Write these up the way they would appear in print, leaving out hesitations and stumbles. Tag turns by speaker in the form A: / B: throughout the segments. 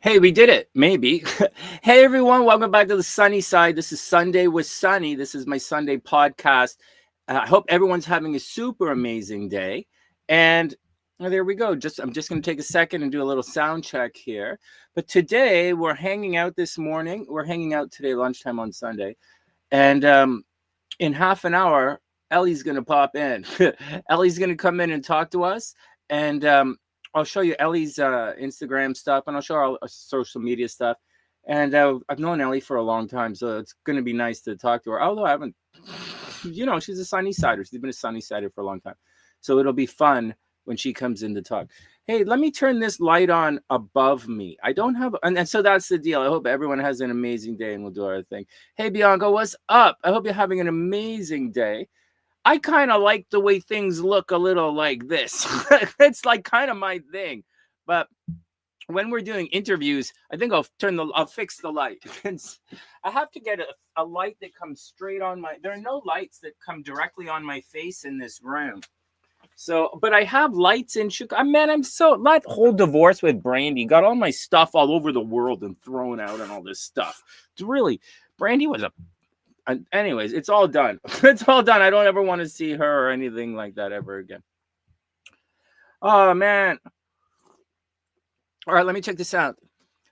A: Hey, we did it. Maybe. Hey, everyone. Welcome back to the Sunny Side. This is Sunday with Sonny. This is my Sunday podcast. I hope everyone's having a super amazing day. And there we go. I'm just going to take a second and do a little sound check here. But today we're hanging out this morning. We're hanging out today, lunchtime on Sunday. And in half an hour, Ellie's going to pop in. Ellie's going to come in and talk to us. And I'll show you Ellie's Instagram stuff, and I'll show her our social media stuff. And I've known Ellie for a long time, so it's going to be nice to talk to her. Although I haven't, she's a Sunny-Sider. She's been a Sunny-Sider for a long time. So it'll be fun when she comes in to talk. Hey, let me turn this light on above me. I don't have, and so that's the deal. I hope everyone has an amazing day, and we'll do our thing. Hey, Bianca, what's up? I hope you're having an amazing day. I kind of like the way things look a little like this. It's like kind of my thing. But when we're doing interviews, I think I'll fix the light. I have to get a light that comes straight on there are no lights that come directly on my face in this room. So, but I have lights in Chicago. Man, that whole divorce with Brandy got all my stuff all over the world and thrown out and all this stuff. It's really, Brandy was anyways, it's all done. It's all done. I don't ever want to see her or anything like that ever again. Oh, man. All right, let me check this out.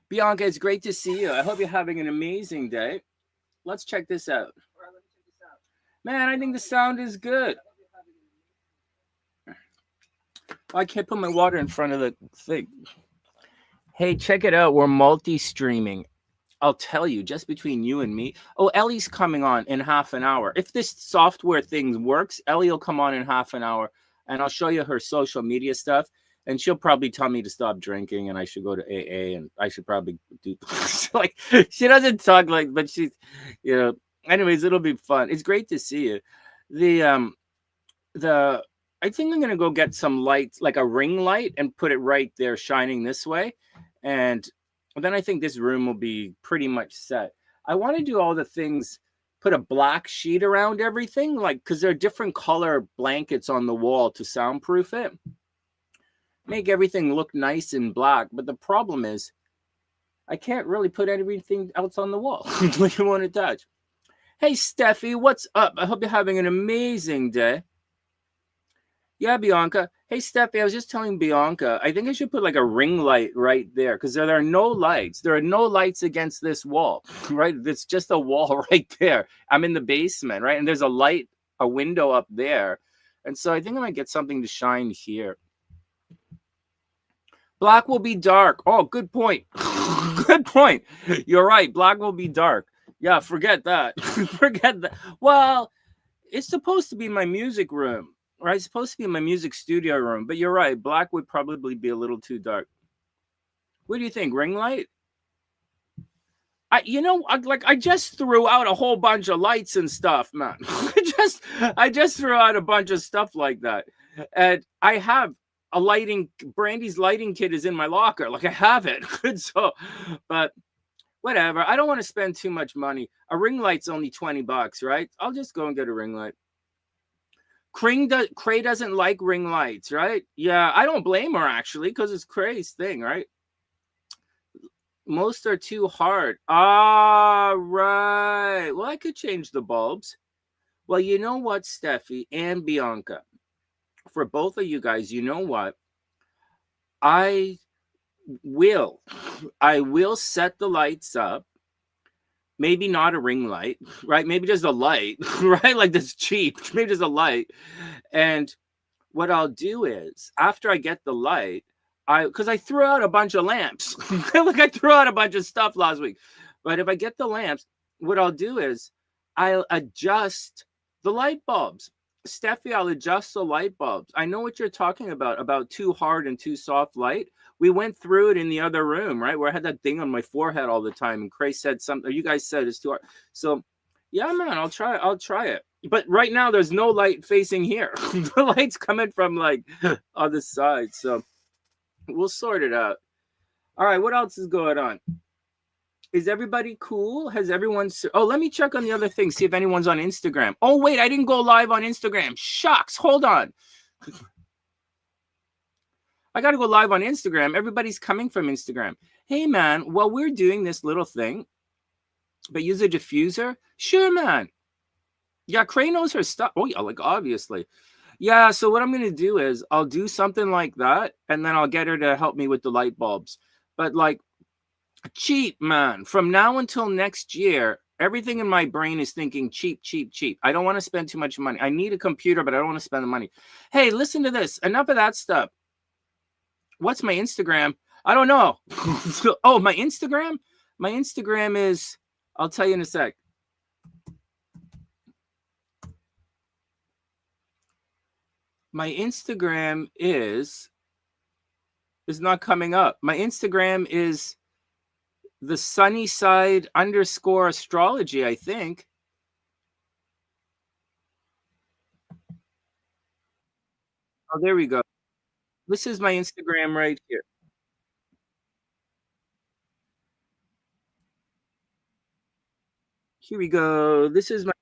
A: Bianca, it's great to see you. I hope you're having an amazing day. Let's check this out. Man, I think the sound is good. I can't put my water in front of the thing. Hey, check it out. We're multi-streaming. I'll tell you, just between you and me. Oh, Ellie's coming on in half an hour. If this software thing works, Ellie will come on in half an hour, and I'll show you her social media stuff. And she'll probably tell me to stop drinking, and I should go to AA, and I should probably do like she doesn't talk like, but she's, Anyways, it'll be fun. It's great to see you. I think I'm gonna go get some lights, like a ring light, and put it right there, shining this way, and then I think this room will be pretty much set. I want to do all the things, put a black sheet around everything, because there are different color blankets on the wall to soundproof it. Make everything look nice and black. But the problem is, I can't really put everything else on the wall. Like you want to touch. Hey, Steffi, what's up? I hope you're having an amazing day. Yeah, Bianca. Hey, Steffi, I was just telling Bianca, I think I should put like a ring light right there because there are no lights. There are no lights against this wall, right? It's just a wall right there. I'm in the basement, right? And there's a window up there. And so I think I might get something to shine here. Black will be dark. Oh, good point. Good point. You're right. Black will be dark. Yeah, forget that. Forget that. Well, it's supposed to be my music room. Right, it's supposed to be my music studio room, but you're right. Black would probably be a little too dark. What do you think? Ring light? I just threw out a whole bunch of lights and stuff, man. I just threw out a bunch of stuff like that, and I have Brandy's lighting kit is in my locker. Like I have it. So, but whatever. I don't want to spend too much money. A ring light's only $20, right? I'll just go and get a ring light. Cray doesn't like ring lights, right? Yeah, I don't blame her, actually, because it's Cray's thing, right? Most are too hard. Ah, right. Well, I could change the bulbs. Well, you know what, Steffi and Bianca? For both of you guys, you know what? I will set the lights up. Maybe not a ring light, right? Maybe just a light, right? Like that's cheap. Maybe just a light. And what I'll do is, after I get the light, because I threw out a bunch of lamps. Like I threw out a bunch of stuff last week. But if I get the lamps, what I'll do is I'll adjust the light bulbs. Steffi, I'll adjust the light bulbs. I know what you're talking about too hard and too soft light. We went through it in the other room, right? Where I had that thing on my forehead all the time. And Cray said something, or you guys said it's too hard. So yeah, man, I'll try it. But right now there's no light facing here. The light's coming from like other side. So we'll sort it out. All right, what else is going on? Is everybody cool? Has everyone... Oh, let me check on the other thing, see if anyone's on Instagram. Oh, wait, I didn't go live on Instagram. Shucks, hold on. I got to go live on Instagram. Everybody's coming from Instagram. Hey, man, while we're doing this little thing, but use a diffuser? Sure, man. Yeah, Cray knows her stuff. Oh, yeah, like obviously. Yeah, so what I'm going to do is I'll do something like that, and then I'll get her to help me with the light bulbs. But like, cheap, man. From now until next year, everything in my brain is thinking cheap, cheap, cheap. I don't want to spend too much money. I need a computer, but I don't want to spend the money. Hey, listen to this. Enough of that stuff. What's my Instagram? I don't know. Oh, my Instagram? My Instagram is, I'll tell you in a sec. My Instagram is not coming up. My Instagram is TheSunnySide _ astrology, I think. Oh, there we go. This is my Instagram right here. Here we go. This is my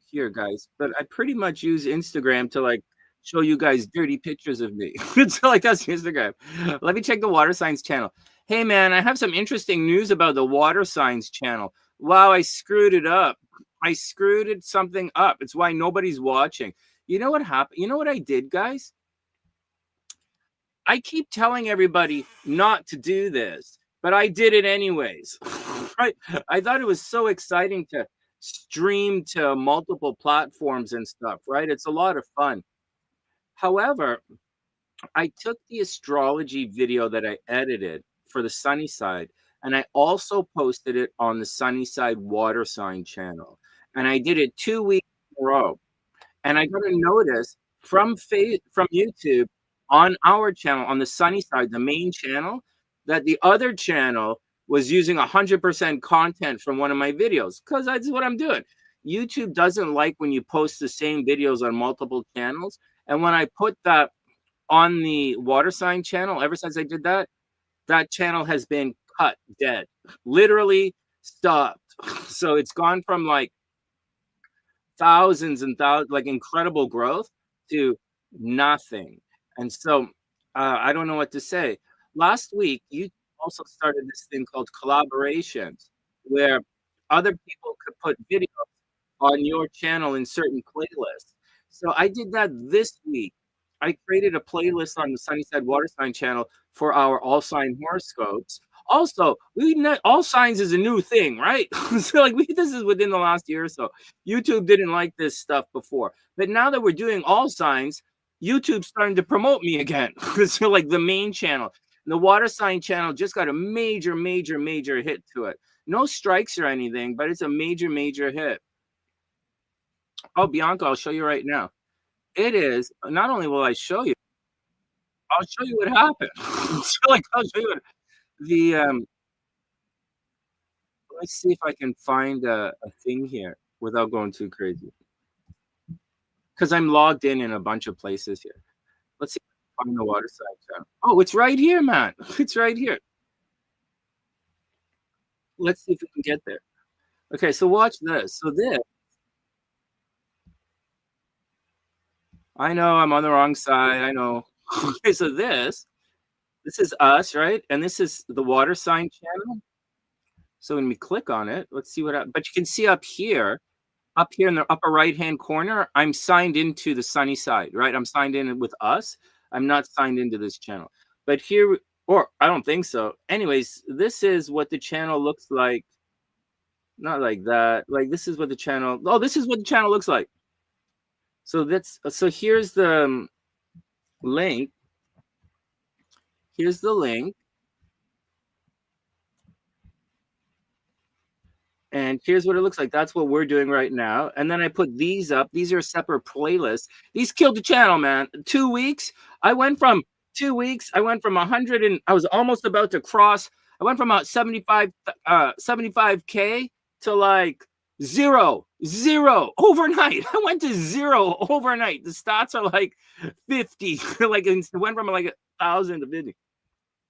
A: here, guys. But I pretty much use Instagram to like show you guys dirty pictures of me. It's like that's Instagram. Let me check the water signs channel. Hey man, I have some interesting news about the water signs channel. Wow, I screwed it up. I screwed it something up. It's why nobody's watching. You know what happened? You know what I did, guys? I keep telling everybody not to do this, but I did it anyways. Right? I thought it was so exciting to stream to multiple platforms and stuff, right? It's a lot of fun. However, I took the astrology video that I edited for the Sunny Side, and I also posted it on the Sunny Side water sign channel. And I did it 2 weeks in a row. And I got a notice from YouTube on our channel, on the Sunny Side, the main channel, that the other channel was using 100% content from one of my videos because that's what I'm doing. YouTube doesn't like when you post the same videos on multiple channels. And when I put that on the water sign channel, ever since I did that, that channel has been cut dead, literally stopped. So it's gone from like thousands and thousands, like incredible growth to nothing. And so I don't know what to say. Last week, you also started this thing called collaborations, where other people could put videos on your channel in certain playlists. So I did that this week. I created a playlist on the Sunnyside Water Sign channel for our all sign horoscopes. Also, all signs is a new thing, right? So like this is within the last year or so. YouTube didn't like this stuff before, but now that we're doing all signs, YouTube's starting to promote me again. So like the main channel, the water sign channel just got a major, major, major hit to it. No strikes or anything, but it's a major, major hit. Oh, Bianca, I'll show you right now. It is not only will I show you, I'll show you what happened. So, like, I'll show you what the let's see if I can find a thing here without going too crazy. Because I'm logged in a bunch of places here. Let's see if I can find the water side channel. Oh, it's right here, man. It's right here. Let's see if we can get there. Okay, so watch this. So this, I know I'm on the wrong side. I know. Okay, so this is us, right? And this is the water sign channel. So when we click on it, let's see but you can see up here in the upper right-hand corner, I'm signed into the Sunny Side, right? I'm signed in with us. I'm not signed into this channel. But here, or I don't think so. Anyways, this is what the channel looks like. Not like that. Like this is what the channel, oh, this is what the channel looks like. So here's the link. Here's the link. And here's what it looks like. That's what we're doing right now. And then I put these up. These are separate playlists. These killed the channel, man. 2 weeks. I went from 2 weeks. I went from 100 and I was almost about to cross. I went from 75K to like zero overnight. I went to zero overnight. The stats are like 50. Like it went from like 1,000 to 50.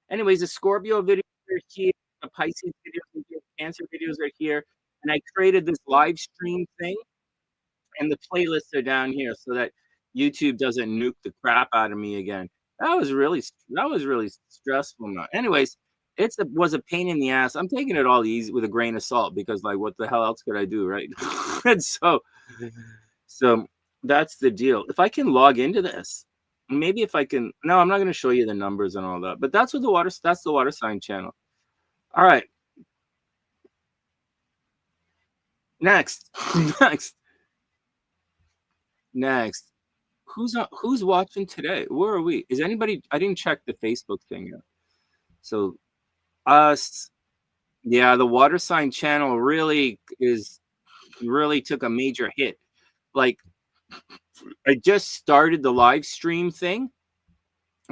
A: Anyways, the Scorpio videos are here, the Pisces videos are here, Cancer videos are here, and I created this live stream thing, and the playlists are down here so that YouTube doesn't nuke the crap out of me again. that was really stressful, man. Anyways, was a pain in the ass. I'm taking it all easy with a grain of salt because, like, what the hell else could I do, right? And so that's the deal. If I can log into this, maybe if I can. No, I'm not going to show you the numbers and all that. But that's what the water. That's the water sign channel. All right, next, next, next. Who's watching today? Where are we? Is anybody? I didn't check the Facebook thing yet. So us, yeah, the water sign channel really took a major hit. Like I just started the live stream thing,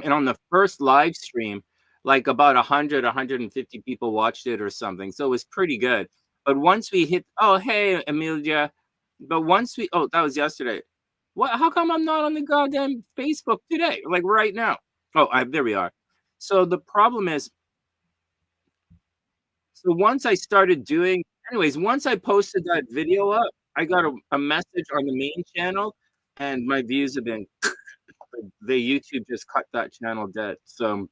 A: and on the first live stream, like about 100, 150 people watched it or something. So it was pretty good. But once we hit, oh hey Amelia, but once we, oh that was yesterday. What? How come I'm not on the goddamn Facebook today? Like right now. Oh, there we are. So the problem is, so once I started doing, anyways, once I posted that video up, I got a message on the main channel, and my views have been, the YouTube just cut that channel dead. So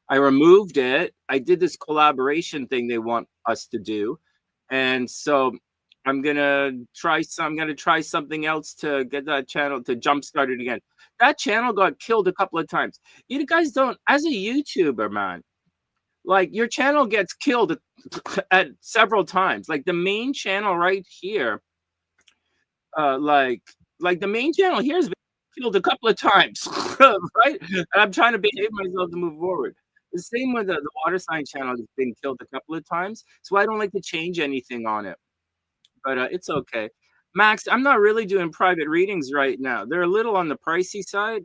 A: I removed it. I did this collaboration thing they want us to do, and so I'm gonna try something else to get that channel to jumpstart it again. That channel got killed a couple of times. You guys don't, as a YouTuber, man, like your channel gets killed at several times. Like the main channel right here, uh, like like the main channel here has been killed a couple of times, right? And I'm trying to behave myself to move forward. The same with the water sign channel has been killed a couple of times, so I don't like to change anything on it. But it's okay. Max, I'm not really doing private readings right now. They're a little on the pricey side,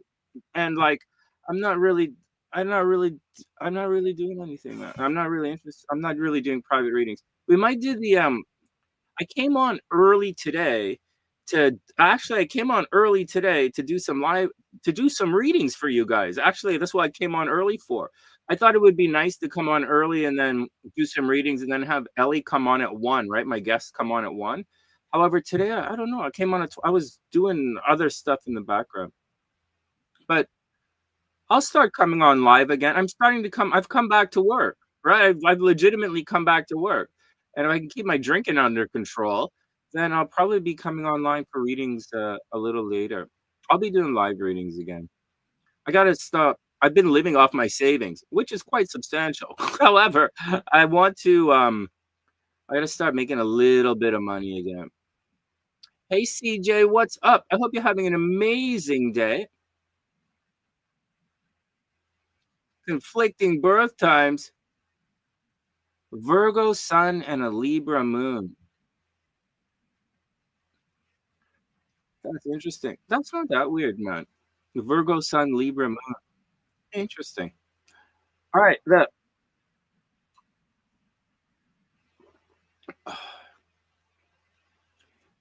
A: and like I'm not really, I'm not really, I'm not really doing anything. Man. I'm not really interested. I'm not really doing private readings. We might do the I came on early today I came on early today to do some readings for you guys. Actually, that's what I came on early for. I thought it would be nice to come on early and then do some readings and then have Ellie come on at 1, right? My guests come on at 1. However, today I don't know. I came on at I was doing other stuff in the background. But I'll start coming on live again. I've come back to work, right? I've legitimately come back to work. And if I can keep my drinking under control, then I'll probably be coming online for readings a little later. I'll be doing live readings again. I gotta stop. I've been living off my savings, which is quite substantial. However, I gotta start making a little bit of money again. Hey CJ, what's up? I hope you're having an amazing day. Conflicting birth times. Virgo sun and a Libra moon. That's interesting. That's not that weird, man. Virgo sun, Libra moon. Interesting. All right, look.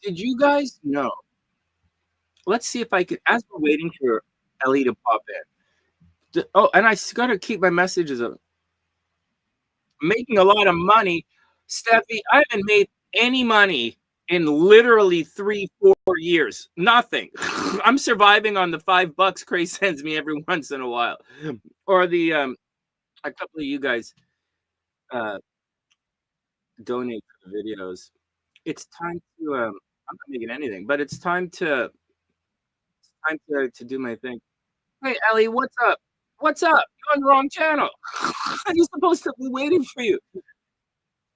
A: Did you guys know? Let's see if I can. As we're waiting for Ellie to pop in. Oh, and gotta keep my messages up. Making a lot of money, Steffi. I haven't made any money in literally 3, 4 years. Nothing. I'm surviving on the $5 Cray sends me every once in a while, or the a couple of you guys uh, donate for the videos. It's time to I'm not making anything, but it's time to do my thing. Hey Ellie, what's up? What's up? You're on the wrong channel. I'm supposed to be waiting for you.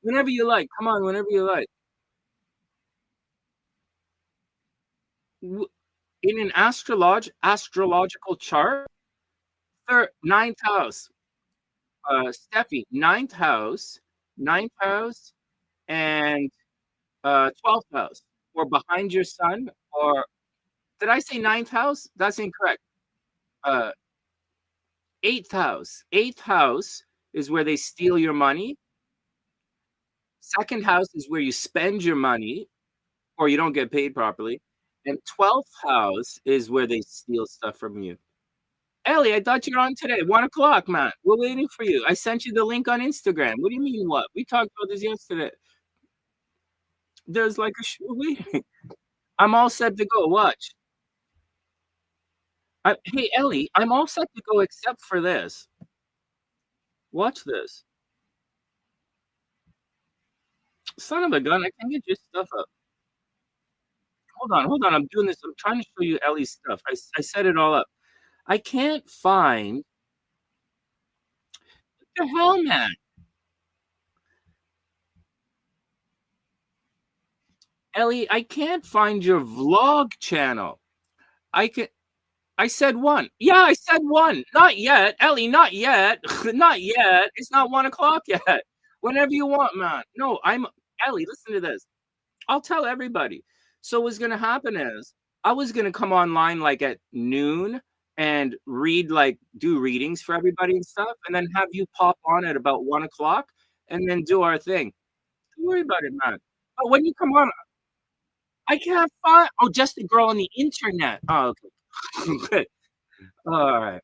A: Whenever you like. Come on, whenever you like. In an astrological chart, ninth house. Steffi, ninth house, and 12th house, or behind your sun, or did I say ninth house? That's incorrect. Uh, eighth house. Eighth house is where they steal your money. Second house is where you spend your money or you don't get paid properly. And 12th house is where they steal stuff from you. Ellie, I thought you were on today. 1 o'clock, man. We're waiting for you. I sent you the link on Instagram. What do you mean, what? We talked about this yesterday. There's like a waiting. I'm all set to go. Watch. Hey, Ellie, I'm all set to go except for this. Watch this. Son of a gun, I can't get your stuff up. Hold on, I'm doing this. I'm trying to show you Ellie's stuff. I set it all up. I can't find what the hell, man. Ellie, I can't find your vlog channel. I can I said one. Yeah, I said one. Not yet, Ellie, not yet. Not yet. It's not 1 o'clock yet. Whenever you want, man. No, I'm Ellie, listen to this. I'll tell everybody. So what's gonna happen is I was gonna come online like at noon and read like do readings for everybody and stuff, and then have you pop on at about 1 o'clock and then do our thing. Don't worry about it, man. But when you come on, I can't find just the girl on the internet. Oh, okay. Good. All right.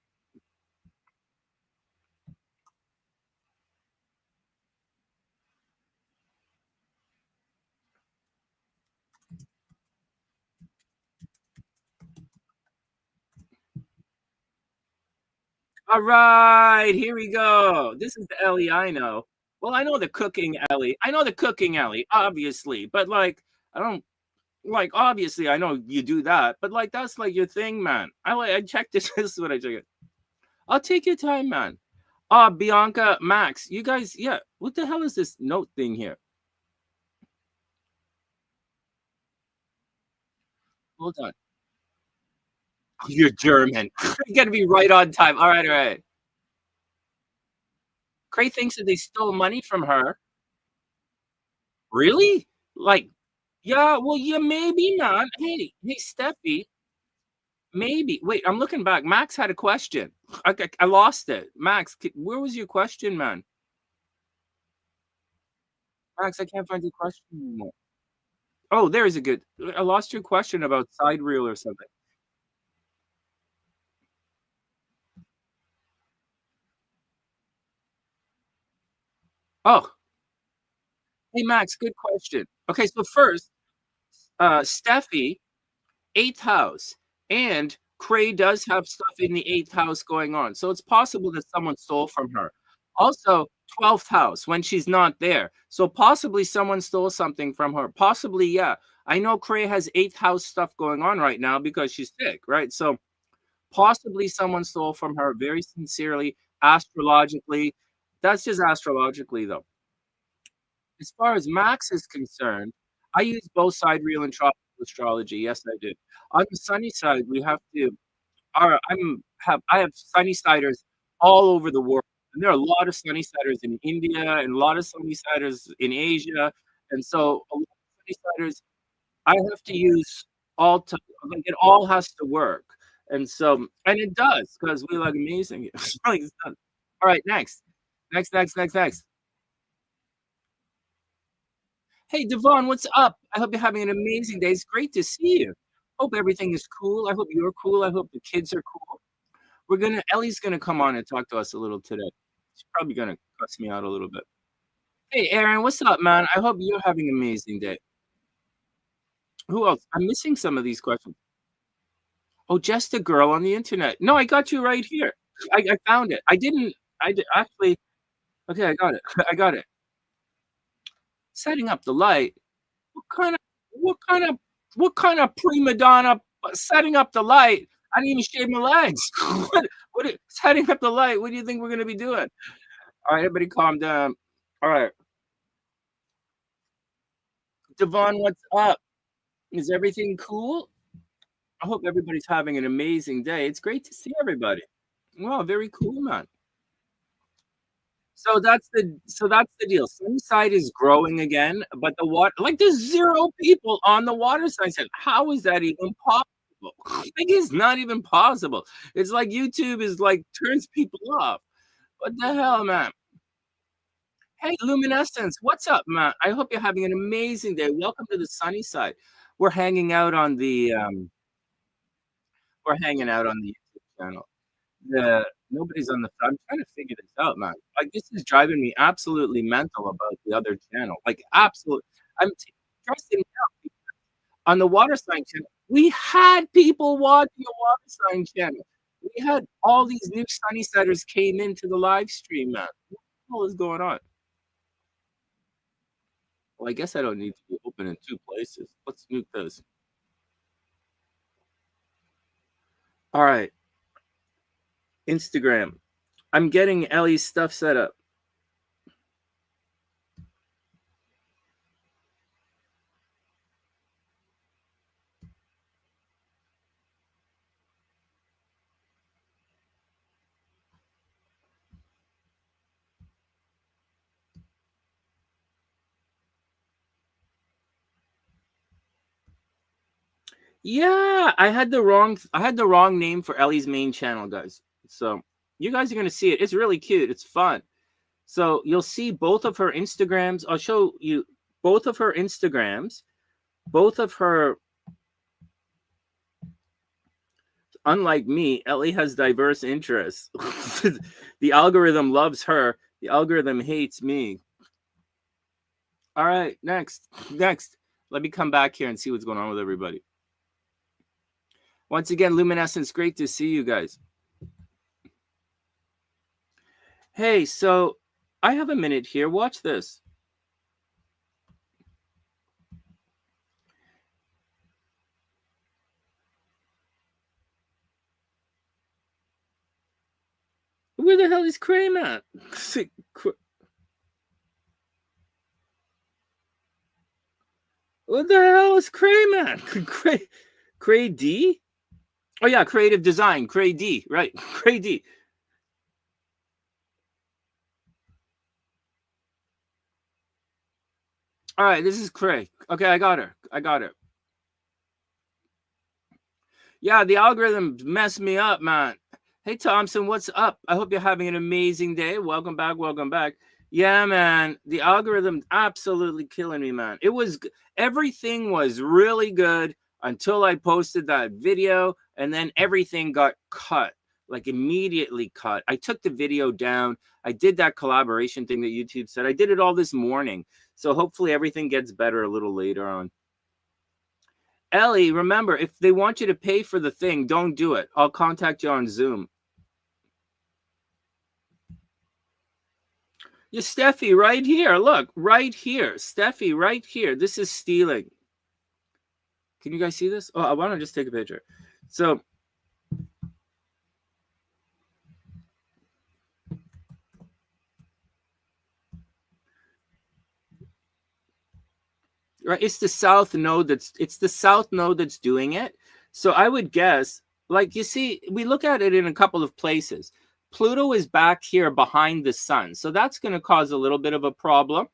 A: All right, here we go. This is the Ellie I know. Well, I know the cooking Ellie. I know the cooking Ellie, obviously, but like I don't like obviously I know you do that, but like that's like your thing, man. I checked this. This is what I check it. I'll take your time, man. Bianca, Max, you guys, yeah. What the hell is this note thing here? Hold on. You're German. You gotta be right on time. All right, all right. Cray thinks that they stole money from her. Really? Like, yeah, well, yeah, maybe not. Hey, Steffi, maybe. Wait, I'm looking back. Max had a question. I lost it. Max, where was your question, man? Max, I can't find your question anymore. Oh, there's a good. I lost your question about side reel or something. Oh, hey, Max, good question. Okay, so first, Steffi, eighth house, and Cray does have stuff in the eighth house going on. So it's possible that someone stole from her. Also, 12th house when she's not there. So possibly someone stole something from her. Possibly, yeah. I know Cray has eighth house stuff going on right now because she's sick, right? So possibly someone stole from her very sincerely, astrologically. That's just astrologically, though. As far as Max is concerned, I use both sidereal and tropical astrology. Yes, I do. On the sunny side, we have to. I have sunny siders all over the world, and there are a lot of sunny siders in India and a lot of sunny siders in Asia, and so a lot of sunny siders I have to use all to like it all has to work, and so and it does because we like amazing. It's really done. All right, next, next. Hey, Devon, what's up? I hope you're having an amazing day. It's great to see you. Hope everything is cool. I hope you're cool. I hope the kids are cool. Ellie's gonna come on and talk to us a little today. She's probably gonna cuss me out a little bit. Hey, Aaron, what's up, man? I hope you're having an amazing day. Who else? I'm missing some of these questions. Oh, just a girl on the internet. No, I got you right here. I found it. I didn't. I did, actually. Okay, I got it. I got it. Setting up the light. What kind of what kind of what kind of prima donna setting up the light? I didn't even shave my legs. Setting up the light? What do you think we're gonna be doing? All right, everybody, calm down. All right, Devon, what's up? Is everything cool? I hope everybody's having an amazing day. It's great to see everybody. Wow, very cool, man. So that's the deal. Sunnyside is growing again, but the water like there's zero people on the water side. I said, how is that even possible? Like it's not even possible. It's like YouTube is like turns people off. What the hell, man? Hey, Luminescence, what's up, man? I hope you're having an amazing day. Welcome to the sunny side. We're hanging out on the we're hanging out on the YouTube channel. Nobody's on the I'm trying to figure this out, man. Like, this is driving me absolutely mental about the other channel. Like, absolute I'm stressing me out. on the water sign channel. We had people watching the water sign channel. We had all these new Sunnysiders came into the live stream, man. What the hell is going on? Well, I guess I don't need to be open in two places. Let's nuke this. All right. Instagram. I'm getting Ellie's stuff set up. Yeah, I had the wrong name for Ellie's main channel, guys. So you guys are gonna see it. It's really cute. It's fun. So you'll see both of her Instagrams. I'll show you both of her Instagrams, both of her. Unlike me, Ellie has diverse interests. The algorithm loves her. The algorithm hates me. All right, next. Let me come back here and see what's going on with everybody. Once again, Luminescence, great to see you guys. Hey, so I have a minute here. Watch this. Where the hell is Cream at? What the hell is Cream at? Cray D? Oh yeah, creative design. Cray D, right? Cray D. All right, this is Cray. Okay, I got her. Yeah, the algorithm messed me up, man. Hey, Thompson, what's up? I hope you're having an amazing day. Welcome back. Yeah, man, the algorithm absolutely killing me, man. Everything was really good until I posted that video, and then everything got cut, like immediately cut. I took the video down. I did that collaboration thing that YouTube said. I did it all this morning. So hopefully everything gets better a little later on. Ellie, remember, if they want you to pay for the thing, don't do it. I'll contact you on Zoom. Yeah, Steffi, right here. Look, right here. Steffi, right here. This is stealing. Can you guys see this? Oh, I want to just take a picture. So, right, it's the south node that's doing it. So I would guess, like you see, we look at it in a couple of places. Pluto is back here behind the sun. So that's going to cause a little bit of a problem.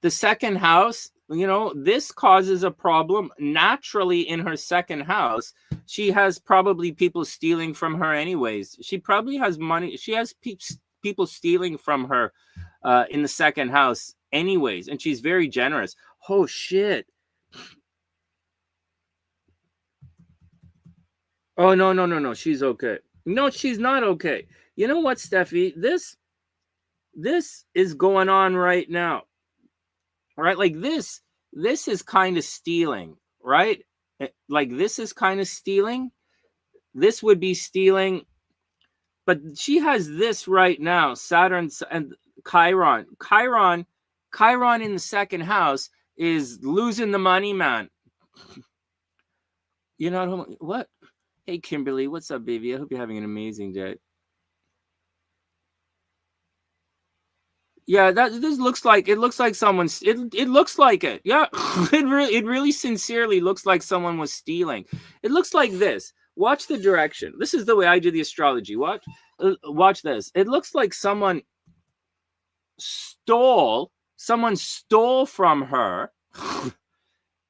A: The second house, this causes a problem naturally in her second house. She has probably people stealing from her anyways. She probably has money. She has people stealing from her in the second house anyways. And she's very generous. Oh, shit. Oh, no. She's okay. No, she's not okay. You know what, Steffi? This is going on right now. Right? Like this is kind of stealing, right? Like this is kind of stealing. This would be stealing. But she has this right now, Saturn and Chiron. Chiron in the second house is losing the money, man. You know what? Hey, Kimberly, what's up, baby? I hope you're having an amazing day. Yeah, this looks like someone's. It looks like it. Yeah, it really sincerely looks like someone was stealing. It looks like this. Watch the direction. This is the way I do the astrology. Watch this. It looks like someone stole from her,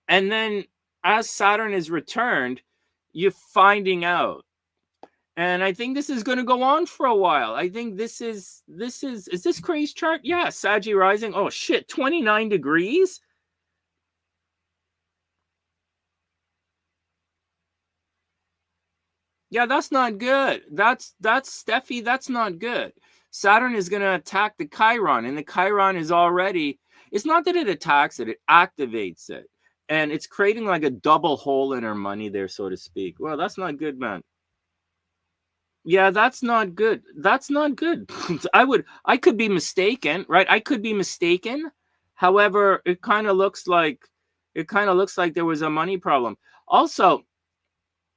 A: and then as Saturn is returned, you're finding out. And I think this is going to go on for a while. I think this is this Craze chart? Yeah, Saggy rising. Oh shit, 29 degrees. Yeah, that's not good. That's Steffi. That's not good. Saturn is going to attack the Chiron, and the Chiron is already. It's not that it attacks it; it activates it. and it's creating like a double hole in her money there, so to speak. Well, that's not good, man. Yeah, that's not good. That's not good. I could be mistaken, right? I could be mistaken. However, it kind of looks like there was a money problem. Also,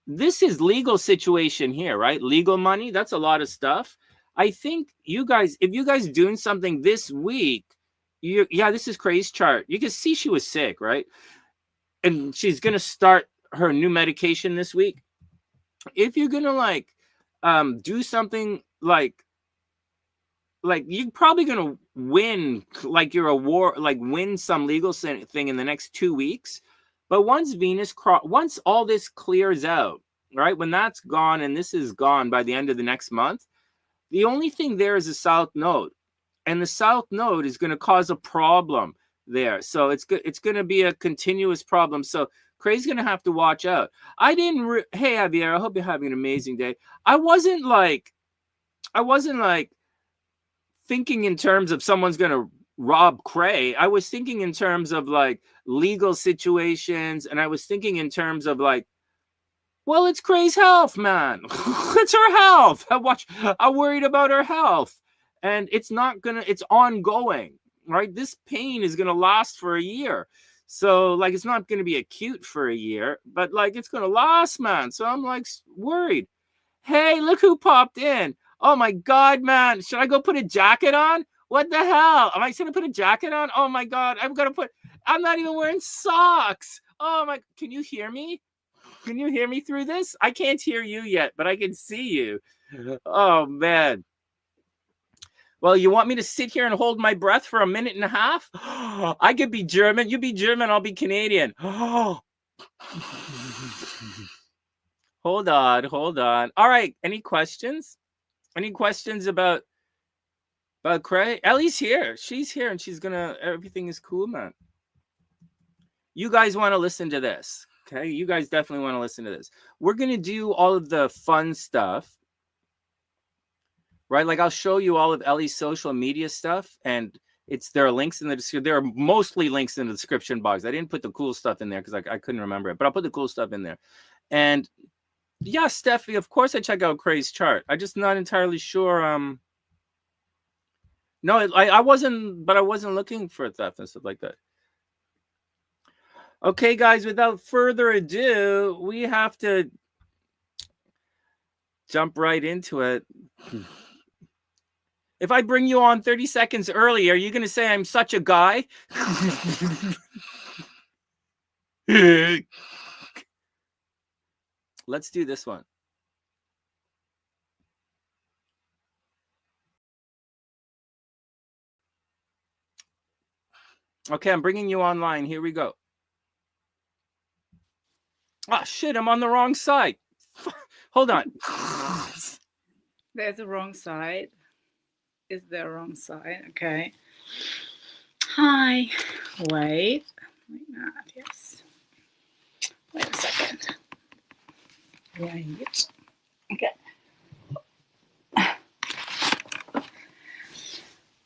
A: this is legal situation here, right? Legal money, that's a lot of stuff. I think you guys, if you guys doing something this week, this is Craig's chart. You can see she was sick, right? And she's gonna start her new medication this week. If you're gonna like do something like you're probably gonna win like your award, like win some legal thing in the next 2 weeks. But once once all this clears out, right, when that's gone and this is gone by the end of the next month, the only thing there is a south node, and the south node is going to cause a problem there. So it's going to be a continuous problem. So Craig's going to have to watch out. I didn't hey Javier, I hope you're having an amazing day. I wasn't like thinking in terms of someone's going to rob Cray. I was thinking in terms of like legal situations, and I was thinking in terms of like, well, it's Cray's health, man. It's her health. I'm worried about her health. And it's ongoing, right? This pain is going to last for a year. So like, it's not going to be acute for a year, but like, it's going to last, man. So I'm like worried. Hey, look who popped in. Oh my God, man. Should I go put a jacket on? What the hell? Am I going to put a jacket on? Oh my God. I'm not even wearing socks. Oh my, can you hear me? Can you hear me through this? I can't hear you yet, but I can see you. Oh, man. Well, you want me to sit here and hold my breath for a minute and a half? I could be German. You be German. I'll be Canadian. Hold on. All right. Any questions? Any questions about Cray? Ellie's here. She's here, and everything is cool, man. You guys want to listen to this. Okay, you guys definitely want to listen to this. We're going to do all of the fun stuff, right? Like I'll show you all of Ellie's social media stuff, and there are links in the description. There are mostly links in the description box. I didn't put the cool stuff in there because I couldn't remember it, but I'll put the cool stuff in there. And yeah, Steffi, of course I check out Cray's chart. I'm just not entirely sure. No, I wasn't looking for theft and stuff like that. Okay, guys, without further ado, we have to jump right into it. If I bring you on 30 seconds early, are you going to say I'm such a guy? Let's do this one. Okay, I'm bringing you online. Here we go. Oh, shit, I'm on the wrong side. Hold on.
B: There's a wrong side. Is there a wrong side? Okay. Hi. Wait. Like that, yes. Wait a second. Right. Okay.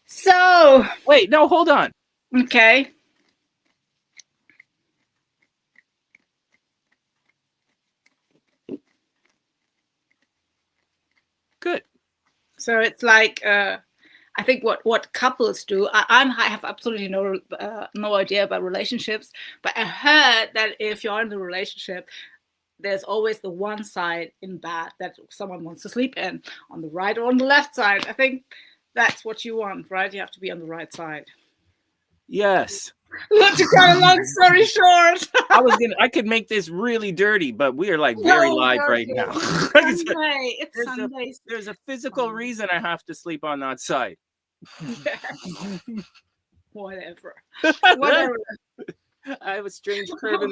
B: So.
A: Wait, no, hold on.
B: Okay.
A: Good.
B: So it's like I think what couples do. I have absolutely no idea about relationships, but I heard that if you're in a relationship, there's always the one side in bed that someone wants to sleep in, on the right or on the left side. I think that's what you want, right? You have to be on the right side.
A: Yes.
B: Not to cut a long story short.
A: I could make this really dirty, but we are like very live right now.
B: It's Sunday.
A: There's a physical reason I have to sleep on that side.
B: Whatever.
A: I have a strange curve in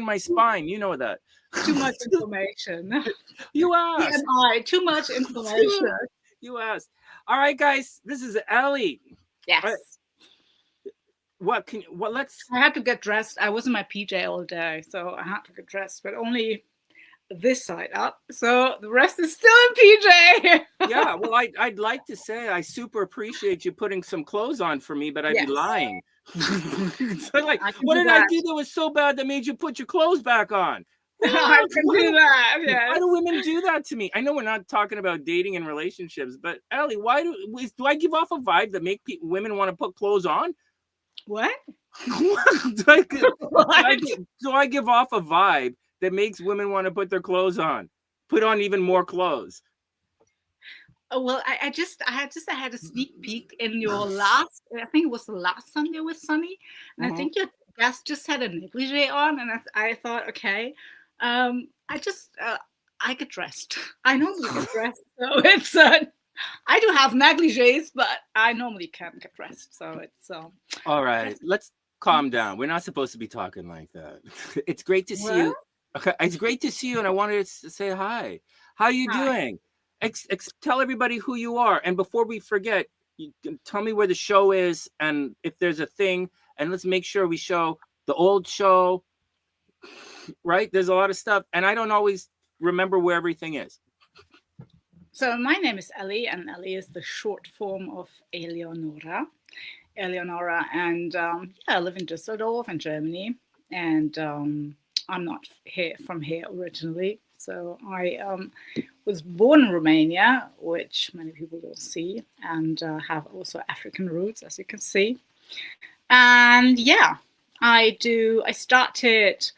A: my spine. You know that.
B: Too much information.
A: You asked.
B: TMI, too much information.
A: You asked. All right, guys. This is Ellie.
B: Yes.
A: Let's.
B: I had to get dressed. I was in my PJ all day, so I had to get dressed. But only this side up, so the rest is still in PJ.
A: Yeah, well, I'd like to say I super appreciate you putting some clothes on for me, but I'd be
B: Yes,
A: lying. So like,
B: I can
A: what
B: do
A: did I
B: that.
A: do that was so bad that made you put your clothes back on?
B: I
A: What?
B: can do that.
A: Why
B: Yes.
A: do women do that to me? I know we're not talking about dating and relationships, but Ellie, why do I give off a vibe that make women want to put clothes on?
B: What?
A: do, I, do, I,
B: What?
A: do I give off a vibe that makes women want to put their clothes on? Put on even more clothes.
B: Oh, well, I had a sneak peek in your last. I think it was the last Sunday with Sonny, and I think your guest just had a negligee on, and I thought, okay, I just I get dressed. I normally get dressed, so it's. I do have negligees, but I normally can get dressed, so it's.
A: All right, let's calm
B: Yes.
A: down. We're not supposed to be talking like that. It's great to see
B: What?
A: you. Okay, it's great to see you, and I wanted to say hi. How are you
B: Hi.
A: doing? Tell everybody who you are, and before we forget, you can tell me where the show is, and if there's a thing, and let's make sure we show the old show. Right? There's a lot of stuff, and I don't always remember where everything is.
B: So my name is Ellie, and Ellie is the short form of Eleonora. Eleonora, and yeah, I live in Düsseldorf in Germany, and I'm not here from here originally. So I was born in Romania, which many people don't see, and have also African roots, as you can see. And yeah, I started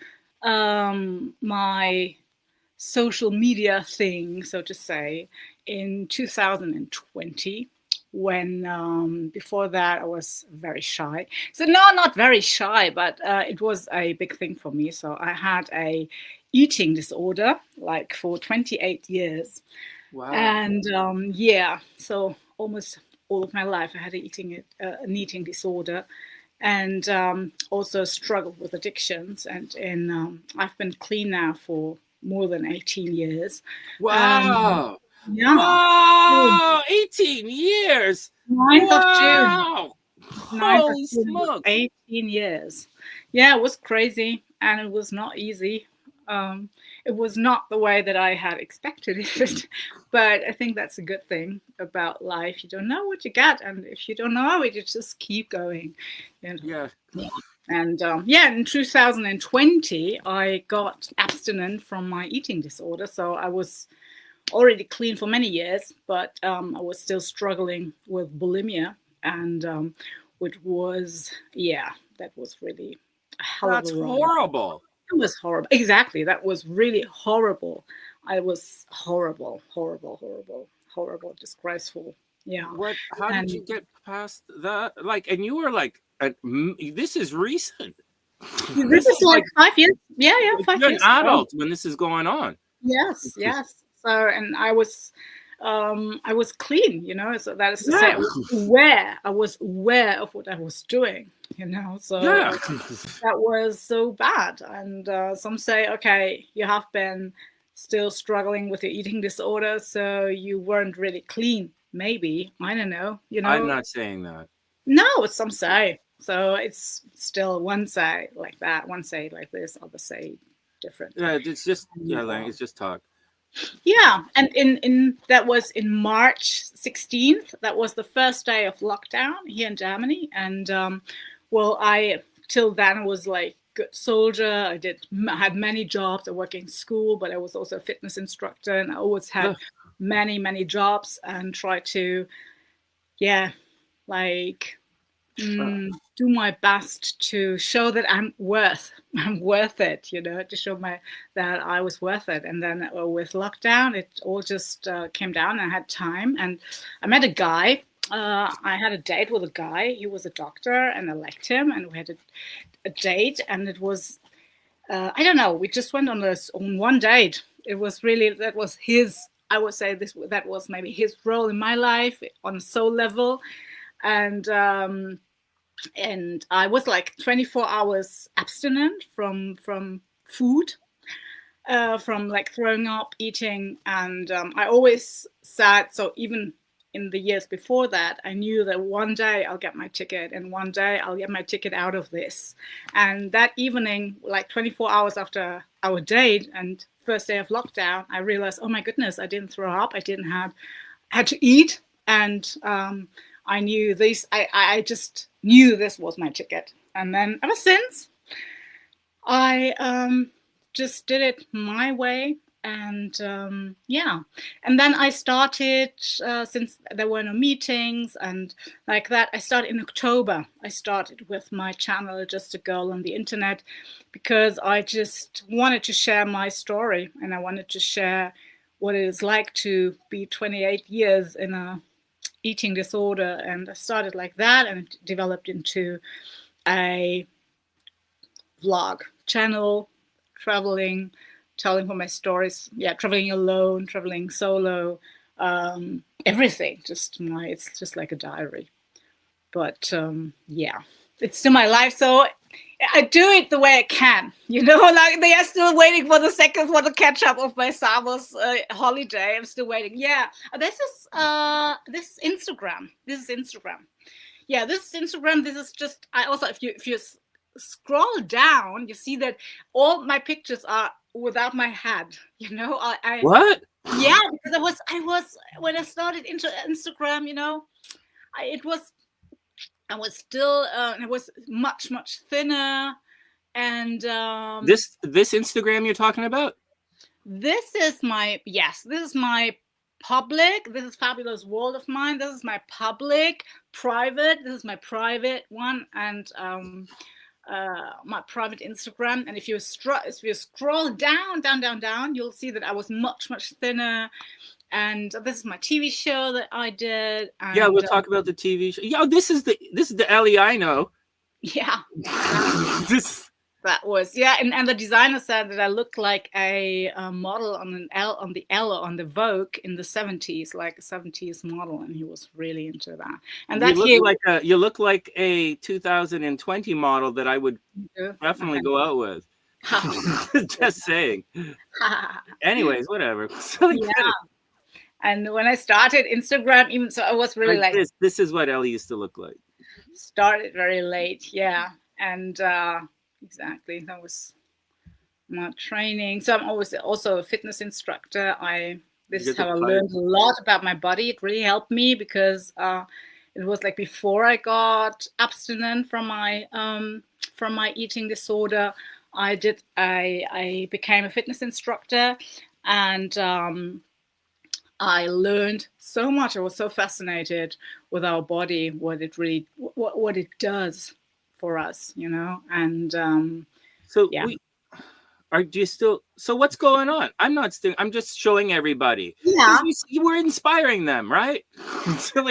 B: my social media thing, so to say, in 2020 when before that I was very shy. So no, not very shy, but it was a big thing for me. So I had a eating disorder like for 28 years.
A: Wow.
B: And yeah, so almost all of my life I had an eating disorder, and also struggled with addictions. And I've been clean now for more than 18 years. Um,
A: Wow.
B: yeah, so
A: Wow. 18 years.
B: 9th of June,
A: Wow.
B: 9th of
A: Holy
B: June was
A: smokes.
B: 18 years. Yeah, it was crazy and it was not easy. Um, it was not the way that I had expected it, but I think that's a good thing about life. You don't know what you get, and if you don't know it, you just keep going. You know?
A: Yeah.
B: Yeah. And yeah, in 2020, I got abstinent from my eating disorder. So I was already clean for many years, but I was still struggling with bulimia, and which was, yeah, that was really a hell of
A: That's
B: a ride.
A: horrible.
B: It was horrible. Exactly. That was really horrible. I was horrible, horrible, horrible, horrible, disgraceful. Yeah.
A: How did you
B: And
A: get past that? Like, and you were like, this is recent.
B: this
A: This
B: is
A: is
B: like
A: like,
B: 5 years. Yeah, yeah, five
A: you're an
B: years ago.
A: adult when this is going on.
B: Yes, yes. So, and I was clean, you know. So that is to say,
A: Yeah.
B: I was aware of what I was doing, you know. So
A: Yeah.
B: that was so bad. And some say, okay, you have been still struggling with your eating disorder, so you weren't really clean. Maybe, I don't know, you
A: I'm
B: know.
A: not saying that.
B: No, some say. So it's still one say like that, one say like this, other say different.
A: Yeah, it's just, yeah,
B: And,
A: like, it's just talk.
B: yeah, and in that was in March 16th. That was the first day of lockdown here in Germany, and well, I till then was like good soldier. I had many jobs. I worked in school, but I was also a fitness instructor, and I always had
A: Ugh.
B: many jobs and tried to, yeah, like do my best to show that I'm worth it, you know, to show my that I was worth it. And then with lockdown, it all just came down. I had time, and I met a guy. I had a date with a guy. He was a doctor, and I liked him, and we had a date, and it was I don't know. We just went on one date. It was really that was his. I would say that was maybe his role in my life on a soul level, and I was like 24 hours abstinent from food, from like throwing up, eating, and I always said so. Even in the years before that, I knew that one day I'll get my ticket, and one day I'll get my ticket out of this. And that evening, like 24 hours after our date, and first day of lockdown, I realized, oh my goodness, I didn't throw up. I didn't had to eat. And I knew this, I just knew this was my ticket. And then ever since, I just did it my way. And and then I started, since there were no meetings and like that, I started in October. I started with my channel, Just a Girl on the Internet, because I just wanted to share my story, and I wanted to share what it is like to be 28 years in a eating disorder. And I started like that, and it developed into a vlog channel, traveling, telling for my stories, traveling alone, traveling solo, everything. It's just like a diary. But it's still my life. So I do it the way I can, like they are still waiting for the catch up of my summer's holiday. I'm still waiting. Yeah, this is Instagram. This is Instagram. Yeah, this is Instagram. This is just, I also, if you scroll down, you see that all my pictures are without my head. I
A: What?
B: Yeah, because I was when I started into Instagram, I was still I was much thinner. And
A: this Instagram you're talking about?
B: This is my public. This is Fabulous World of Mine. This is my public. Private. This is my private one, and my private Instagram. And if you scroll down, you'll see that I was much thinner. And this is my TV show that I did. And,
A: yeah, we'll talk about the TV show. Yeah, this is the Ellie I know.
B: Yeah.
A: That
B: was and the designer said that I looked like a model on the Vogue in the 70s, like a 70s model, and he was really into that. And that
A: you look like a 2020 model that I would definitely go out with. Just saying. Anyways, whatever. So
B: and when I started Instagram, even so, I was really like
A: this is what Ellie used to look like.
B: Started very late, and exactly, that was my training. So I'm always also a fitness instructor. This is how I learned a lot about my body. It really helped me because it was like before I got abstinent from my eating disorder. I became a fitness instructor, and I learned so much. I was so fascinated with our body, what it does for us, and
A: so what's going on? I'm just showing everybody. You were inspiring them, right?
B: So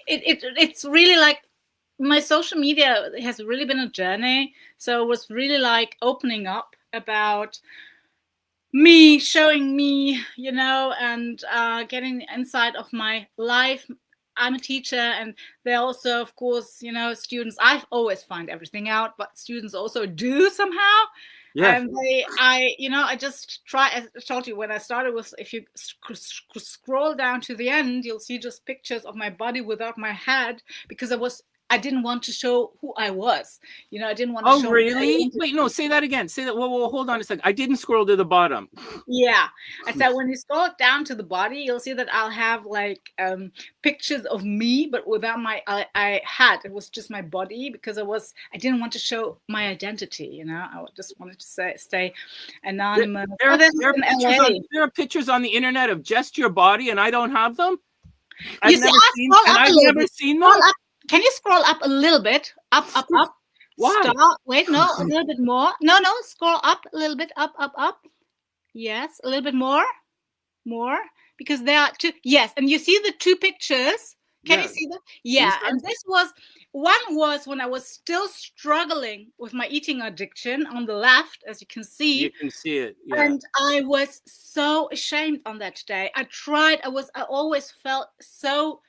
B: it's really like my social media has really been a journey. So it was really like opening up about me, showing me, and getting the insight of my life. I'm a teacher, and they also, of course, students. I've always find everything out, but students also do somehow.
A: Yeah.
B: And I just try. As I told you when I started, was if you scroll down to the end, you'll see just pictures of my body without my head, because I didn't want to show who I was. I didn't want to show.
A: Oh, really? Wait, no, say that again. Say that. Well, hold on a second. I didn't scroll to the bottom.
B: Yeah. I said when you scroll down to the body, you'll see that I'll have like pictures of me, but without it was just my body, because I didn't want to show my identity, I just wanted to stay anonymous.
A: There are pictures on the internet of just your body, and I don't have them.
B: I've
A: never seen them.
B: Can you scroll up a little bit? Up.
A: Why?
B: Stop. Wait, no, a little bit more. No, scroll up a little bit. Up. Yes, a little bit more. Because there are two. Yes, and you see the two pictures. Can you see that? Yeah, and one was when I was still struggling with my eating addiction on the left, as you can see.
A: You can see it. Yeah.
B: And I was so ashamed on that day. I always felt so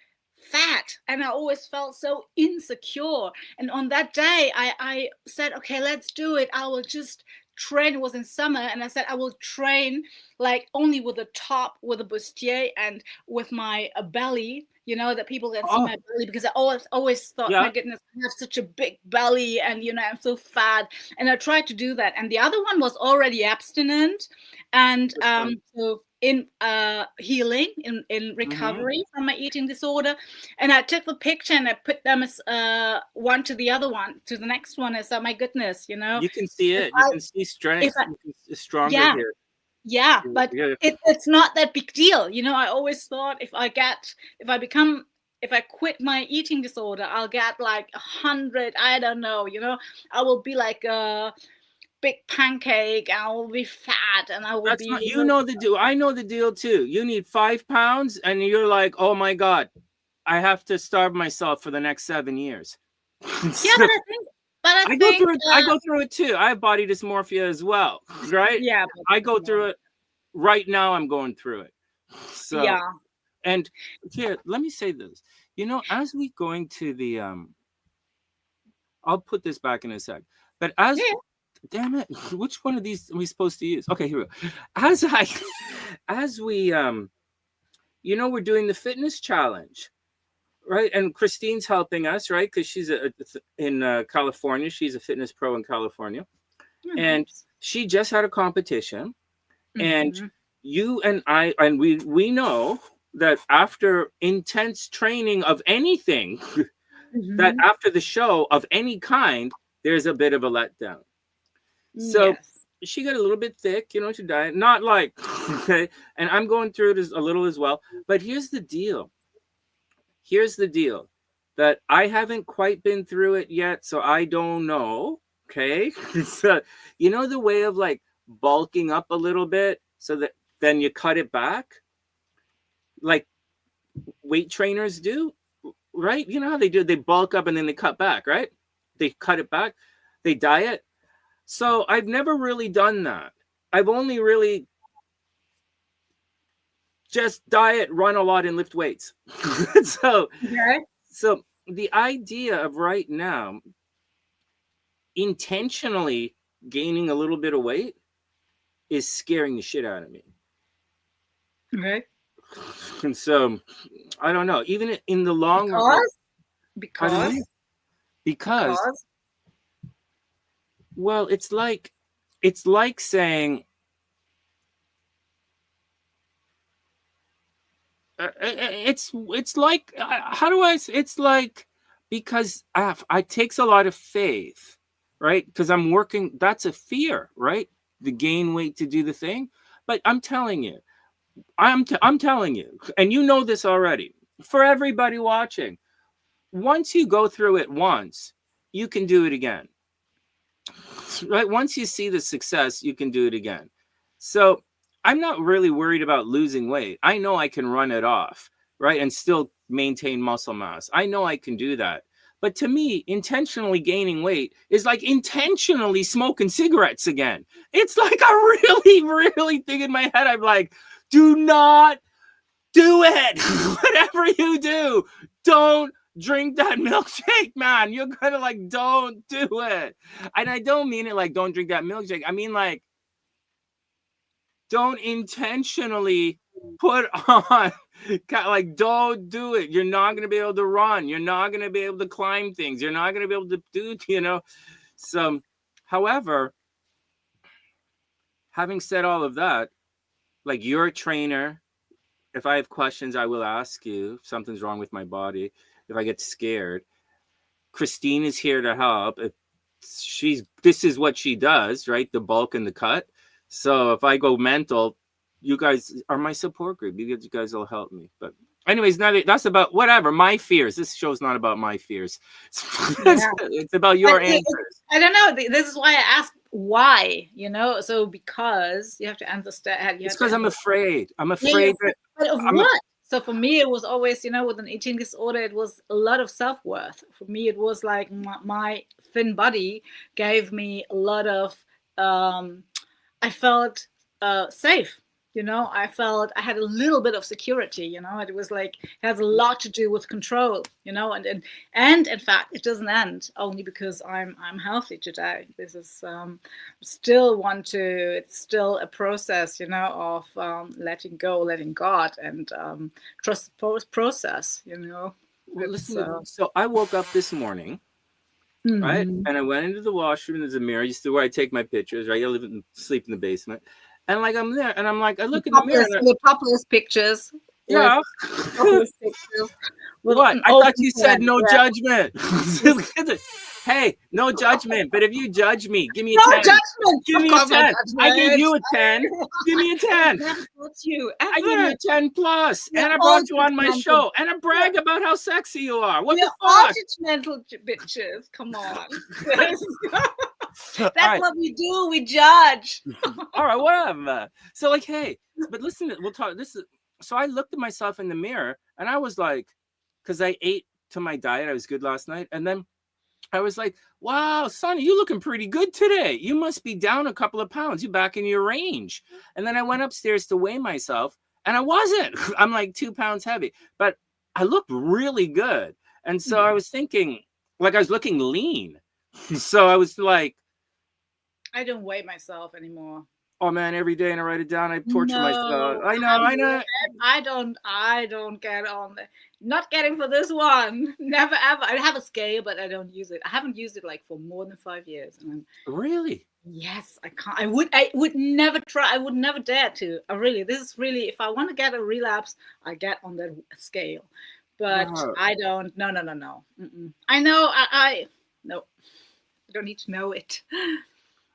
B: fat, and I always felt so insecure. And on that day, I said, okay, let's do it. I will just train. It was in summer, and I said I will train like only with the top, with a bustier, and with my belly, that people can see
A: Oh,
B: my belly, because I always thought, my
A: yeah.
B: goodness, I have such a big belly, and I'm so fat. And I tried to do that. And the other one was already abstinent, and so in healing, in recovery from my eating disorder. And I took the picture and I put them as one to the other one, to the next one. I said, my goodness,
A: You can see
B: if
A: it. You
B: I,
A: can see
B: if
A: strength.
B: I,
A: It's stronger
B: yeah,
A: here.
B: yeah, but
A: Yeah.
B: it's not that big deal. I always thought if I quit my eating disorder, I'll get like 100, I don't know, I will be like a big pancake, and I will be fat, and I will
A: That's
B: be,
A: not, you know the deal. I know the deal too. You need 5 pounds and you're like, oh my God, I have to starve myself for the next 7 years.
B: yeah,
A: So,
B: but I
A: I go
B: think,
A: through it. I go through it too. I have body dysmorphia as well, right?
B: yeah,
A: I
B: but
A: go through it right now. I'm going through it. So,
B: yeah,
A: and here, let me say this. As we going to the I'll put this back in a sec. But
B: yeah,
A: damn it, which one of these are we supposed to use? Okay, here we go. As I, as we we're doing the fitness challenge, right? And Christine's helping us, right? Because she's in California. She's a fitness pro in California, and
B: nice.
A: she just had a competition. And
B: Mhm.
A: you and I, and we know that after intense training of anything, that
B: Mhm.
A: after the show of any kind, there's a bit of a letdown. So
B: Yes.
A: she got a little bit thick, to diet. Not like, okay. And I'm going through it a little as well. But here's the deal. Here's the deal that I haven't quite been through it yet. So I don't know. Okay. So, the way of like bulking up a little bit so that then you cut it back, like weight trainers do, right? You know how they do? They bulk up and then they cut back, right? They cut it back, they diet. So I've never really done that. I've only really just diet, run a lot, and lift weights. so,
B: Okay.
A: so the idea of right now intentionally gaining a little bit of weight is scaring the shit out of me.
B: Okay.
A: And so I don't know. Even in the long run, like,
B: Because
A: pardon
B: because
A: me, because
B: because
A: well, it's like saying it's like how do I it's like because it takes a lot of faith, right? Because I'm working, that's a fear, right? The gain weight to do the thing. But I'm telling you, I'm telling you, and you know this already, for everybody watching, once you go through it once, you can do it again, right? Once you see the success, you can do it again. So I'm not really worried about losing weight. I know I can run it off, right? And still maintain muscle mass. I know I can do that. But to me, intentionally gaining weight is like intentionally smoking cigarettes again. It's like I really, really think in my head, I'm like, do not do it. Whatever you do, don't drink that milkshake, man. You're gonna like, don't do it. And I don't mean it like, don't drink that milkshake. I mean, like, don't intentionally put on, like, don't do it. You're not gonna be able to run. You're not gonna be able to climb things. You're not gonna be able to do. So, however, having said all of that, like, you're a trainer. If I have questions, I will ask you if something's wrong with my body. If I get scared, Christine is here to help. If this is what she does, right? The bulk and the cut. So if I go mental, you guys are my support group. You guys will help me. But anyways, that's about whatever my fears. This show's not about my fears.
B: yeah.
A: It's about your answers.
B: I don't know. This is why I asked why. So because you have to understand.
A: It's because I'm afraid. I'm
B: Yeah,
A: afraid that
B: but of
A: I'm.
B: what? So for me, it was always, with an eating disorder, it was a lot of self-worth. For me, it was like my thin body gave me a lot of, I felt safe. I felt I had a little bit of security. It was like it has a lot to do with control. And in fact, it doesn't end only because I'm healthy today. This is still it's still a process, of letting go, letting God, and trust the process.
A: Well, listen, so I woke up this morning, right? And I went into the washroom. There's a mirror. This is where I take my pictures, right? I sleep in the basement. And like I'm there, and I'm like, I look in the mirror.
B: The populist pictures.
A: Yeah.
B: Populist pictures.
A: What? I thought you said no judgment. Hey, no judgment. But if you judge me, give me a 10.
B: No judgment.
A: Give me a 10. I give you a 10. Give me a 10.
B: That's you.
A: I give you a 10 plus. And I brought you on my show. And I brag about how sexy you are. What the fuck?
B: Judgmental bitches. Come on. That's what we do. We judge.
A: All right, whatever. So like, hey, but listen, we'll talk. So I looked at myself in the mirror and I was like, because I ate to my diet. I was good last night. And then I was like, wow, Sonny, you looking pretty good today. You must be down a couple of pounds. You're back in your range. And then I went upstairs to weigh myself and I wasn't. I'm like 2 pounds heavy, but I looked really good. And so I was thinking, like, I was looking lean. So I was like,
B: I don't weigh myself anymore.
A: Oh man, every day, and I write it down. I torture myself. I know.
B: I don't get on the. Not getting for this one. Never ever. I have a scale, but I don't use it. I haven't used it like for more than 5 years.
A: Really?
B: Yes, I can't. I would never try. I would never dare to. This is really. If I want to get a relapse, I get on that scale. But I don't. No. I know. No. I don't need to know it.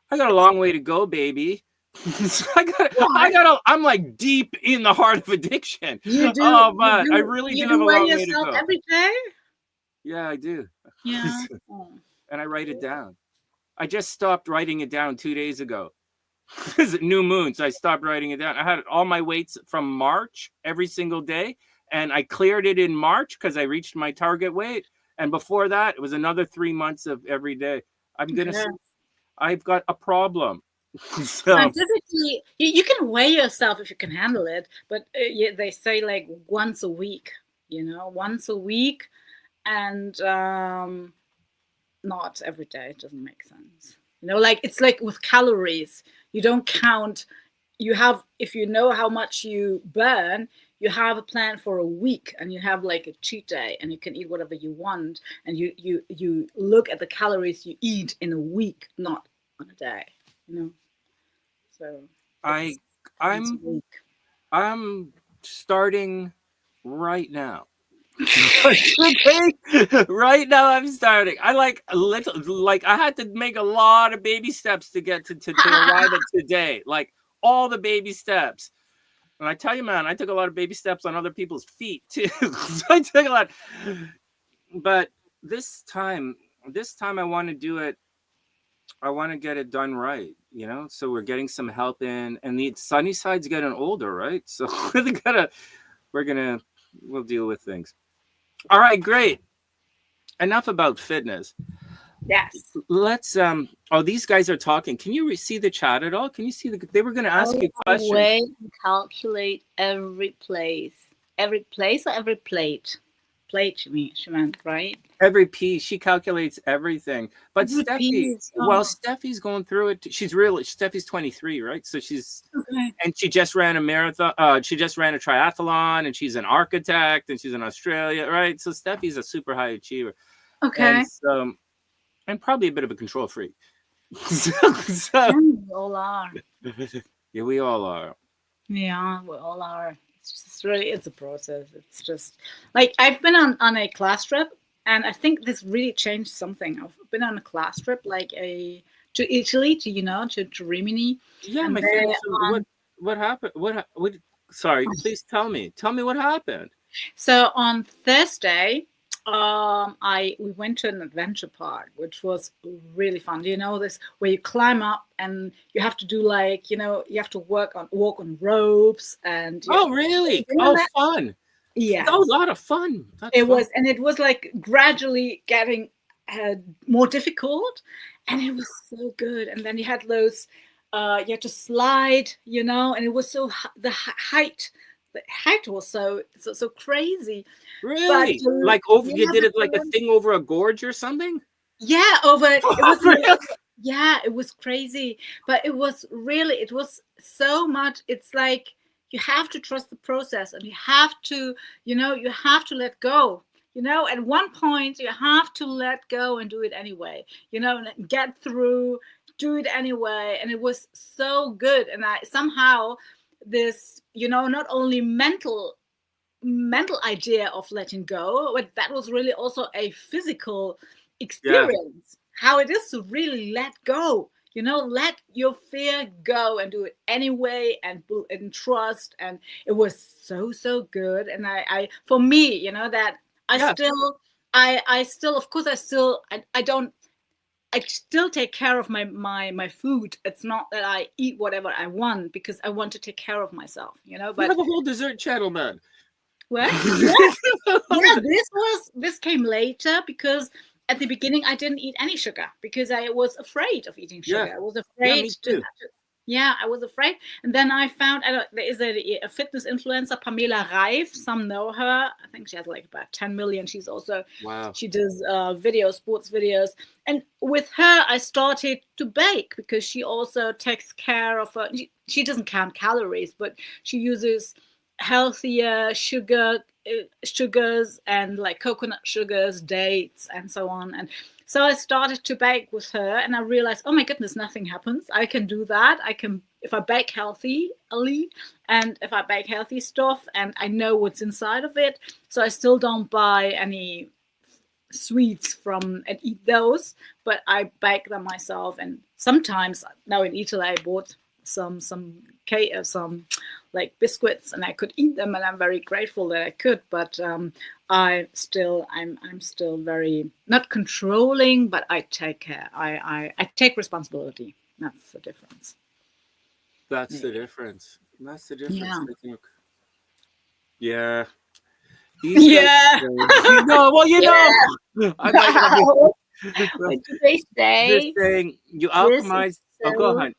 A: I got a long way to go, baby. So I'm like deep in the heart of addiction.
B: You do.
A: But I really do have a long way to go.
B: Every day?
A: Yeah, I do.
B: Yeah.
A: And I write it down. I just stopped writing it down 2 days ago. It's new moon, so I stopped writing it down. I had all my weights from March every single day, and I cleared it in March because I reached my target weight. And before that, it was another 3 months of every day. I've got a problem. So.
B: Scientifically, you can weigh yourself if you can handle it, but they say like once a week, once a week, and not every day. It doesn't make sense. Like it's like with calories. You don't count. If you know how much you burn, you have a plan for a week, and you have like a cheat day, and you can eat whatever you want, and you look at the calories you eat in a week, not on a day. So
A: I'm starting right now. Right now I'm starting. I I had to make a lot of baby steps to get to arrive at today. Like all the baby steps. And I tell you, man, I took a lot of baby steps on other people's feet too. So I took a lot. But this time I want to do it. I want to get it done right, so we're getting some help in, and the TheSunnySide's getting older, right? So we'll deal with things. All right, great. Enough about fitness.
B: Yes.
A: Let's these guys are talking. Can you see the chat at all? Can you see they were going to ask you questions.
B: Way to calculate every place or every plate. She meant, right?
A: Every piece. She calculates everything. But Steffi's going through it. Steffi's 23, right? So and she just ran a marathon. She just ran a triathlon, and she's an architect, and she's in Australia, right? So Steffi's a super high achiever.
B: Okay.
A: And probably a bit of a control freak.
B: We all are.
A: Yeah, we all are.
B: Yeah, we all are. It's a process. It's just like I've been on a class trip, and I think this really changed something. I've been on a class trip to Italy, to Rimini.
A: Yeah, my friend. What happened? What? Sorry, please tell me. Tell me what happened.
B: So on Thursday, we went to an adventure park, which was really fun. Do you know this? Where you climb up and you have to do you have to walk on ropes and.
A: Oh, really? Fun!
B: Yeah,
A: that was a lot of fun.
B: It was like gradually getting more difficult, and it was so good. And then you had those you had to slide, and it was so the height was so crazy. But
A: Really? Like over, you
B: yeah,
A: did it like a thing over a gorge or something?
B: yeah, over it was
A: Really?
B: yeah, it was crazy, but it was so much. It's like you have to trust the process, and you have to let go. At one point you have to let go and do it anyway. And get through, do it anyway, and it was so good. And I somehow this, not only mental idea of letting go, but that was really also a physical
A: Yeah.
B: experience. How it is to really let go. Let your fear go and do it anyway, and trust. And it was so good. And I for me, that I
A: Yeah.
B: still, I still, of course, I don't. I still take care of my food. It's not that I eat whatever I want, because I want to take care of myself.
A: You
B: But
A: have a whole dessert channel, man.
B: what? Yeah, this came later, because at the beginning I didn't eat any sugar because I was afraid of eating
A: Yeah.
B: sugar. I was
A: Yeah,
B: afraid
A: me too.
B: yeah, I was afraid. And then I found, there is a fitness influencer, Pamela Reif. Some know her. I think she has like about 10 million.
A: Wow.
B: She does videos, sports videos. And with her, I started to bake, because she also takes care of her. She doesn't count calories, but she uses healthier sugars, and like coconut sugars, dates, and so on. And so I started to bake with her, and I realized, oh my goodness, nothing happens. I can do that. If I bake healthy, and if I bake healthy stuff, and I know what's inside of it. So I still don't buy any sweets from and eat those, but I bake them myself. And sometimes now in Italy, I bought some cake, some like biscuits, and I could eat them, and I'm very grateful that I could. But I'm still very not controlling, but I take care. I take responsibility. That's the difference.
A: That's the difference. That's the difference,
B: Yeah.
A: I think. Yeah. These guys,
B: Yeah.
A: well,
B: Yeah.
A: I might not be.
B: What do they
A: They're
B: say?
A: saying you
B: This is
A: alchemize. Oh, go
B: so
A: ahead.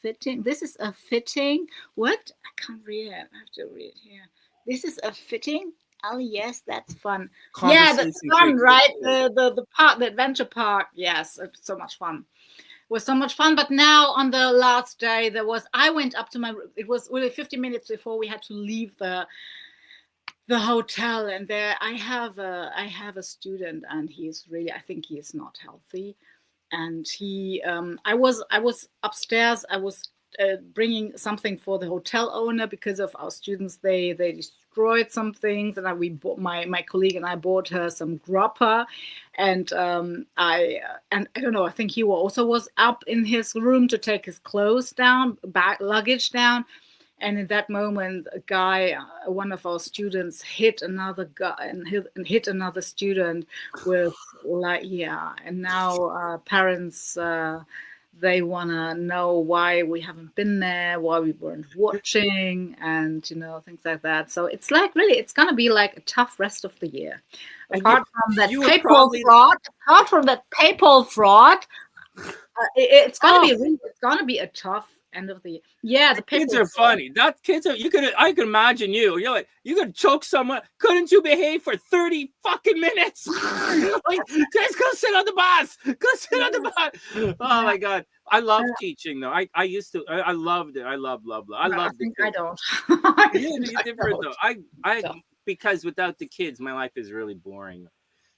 B: fitting. This is a fitting. What? I can't read it. I have to read here. This is a fitting. Oh yes, that's fun. Yeah, that's
A: Conversation
B: fun,
A: takes
B: right?
A: place.
B: The park, the adventure park. Yes, it's so much fun. It was so much fun. But now on the last day, I went up to it was really 50 minutes before we had to leave the hotel. And there I have a student, and I think he is not healthy. And I was upstairs. I was bringing something for the hotel owner, because of our students. They destroyed some things, and we bought, my colleague and I bought her some grappa. And I don't know, I think he also was up in his room to take his clothes down, luggage down. And in that moment, a guy, one of our students, hit another guy, and hit another student with, like, yeah. And now parents, they want to know why we haven't been there, why we weren't watching, and things like that. So it's like, really, it's gonna be like a tough rest of the year.
A: And you,
B: Apart from that
A: you were
B: PayPal
A: probably.
B: fraud, it's gonna
A: Oh,
B: be it's gonna be a tough end of the year. Yeah, the
A: kids
B: PayPal
A: are
B: fraud.
A: funny. That kids are. I could imagine you. You're like, you could choke someone. Couldn't you behave for 30 fucking minutes? Like, just go sit on the bus. Go sit on the bus. Oh
B: Yeah.
A: my god, I love teaching though. I used to. I loved it. I love. I
B: No, I
A: love the
B: think I
A: kids.
B: don't. I
A: Yeah,
B: think
A: you're
B: I
A: different though.
B: don't.
A: I
B: So,
A: because without the kids, my life is really boring.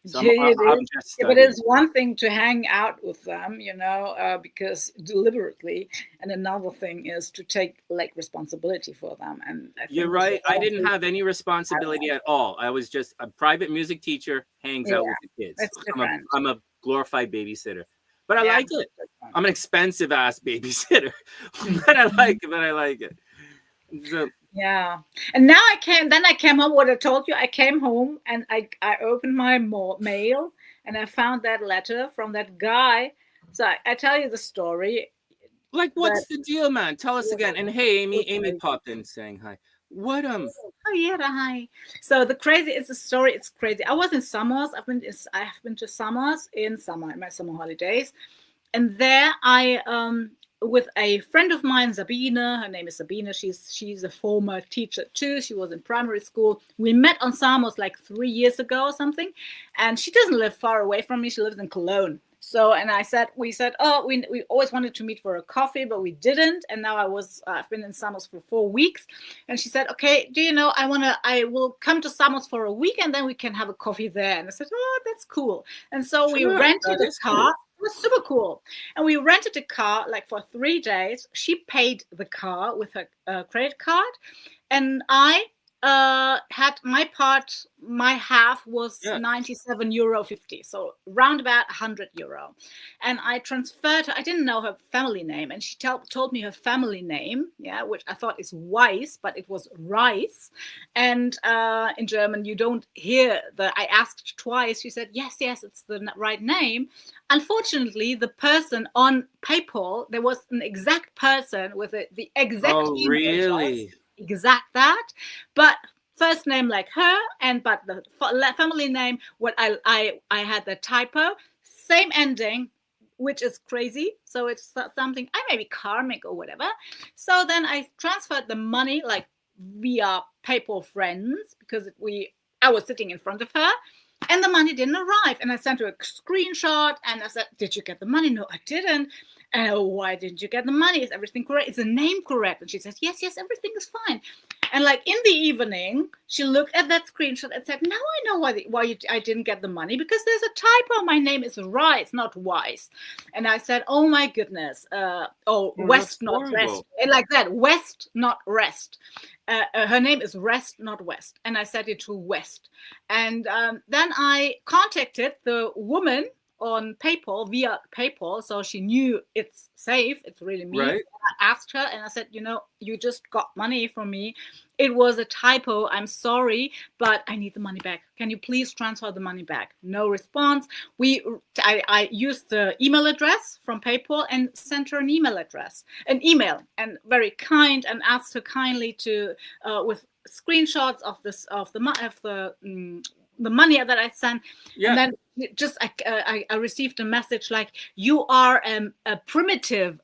A: So
B: yeah, it
A: I'm
B: is.
A: just
B: Yeah, but
A: studying.
B: it's one thing to hang out with them, because deliberately, and another thing is to take like responsibility for them. And I
A: You're
B: think with
A: right.
B: the
A: I
B: other
A: didn't
B: two,
A: have any
B: I don't
A: responsibility
B: know.
A: at all. I was just a private music teacher, hangs out
B: Yeah,
A: with the kids.
B: it's different.
A: I'm a glorified babysitter, but I
B: Yeah,
A: like it.
B: it's different.
A: I'm an expensive ass babysitter, but I like it. But I like it. So
B: Yeah. And now I came home. What I told you, I came home, and I opened my mail, and I found that letter from that guy. So I tell you the story.
A: like,
B: That
A: what's the deal, man? Tell us
B: was
A: again. And hey,
B: was
A: Amy
B: crazy.
A: popped in saying hi. What
B: Oh yeah, hi. So the crazy is the story. It's crazy. I was in summers. I have been to summers in my summer holidays, and there with a friend of mine, Sabine. Her name is Sabine. She's a former teacher too. She was in primary school. We met on Samos like 3 years ago or something, and she doesn't live far away from me. She lives in Cologne. So, and we said, oh, we always wanted to meet for a coffee, but we didn't. And now I've been in Samos for 4 weeks. And she said, okay, do you know, I will come to Samos for a week and then we can have a coffee there. And I said, oh, that's cool. And so we rented a car. Cool. It was super cool. And we rented a car like for 3 days. She paid the car with her credit card. And I had my part, my half was €97.50, so round about €100. And I transferred her. I didn't know her family name, and she told me her family name, which I thought is Weiss, but it was Rice. And in German, you don't hear I asked twice. She said, yes, it's the right name. Unfortunately, the person on PayPal, there was an exact person with the exact email address. Exact that, but first name like her, but the family name, what I had the typo, same ending, which is crazy. So it's something I may be karmic or whatever. So then I transferred the money like via PayPal friends because I was sitting in front of her. And the money didn't arrive. And I sent her a screenshot and I said, did you get the money? No, I didn't. Why didn't you get the money? Is everything correct? Is the name correct? And she says, yes, everything is fine. And like in the evening, she looked at that screenshot and said, now I know why I didn't get the money, because there's a typo. My name is Rice, not Weiss. And I said, oh my goodness. West, not Rest. And like that, West, not Rest. Her name is Rest, not West. And I said it to West. And then I contacted the woman on PayPal, via PayPal, so she knew it's safe, it's really me.
A: Right.
B: I asked her and I said, you just got money from me. It was a typo. I'm sorry, but I need the money back. Can you please transfer the money back? No response. I used the email address from PayPal and sent her an email, and very kind, and asked her kindly to with screenshots of the money that I sent. Yeah. And then just I received a message like, you are a primitive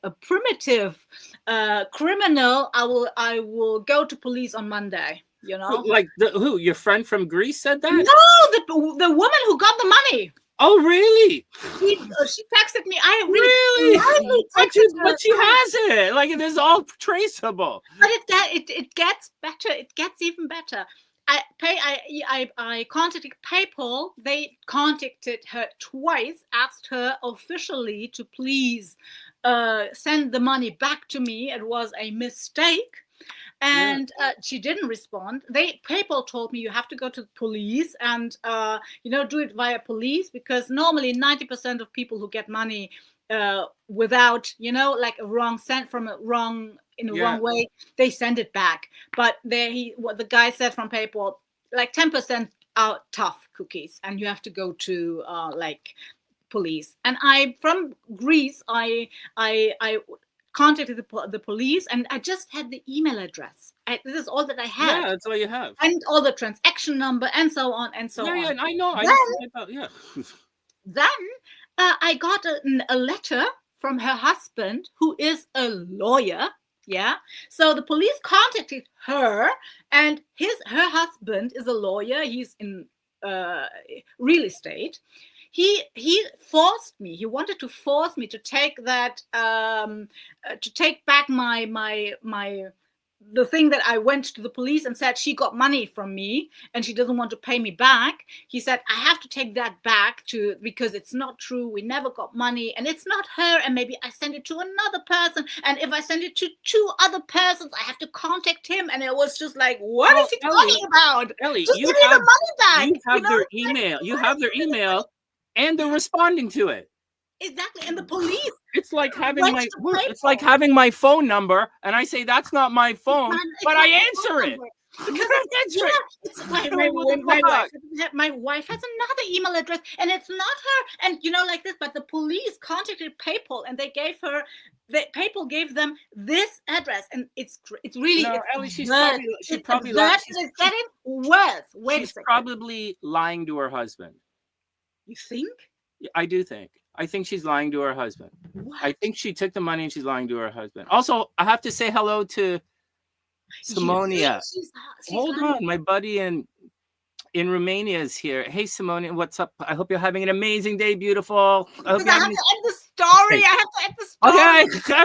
B: criminal. I will go to police on Monday.
A: Like who? Your friend from Greece said that?
B: No, the woman who got the money.
A: Oh, really?
B: She texted me. I
A: really texted her. But she has it. Like, it is all traceable.
B: But it gets better. It gets even better. I contacted PayPal. They contacted her twice, asked her officially to please send the money back to me. It was a mistake. And she didn't respond. PayPal told me you have to go to the police and do it via police, because normally 90% of people who get money without like a wrong sent from a wrong wrong way, they send it back. But what the guy said from PayPal, like 10% are tough cookies, and you have to go to like police. And from Greece, I contacted the police, and I just had the email address. This is all that I had.
A: Yeah, that's all you have.
B: And all the transaction number and so on and so on.
A: Yeah, I know.
B: Then I got a letter from her husband, who is a lawyer. Yeah. So the police contacted her, and her husband is a lawyer. He's in real estate. He forced me. He wanted to force me to take that, to take back the thing that I went to the police and said she got money from me and she doesn't want to pay me back. He said, I have to take that back because it's not true. We never got money, and it's not her. And maybe I send it to another person. And if I send it to 2 other persons, I have to contact him. And it was just like, what is he talking about?
A: Ellie,
B: just give me the money back.
A: You have their email. You have their email. And they're responding to it.
B: Exactly. And the police.
A: It's like having my phone number, and I say that's not my phone, but I answer it.
B: My wife has another email address, and it's not her. And like this. But the police contacted PayPal, and PayPal gave them this address, and it's really.
A: No, Ellie, she's probably
B: lying. It's getting worse.
A: She's probably lying to her husband.
B: You think?
A: I do think. I think she's lying to her husband.
B: What?
A: I think she took the money and she's lying to her husband. Also, I have to say hello to Simonia.
B: She's
A: Hold
B: lying.
A: on, my buddy in Romania is here. Hey, Simonia, what's up? I hope you're having an amazing day, beautiful. I hope
B: Because I have to end the story. I have to end the story.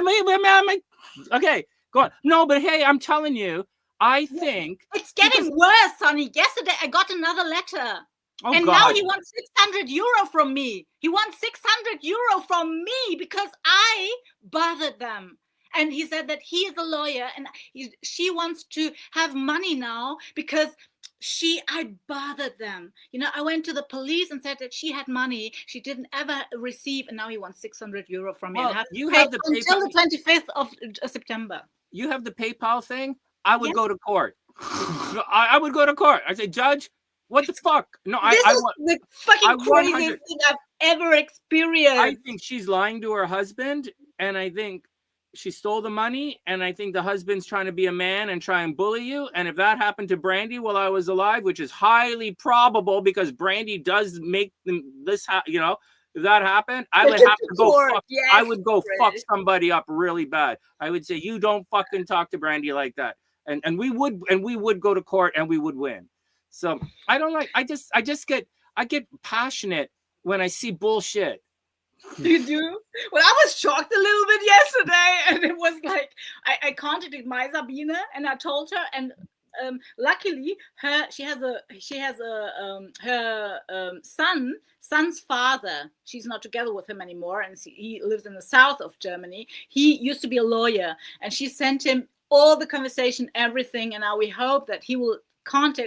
A: Okay, okay, go on. No, but hey, I'm telling you, I think
B: it's getting worse, Sonny. Yesterday, I got another letter.
A: Oh,
B: and
A: God.
B: now he wants 600 euro from me. He wants 600 euro from me because I bothered them. And he said that he is a lawyer and she wants to have money now because I bothered them. You know, I went to the police and said that she had money she didn't ever receive, and now he wants 600 euro from me.
A: Well,
B: and have
A: you
B: to pay
A: have the
B: until the 25th of September.
A: You have the PayPal thing? I would go to court. I would go to court. I say, Judge, what the fuck? No,
B: this is the fucking craziest thing I've ever experienced.
A: I think she's lying to her husband, and I think she stole the money, and I think the husband's trying to be a man and try and bully you. And if that happened to Brandy while I was alive, which is highly probable because Brandy does make this, you know, if that happened, I would have to go. I would go fuck somebody up really bad. I would say, you don't fucking talk to Brandy like that, and we would go to court and we would win. So I don't like. I get passionate when I see bullshit.
B: You do? Well, I was shocked a little bit yesterday, and it was like I contacted my Sabine and I told her, and luckily her son's father. She's not together with him anymore, and he lives in the south of Germany. He used to be a lawyer, and she sent him all the conversation, everything, and now we hope that he will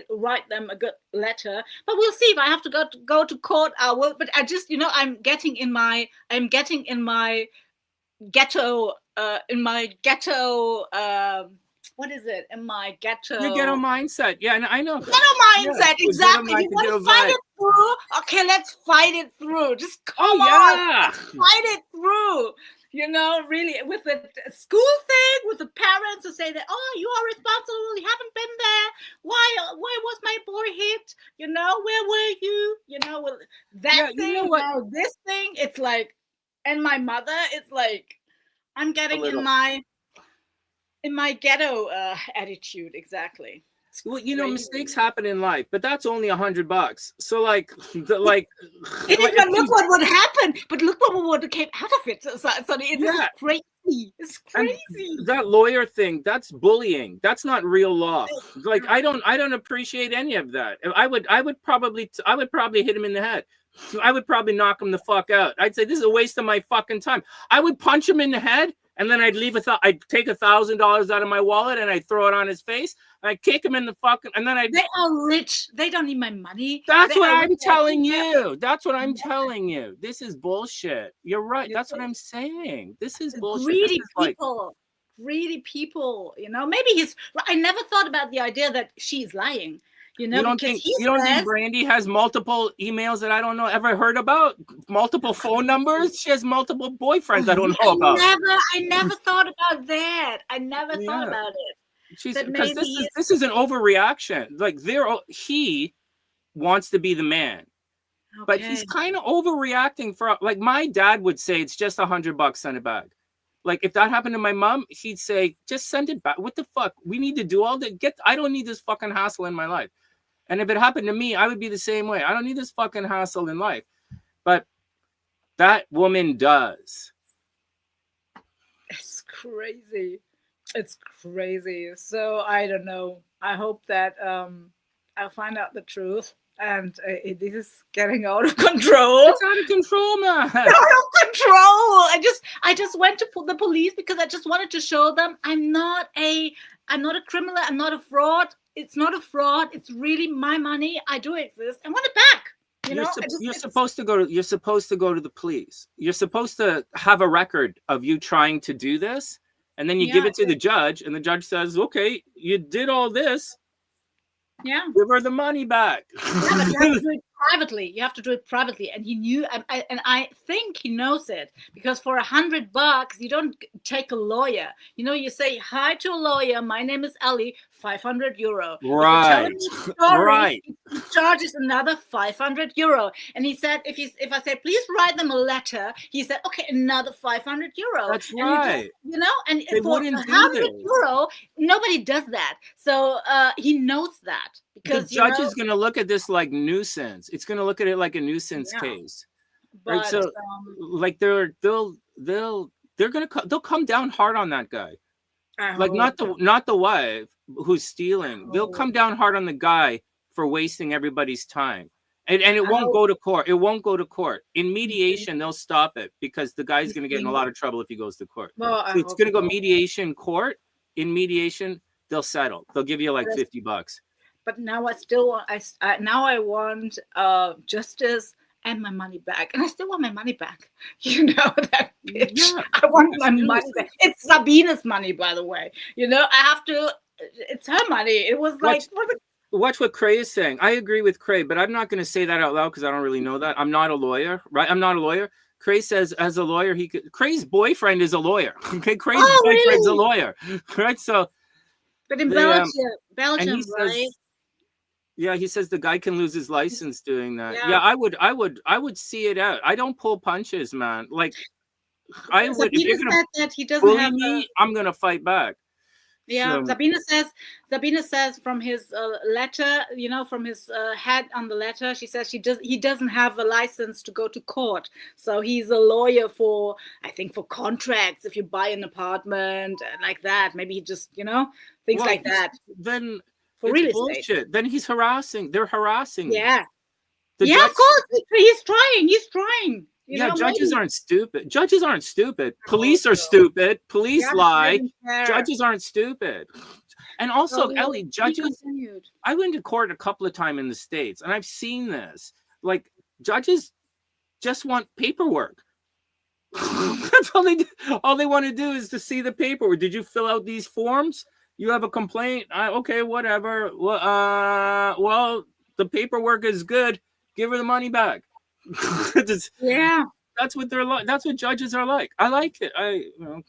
B: write them a good letter, but we'll see. If I have to go to court, I will. But I just, you know, I'm getting in my ghetto. What is it? In my ghetto.
A: Your ghetto mindset. Yeah, and I know.
B: Ghetto mindset, exactly. You want to fight it through? Okay, let's fight it through. Just come on, fight it through. You know, really, with the school thing, with the parents who say that, oh, you are responsible, you haven't been there. Why was my boy hit? You know, where were you? You know, that thing, you know, this thing, it's like, and my mother, it's like, I'm getting in my ghetto attitude, exactly.
A: Well, you know, mistakes happen in life, but that's only $100. So, like,
B: look what would happen. But look what came out of it. Sonny, it's crazy. It's crazy.
A: And that lawyer thing, that's bullying. That's not real law. Like, I don't appreciate any of that. I would probably hit him in the head. I would probably knock him the fuck out. I'd say this is a waste of my fucking time. I would punch him in the head. And then I'd I'd take $1,000 out of my wallet and I'd throw it on his face. And I'd kick him in the fucking, and then
B: they are rich. They don't need my money.
A: That's what I'm telling you. That's what I'm telling you. This is bullshit. You're right. That's what I'm saying. This is bullshit.
B: Greedy people, you know, maybe I never thought about the idea that she's lying. You know,
A: you don't think Brandy has multiple emails that I don't know ever heard about? Multiple phone numbers? She has multiple boyfriends I don't know about.
B: I never thought about that. I never thought about it.
A: Because this is an overreaction. Like he wants to be the man, but he's kind of overreacting for. Like my dad would say, it's just $100, send it back. Like if that happened to my mom, he'd say, just send it back. What the fuck? We need to do all that. I don't need this fucking hassle in my life. And if it happened to me, I would be the same way. I don't need this fucking hassle in life. But that woman does.
B: It's crazy. It's crazy. So I don't know. I hope that I'll find out the truth. And this is getting out of control.
A: It's out of control, man.
B: Out of control. I just went to the police because I just wanted to show them I'm not a criminal. I'm not a fraud. It's not a fraud. It's really my money. I do exist. I want it back. You're supposed to go to the police. You're supposed to have a record of you trying to do this, and then you give it to the judge, and the judge says, "Okay, you did all this. Yeah,
A: give her the money back."
B: Yeah, but you have to do it privately. You have to do it privately, and he knew, and I think he knows it, because for $100, you don't take a lawyer. You know, you say hi to a lawyer. My name is Ellie. €500.
A: Right.
B: If you tell him a story,
A: Right.
B: he charges another €500. And he said, if I say, please write them a letter, he said, okay, another €500.
A: That's
B: And
A: right.
B: and
A: They
B: for
A: wouldn't do
B: €100, nobody does that. So he knows that,
A: the
B: because
A: judge is going to look at this like nuisance. It's going to look at it like a nuisance case, right?
B: but
A: So, like they'll come down hard on that guy. Like not the wife who's stealing. They'll come down hard on the guy for wasting everybody's time. And it won't go to court. It won't go to court. In mediation, they'll stop it because the guy's going to get in a lot of trouble if he goes to court.
B: Well,
A: So it's going to go mediation court. In mediation, they'll settle. They'll give you like $50.
B: But now I want justice and my money back, and I still want my money back. That bitch. Yeah, I want my money back. It's Sabine's money, by the way. I have to. It's her money. It was like.
A: Watch what Cray is saying. I agree with Cray, but I'm not going to say that out loud because I don't really know that. I'm not a lawyer, right? I'm not a lawyer. Cray says as a lawyer, Cray's boyfriend is a lawyer. Okay, Cray's boyfriend's a lawyer, right? So,
B: but in Belgium, right?
A: Yeah, he says the guy can lose his license doing that. Yeah, I would see it out. I don't pull punches, man. Like I would. If you're gonna
B: that he doesn't
A: bully me, I'm gonna fight back.
B: Yeah, so, Sabine says from his letter, from his head on the letter, she says he doesn't have a license to go to court. So he's a lawyer for, I think, for contracts. If you buy an apartment like that, maybe he just, things like that.
A: Then for real estate. Then he's harassing. They're harassing.
B: Yeah. Of course. He's trying.
A: Judges aren't stupid. Judges aren't stupid. Police are stupid. Police lie. Judges aren't stupid. And also, Ellie, judges. I went to court a couple of times in the States, and I've seen this. Like, judges just want paperwork. That's all they do. All they want to do is to see the paperwork. Did you fill out these forms? You have a complaint? Okay, whatever. Well, the paperwork is good. Give her the money back. That's what they're like. That's what judges are like. I like it. And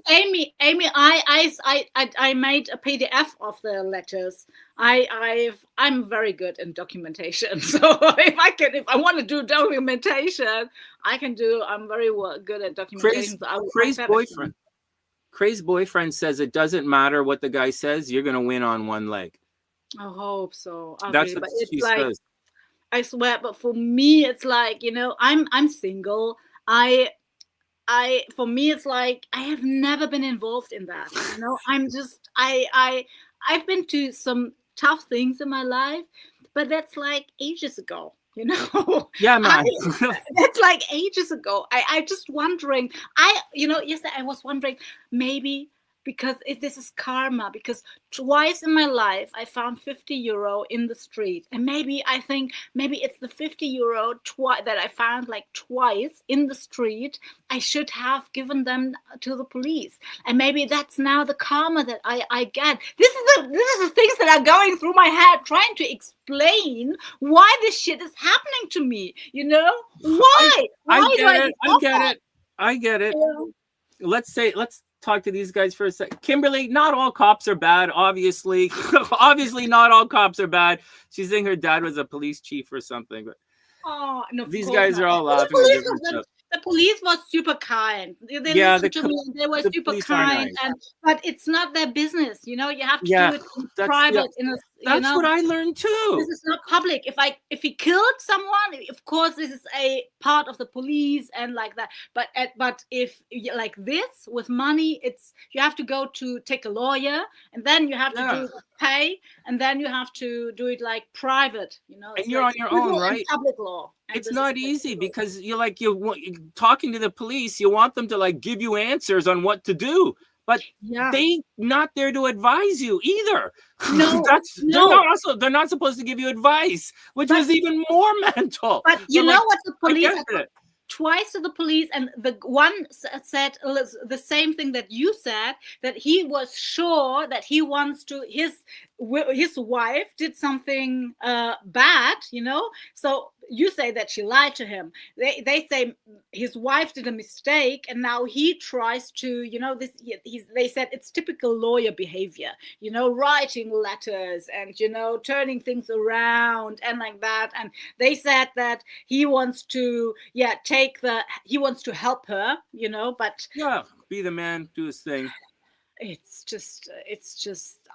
B: Amy, I made a PDF of the letters. I'm very good in documentation. So if I want to do documentation, I can do. I'm very good at documentation.
A: Cray's boyfriend says it doesn't matter what the guy says. You're gonna win on one leg.
B: I hope so. Okay,
A: that's what she says.
B: I swear, but for me, it's like, I'm single. For me, it's like I have never been involved in that. I'm just I've been to some tough things in my life, but that's like ages ago.
A: Yeah, man.
B: That's like ages ago. I just wondering. Yesterday I was wondering maybe. Because this is karma. Because twice in my life I found €50 in the street, and maybe it's the €50 that I found like twice in the street. I should have given them to the police, and maybe that's now the karma that I get. This is the things that are going through my head, trying to explain why this shit is happening to me. Why?
A: I get it. Let's talk to these guys for a sec. Kimberly, not all cops are bad, obviously. Obviously, not all cops are bad. She's saying her dad was a police chief or something. But
B: no,
A: these guys are all laughing.
B: The police was super kind. They listened to me. They were super kind, nice. But it's not their business. You have to do it in private.
A: That's what I learned too.
B: This is not public. If he killed someone, of course, this is a part of the police and like that. But if like this with money, you have to go to take a lawyer, and then you have to pay, and then you have to do it like private.
A: And you're on your own, right?
B: Public law.
A: It's not easy because you're talking to the police. You want them to like give you answers on what to do. But they not there to advise you either.
B: No,
A: they're not supposed to give you advice, which was even more mental.
B: But what the police twice to the police, and the one said the same thing that you said, that he was sure that he wants to his wife did something bad, so you say that she lied to him. They say his wife did a mistake, and now he tries to, they said it's typical lawyer behavior, writing letters and, turning things around and like that. And they said that he wants to, he wants to help her, but
A: Yeah, be the man, do his thing.
B: it's just
A: It's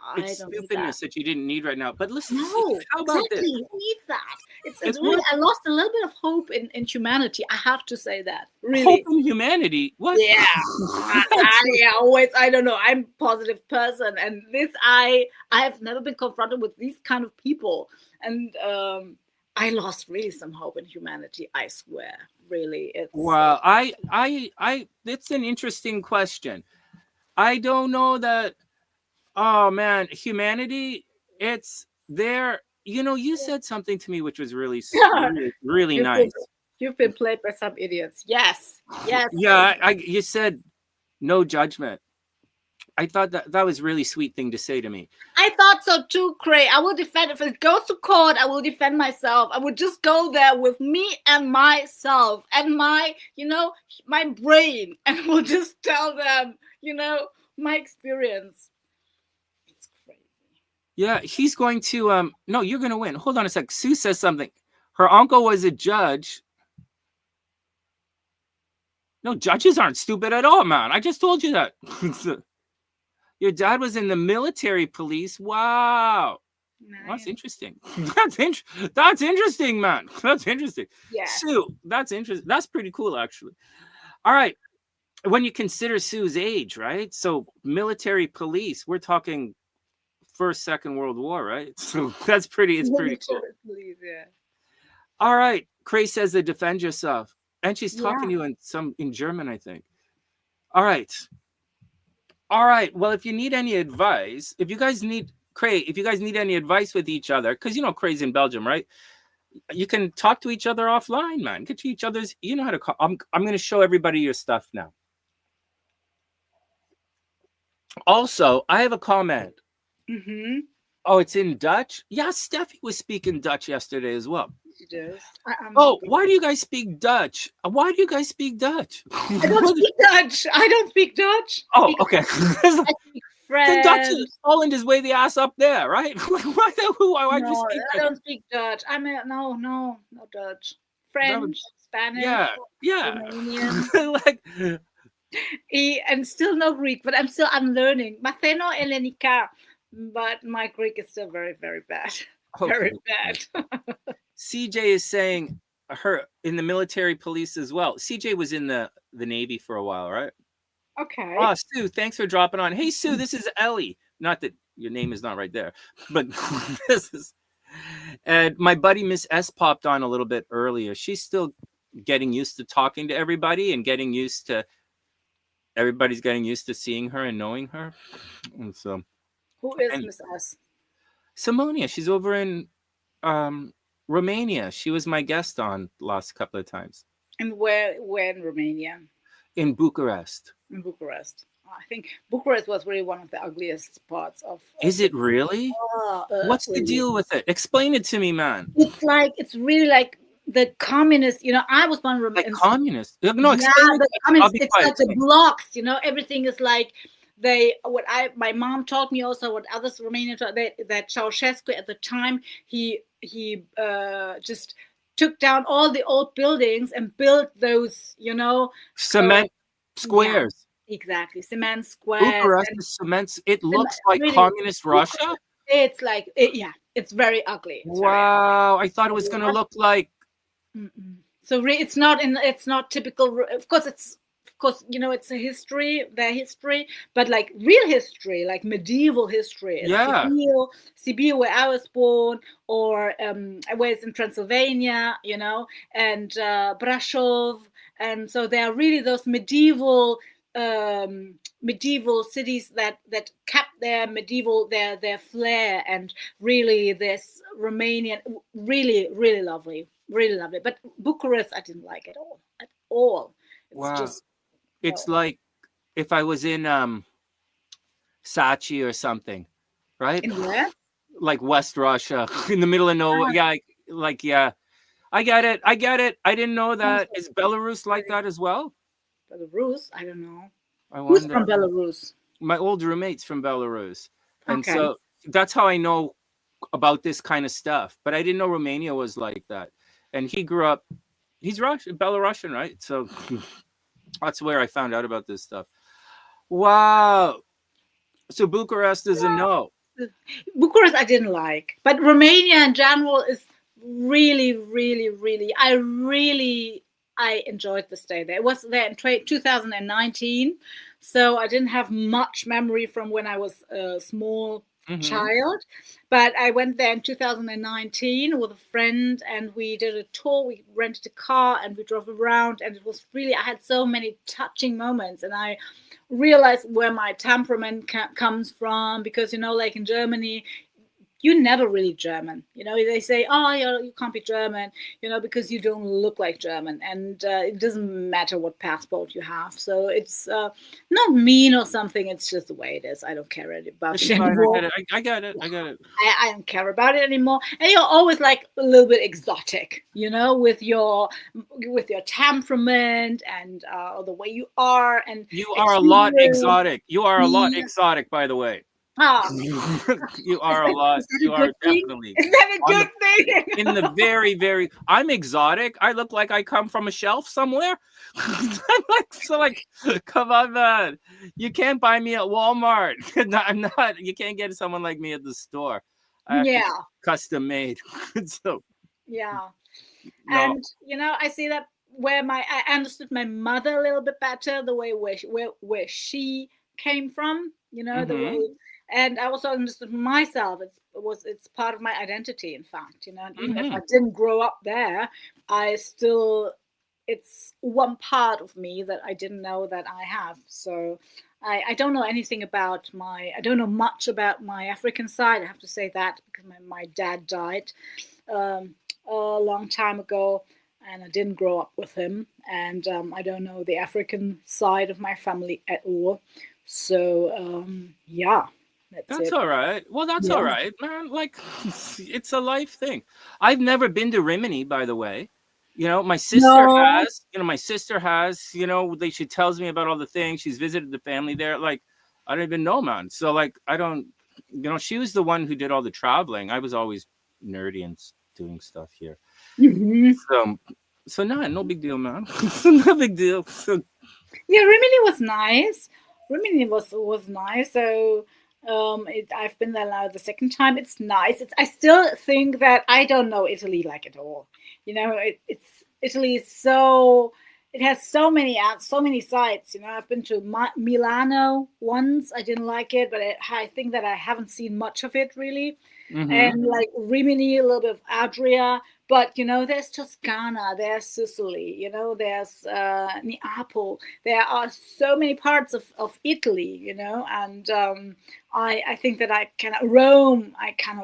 B: I don't need that.
A: stupidness that you didn't need right now. But listen,
B: No,
A: how about
B: exactly.
A: this?
B: Who needs that? It's
A: It's
B: really,
A: what
B: I lost a little bit of hope in humanity. I have to say that. Really.
A: hope in humanity. What?
B: Yeah. I always, I don't know. I'm a positive person, and this I have never been confronted with these kind of people, and I lost really some hope in humanity. I swear, really. It's
A: Well, it's an interesting question. I don't know that. Oh man, humanity. It's there. You said something to me which was really, really, really
B: you've
A: nice.
B: you've been played by some idiots. Yes, yes.
A: Yeah, you said no judgment. I thought that was a really sweet thing to say to me.
B: I thought so too, Cray. I will defend, if it goes to court, I will defend myself. I would just go there with me and myself and my, my brain, and we'll just tell them, my experience. It's crazy.
A: Yeah, he's going to no, you're going to win. Hold on a sec. Sue says something. Her uncle was a judge. No, judges aren't stupid at all, man. I just told you that. Your dad was in the military police. Wow.
B: Nice.
A: That's interesting. That's interesting, man. That's interesting.
B: Yeah.
A: Sue, that's interesting. That's pretty cool, actually. All right. When you consider Sue's age, right? So military police, we're talking First, Second World War, right? So it's pretty cool.
B: Police, yeah.
A: All right. Cray says to defend yourself. And she's talking to you in German, I think. All right. Well, if you need any advice, if you guys need any advice with each other, because Cray's in Belgium, right? You can talk to each other offline, man. Get to each other's, you know how to call. I'm going to show everybody your stuff now. Also, I have a comment.
B: Mm-hmm.
A: Oh, it's in Dutch? Yeah, Steffi was speaking Dutch yesterday as well.
B: She does.
A: Why do you guys speak Dutch? Why do you guys speak Dutch?
B: I don't speak Dutch. I don't speak Dutch.
A: Oh, okay.
B: I speak French.
A: Dutch is Holland is way the ass up there, right? Why do you speak
B: I don't speak Dutch. No Dutch. French, Spanish,
A: Romanian.
B: And still no Greek, but I'm learning. Matheno Elenika, but my Greek is still very, very bad. Okay. Very bad.
A: CJ is saying her in the military police as well. CJ was in the Navy for a while, right?
B: Okay.
A: Oh, Sue, thanks for dropping on. Hey, Sue, this is Ellie. Not that your name is not right there, but this is. And my buddy Miss S popped on a little bit earlier. She's still getting used to talking to everybody and everybody's getting used to seeing her and knowing her. And so,
B: who is Miss S?
A: Simonia. She's over in Romania. She was my guest on last couple of times.
B: And where in Romania?
A: In Bucharest.
B: In Bucharest. I think Bucharest was really one of the ugliest parts of.
A: Is it really? What's the deal with it? Explain it to me, man.
B: It's really like the communist. I was born in Romania.
A: Like communist? No, explain it.
B: It's like the blocks. Everything is like. My mom taught me also what others Romanian taught, that Ceausescu at the time he just took down all the old buildings and built those
A: cement squares.
B: Yeah, exactly, cement squares.
A: Bucharest is cement. It looks like really, communist Russia.
B: It's like it's very ugly.
A: Wow, I thought it was going to look like.
B: Mm-mm. So it's not typical. Of course, it's a history, their history, but like real history, like medieval history.
A: Yeah.
B: Sibiu, where I was born, or where it's in Transylvania, and Brasov, and so there are really those medieval cities that kept their medieval their flair, and really this Romanian, really really lovely, but Bucharest I didn't like at all. It's just.
A: It's like if I was in Sachi or something, right?
B: In where?
A: Like West Russia, in the middle of nowhere. Yeah, I get it. I get it. I didn't know that. Is Belarus like that as well?
B: Belarus? I don't know.
A: I
B: Who's
A: wonder.
B: from Belarus?
A: My old roommate's from Belarus, and
B: Okay.
A: so that's how I know about this kind of stuff. But I didn't know Romania was like that. And he grew up. He's Russian, Belarusian, right? So that's where I found out about this stuff. Wow. So Bucharest is a no.
B: Bucharest I didn't like, but Romania in general is really, really, really. I enjoyed the stay there. It was there in 2019, so I didn't have much memory from when I was a small child. But I went there in 2019 with a friend, and we did a tour. We rented a car and we drove around, and it was really. I had so many touching moments, and I realize where my temperament comes from, because like in Germany you're never really German. They say, oh, you can't be German, because you don't look like German. And it doesn't matter what passport you have. So it's not mean or something. It's just the way it is. I don't care about
A: It's
B: it
A: fine.
B: anymore.
A: I get it. I get it.
B: I don't care about it anymore. And you're always like a little bit exotic, with your temperament and the way you are. And
A: You are a lot exotic. You are a lot
B: yeah.
A: exotic, by the way.
B: Ah,
A: You are a lot.
B: is that
A: You
B: a
A: are
B: good thing?
A: definitely
B: Is that a
A: on
B: good thing?
A: in the very, very. I'm exotic. I look like I come from a shelf somewhere. Like, come on, man. You can't buy me at Walmart. I'm not. You can't get someone like me at the store. I have to
B: Yeah,
A: be custom made. So
B: yeah.
A: no.
B: And I see that where I understood my mother a little bit better, the way where she came from, the way,
A: Mm-hmm.
B: and I also understood myself. It's part of my identity, in fact, and even if
A: Mm-hmm.
B: I didn't grow up there, I still it's one part of me that I didn't know that I have. So I don't know anything about I don't know much about my African side. I have to say that, because my dad died um, a long time ago, and I didn't grow up with him, and I don't know the African side of my family at all. So yeah, that's
A: That's
B: it.
A: all right. Well, that's all
B: Yeah.
A: right, man. Like, it's a life thing. I've never been to Rimini, by the way. My sister
B: No.
A: has. My sister has. She tells me about all the things. She's visited the family there. Like, I don't even know, man. So, like, I don't. She was the one who did all the traveling. I was always nerdy and doing stuff here.
B: Hmm.
A: So no big deal, man. No big deal. So,
B: Yeah, Rimini was nice. Rimini was nice. So I've been there now the second time. It's nice. I still think that I don't know Italy like at all. It's Italy is so. It has so many sites. I've been to Milano once. I didn't like it, but I think that I haven't seen much of it really.
A: mm-hmm.
B: And like Rimini, a little bit of Adria. But there's Toscana, there's Sicily, there's Neapol. There are so many parts of Italy, and I think that I can Rome. I can't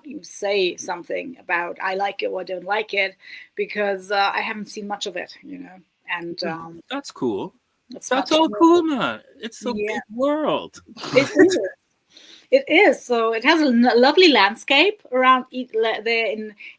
B: even say something about I like it or I don't like it, because I haven't seen much of it, and
A: That's cool.
B: it's
A: That's
B: much
A: all
B: more.
A: cool, man. It's a
B: Yeah,
A: big world.
B: it is. It is. So it has a lovely landscape around there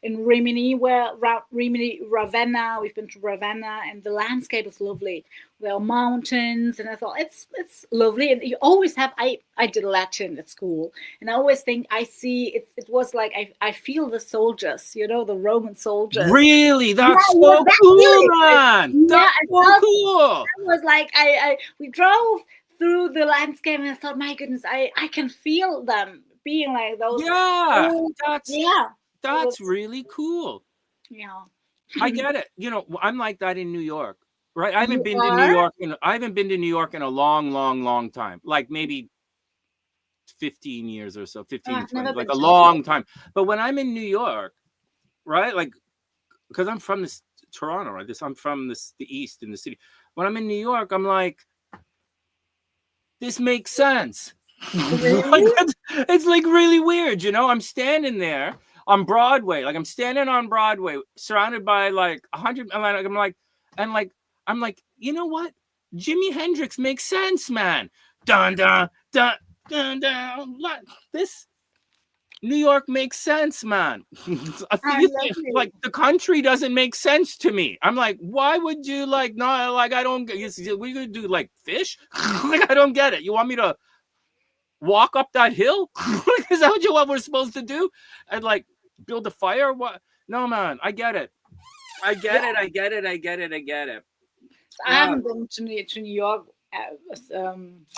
B: in Rimini, where around Rimini, Ravenna. We've been to Ravenna, and the landscape is lovely. There are mountains, and I thought it's lovely. And you always have. I did Latin at school, and I always think I see it. It was like I feel the soldiers, the Roman soldiers.
A: Really?
B: Yeah,
A: That's
B: yeah,
A: so
B: that
A: cool,
B: feeling.
A: man.
B: Yeah,
A: That's
B: I
A: so
B: felt
A: cool.
B: I was like we drove through the landscape, and I thought, my goodness, I can feel them being like those
A: Yeah,
B: old,
A: that's
B: yeah. It was,
A: that's really cool.
B: yeah.
A: I get it. I'm like that in New York, right? I haven't
B: You
A: been to New
B: are?
A: York I haven't been to New York in a long, long, long time. Like maybe 15 years or so,
B: Oh,
A: 15,
B: I've
A: 20,
B: never
A: like
B: been
A: a
B: to New York.
A: long time. But when I'm in New York, right? Like, because I'm from this Toronto, right? I'm from the East in the city. When I'm in New York, I'm like, this makes sense. Like,
B: Really?
A: it's like really weird, I'm standing there on Broadway, like I'm standing on Broadway, surrounded by like 100. I'm like, you know what? Jimi Hendrix makes sense, man. Dun dun dun dun dun. This New York makes sense, man.
B: I love you.
A: Like the country doesn't make sense to me. I'm like, why would you like not like I don't we gonna do like fish? Like I don't get it. You want me to walk up that hill? Is that what we're supposed to do? And like build a fire? What? No, man, I get it. I get it. I get it. I get it. I get it.
B: I haven't been to New York.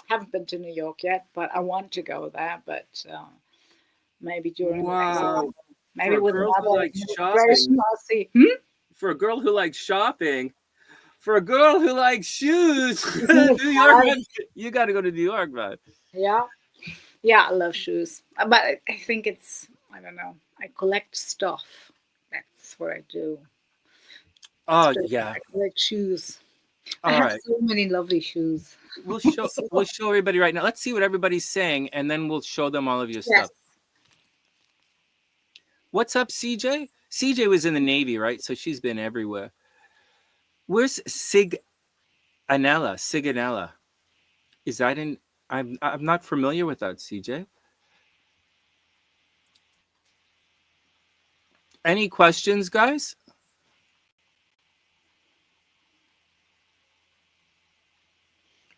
B: Haven't been to New York yet, but I want to go there. But maybe during the next
A: Wow.
B: summer. Maybe with
A: girls who
B: another
A: like
B: immigration,
A: shopping,
B: I'll see.
A: for a girl who likes shopping, for a girl who likes shoes, New York, man, you got to go to New York, man.
B: Yeah, yeah, I love shoes, but I think it's, I don't know. I collect stuff. That's what I do.
A: Oh
B: Stuff.
A: yeah.
B: I collect shoes. I
A: All
B: have
A: right.
B: so many lovely shoes.
A: We'll show everybody right now. Let's see what everybody's saying, and then we'll show them all of your
B: Yes.
A: stuff. What's up, CJ? CJ was in the Navy, right? So she's been everywhere. Where's Siganella? Siganella. Is that in? I'm not familiar with that, CJ. Any questions, guys?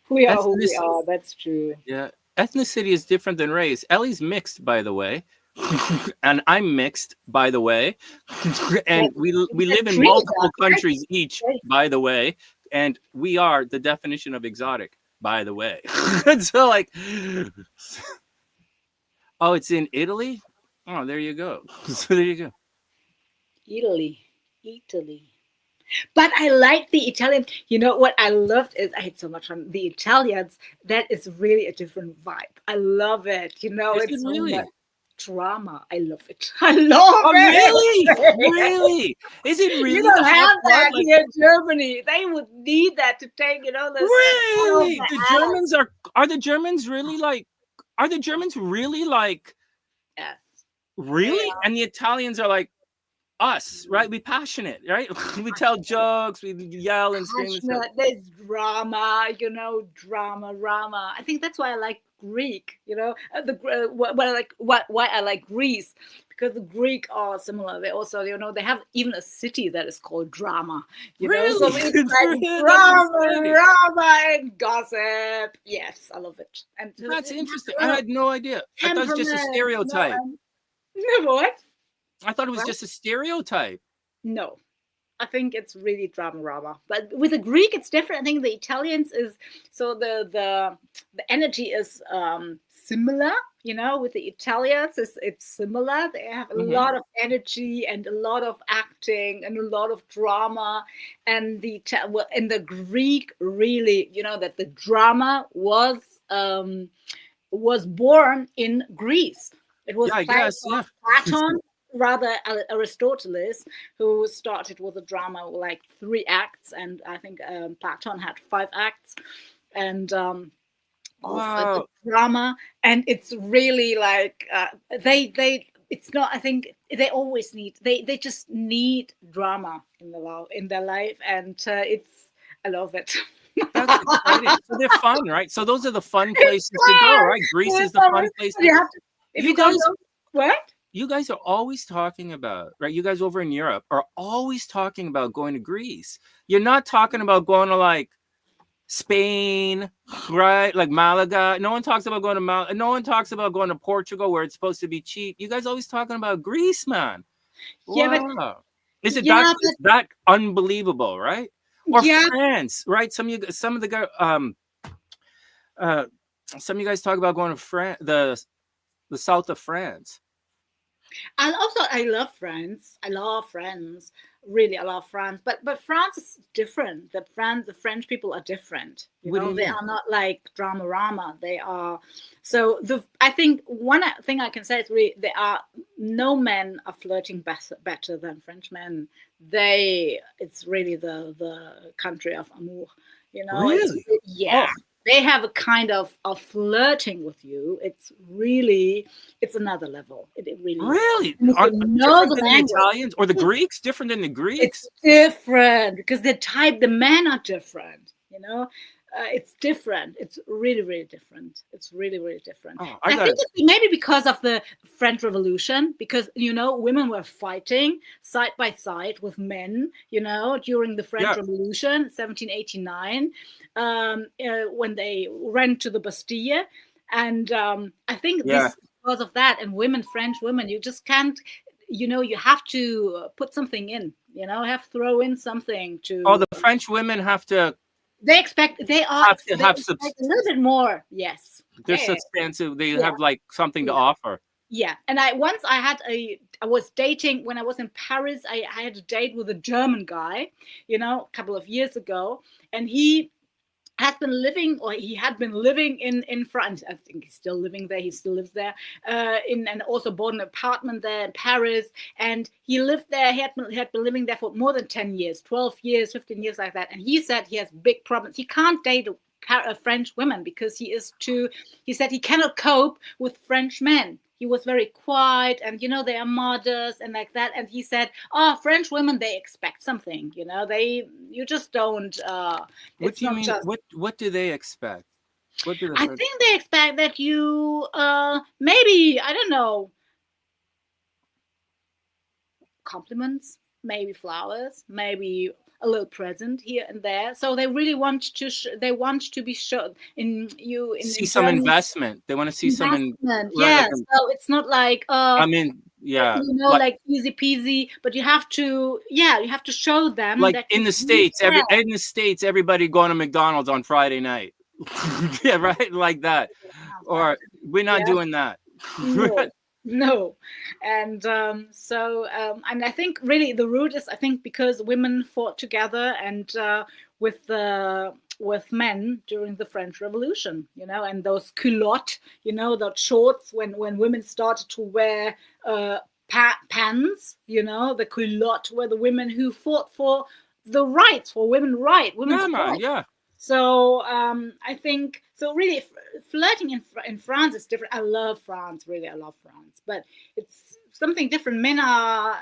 B: We are who we are. That's true.
A: Yeah. Ethnicity is different than race. Ellie's mixed, by the way. And I'm mixed, by the way. And we live in multiple countries each, by the way. And we are the definition of exotic, by the way. So like, oh, it's in Italy? Oh, there you go. So there you go.
B: Italy. But I like the Italian. You know what I loved is I had so much fun. The Italians, that is really a different vibe. I love it. You know, it's so much drama. I love it. I love it.
A: Really? Really? Is it really?
B: You don't have that here in Germany. They would need that to take, you know, this.
A: Really? The Germans are the Germans really like? Are the Germans really like?
B: Yes.
A: Really? And the Italians are like us, right? We passionate, right? We tell jokes, we yell and scream.
B: There's drama, you know, drama. I think that's why I like Greek, you know, why I like Greece, because the Greek are similar. They also, you know, they have even a city that is called Drama. You know, so it's like drama and gossip. Yes, I love it. And
A: that's interesting. I had no idea. I thought it was just a stereotype.
B: What?
A: I thought it was just a stereotype.
B: No, I think it's really drama. But with the Greek, it's different. I think the Italians is so the energy is similar. You know, with the Italians, it's similar. They have a lot of energy and a lot of acting and a lot of drama. And in the Greek, really, you know, that the drama was born in Greece. It was Platon. Rather Aristoteles, who started with a drama like 3 acts, and I think Platon had 5 acts, and of drama, and it's really like it's not. I think they always need. They just need drama in their life, and I love it.
A: That's exciting. So they're fun, right? So those are the fun places to go, right? Greece is the fun place.
B: If you guys, what?
A: You guys are always talking about, right? You guys over in Europe are always talking about going to Greece. You're not talking about going to like Spain, right? Like Malaga. No one talks about going to Malaga. No one talks about going to Portugal where it's supposed to be cheap. You guys always talking about Greece, man.
B: Yeah,
A: wow. Is it that unbelievable, right? Or France, right? Some of you guys talk about going to France, the south of France.
B: I love France. Really, I love France. But France is different. The French people are different. You know, they are not like drama. They are. So I think one thing I can say is no men are flirting better than French men. It's really the country of amour. You know.
A: Really?
B: Yeah. Oh. They have a kind of flirting with you. It's another level. It really.
A: Are the Italians or the Greeks different than the Greeks?
B: It's different because the men are different. You know, it's different. It's really, really different. It's really, really different.
A: Oh,
B: I think it's maybe because of the French Revolution, because women were fighting side by side with men, during the French Revolution, 1789, when they ran to the Bastille, and I think this is because of that. And French women, you just can't, you have to put something in, have to throw in something to.
A: Oh, the French women have to.
B: They expect a little bit more. Yes,
A: they're substantive. They have like something to offer.
B: Yeah, and I was dating when I was in Paris. I had a date with a German guy, a couple of years ago, and he had been living in France. I think he's still living there. He still lives there, and also bought an apartment there in Paris. And he lived there. He had been living there for more than 10 years, 12 years, 15 years, like that. And he said he has big problems. He can't date French women because he said he cannot cope with French men. He was very quiet, and they are modest and like that. And he said, French women, they expect something, you just don't.
A: What do you mean? What do they expect?
B: I think they expect that you maybe, I don't know, compliments, maybe flowers, maybe a little present here and there. So they really want to be shown in you.
A: See some investment. They want to see some
B: investment. Yeah. So it's not like like easy peasy, but you have to show them.
A: Like
B: that
A: in the States, everybody going to McDonald's on Friday night. Yeah, right, like that. Or we're not doing that.
B: No. And and I think really the root is, I think, because women fought together and with men during the French Revolution, and those culottes, the shorts, when women started to wear pants, the culotte were the women who fought for the rights, for women's rights.
A: Yeah.
B: So I think, so really flirting in France is different. I love France, really. I love France, but it's something different. Men are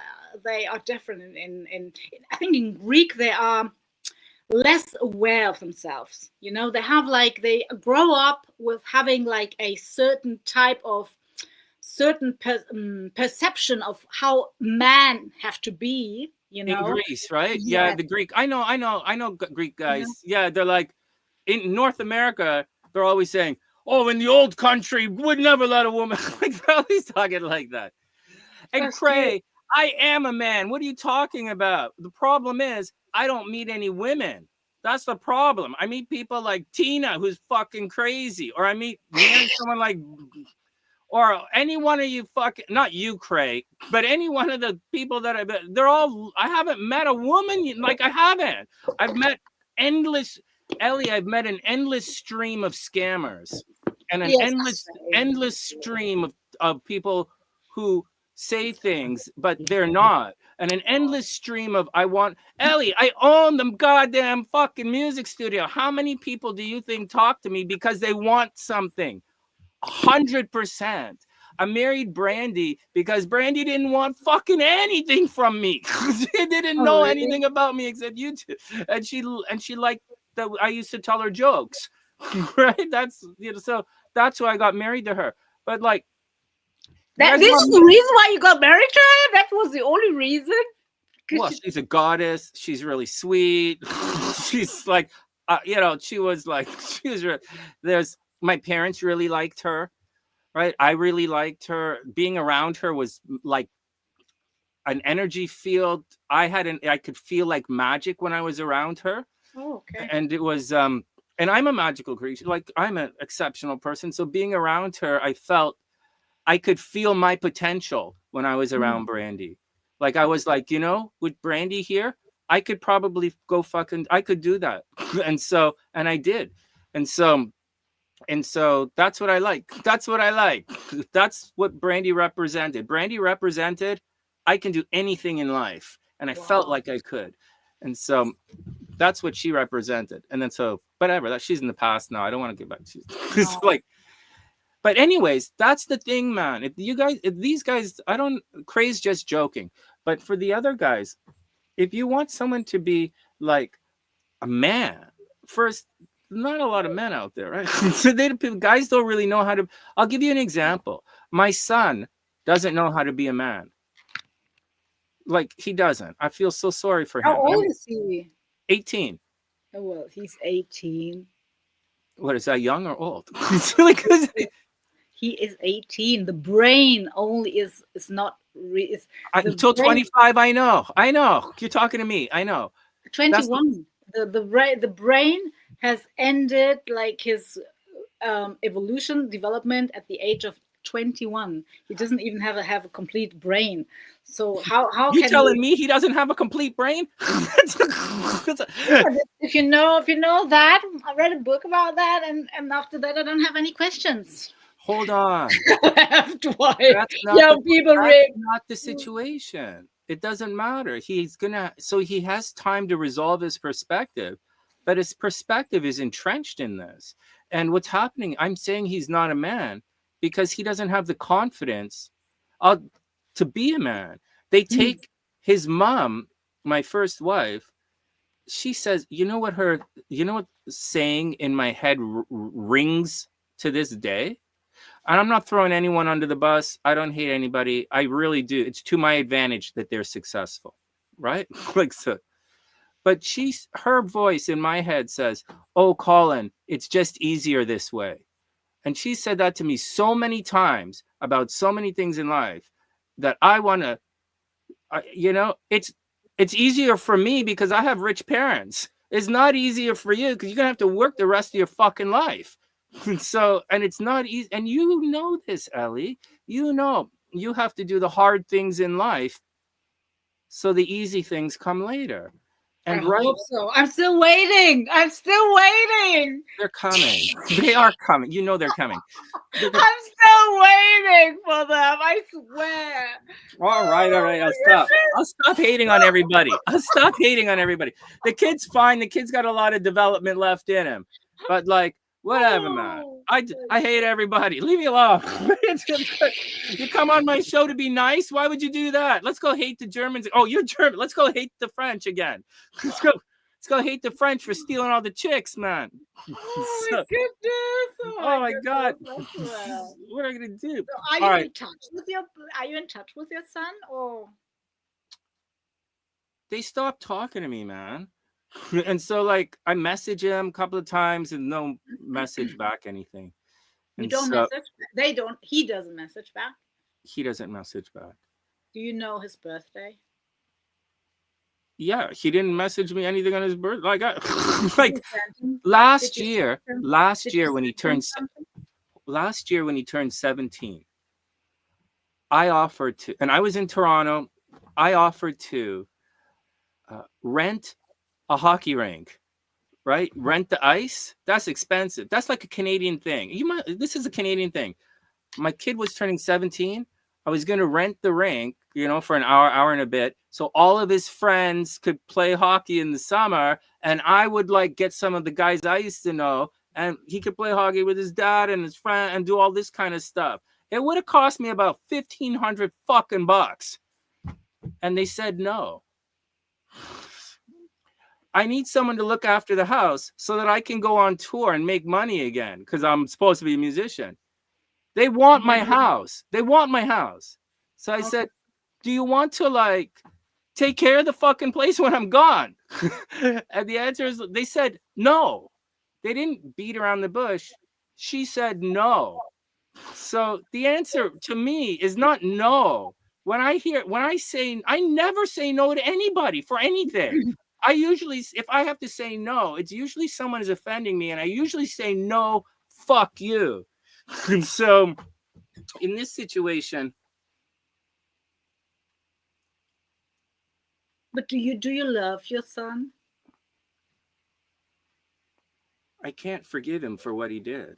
B: different in I think in Greek they are less aware of themselves. They have they grow up with having like a certain type of perception of how men have to be. In
A: Greece, right? Yeah, the Greek. I know Greek guys. Yeah, they're like in North America. They're always saying, "Oh, in the old country, would never let a woman." Like they're always talking like that. And Cray, I am a man. What are you talking about? The problem is I don't meet any women. That's the problem. I meet people like Tina, who's fucking crazy, or I meet someone like. Or any one of you not you, Craig, but any one of the people that I haven't met a woman, like I haven't. I've met I've met an endless stream of scammers and an endless stream of people who say things, but they're not. And an endless stream of, Ellie, I own the goddamn fucking music studio. How many people do you think talk to me because they want something? 100%. I married Brandy because Brandy didn't want fucking anything from me. She didn't know anything about me except YouTube, and she liked that I used to tell her jokes. Right? That's so that's why I got married to her. But like,
B: this is the reason why you got married to her. That was the only reason.
A: Well, she's a goddess. She's really sweet. She's like, she was there's. My parents really liked her, right? I really liked her. Being around her was like an energy field. I could feel like magic when I was around her.
B: Oh, okay.
A: And it was, and I'm a magical creature. Like I'm an exceptional person. So being around her, I felt I could feel my potential when I was around Brandy. Like I was like, with Brandy here, I could probably I could do that. And I did. And so that's what I like. That's what I like. That's what Brandy represented. Brandy represented, I can do anything in life. And I felt like I could. And so that's what she represented. And then so, whatever, she's in the past now. I don't want to get back to you. But anyways, that's the thing, man. If these guys, Cray's just joking. But for the other guys, if you want someone to be like a man, first, not a lot of men out there, right? So guys don't really know how to. I'll give you an example. My son doesn't know how to be a man. Like, he doesn't. I feel so sorry for
B: How
A: him.
B: old is he?
A: 18.
B: Oh, well, he's 18.
A: What is that, young or old? Like,
B: He is 18. The brain only is not is the
A: until
B: brain
A: 25. I know. You're talking to me. I know. That's
B: 21. The brain has ended like his evolution development at the age of 21. He doesn't even have a complete brain. So how
A: you
B: can
A: telling me he doesn't have a complete brain?
B: if you know that, I read a book about that, and after that I don't have any questions.
A: Hold on.
B: That's why
A: That's not the situation. It doesn't matter. So he has time to resolve his perspective, but his perspective is entrenched in this. And what's happening, I'm saying he's not a man because he doesn't have the confidence to be a man. They take his mom, my first wife, she says, you know what saying in my head rings to this day? And I'm not throwing anyone under the bus. I don't hate anybody. I really do. It's to my advantage that they're successful, right? Like, so. But her voice in my head says, "Oh, Colin, it's just easier this way." And she said that to me so many times about so many things in life that I want to, it's easier for me because I have rich parents. It's not easier for you because you're going to have to work the rest of your fucking life. So, and it's not easy. And you know this, Ellie. You know, you have to do the hard things in life so the easy things come later. And
B: I hope so. I'm still waiting.
A: They're coming. They are coming. You know they're coming.
B: I'm still waiting for them. I swear.
A: All right. I'll stop hating on everybody. The kid's fine. The kid's got a lot of development left in him. But like, whatever, man. I hate everybody. Leave me alone. You come on my show to be nice. Why would you do that? Let's go hate the Germans. Oh, you're German. Let's go hate the French again. Let's go hate the French for stealing all the chicks, man.
B: Oh my goodness.
A: Oh my God. What are I gonna do?
B: So are you in touch with your son, or
A: they stopped talking to me, man? And so, like, I message him a couple of times and no message back anything.
B: You don't message? They don't. He doesn't message back?
A: He doesn't message back.
B: Do you know his birthday?
A: Yeah, he didn't message me anything on his birthday. Like last year when he turned 17, I offered to, and I was in Toronto, I offered to rent a hockey rink, right? Rent the ice. That's expensive. That's like a Canadian thing. This is a Canadian thing. My kid was turning 17. I was going to rent the rink, for an hour and a bit. So all of his friends could play hockey in the summer. And I would like get some of the guys I used to know, and he could play hockey with his dad and his friend and do all this kind of stuff. It would have cost me about $1,500 fucking bucks. And they said no. I need someone to look after the house so that I can go on tour and make money again because I'm supposed to be a musician. They want my house. So I said, do you want to like take care of the fucking place when I'm gone? And the answer is, they said no. They didn't beat around the bush. She said no. So the answer to me is not no. When I never say no to anybody for anything. I usually, if I have to say no, it's usually someone is offending me, and I usually say no, fuck you. And so in this situation.
B: But do you love your son?
A: I can't forgive him for what he did.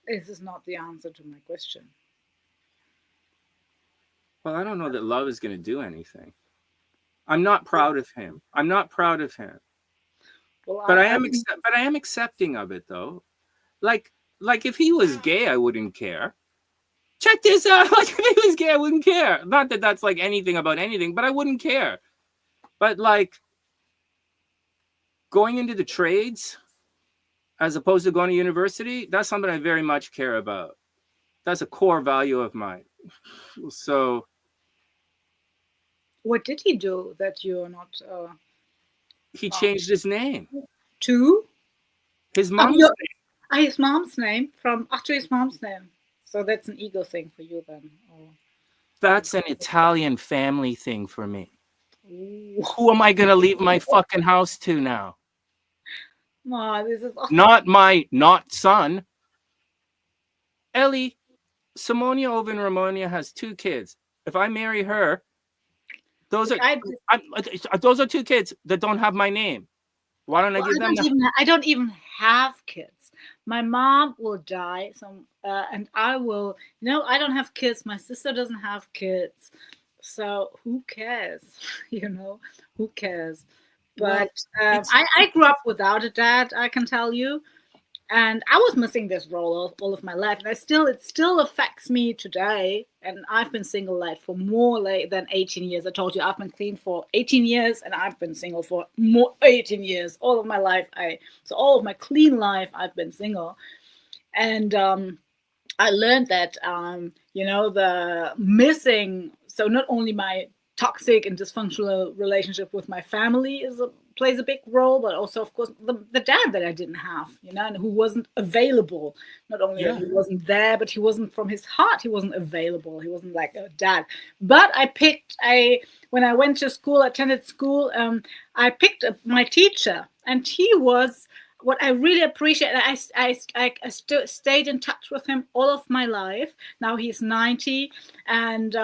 B: This is not the answer to my question.
A: Well, I don't know that love is going to do anything. I'm not proud of him. Well, but I am accepting of it, though. Like if he was gay, I wouldn't care. Check this out. Like if he was gay, I wouldn't care. Not that that's like anything about anything, but I wouldn't care. But like, going into the trades as opposed to going to university, that's something I very much care about. That's a core value of mine. So
B: What did he do that you're not
A: he changed his name.
B: to?
A: His
B: Oh,
A: mom's
B: his mom's name from after his mom's name. So that's an ego thing for you then.
A: That's an Italian family thing for me.
B: Ooh.
A: Who am I going to leave my fucking house to now?
B: Oh, this is awesome.
A: Not son. Ellie, Simonia Oven Ramonia has 2 kids. If I marry her, those are 2 kids that don't have my name. Why don't I give them?
B: I don't even have kids. My mom will die, and I will. I don't have kids. My sister doesn't have kids, so who cares? Who cares? But I grew up without a dad. I can tell you. And I was missing this role all of my life, and it still affects me today. And I've been single for more than 18 years. I told you I've been clean for 18 years, and I've been single for more 18 years. All of my life, all of my clean life, I've been single, and I learned that the missing. So not only my toxic and dysfunctional relationship with my family plays a big role, but also, of course, the dad that I didn't have, and who wasn't available. Not only that he wasn't there, but he wasn't from his heart. He wasn't available. He wasn't like a dad. But when I went to school, attended school, I picked my teacher, and he was what I really appreciate. I stayed in touch with him all of my life. Now he's 90, and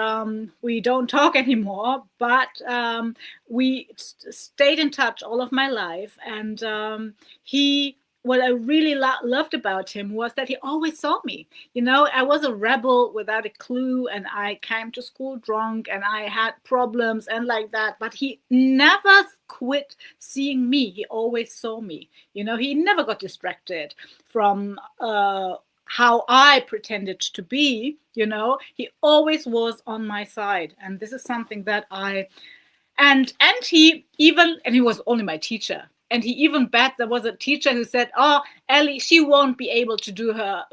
B: we don't talk anymore, but we stayed in touch all of my life. And what I really loved about him was that he always saw me. I was a rebel without a clue, and I came to school drunk, and I had problems and like that. But he never quit seeing me. He always saw me. He never got distracted from how I pretended to be. He always was on my side, and this is something that and he was only my teacher. And he even bet there was a teacher who said, "Oh, Ellie, she won't be able to do her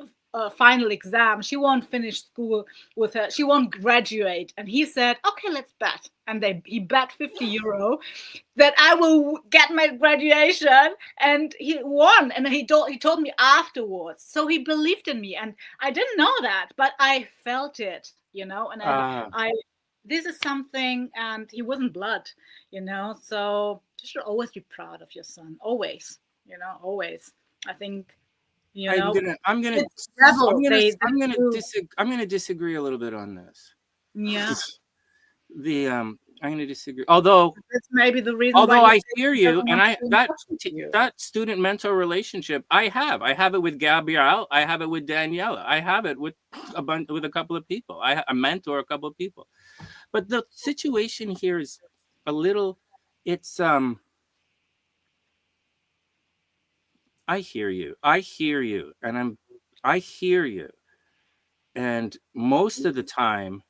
B: final exam. She won't finish school with her. She won't graduate." And he said, "Okay, let's bet." And he bet €50 that I will get my graduation. And he won. And he told me afterwards. So he believed in me. And I didn't know that, but I felt it, And this is something, and he wasn't blood, so you should always be proud of your son. Always, always. I think,
A: I'm gonna disagree a little bit on this.
B: Yeah.
A: I'm gonna disagree. Although
B: that's maybe the reason.
A: Although I hear you, and that student mentor relationship, I have it with Gabrielle, I have it with Daniela, I have it with a couple of people. I mentor a couple of people. But the situation here is a little, I hear you, and I hear you. And most of the time,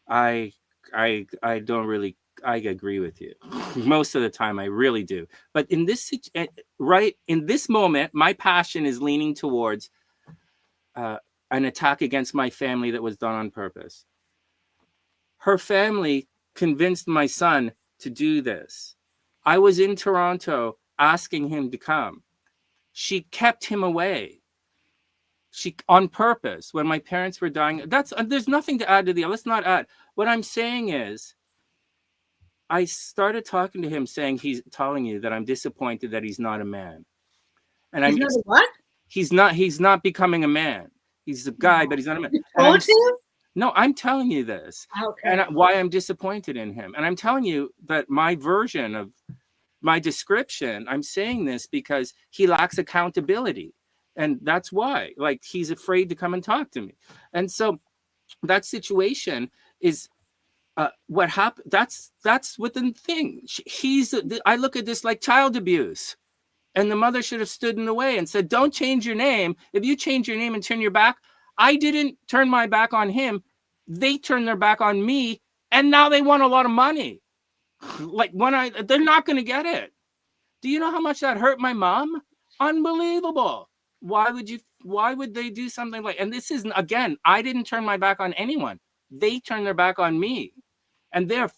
A: I don't really, I agree with you. Most of the time, I really do. But in this moment, my passion is leaning towards an attack against my family that was done on purpose. Her family convinced my son to do this. I was in Toronto asking him to come. She kept him away. She on purpose when my parents were dying. There's nothing to add to the. Let's not add. What I'm saying is, I started talking to him, saying he's telling you that I'm disappointed that he's not a man. And
B: he's not a what?
A: He's not becoming a man. He's a guy, but he's not a man.
B: You told him?
A: No, I'm telling you this.
B: Okay.
A: And why I'm disappointed in him. And I'm telling you that my version of my description, I'm saying this because he lacks accountability. And that's why, like, he's afraid to come and talk to me. And so that situation is what happened. That's within the thing. I look at this like child abuse. And the mother should have stood in the way and said, don't change your name. If you change your name and turn your back, I didn't turn my back on him. They turned their back on me. And now they want a lot of money. Like they're not going to get it. Do you know how much that hurt my mom? Unbelievable. Why would they do something like, and this isn't, again, I didn't turn my back on anyone. They turned their back on me. And they're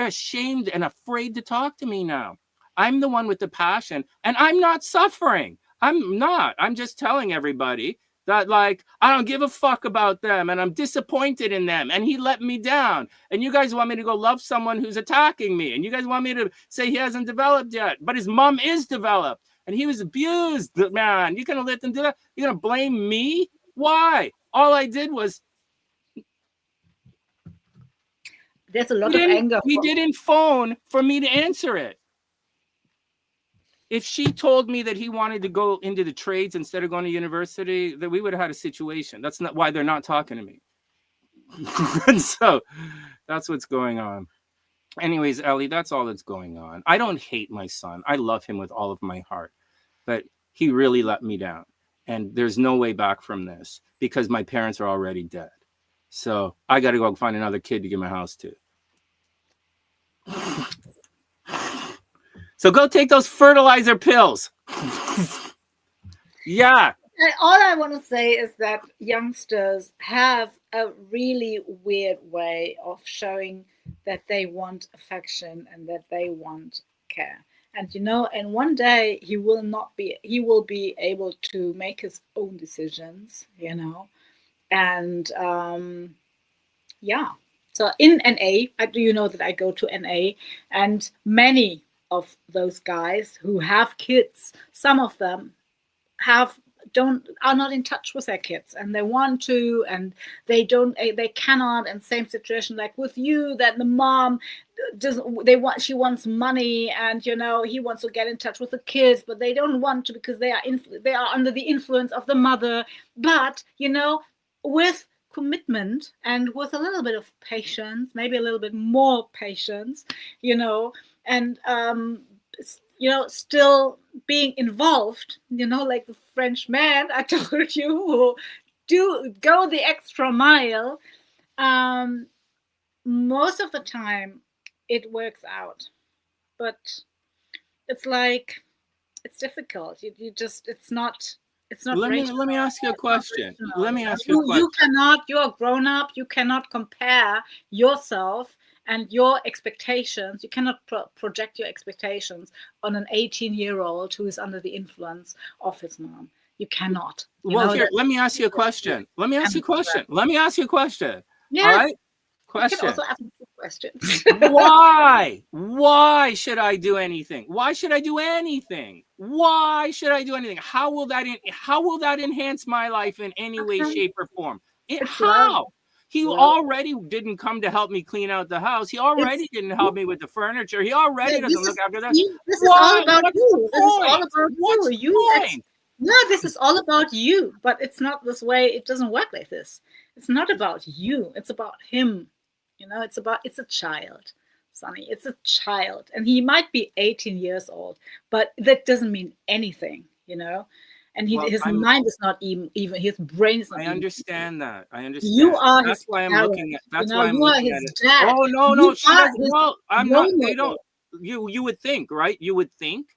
A: ashamed and afraid to talk to me now. I'm the one with the passion, and I'm not suffering. I'm not. I'm just telling everybody that, like, I don't give a fuck about them, and I'm disappointed in them, and he let me down. And you guys want me to go love someone who's attacking me, and you guys want me to say he hasn't developed yet, but his mom is developed, and he was abused, man. You're gonna let them do that? You're gonna blame me? Why? All I did was,
B: there's a lot of anger.
A: He didn't phone for me to answer it. If she told me that he wanted to go into the trades instead of going to university, that we would have had a situation. That's not why they're not talking to me. And so that's what's going on. Anyways, Ellie, that's all that's going on. I don't hate my son. I love him with all of my heart. But he really let me down. And there's no way back from this because my parents are already dead. So I got to go find another kid to give my house to. So go take those fertilizer pills. Yeah.
B: And all I want to say is that youngsters have a really weird way of showing that they want affection and that they want care. And and one day he will be able to make his own decisions, and yeah. So in NA, you know that I go to NA, and many of those guys who have kids, some of them are not in touch with their kids, and they want to, and they cannot. And same situation like with you, that the mom doesn't, she wants money, and he wants to get in touch with the kids, but they don't want to because they are under the influence of the mother. But with commitment and with a little bit of patience, maybe a little bit more patience, and still being involved, like the French man I told you, who do go the extra mile. Most of the time it works out, but it's difficult. It's not.
A: Let me ask you a question. Let me ask you a question.
B: You are grown up. You cannot compare yourself and your expectations. You cannot project your expectations on an 18-year-old who is under the influence of his mom. You cannot.
A: Let me ask you a question. Let me ask you a question.
B: Yes.
A: All right?
B: Question. You can also ask me questions.
A: Why should I do anything? Why should I do anything? Why should I do anything? How will that enhance my life in any way, shape, or form? How? He already didn't come to help me clean out the house. He already didn't help me with the furniture. He already doesn't look after that.
B: This is all about you. This is all about you. No, this is all about you. But it's not this way. It doesn't work like this. It's not about you. It's about him. It's a child, Sonny. It's a child. And he might be 18 years old, but that doesn't mean anything, And his mind is not even his brain is not.
A: I understand that. I understand.
B: You are
A: that's
B: his
A: why I'm
B: parent.
A: looking at. That's why I'm looking at it.
B: Dad.
A: Oh no! She doesn't. Well, I'm not. They don't. You would think, right? You would think,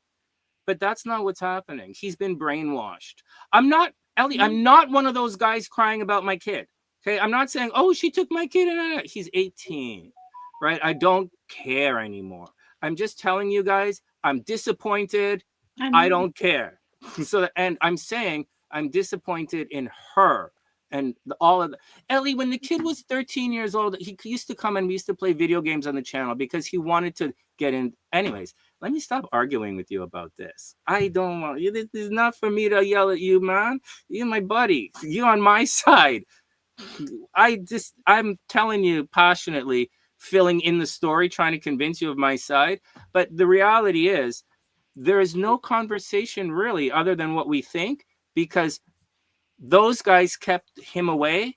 A: but that's not what's happening. He's been brainwashed. I'm not, Ellie. I'm not one of those guys crying about my kid. Okay, I'm not saying, oh, she took my kid, and he's 18, right? I don't care anymore. I'm just telling you guys, I'm disappointed. I don't care. So, and I'm saying I'm disappointed in her and all of the. Ellie, when the kid was 13 years old, he used to come and we used to play video games on the channel because he wanted to get in. Anyways, let me stop arguing with you about this. I don't want you. This is not for me to yell at you, man. You're my buddy. You're on my side. I'm telling you passionately, filling in the story, trying to convince you of my side. But the reality is, there is no conversation really other than what we think, because those guys kept him away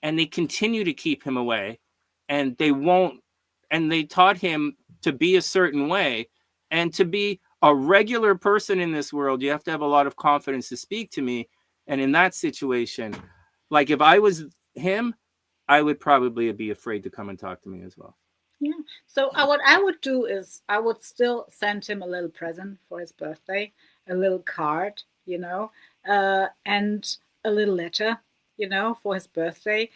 A: and they continue to keep him away, and they won't, and they taught him to be a certain way, and to be a regular person in this world, you have to have a lot of confidence to speak to me. And in that situation, like if I was him, I would probably be afraid to come and talk to me as well.
B: Yeah. So what I would do is I would still send him a little present for his birthday, a little card, and a little letter, for his birthday,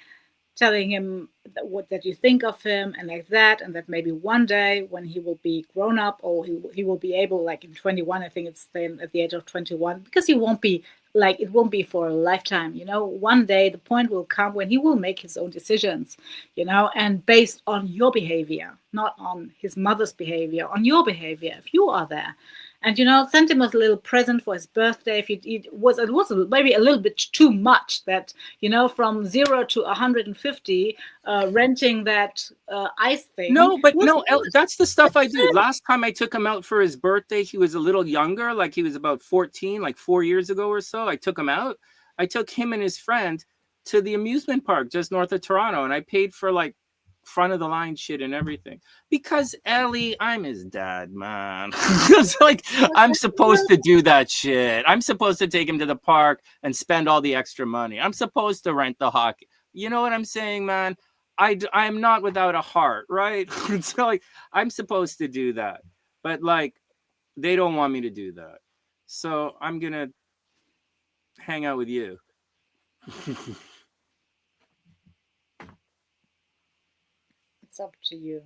B: telling him that you think of him and like that, and that maybe one day when he will be grown up, or he will be able, like in 21, I think it's then at the age of 21, because he won't be like, it won't be for a lifetime, one day the point will come when he will make his own decisions, and based on your behavior, not on his mother's behavior, on your behavior, if you are there. And sent him a little present for his birthday. If it was maybe a little bit too much, that from 0 to 150, renting that ice thing.
A: No, but no, that's the stuff I do. Last time I took him out for his birthday, he was a little younger, like he was about 14, like 4 years ago or so. I took him out. I took him and his friend to the amusement park just north of Toronto, and I paid for like front of the line shit and everything. Because Ellie, I'm his dad, man. It's like I'm supposed to do that shit. I'm supposed to take him to the park and spend all the extra money. I'm supposed to rent the hockey. You know what I'm saying, man? I'm not without a heart, right? So like I'm supposed to do that, but like they don't want me to do that, so I'm gonna hang out with you.
B: It's up to you.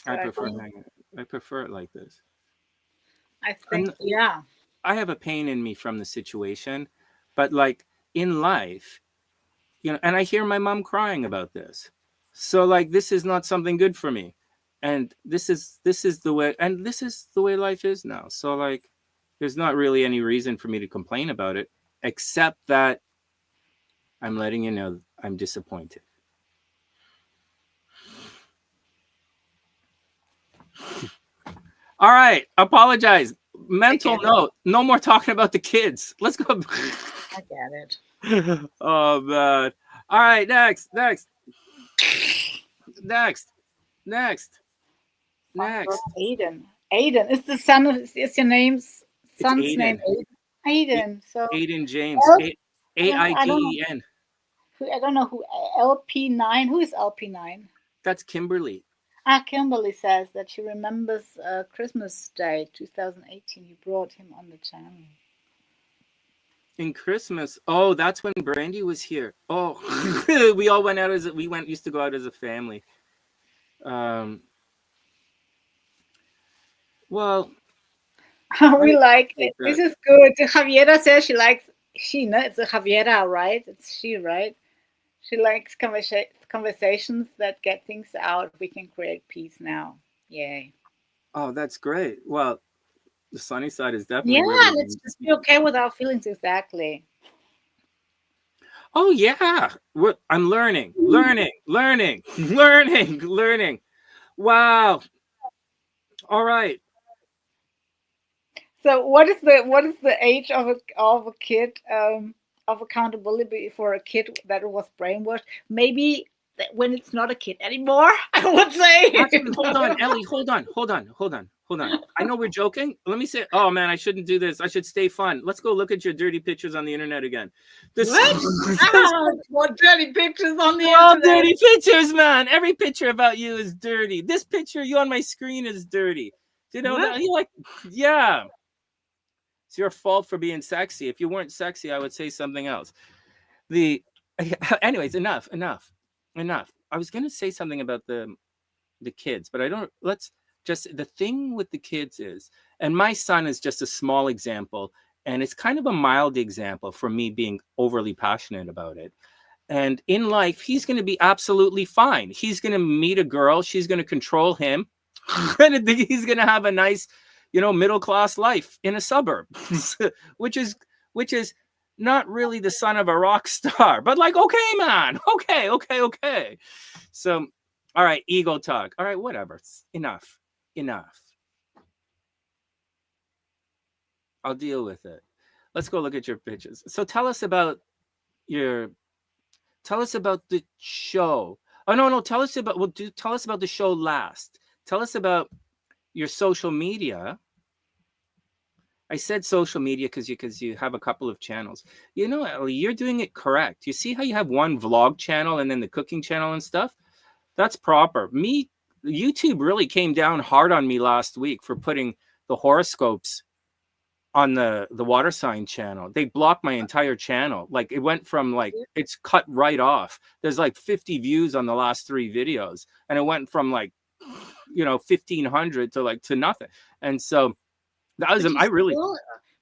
B: So
A: I prefer hanging. I prefer it like this.
B: I think, yeah.
A: I have a pain in me from the situation, but like in life, and I hear my mom crying about this. So like this is not something good for me. And this is the way, and this is the way life is now. So like there's not really any reason for me to complain about it, except that I'm letting you know I'm disappointed. All right, apologize. Mental note, no more talking about the kids. Let's go.
B: I get it.
A: Oh man. All right, next.
B: Aiden. Aiden is the son of, is your name's
A: It's
B: son's name
A: Aiden.
B: Aiden. So
A: Aiden James. AIDEN.
B: I don't know who LP9. Who is LP9?
A: That's Kimberly.
B: Kimberly says that she remembers Christmas Day 2018. You brought him on the channel.
A: In Christmas. Oh, that's when Brandy was here. Oh, we all went out used to go out as a family. Well,
B: we like it. This is good. Javiera says she likes no, it's a Javiera, right? It's she, right? She likes conversations that get things out. We can create peace now. Yay.
A: Oh, that's great. Well, the sunny side is definitely
B: let's just be okay with our feelings. Exactly.
A: Oh yeah, I'm learning. Wow. All right.
B: So what is the age of a kid, of accountability for a kid that was brainwashed? Maybe when it's not a kid anymore, I would say.
A: Actually, hold on, Ellie. Hold on. I know we're joking. Let me say, oh man, I shouldn't do this. I should stay fun. Let's go look at your dirty pictures on the internet again.
B: What dirty pictures on the
A: internet? All dirty pictures, man. Every picture about you is dirty. This picture you on my screen is dirty. You know that? You like, yeah. It's your fault for being sexy. If you weren't sexy, I would say something else. Anyways, enough. I was gonna say something about the kids, but I don't. Let's just, the thing with the kids is, and my son is just a small example, and it's kind of a mild example for me being overly passionate about it. And in life, he's going to be absolutely fine. He's going to meet a girl. She's going to control him. And he's going to have a nice, middle class life in a suburb, which is not really the son of a rock star, but like, okay, man, okay. So, all right, ego talk. All right, whatever. Enough. I'll deal with it. Let's go look at your pictures. So tell us about the show. Oh no, tell us about the show last. Tell us about your social media. I said social media because you have a couple of channels. Ellie, you're doing it correct. You see how you have one vlog channel and then the cooking channel and stuff? That's proper. Me, YouTube really came down hard on me last week for putting the horoscopes on the water sign channel. They blocked my entire channel. Like it went from like, it's cut right off. There's like 50 views on the last 3 videos, and it went from like, 1,500 to like to nothing. And so that was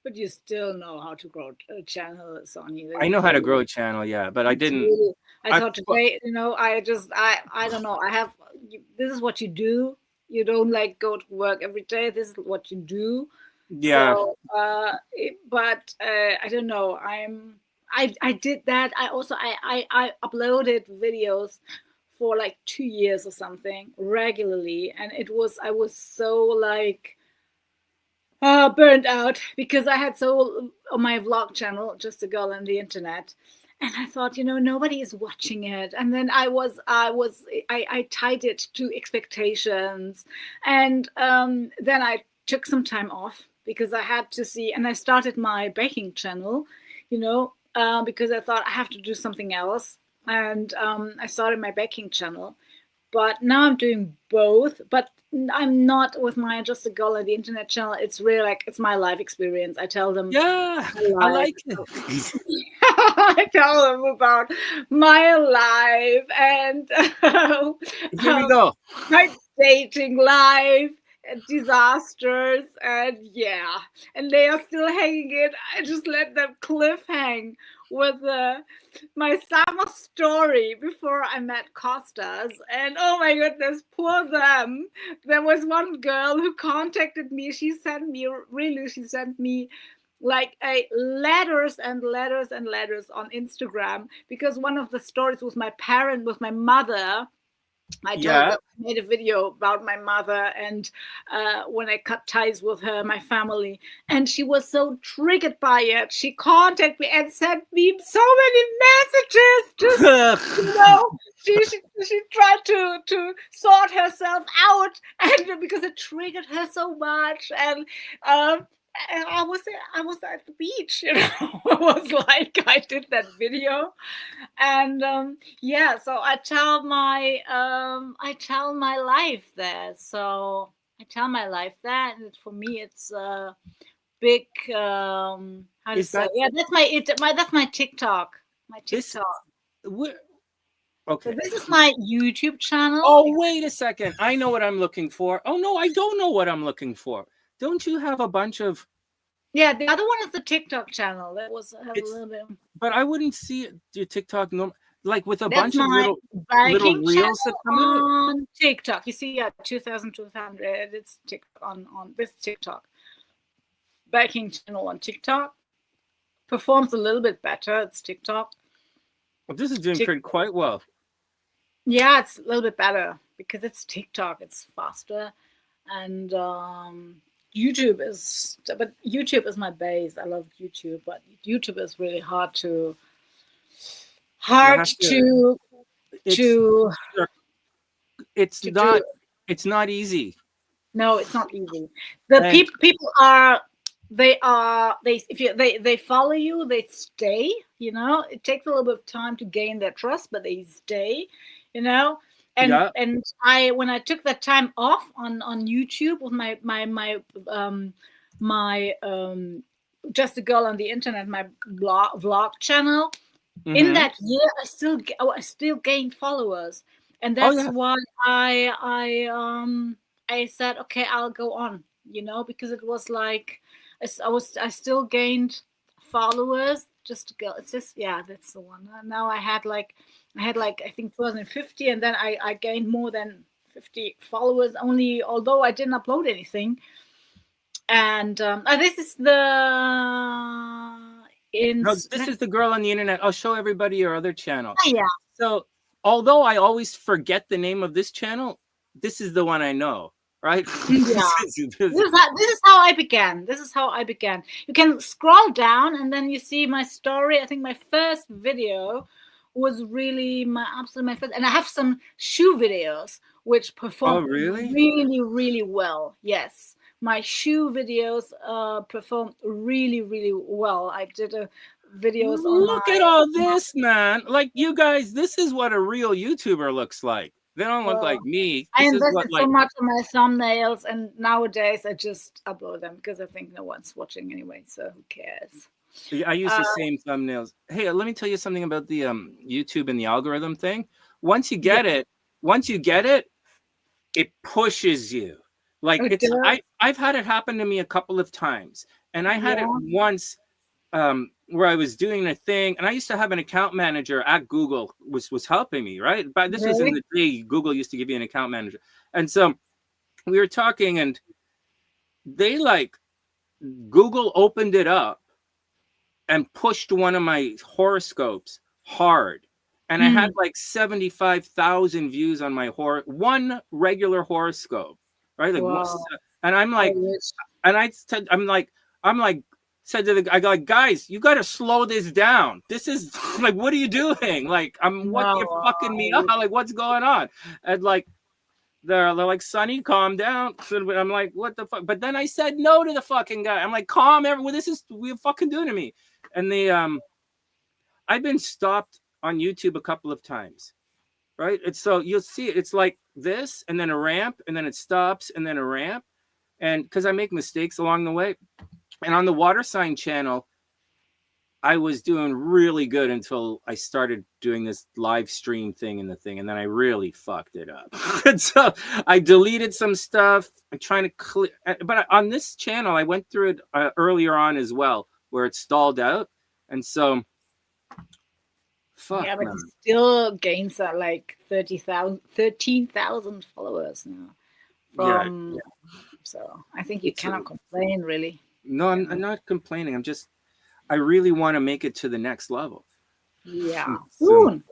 B: but you still know how to grow a channel, Sonny.
A: I know how to grow a channel, yeah, but I didn't.
B: Really, I thought today, I don't know. This is what you do. You don't like go to work every day. This is what you do.
A: Yeah.
B: So, but I don't know. I did that. I also I uploaded videos for like 2 years or something regularly, and I was so like burned out because I had on my vlog channel, Just a Girl on the Internet, and I thought, nobody is watching it. And then I tied it to expectations, and then I took some time off because I had to see, and I started my baking channel, because I thought I have to do something else, and I started my baking channel. But now I'm doing both, but I'm not with my Just a Girl on the Internet channel. It's really like, it's my life experience. I tell them.
A: Yeah, I like it.
B: I tell them about my life and
A: here we go.
B: My dating life, disasters, and yeah. And they are still hanging it. I just let them cliffhang with my summer story before I met Costas. And oh my goodness, poor them. There was one girl who contacted me. She sent me like letters and letters and letters on Instagram, because one of the stories was with my mother. I made a video about my mother, and when I cut ties with her, my family, and she was so triggered by it. She contacted me and sent me so many messages. Just she tried to sort herself out, and because it triggered her so much, and I was at the beach, I was like, I did that video, and so I tell my life there. So I tell my life there, and for me, it's a big how to say? Yeah, that's my TikTok. My TikTok.
A: Okay.
B: So this is my YouTube channel.
A: Oh, wait a second. I know what I'm looking for. Oh no, I don't know what I'm looking for. Don't you have a bunch of?
B: Yeah, the other one is the TikTok channel. That was a little bit.
A: But I wouldn't see your TikTok like with a bunch of little reels that come
B: on TikTok. You see, 2,200. It's TikTok on this TikTok. Baking channel on TikTok performs a little bit better. It's TikTok.
A: Well, this is doing quite well.
B: Yeah, it's a little bit better because it's TikTok. It's faster, and YouTube is my base. I love YouTube, but YouTube is really hard to
A: it's not easy.
B: No, it's not easy. People are they follow you, they stay, it takes a little bit of time to gain their trust, but they stay, and when I took that time off on YouTube with my Just a Girl on the Internet, my vlog channel, in that year I still gained followers, and that's why I said, okay, I'll go on, because it was like I still gained followers. Just a Girl, it's just, that's the one. Now I had like I think 250, and then I gained more than 50 followers only, although I didn't upload anything. And this is
A: this is the Girl on the Internet. I'll show everybody your other channel.
B: Oh, yeah.
A: So although I always forget the name of this channel, this is the one I know, right?
B: Yeah. This is how I began. You can scroll down and then you see my story. I think my first video was really my first, and I have some shoe videos which perform really, really well. Yes, my shoe videos perform really, really well. I did videos on.
A: Look at all this, man! Like, you guys, this is what a real YouTuber looks like. They don't look like me.
B: I
A: This is what
B: invested so
A: like
B: much on my thumbnails, and nowadays I just upload them because I think no one's watching anyway, so who cares?
A: I use the same thumbnails. Hey, let me tell you something about the YouTube and the algorithm thing. Once you
B: Yeah,
A: get it, it pushes you. Like
B: it does.
A: I've had it happen to me a couple of times, and I had it
B: Yeah,
A: once where I was doing a thing, and I used to have an account manager at Google was helping me, right? But this was in
B: really?
A: the day Google used to give you an account manager, and so we were talking, and they like Google opened it up and pushed one of my horoscopes hard. And I had
B: Mm.
A: like 75,000 views on my one regular horoscope, right? Like,
B: Wow.
A: and I'm
B: I
A: like,
B: wish.
A: and I said, I'm like, said to the guy, like, guys, you got to slow this down. This is like, what are you doing? Like, what
B: No,
A: you're fucking
B: I
A: me up.
B: wish.
A: Like, what's going on? And like, they're like, Sonny, calm down. So I'm like, what the fuck? But then I said no to the fucking guy. I'm like, calm, everyone. This is what you're fucking doing to me. And I've been stopped on YouTube a couple of times, right? It's so you'll see it. It's like this, and then a ramp, and then it stops, and then a ramp. And because I make mistakes along the way. And on the water sign channel, I was doing really good until I started doing this live stream thing and the thing, and then I really fucked it up. And so I deleted some stuff. I'm trying to clear, but on this channel, I went through it earlier on as well, where it stalled out, and so fuck,
B: Yeah, but he
A: man.
B: still gains like 30,000, 13,000 followers now.
A: Yeah,
B: From So I think you
A: it's
B: cannot complain really.
A: no,
B: You
A: I'm
B: know.
A: not complaining. I really want to make it to the next level.
B: Yeah,
A: So
B: soon,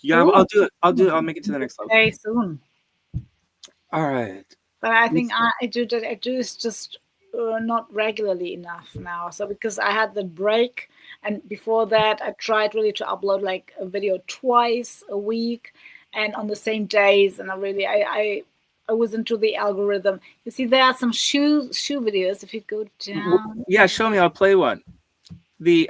A: yeah, I'll
B: soon,
A: do it. I'll do it. I'll
B: soon.
A: make it to the next level.
B: Okay, soon.
A: All right.
B: But I think I do that. I do is just not regularly enough now. So because I had the break, and before that, I tried really to upload like a video twice a week, and on the same days. And I was into the algorithm. You see, there are some shoe videos. If you go down,
A: Yeah, show me. I'll play one.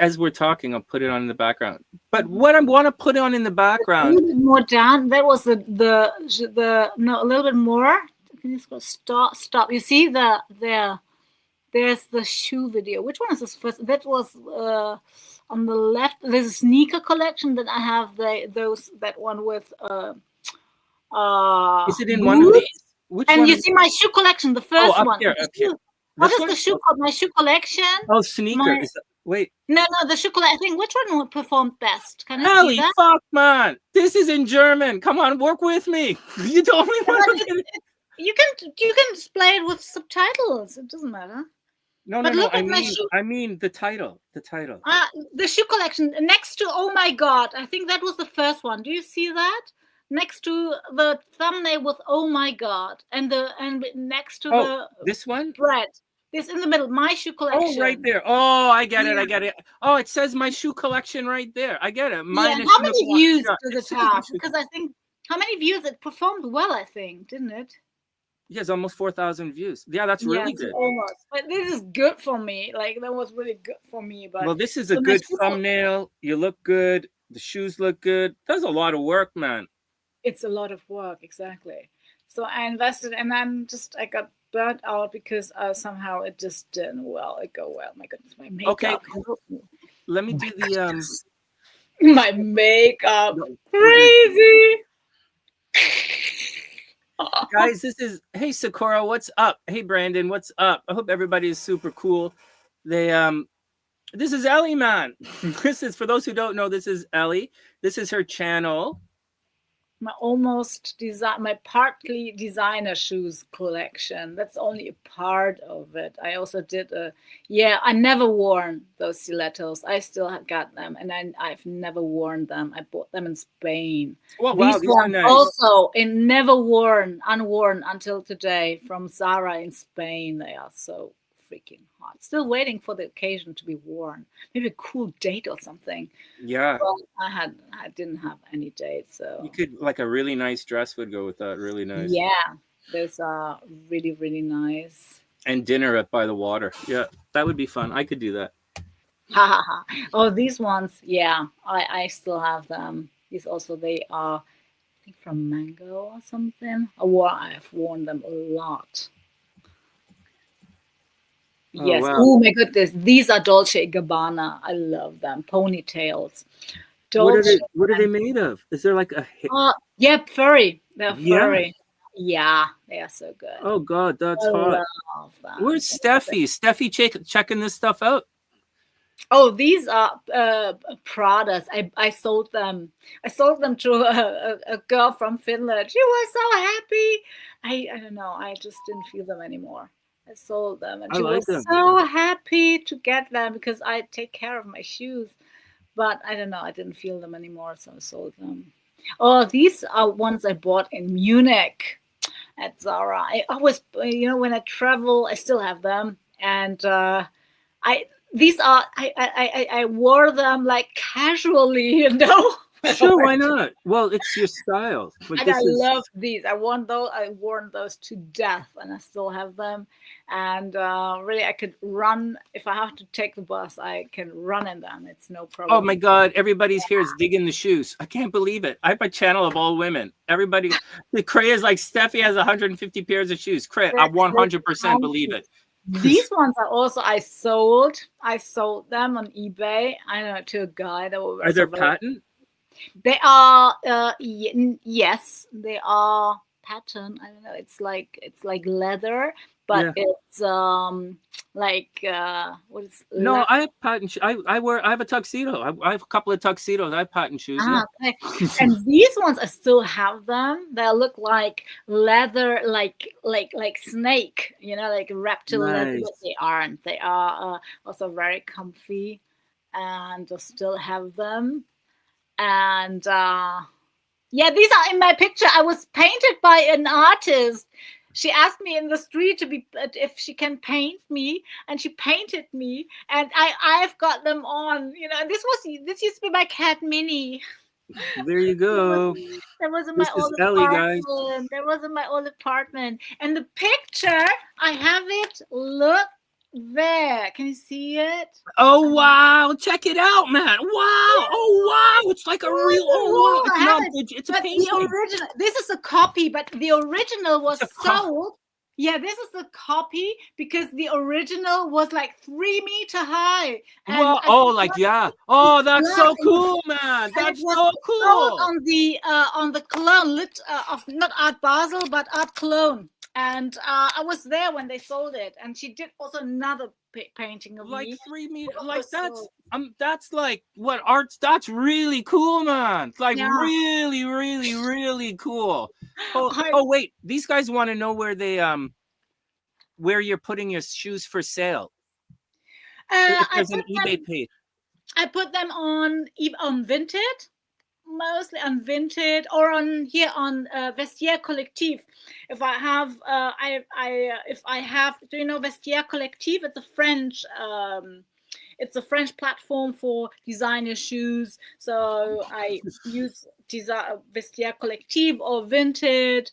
A: As we're talking, I'll put it on in the background. But what I want to put on in the
B: a
A: background.
B: little bit more down. That was the no, a little bit more. Can you scroll? Stop. You see there's the shoe video. Which one is this first? That was on the left. There's a sneaker collection. Then I have that one with
A: Is it in one of these?
B: boots.
A: Which
B: And
A: one?
B: you see my shoe collection, the
A: Oh,
B: first
A: up
B: one.
A: here, up here.
B: What
A: This
B: is
A: one?
B: the shoe called? My shoe collection.
A: Oh, sneaker.
B: My
A: Wait,
B: No, the shoe collection. I think which one performed best? Can you see
A: Ellie,
B: that?
A: fuck, man. This is in German. Come on, work with me. You told me
B: But
A: what.
B: you can display it with subtitles. It doesn't matter.
A: No,
B: But
A: no, no.
B: look at my shoe.
A: I mean the title. The title.
B: The shoe collection next to oh my god. I think that was the first one. Do you see that? Next to the thumbnail with oh my god, and next to the
A: this one.
B: bread. This in the middle. My shoe collection.
A: Oh, right there. Oh, I get it.
B: Yeah.
A: I get it. Oh, it says my shoe collection right there. I get it.
B: Yeah.
A: Minus
B: How
A: the
B: many
A: one.
B: views
A: Yeah,
B: does
A: it
B: it
A: says my
B: have?
A: shoe-
B: Because I think how many views it performed well. I think didn't it?
A: Yes, almost 4,000 views. Yeah, that's really good.
B: Almost. But this is good for me. Like that was really good for me. But
A: Well, this is
B: so
A: a
B: my
A: good
B: shoe
A: thumbnail. You look good. The shoes look good. That's a lot of work, man.
B: it's a lot of work, exactly. So I invested, and I got burnt out because somehow it just didn't go well. My goodness, my makeup.
A: Okay, let me do the
B: my makeup,
A: No,
B: crazy.
A: guys. This is hey Sakura, what's up? Hey Brandon, what's up? I hope everybody is super cool. This is Ellie, man. This is for those who don't know. This is Ellie. This is her channel.
B: My partly designer shoes collection. That's only a part of it. I also did I never worn those stilettos. I still have got them, and I've never worn them. I bought them in Spain.
A: Well, wow,
B: These
A: these are
B: ones
A: nice.
B: also in unworn until today from Zara in Spain. They are so freaking hot. Still waiting for the occasion to be worn. Maybe a cool date or something.
A: Yeah.
B: Well, I didn't have any date, so
A: You could like a really nice dress would go with that. Really nice.
B: yeah, those are really really nice.
A: And dinner by the water. Yeah, that would be fun. I could do that.
B: Ha ha ha! Oh, these ones, yeah, I still have them. These also they are think from Mango or something. I have worn them a lot.
A: Oh
B: Yes.
A: wow.
B: Oh my goodness. These are Dolce & Gabbana. I love them. Ponytails.
A: What are
B: Dolce.
A: they? What are they made of? Is there like a?
B: Yeah, furry. They're
A: Yeah.
B: furry. Yeah, they are so good.
A: Oh God, that's
B: I
A: hot.
B: love them.
A: Where's Steffi? Steffi checking this stuff out.
B: Oh, these are Pradas. I sold them. I sold them to a girl from Finland. She was so happy. I don't know. I just didn't feel them anymore. I sold them, and
A: I
B: she
A: like
B: was
A: them.
B: so happy to get them because I take care of my shoes. But I don't know. I didn't feel them anymore, so I sold them. Oh, these are ones I bought in Munich at Zara. I always, when I travel, I still have them, and I these are I wore them like casually, when I
A: Sure, why
B: went.
A: not? Well, it's your style. Like
B: And I
A: this is.
B: love these. I worn those to death, and I still have them. And really, I could run if I have to take the bus. I can run in them. It's no
A: Oh my
B: problem.
A: God, everybody's here is digging the shoes. I can't believe it. I have a channel of all women. Everybody, the Cray is like Steffi has 150 pairs of shoes. Cray, I
B: They're
A: 100% believe
B: comfy.
A: it.
B: These ones are also I sold. I sold them on eBay. I know to a guy that were
A: Are
B: so
A: there
B: very.
A: patent?
B: They are yes, they are pattern. I don't know. It's like leather, but
A: Yeah.
B: it's like what is
A: No,
B: leather?
A: I have patent. I have a tuxedo. I have a couple of tuxedos. I have patent shoes. Yeah.
B: Okay. And these ones I still have them. They look like leather, like snake, like reptile leather, but
A: Nice.
B: they aren't. They are also very comfy, and I still have them. And yeah, these are in my picture. I was painted by an artist. She asked me in the street to be if she can paint me, and she painted me, and I've got them on. And this used to be my cat Minnie.
A: There you
B: That was
A: go.
B: that was in
A: This
B: my
A: is
B: old
A: Ellie, guys.
B: apartment. That was in my old apartment. And the picture, I have it. Look there. Can you see it?
A: Oh wow! Check it out, man! Wow! Oh wow! It's like a real. Oh wow!
B: I
A: It's
B: have
A: not.
B: it.
A: It's a
B: But the
A: painting.
B: original, this is a copy, but the original
A: It's
B: was
A: a
B: sold. Yeah, this is a copy because the original was like 3 meter high, and
A: Well, oh, like yeah. Oh, that's
B: black,
A: so cool, man.
B: and it
A: That's
B: was
A: so
B: sold
A: cool.
B: on the Cologne lit of not Art Basel but Art Cologne, and I was there when they sold it, and she did also another painting of
A: Like
B: me.
A: 3 meters.
B: Both were
A: Like
B: sold.
A: that's like what arts. That's really cool, man. It's like
B: Yeah.
A: really, really, really cool. Oh,
B: I,
A: oh, wait. These guys want to know where you're putting your shoes for sale. If
B: I
A: there's an
B: put
A: eBay
B: them.
A: page.
B: I put them on Vinted, mostly on Vinted, or on here on Vestiaire Collectif. If I have, if I have, do you know Vestiaire Collectif? It's a French platform for designer shoes. So I use Vestiaire Collectif or Vinted,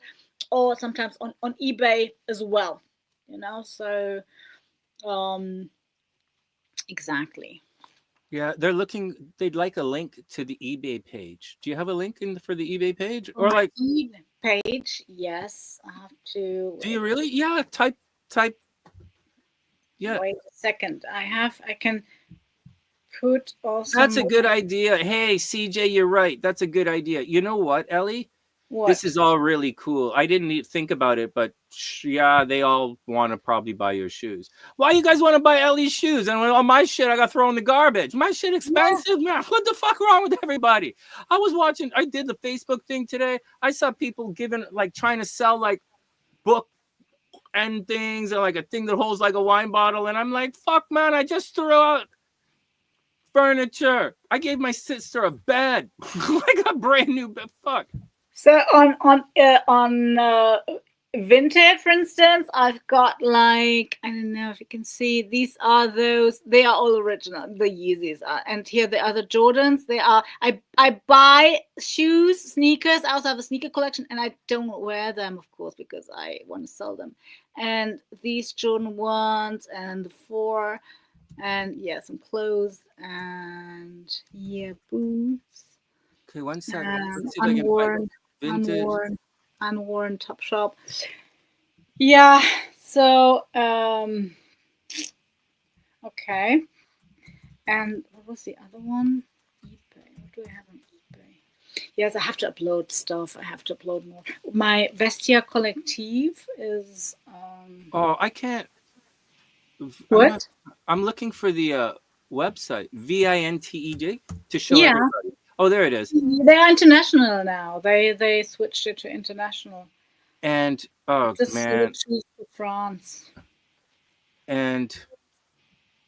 B: or sometimes on eBay as well. So exactly.
A: Yeah, they're looking. They'd like a link to the eBay page. Do you have a link for the eBay page,
B: On
A: or
B: my
A: like?
B: page, yes, I have to
A: Do you really? Yeah, type. Yeah,
B: wait a second. I can put also
A: that's a good idea. Hey, CJ, you're right. That's a good idea. You know what, Ellie? This
B: what?
A: is all really cool. I didn't think about it, but yeah, they all want to probably buy your shoes. Why you guys want to buy Ellie's shoes? And all my shit, I got thrown in the garbage. My shit
B: No.
A: expensive, man. What the fuck wrong with everybody? I was watching. I did the Facebook thing today. I saw people trying to sell like book and things, and like a thing that holds like a wine bottle. And I'm like, fuck, man. I just threw out furniture. I gave my sister a bed. I got brand new bed. Fuck.
B: So on Vinted, for instance, I've got like I don't know if you can see. These are those. They are all original. The Yeezys are, and here the other Jordans. They are. I buy shoes, sneakers. I also have a sneaker collection, and I don't wear them, of course, because I want to sell them. And these Jordan ones and the four, and yeah, some clothes and yeah, boots.
A: Okay, one sec. Let's see if I can find
B: Unworn.
A: vintage.
B: unworn top shop. Yeah. So okay. And what was the other one? eBay. What do I have on eBay? Yes, I have to upload stuff. I have to upload more. My Vestia Collective is.
A: Oh, I can't. I'm not.
B: What?
A: I'm looking for the website Vinted to show
B: Yeah,
A: everybody. Oh, there it is.
B: they are international now. They switched it to international.
A: And oh
B: Just
A: man,
B: choose for France.
A: and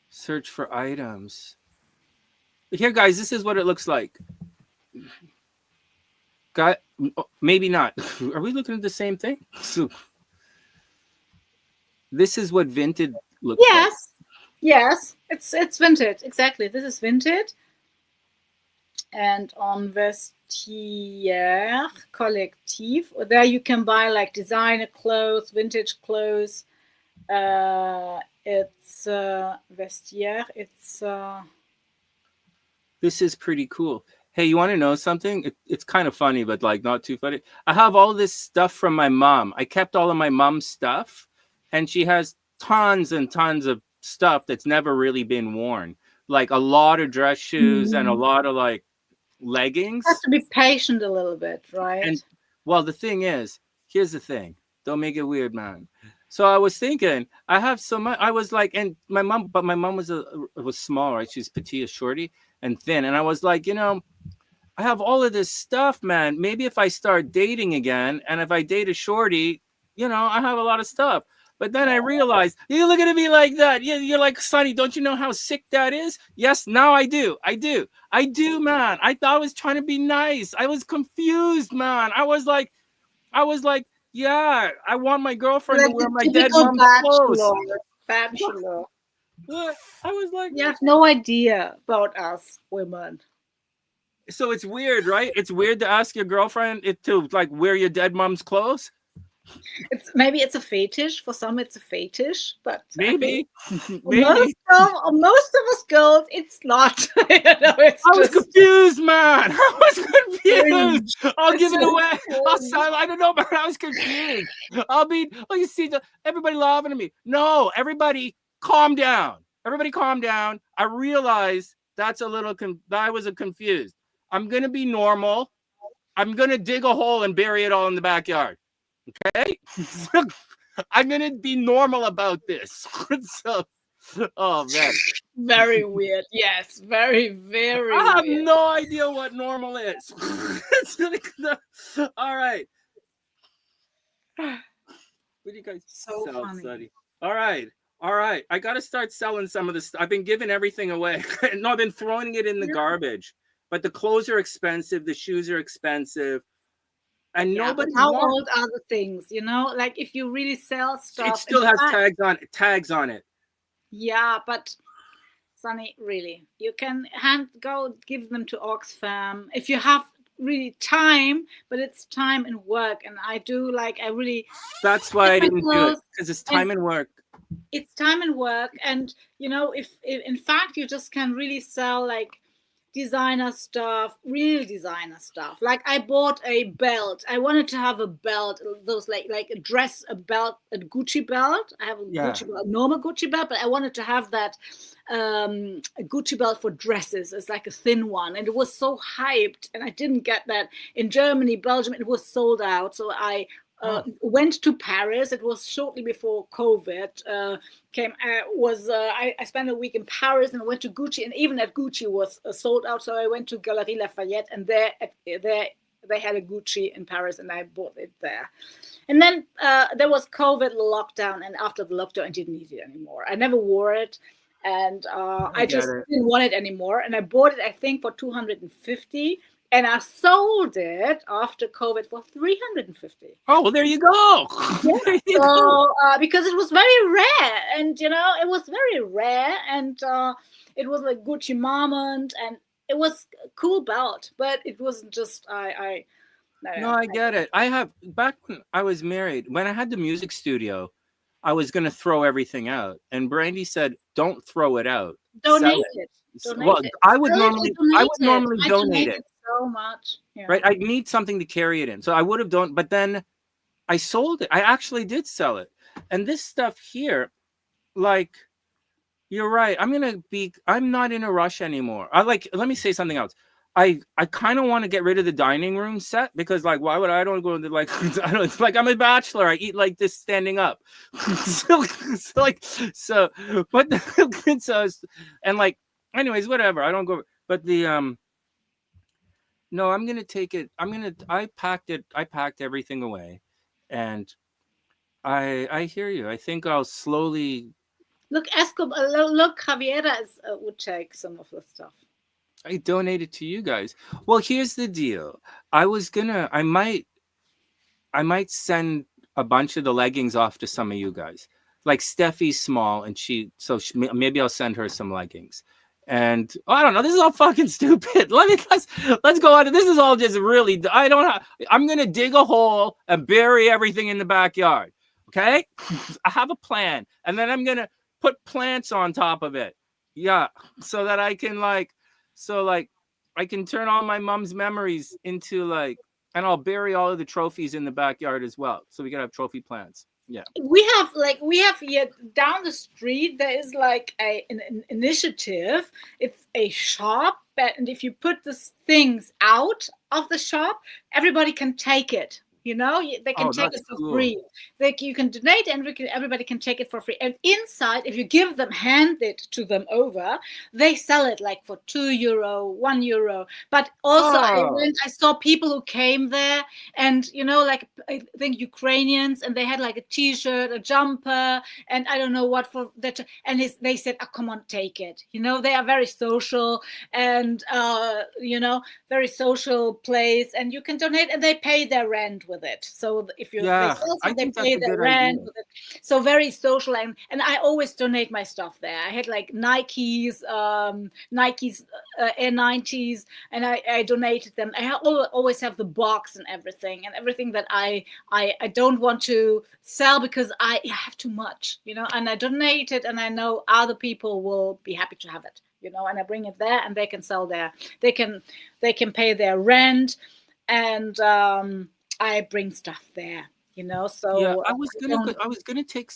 A: search for items. Here, guys, this is what it looks like. Got maybe not. Are we looking at the same thing? So this is what Vinted looks like.
B: Yes, it's vintage. Exactly, this is vintage. And on Vestiaire Collective, there you can buy like designer clothes, vintage clothes. It's Vestiaire. It's
A: This is pretty cool. Hey, you want to know something? It's kind of funny, but like not too funny. I have all this stuff from my mom. I kept all of my mom's stuff, and she has tons and tons of stuff that's never really been worn. Like a lot of dress shoes and a lot of like leggings.
B: have to be patient a little bit, right?
A: And well, the thing is, here's the thing. Don't make it weird, man. So I was thinking, I have so much. I was like, and my mom, but my mom was small, right? She's petite, shorty, and thin. And I was like, I have all of this stuff, man. Maybe if I start dating again, and if I date a shorty, I have a lot of stuff. But then I realized, you look at me like that. You're like, Sonny, don't you know how sick that is? Yes, now I do. I do, man. I thought I was trying to be nice. I was confused, man. I was like, yeah, I want my girlfriend
B: Like
A: to wear
B: the
A: my dead
B: typical
A: mom's clothes.
B: bachelor.
A: What? I was like,
B: You have no idea about us women.
A: so it's weird, right? It's weird to ask your girlfriend to like wear your dead mom's clothes.
B: Maybe it's a fetish for some. It's a fetish, but
A: Maybe,
B: most of us girls, it's not. It's
A: I was confused, man. I was confused. I'll give it away. I don't know, but I was confused. You see, everybody laughing at me. No, everybody, calm down. Everybody, calm down. I realized that's a little. I was confused. I'm gonna be normal. I'm gonna dig a hole and bury it all in the backyard. Okay. I'm gonna be normal about this. So, oh man,
B: very weird. Yes, very, very.
A: I have
B: weird.
A: no idea what normal is. All right. What do you guys
B: so
A: sell,
B: funny.
A: Sonny? All right. I gotta start selling some of this. I've been giving everything away. No, I've been throwing it in the garbage. But the clothes are expensive. The shoes are expensive. And nobody.
B: How old are the things? Like if you really sell stuff,
A: it still has tags on it.
B: Yeah, but Sonny, really, you can go give them to Oxfam if you have really time, but it's time and work. And I really.
A: That's why I didn't do it, because it's time and work.
B: It's time and work, and if in fact you just can really sell like designer stuff, real designer stuff. Like I bought a belt. I wanted to have a belt, those like a dress, a belt, a Gucci belt. I have a Gucci belt, normal Gucci belt, but I wanted to have that a Gucci belt for dresses. It's like a thin one, and it was so hyped, and I didn't get that in Germany, Belgium. It was sold out, so I went to Paris. It was shortly before COVID came. I spent a week in Paris and went to Gucci, and even at Gucci was sold out. So I went to Galeries Lafayette, and there they had a Gucci in Paris, and I bought it there. And then there was COVID lockdown, and after the lockdown, I didn't need it anymore. I never wore it, and I just didn't want it anymore. And I bought it, I think, for 250. And I sold it after COVID for 350.
A: Oh, well, there you go.
B: Because it was very rare, and it was very rare, and it was like Gucci Marmont, and it was a cool belt, but it wasn't just I
A: get it. I have back when I was married, when I had the music studio, I was going to throw everything out, and Brandy said, "Don't throw it out.
B: Donate it.
A: Well, I would normally donate it.
B: so much. Yeah.
A: Right? I need something to carry it in. So I would have done, but then I sold it. I actually did sell it. And this stuff here, like, you're right. I'm not in a rush anymore. Let me say something else. I kind of want to get rid of the dining room set because, like, why would I don't go into, like, I don't, like, I'm a bachelor. I eat like this standing up. so, so, but, so, and like, anyways, whatever. I don't go, but no, I'm going to take it. I packed it. I packed everything away. And I hear you. I think I'll slowly.
B: Look, look, Javiera would take some of the stuff.
A: I donated to you guys. Well, here's the deal. I might send a bunch of the leggings off to some of you guys. Like Steffi's small, and maybe I'll send her some leggings. And I don't know. This is all fucking stupid. Let's go on. This is all just really. I'm gonna dig a hole and bury everything in the backyard. Okay, I have a plan, and then I'm gonna put plants on top of it. Yeah, so that I can I can turn all my mom's memories into and I'll bury all of the trophies in the backyard as well. So we can have trophy plants. Yeah.
B: We have here down the street, there is like an initiative. It's a shop, and if you put the things out of the shop, everybody can take it. You know, they can take it for free. Like, you can donate, and everybody can take it for free. And inside, if you hand it to them over, they sell it like for €2, €1. But also, I saw people who came there, and like, I think Ukrainians, and they had like a T-shirt, a jumper, and I don't know what for that. And they said, "Oh, come on, take it." They are very social, and very social place, and you can donate, and they pay their rent with it. So if you they pay their rent with it. So very social, and I always donate my stuff there. I had like Nikes Air 90s, and I donated them. I always have the box and everything that I don't want to sell because I have too much, and I donate it, and I know other people will be happy to have it, and I bring it there, and they can sell they can pay their rent, and I bring stuff there, so
A: yeah, I was gonna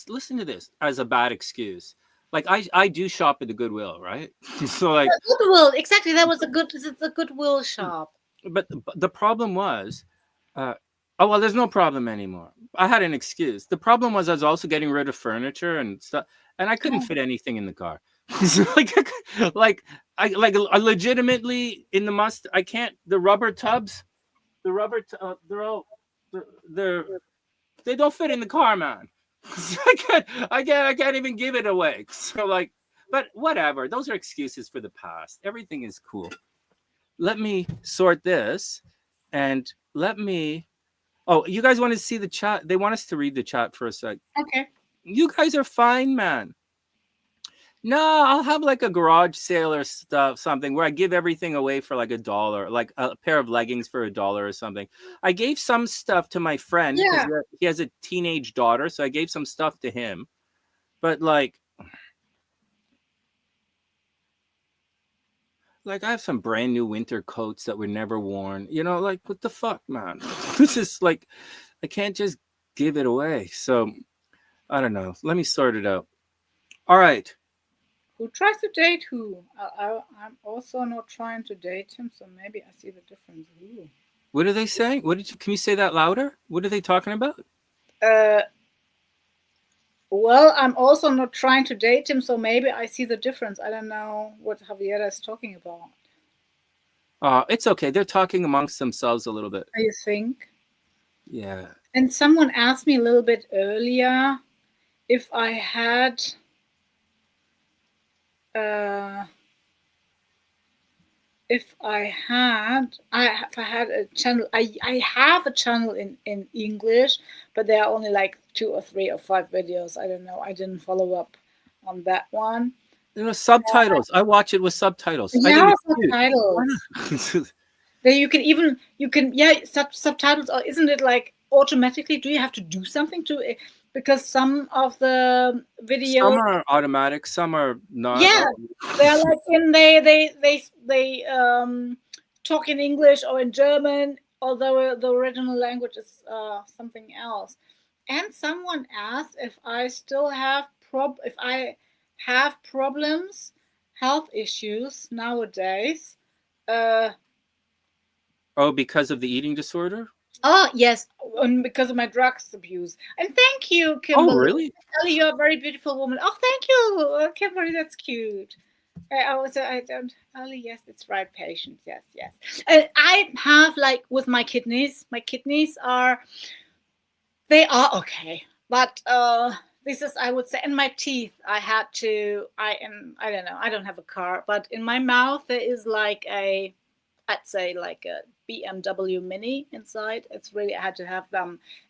A: listen to this as a bad excuse. Like, I do shop at the Goodwill, right? So like
B: Goodwill, exactly. It's a Goodwill shop.
A: But the problem was, there's no problem anymore. I had an excuse. The problem was I was also getting rid of furniture and stuff, and I couldn't fit anything in the car. So I legitimately in the I can't. The rubber tubs, they don't fit in the car, man. I can't even give it away. So but whatever. Those are excuses for the past. Everything is cool. Let me sort this, and you guys want to see the chat? They want us to read the chat for a sec.
B: Okay.
A: You guys are fine, man. No, I'll have like a garage sale or something where I give everything away for like $1, like a pair of leggings for $1 or something. I gave some stuff to my friend because he has a teenage daughter, so I gave some stuff to him. But like I have some brand new winter coats that were never worn. Like, what the fuck, man? This is like, I can't just give it away. So I don't know. Let me sort it out. All right.
B: Who tries to date who? I'm also not trying to date him, so maybe I see the difference. Ooh.
A: What are they saying? Can you say that louder? What are they talking about?
B: Well, I'm also not trying to date him, so maybe I see the difference. I don't know what Javiera is talking about.
A: It's okay. They're talking amongst themselves a little bit.
B: You think?
A: Yeah.
B: And someone asked me a little bit earlier if I had a channel. I have a channel in English, but there are only like 2 or 3 or 5 videos. I don't know. I didn't follow up on that one.
A: Subtitles. I watch it with subtitles.
B: Yeah, subtitles. You can subtitles. Or isn't it like automatically? Do you have to do something to it? Because some of the videos,
A: some are automatic, some are not.
B: Yeah, they're like they talk in English or in German, although the original language is something else. And someone asked if I still have if I have problems, health issues nowadays. Uh,
A: Oh, because of the eating disorder?
B: oh yes, because of my drugs abuse. And thank you,
A: Oh,
B: Kimberly.
A: really?
B: Ellie, you're a very beautiful woman. Oh, thank you, Kimberly. That's cute. I don't. Ellie, yes, it's right. Patience. Yes, yes. I have like with my kidneys. My kidneys are they are okay, but this is I would say in my teeth. I had to. I don't know. I don't have a car, but in my mouth there is like a I'd say like a BMW Mini inside. It's really I had to have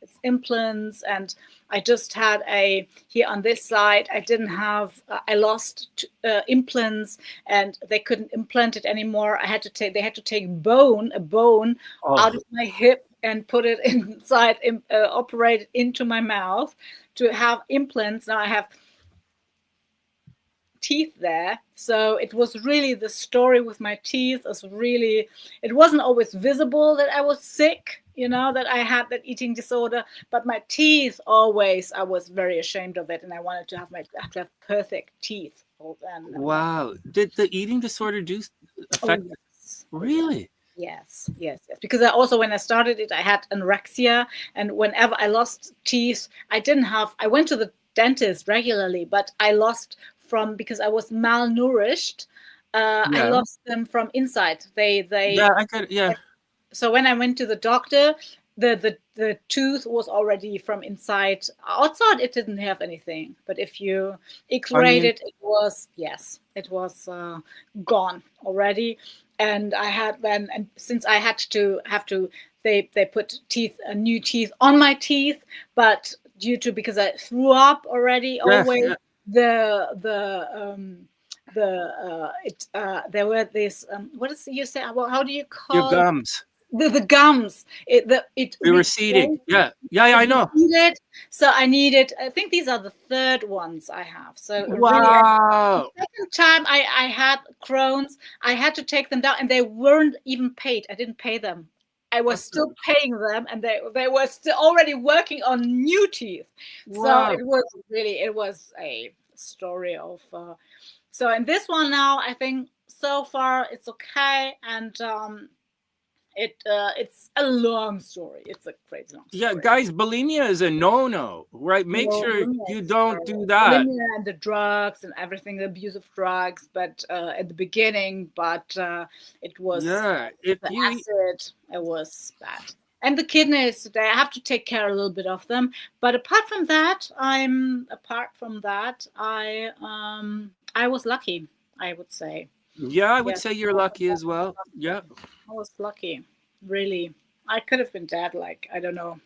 B: it's implants, and I just had a here on this side. I didn't have. I lost implants, and they couldn't implant it anymore. I had to take. They had to take a bone out
A: Oh,
B: of my hip and put it inside, operate it into my mouth to have implants. Now I have teeth there, so it was really the story with my teeth is really it wasn't always visible that I was sick, that I had that eating disorder, but my teeth always I was very ashamed of it, and I wanted to have perfect teeth.
A: wow. Did the eating disorder
B: Oh
A: affect?
B: yes. Oh yes.
A: Really?
B: Yes, yes, yes. Because I also, when I started it, I had anorexia, and whenever I lost teeth, I went to the dentist regularly, but I lost because I was malnourished. I
A: Yeah.
B: lost them from inside.
A: Yeah, I could. Yeah.
B: So when I went to the doctor, the tooth was already from inside. Outside, it didn't have anything. But if you
A: I
B: X-rayed
A: mean,
B: it, it was gone already. And I had then, and since I had to have to, they put new teeth on my teeth, but because I threw up already
A: yeah,
B: always
A: yeah.
B: there were these what is you say, well, how do you
A: Your
B: call
A: gums.
B: the gums, it
A: You're receding. Yeah. Yeah, yeah,
B: it
A: I know.
B: receded, so I think these are the third ones I have, so really. And the
A: Wow.
B: second time I had Crohn's, I had to take them down, and they weren't even paid. I didn't pay them. I was
A: That's
B: still paying them, and they were still already working on new teeth. So
A: wow.
B: it was a story of so in this one now, I think so far it's okay, and it's a long story. It's a crazy long
A: Yeah,
B: story.
A: guys, bulimia is a no-no, right? Make
B: No,
A: sure
B: bulimia
A: you
B: is
A: don't do
B: terrible.
A: that.
B: Bulimia and the drugs and everything, the abuse of drugs, but at the beginning, but it was
A: Yeah. If
B: the
A: you eat,
B: acid. It was bad. And the kidneys, I have to take care a little bit of them. But apart from that, I was lucky, I would say.
A: yeah, I would
B: Yes,
A: say you're lucky as well. Yeah.
B: I was lucky. Really. I could have been dead, like, I don't know,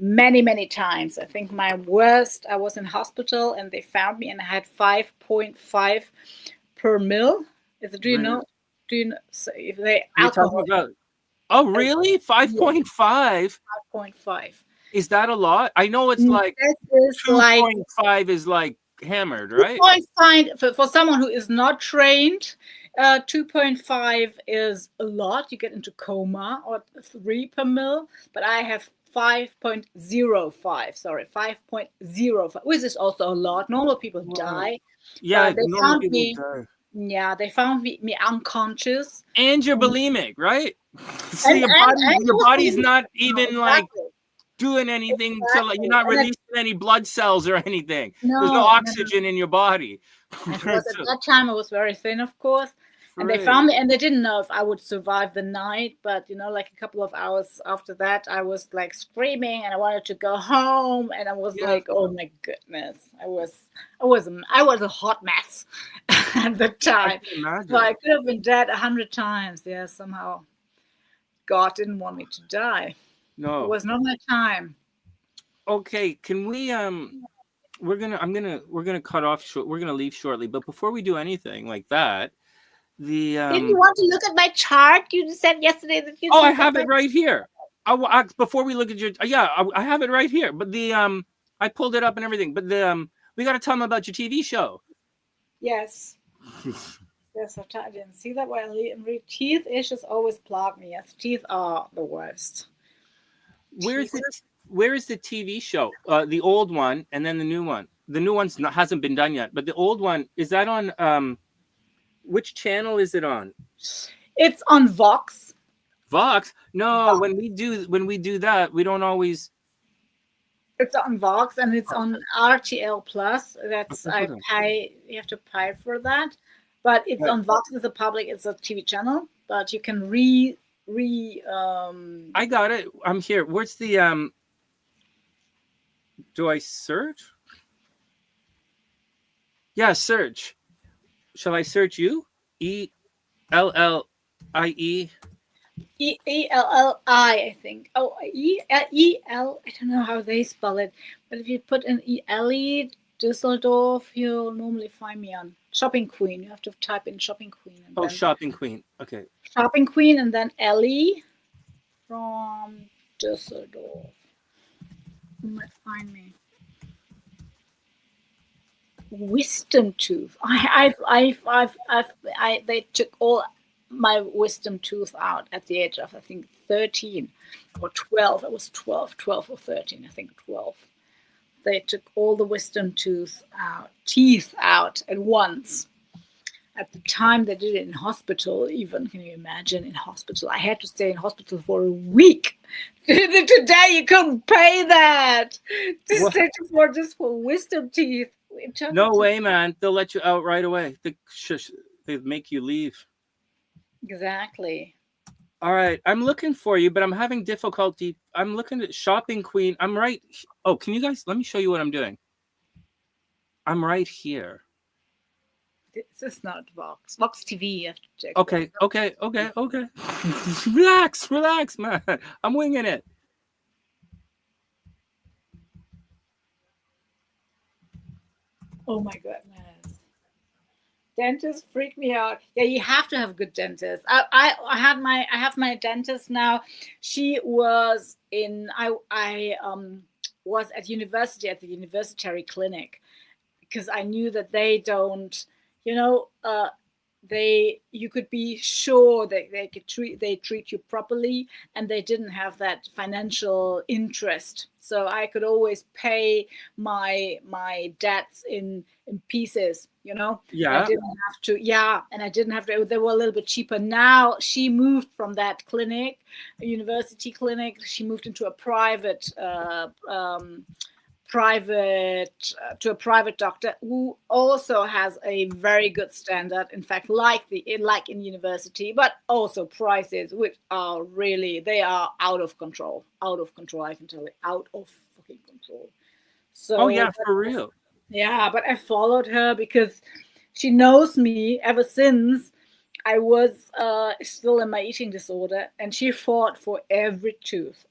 B: many, many times. I think my worst, I was in hospital and they found me and I had 5.5 per mil. Do you
A: Really.
B: know? Do you know? So if they
A: You're talking
B: alcohol,
A: about, oh,
B: uh,
A: really?
B: yeah,
A: 5.5?
B: 5.5.
A: Is that a lot? I know it's like
B: This is like
A: 2.5 is like hammered, right?
B: 2.5 for someone who is not trained. 2.5 is a lot. You get into coma, or 3 per mil. But I have 5.05. Sorry, 5.05, which is also a lot. Normal people
A: Wow.
B: die,
A: Yeah,
B: but they
A: normal
B: found
A: people
B: me.
A: die.
B: Yeah, they found me unconscious.
A: And you're
B: And
A: bulimic, right? So
B: and
A: your
B: and,
A: body,
B: and it
A: your
B: was
A: body's
B: really
A: not even like
B: exactly,
A: doing anything to, like, you're
B: exactly.
A: not
B: And
A: releasing any blood cells or anything. There's no
B: no, no,
A: oxygen in your body.
B: it was at
A: So,
B: that time I was very thin, of course. And they
A: great.
B: found me, and they didn't know if I would survive the night. But like a couple of hours after that, I was like screaming, and I wanted to go home. And I was
A: Yeah,
B: like, "Oh my goodness!" I was a hot mess at the
A: yeah, I
B: time.
A: can
B: So I
A: imagine.
B: could have been dead 100 times. Yeah, somehow God didn't want me to die. It
A: No.
B: was not my time.
A: Okay, can we we're gonna cut off short. We're gonna leave shortly, but before we do anything like that, the
B: Didn't you want to look at my chart? You said yesterday that you'd
A: oh, I
B: look at
A: have
B: my.
A: it right here. Before we look at your, yeah, I have it right here. But I pulled it up and everything. But we got to tell them about your TV show.
B: Yes. Yes, I didn't see that. Well, teeth issues always plague me. Yes, teeth are the worst.
A: Where's
B: Teeth.
A: the where is the TV show? The old one and then the new one. The new one's not, hasn't been done yet, but the old one, is that on which channel is it on?
B: It's on Vox.
A: Vox? No,
B: Vox.
A: when we do that, we don't always.
B: It's on Vox and it's
A: Oh,
B: on RTL Plus. That's
A: okay,
B: I
A: hold on.
B: pay. You have to pay for that, but it's
A: Right.
B: on Vox. It's a public. It's a TV channel, but you can re.
A: I got it. I'm here. Where's the? Do I search? Yeah, search. Shall I search you? ELLIE.
B: ELLI, I think. Oh, EL. I don't know how they spell it, but if you put in ELE Düsseldorf, you'll normally find me on Shopping Queen. You have to type in Shopping Queen and
A: Oh,
B: then
A: Shopping Queen. Okay.
B: Shopping Queen and then Ellie from Düsseldorf. You might find me. Wisdom tooth. They took all my wisdom tooth out at the age of, I think, 13 or 12. It was 12 or 13, I think 12. They took all the wisdom teeth out at once. At the time, they did it in hospital. Even, can you imagine, in hospital? I had to stay in hospital for a week. Today, you couldn't pay that. Just for wisdom teeth.
A: No way, man. They'll let you out right away. They make you leave.
B: Exactly.
A: All right. I'm looking for you, but I'm having difficulty. I'm looking at Shopping Queen. I'm right. Oh, can you guys let me show you what I'm doing? I'm right here.
B: This is not Vox. Vox TV, you have to check.
A: Okay. Relax, man. I'm winging it.
B: Oh my goodness. Dentists freak me out. Yeah, you have to have a good dentist. I have my dentist now. She was in I was at university at the university clinic because I knew that they don't, you know, you could be sure that they treat you properly, and they didn't have that financial interest, so I could always pay my debts in pieces, you know. And I
A: Yeah.
B: didn't have to, and I didn't have to, they were a little bit cheaper. Now she moved from that clinic, a university clinic, she moved into a private to a private doctor who also has a very good standard, in fact, like in university, but also prices which are really, they are out of control. I can tell you, out of fucking control.
A: Oh
B: So
A: yeah, for real.
B: yeah, but I followed her because she knows me ever since I was still in my eating disorder, and she fought for every tooth.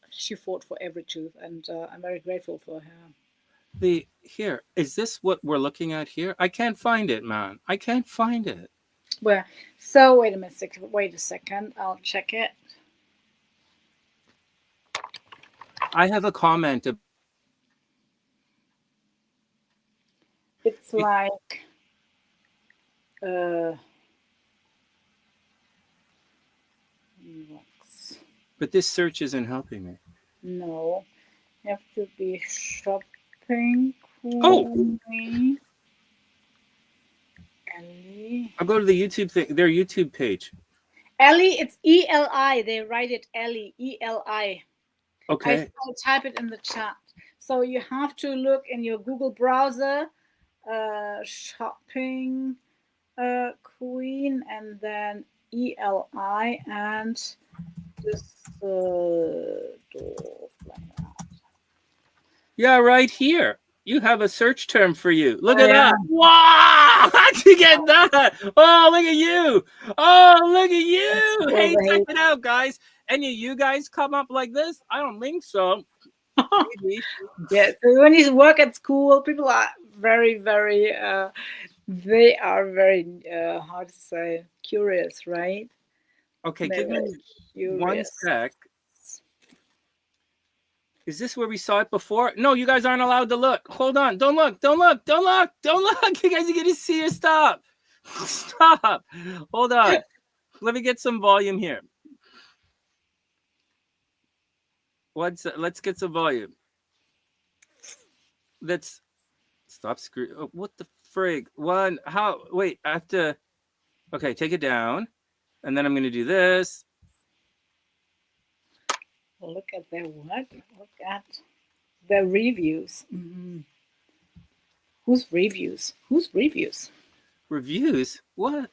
B: And I'm very grateful for her.
A: Here, is this what we're looking at here? I can't find it, man. I can't find it.
B: Well, so wait a second. I'll check it.
A: I have a comment.
B: It's like
A: But this search isn't helping me.
B: No, you have to be Shopping
A: Oh,
B: Queen. Ellie.
A: I'll go to the YouTube thing, their YouTube page.
B: Ellie, it's ELI. They write it Ellie, ELI.
A: Okay.
B: I'll type it in the chat. So you have to look in your Google browser, Shopping Queen, and then ELI, and this
A: Yeah, right here. You have a search term for you. Look
B: Oh,
A: at
B: yeah.
A: that. Wow! How'd you get that? Oh, look at you. Oh, look at you.
B: That's
A: Hey,
B: all
A: check
B: they-
A: it out, guys. Any of you guys come up like this? I don't think so. Maybe.
B: Yeah, so when you work at school, people are very, very, they are very, how to say, curious, right?
A: Okay,
B: They're
A: give me
B: very
A: one
B: curious.
A: sec. Is this where we saw it before? No, you guys aren't allowed to look. Hold on. Don't look. Don't look. Don't look. Don't look. You guys are going to see your stuff. Stop. Hold on. Let me get some volume here. Let's get some volume. Let's stop screw. Oh, what the frig? Wait, I have to. Okay, take it down. And then I'm going to do this.
B: Look at their what? Look at the reviews. Mm-hmm. Whose reviews? Whose reviews?
A: Reviews? What?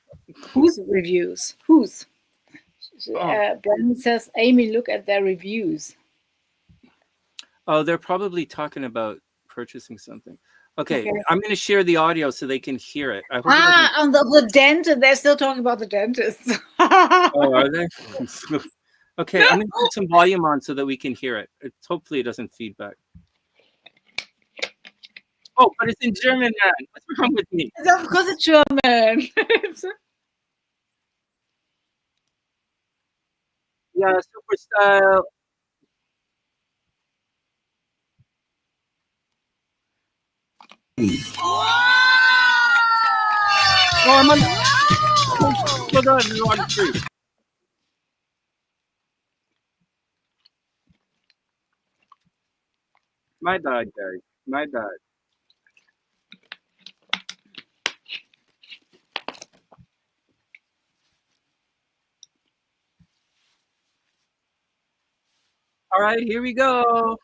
B: Whose reviews? Whose? Brandon says, Amy, look at their reviews.
A: Oh, they're probably talking about purchasing something. Okay. I'm going to share the audio so they can hear it. I hope
B: on the dentist. They're still talking about the dentist.
A: Oh, are they? Okay, I'm going to put some volume on so that we can hear it. Hopefully it doesn't feedback. Oh, but it's in German, man. What's wrong with me?
B: Of course it's German.
A: Yeah, super style. Oh, I'm on. Hold on, you're on stream. My bad, guys. My bad. All right, here we go.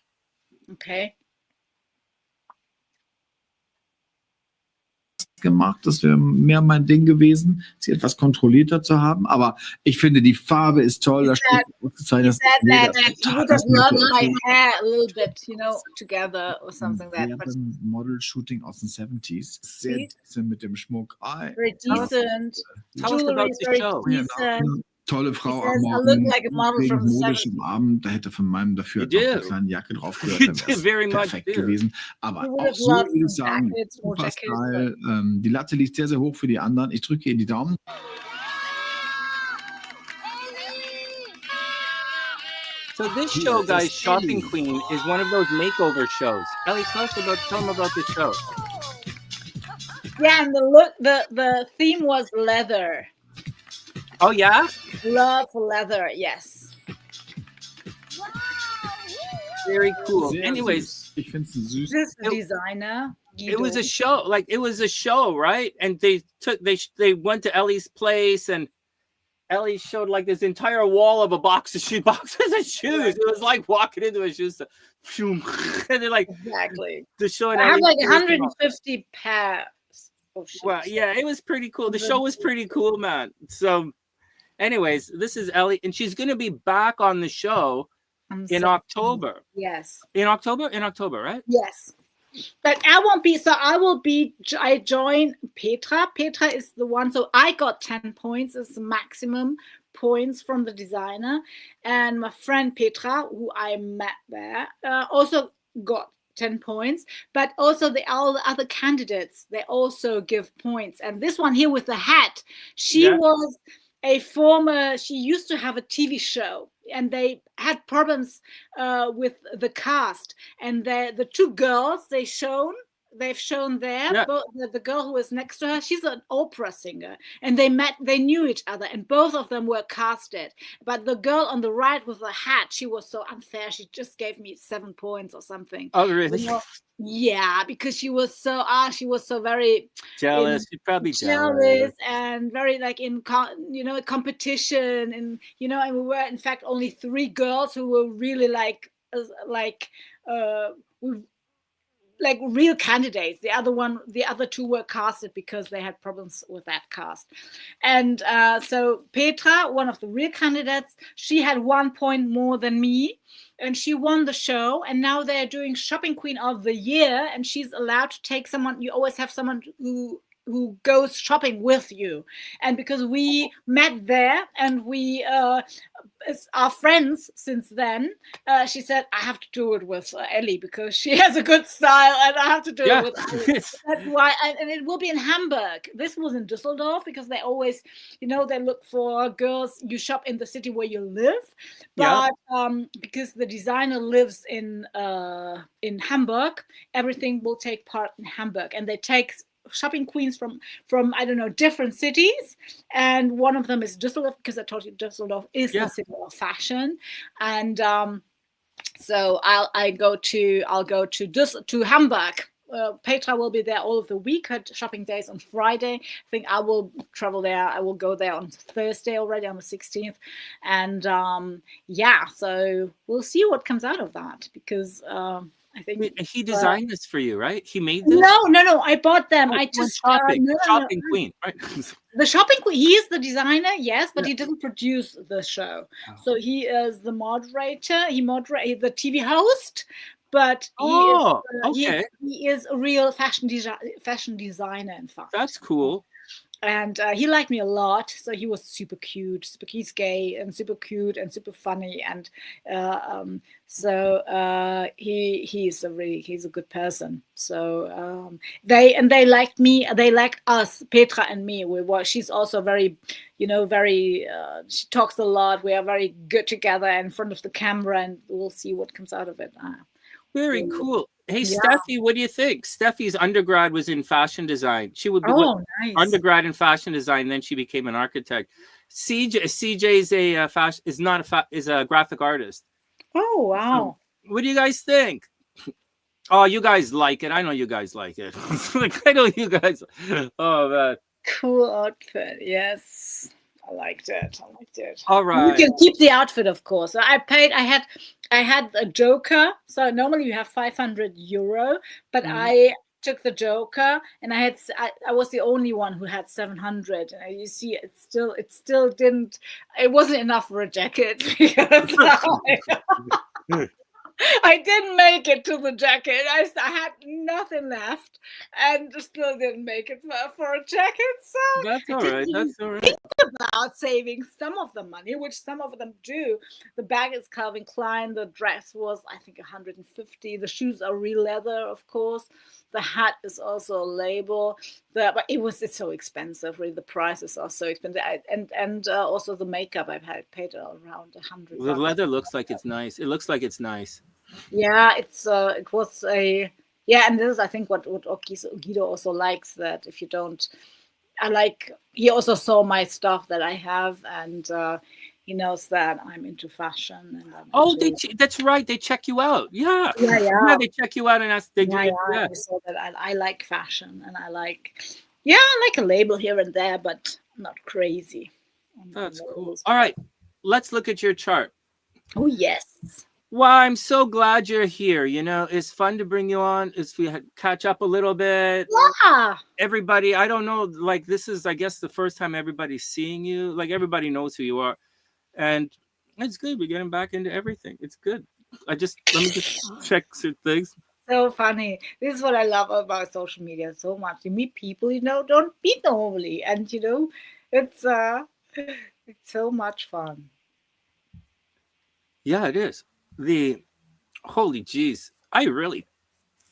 B: Okay.
C: Gemacht. Das wäre mehr mein Ding gewesen, sie etwas kontrollierter zu haben. Aber ich finde, die Farbe ist toll. Da steht ausgezeichnet.
B: You would have loved my hair a little bit, together or something.
C: Model-Shooting aus den 70s. Sehr decent mit dem Schmuck.
B: Very decent.
A: Jewelry is very
B: decent.
C: Tolle Frau
B: am
C: Morgen,
B: like a model from the
C: modisch am Abend, da hätte von meinem dafür auch eine kleine Jacke drauf gehört, dann wäre es perfekt gewesen. Aber auch so würde ich sagen, super Style. Die Latte liegt sehr, sehr hoch für die anderen. Ich drücke ihr die Daumen.
A: So this show, guys, Shopping Queen, is one of those makeover shows. Ellie, tell them about the show.
B: Yeah, and the theme was leather.
A: Oh, yeah?
B: Love leather, yes.
A: Very cool.
C: Sehr
A: Anyways,
C: ich finde es süß.
B: This is the designer.
A: It was a show, right? And they went to Ellie's place, and Ellie showed like this entire wall of boxes of shoes. It was like walking into a shoe store. And they're like,
B: exactly.
A: The show.
B: I have like 150 pairs. Oh,
A: well, yeah, it was pretty cool. The show was pretty cool, man. So, anyways, this is Ellie, and she's going to be back on the show in October.
B: Yes.
A: In October, right?
B: Yes. But I won't be. So I join Petra. Petra is the one. So I got 10 points. It's the maximum points from the designer. And my friend Petra, who I met there, also got 10 points, but also all the other candidates, they also give points. And this one here with the hat, she was she used to have a TV show, and they had problems with the cast. And the two girls they've shown there, the girl who was next to her, she's an opera singer, and they knew each other, and both of them were casted. But the girl on the right with the hat, she was so unfair. She just gave me 7 points or something.
A: Oh, really?
B: Yeah, because she was so very
A: jealous. She's probably
B: jealous and very like in competition, and and we were in fact only 3 girls who were really like real candidates. The other 2 were casted because they had problems with that cast. And so Petra, one of the real candidates, she had 1 point more than me, and she won the show. And now they're doing Shopping Queen of the Year, and she's allowed to take someone. You always have someone who goes shopping with you. And because we met there and we are friends since then, she said, I have to do it with Ellie because she has a good style, and I have to do it with Ellie. That's why. And it will be in Hamburg. This was in Düsseldorf because they always, they look for girls. You shop in the city where you live. But because the designer lives in Hamburg, everything will take part in Hamburg. And they take shopping queens from I don't know, different cities, and one of them is Düsseldorf, because I told you Düsseldorf is the city of fashion, and so I'll go to Hamburg. Petra will be there all of the week. Her shopping days on Friday. I think I will travel there. I will go there on Thursday already, on the 16th. And so we'll see what comes out of that, because I think
A: he designed this for you, right? He made this?
B: No. I bought them. I just
A: shopping queen, right?
B: The shopping queen. He is the designer, yes, but he doesn't produce the show. Oh. So he is the moderator. He moderates the TV host, but he is a real fashion designer. In fact,
A: that's cool.
B: And he liked me a lot, so he was super cute. He's gay and super cute and super funny, and he's a good person. So they liked me. They liked us, Petra and me. She's also very, she talks a lot. We are very good together in front of the camera, and we'll see what comes out of it.
A: Very cool. Hey, Steffi, what do you think? Steffi's undergrad was in fashion design. She would be
B: nice.
A: Undergrad in fashion design, then she became an architect. CJ is a graphic artist.
B: Oh, wow.
A: So, what do you guys think? Oh, you guys like it. I know you guys like it. I know you guys. Oh, man.
B: Cool outfit. Yes. I liked it.
A: All right.
B: You can keep the outfit, of course. So I had a joker. So normally you have 500 euro, but I took the joker, and I was the only one who had 700. And you see, it wasn't enough for a jacket, because I didn't make it to the jacket. I had nothing left, and still didn't make it for a jacket. So
A: that's all right.
B: Think about saving some of the money, which some of them do. The bag is Calvin Klein. The dress was, I think, 150. The shoes are real leather, of course. The hat is also a label. But it's so expensive. Really, the prices are so expensive. And also the makeup, I've paid around 100.
A: The leather looks like it's nice. It looks like it's nice.
B: Yeah, it was and this is, I think, what Guido also likes, that if you don't, he also saw my stuff that I have, and he knows that I'm into fashion. And
A: that's right. They check you out. Yeah. They check you out, and
B: I saw that I like fashion, and I like a label here and there, but not crazy.
A: That's cool. All right, let's look at your chart.
B: Oh, yes.
A: Well, I'm so glad you're here. It's fun to bring you on. We catch up a little bit.
B: Yeah.
A: Everybody, I don't know, this is, I guess, the first time everybody's seeing you. Everybody knows who you are. And it's good. We're getting back into everything. It's good. Let me just check some things.
B: So funny. This is what I love about social media so much. You meet people don't meet normally. And, it's so much fun.
A: Yeah, it is. Holy jeez, I really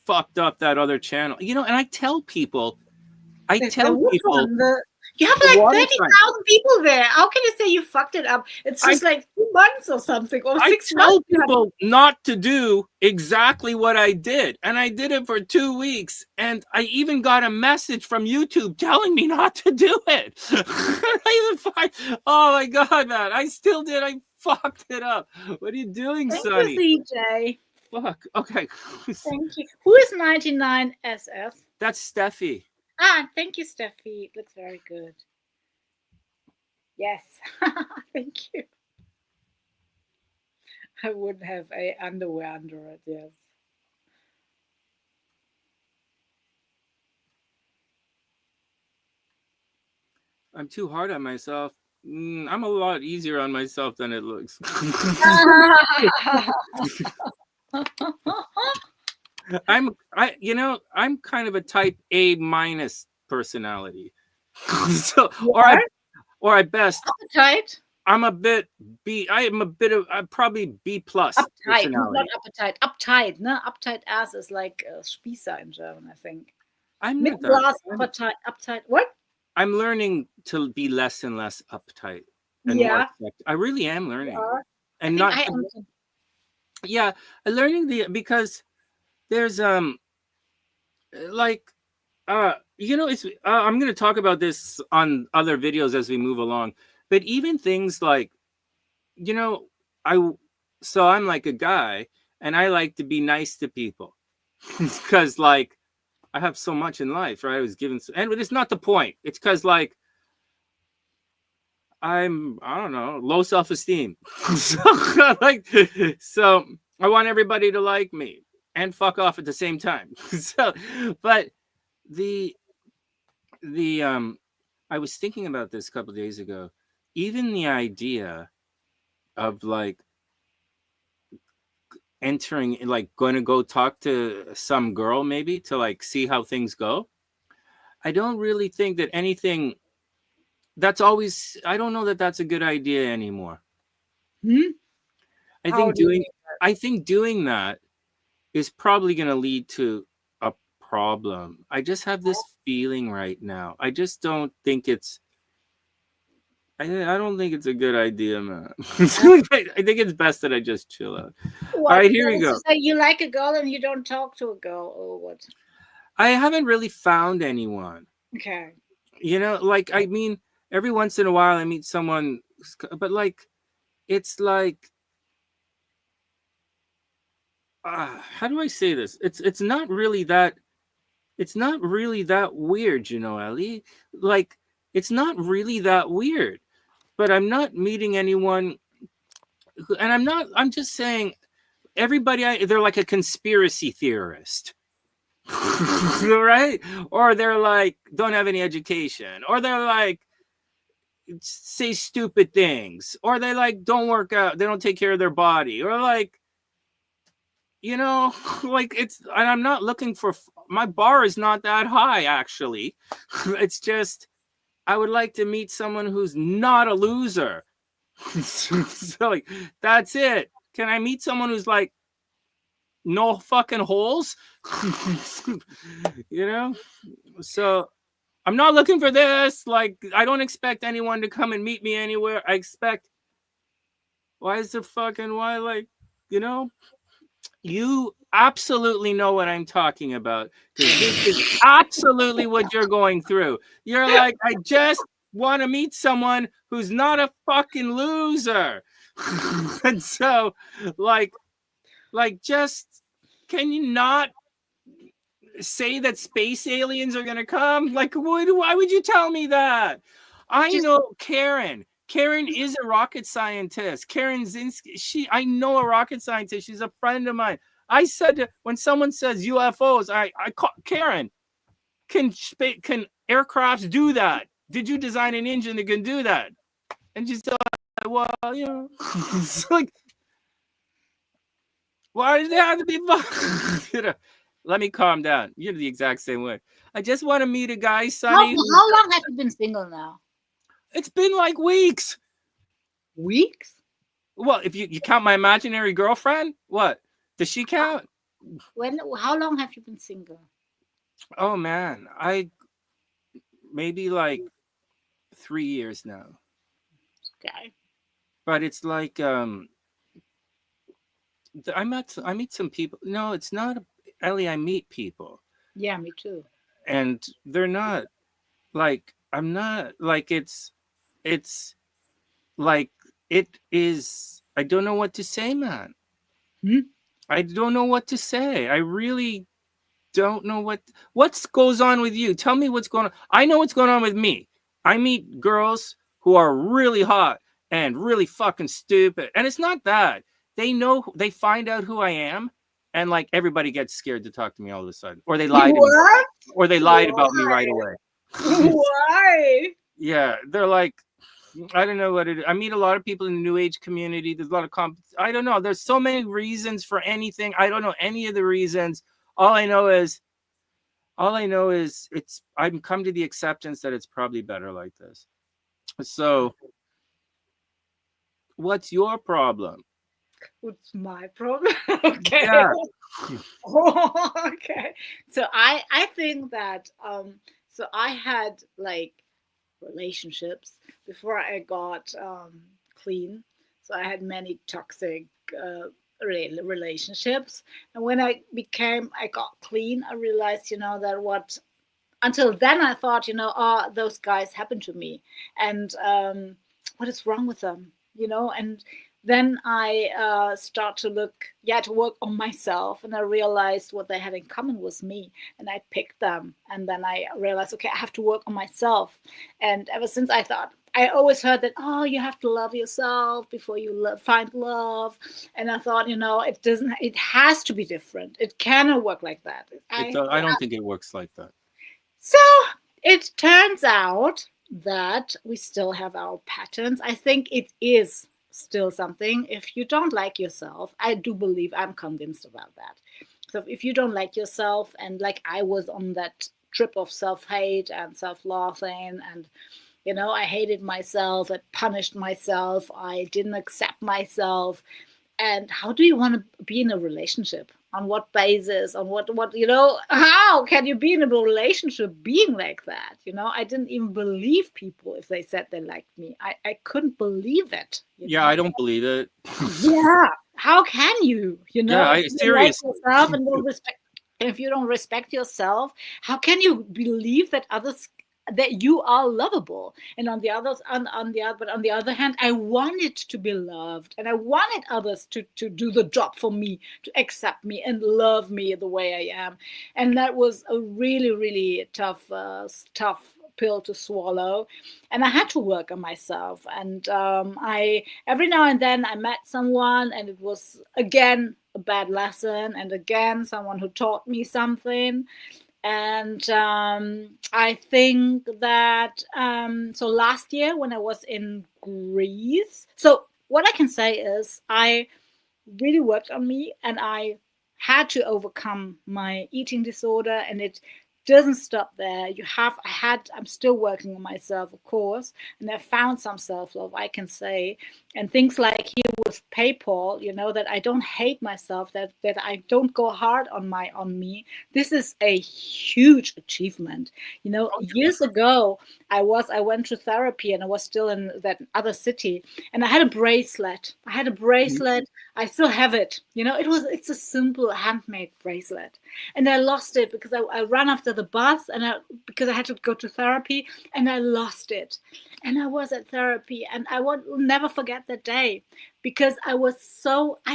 A: fucked up that other channel. And I tell people, you
B: have 30,000 people there. How can you say you fucked it up? It's just 2 months or something, or 6 months.
A: I tell people not to do exactly what I did, and I did it for 2 weeks, and I even got a message from YouTube telling me not to do it. Oh my god, man! I still did. I fucked it up. What are you doing, Sonny?
B: Thank you, CJ.
A: Fuck. Okay.
B: Thank you. Who is 99SF?
A: That's Steffi.
B: Thank you, Steffi. It looks very good. Yes. Thank you. I wouldn't have a underwear under it, yes.
A: I'm too hard on myself. I'm a lot easier on myself than it looks. I'm kind of a type A- personality. So, or at best,
B: appetite.
A: I'm a bit B. I'm probably B plus.
B: Uptight, not appetite. Uptight, no. Uptight ass is like Spießer in German, I think.
A: I'm
B: not that. Appetite. Uptight. What?
A: I'm learning to be less and less uptight. And more I really am learning, and not. Yeah, learning because there's it's I'm going to talk about this on other videos as we move along, but even things like, so I'm like a guy and I like to be nice to people because like I have so much in life, right? I was given, and it's not the point. It's because like I don't know, low self-esteem. So I want everybody to like me and fuck off at the same time. But the I was thinking about this a couple of days ago. Even the idea of like entering, like going to go talk to some girl maybe to like see how things go. I don't really think that anything I don't know that that's a good idea anymore. I think doing that is probably going to lead to a problem. I just have this feeling right now. I just don't think I don't think it's a good idea, man. I think it's best that I just chill out. All right, here we go.
B: So you like a girl and you don't talk to a girl, or what?
A: I haven't really found anyone.
B: Okay.
A: Like, I mean, every once in a while I meet someone, but like, it's like, how do I say this? It's not really that weird, Ellie. Like, it's not really that weird. But I'm not meeting anyone, and I'm just saying, everybody, they're like a conspiracy theorist. Right? Or they're like, don't have any education, or they're like, say stupid things, or they like don't work out, they don't take care of their body, or like, like and I'm not looking for, my bar is not that high, actually. It's just, I would like to meet someone who's not a loser. So like, that's it. Can I meet someone who's like no fucking holes? So I'm not looking for this. Like, I don't expect anyone to come and meet me anywhere. I expect, like, you absolutely know what I'm talking about, because this is absolutely what you're going through. You're like, I just want to meet someone who's not a fucking loser. And so like just, can you not say that space aliens are gonna come? Like, why would you tell me that? I know Karen is a rocket scientist. Karen Zinsky, I know a rocket scientist. She's a friend of mine. I said, when someone says UFOs, I call Karen. Can aircrafts do that? Did you design an engine that can do that? And she's like, well, it's like, why does it have to be? Let me calm down. You're the exact same way. I just want to meet a guy, Sonny.
B: How long have you been single now?
A: It's been like weeks.
B: Weeks?
A: Well, if you count my imaginary girlfriend, what? Does she count?
B: How long have you been single?
A: Oh man, maybe like 3 years now.
B: Okay.
A: But it's like I meet some people. No, it's not Ellie, I meet people.
B: Yeah, me too.
A: And they're not like, I'm not like, it's like, it is, I don't know what to say, man. I don't know what to say. I really don't know what goes on with you. Tell me what's going on. I know what's going on with me. I meet girls who are really hot and really fucking stupid. And it's not that. They find out who I am, and like, everybody gets scared to talk to me all of a sudden. Or they lied about me right away.
B: Why?
A: Yeah, they're like, I don't know what it is. I meet a lot of people in the new age community. There's a lot of I don't know. There's so many reasons for anything. I don't know any of the reasons. All I know is I've come to the acceptance that it's probably better like this. So what's your problem?
B: What's my problem? Okay.
A: Yeah.
B: Okay. So I think that so I had like relationships before I got clean. So I had many toxic relationships, and when I got clean, I realized, that what until then I thought, those guys happened to me, and what is wrong with them, and then I start to work on myself, and I realized what they had in common was me, and I picked them, and then I realized, okay, I have to work on myself. And ever since I always heard that, you have to love yourself before you find love. And I thought, it has to be different. It cannot work like that.
A: I don't think it works like that.
B: So it turns out that we still have our patterns. I think it is still something. If you don't like yourself, I'm convinced about that. So if you don't like yourself, and like I was on that trip of self-hate and self-loathing, and I hated myself, I punished myself, I didn't accept myself. And how do you want to be in a relationship? On what basis? On what how can you be in a relationship being like that? I didn't even believe people if they said they liked me. I couldn't believe it.
A: I don't believe it.
B: Yeah. How can you?
A: Yeah, seriously.
B: Like yourself and don't respect. If you don't respect yourself, how can you believe that you are lovable? And on the other hand, I wanted to be loved, and I wanted others to do the job for me, to accept me and love me the way I am. And that was a really, really tough pill to swallow, and I had to work on myself. And I every now and then I met someone, and it was again a bad lesson, and again someone who taught me something. And I think that so last year when I was in Greece, so what I can say is I really worked on me, and I had to overcome my eating disorder, and it doesn't stop there. I'm still working on myself, of course, and I found some self-love, I can say. And things like here with PayPal, that I don't hate myself, that I don't go hard on me. This is a huge achievement. Years ago, I went to therapy, and I was still in that other city, and I had a bracelet. Mm-hmm. I still have it. It's a simple handmade bracelet, and I lost it because I ran after the bus, and because I had to go to therapy, and I lost it. And I was at therapy, and I will never forget that day, because I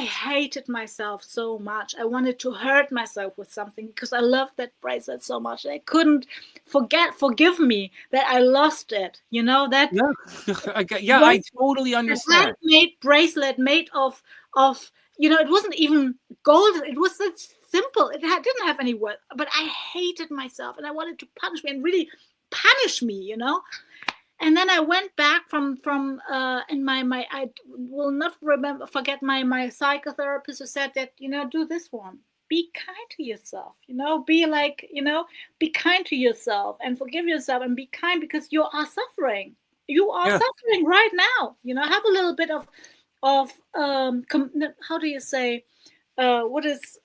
B: hated myself so much. I wanted to hurt myself with something because I loved that bracelet so much. I couldn't forgive me that I lost it. That.
A: Yeah, I totally understand.
B: A handmade bracelet made of it wasn't even gold. It was simple. It didn't have any worth, but I hated myself, and I wanted to punish me and really punish me. And then I went back from and I will not forget my psychotherapist who said that, do this one. Be kind to yourself, be kind to yourself and forgive yourself and be kind, because you are suffering. You are suffering right now. Have a little bit of how do you say, what is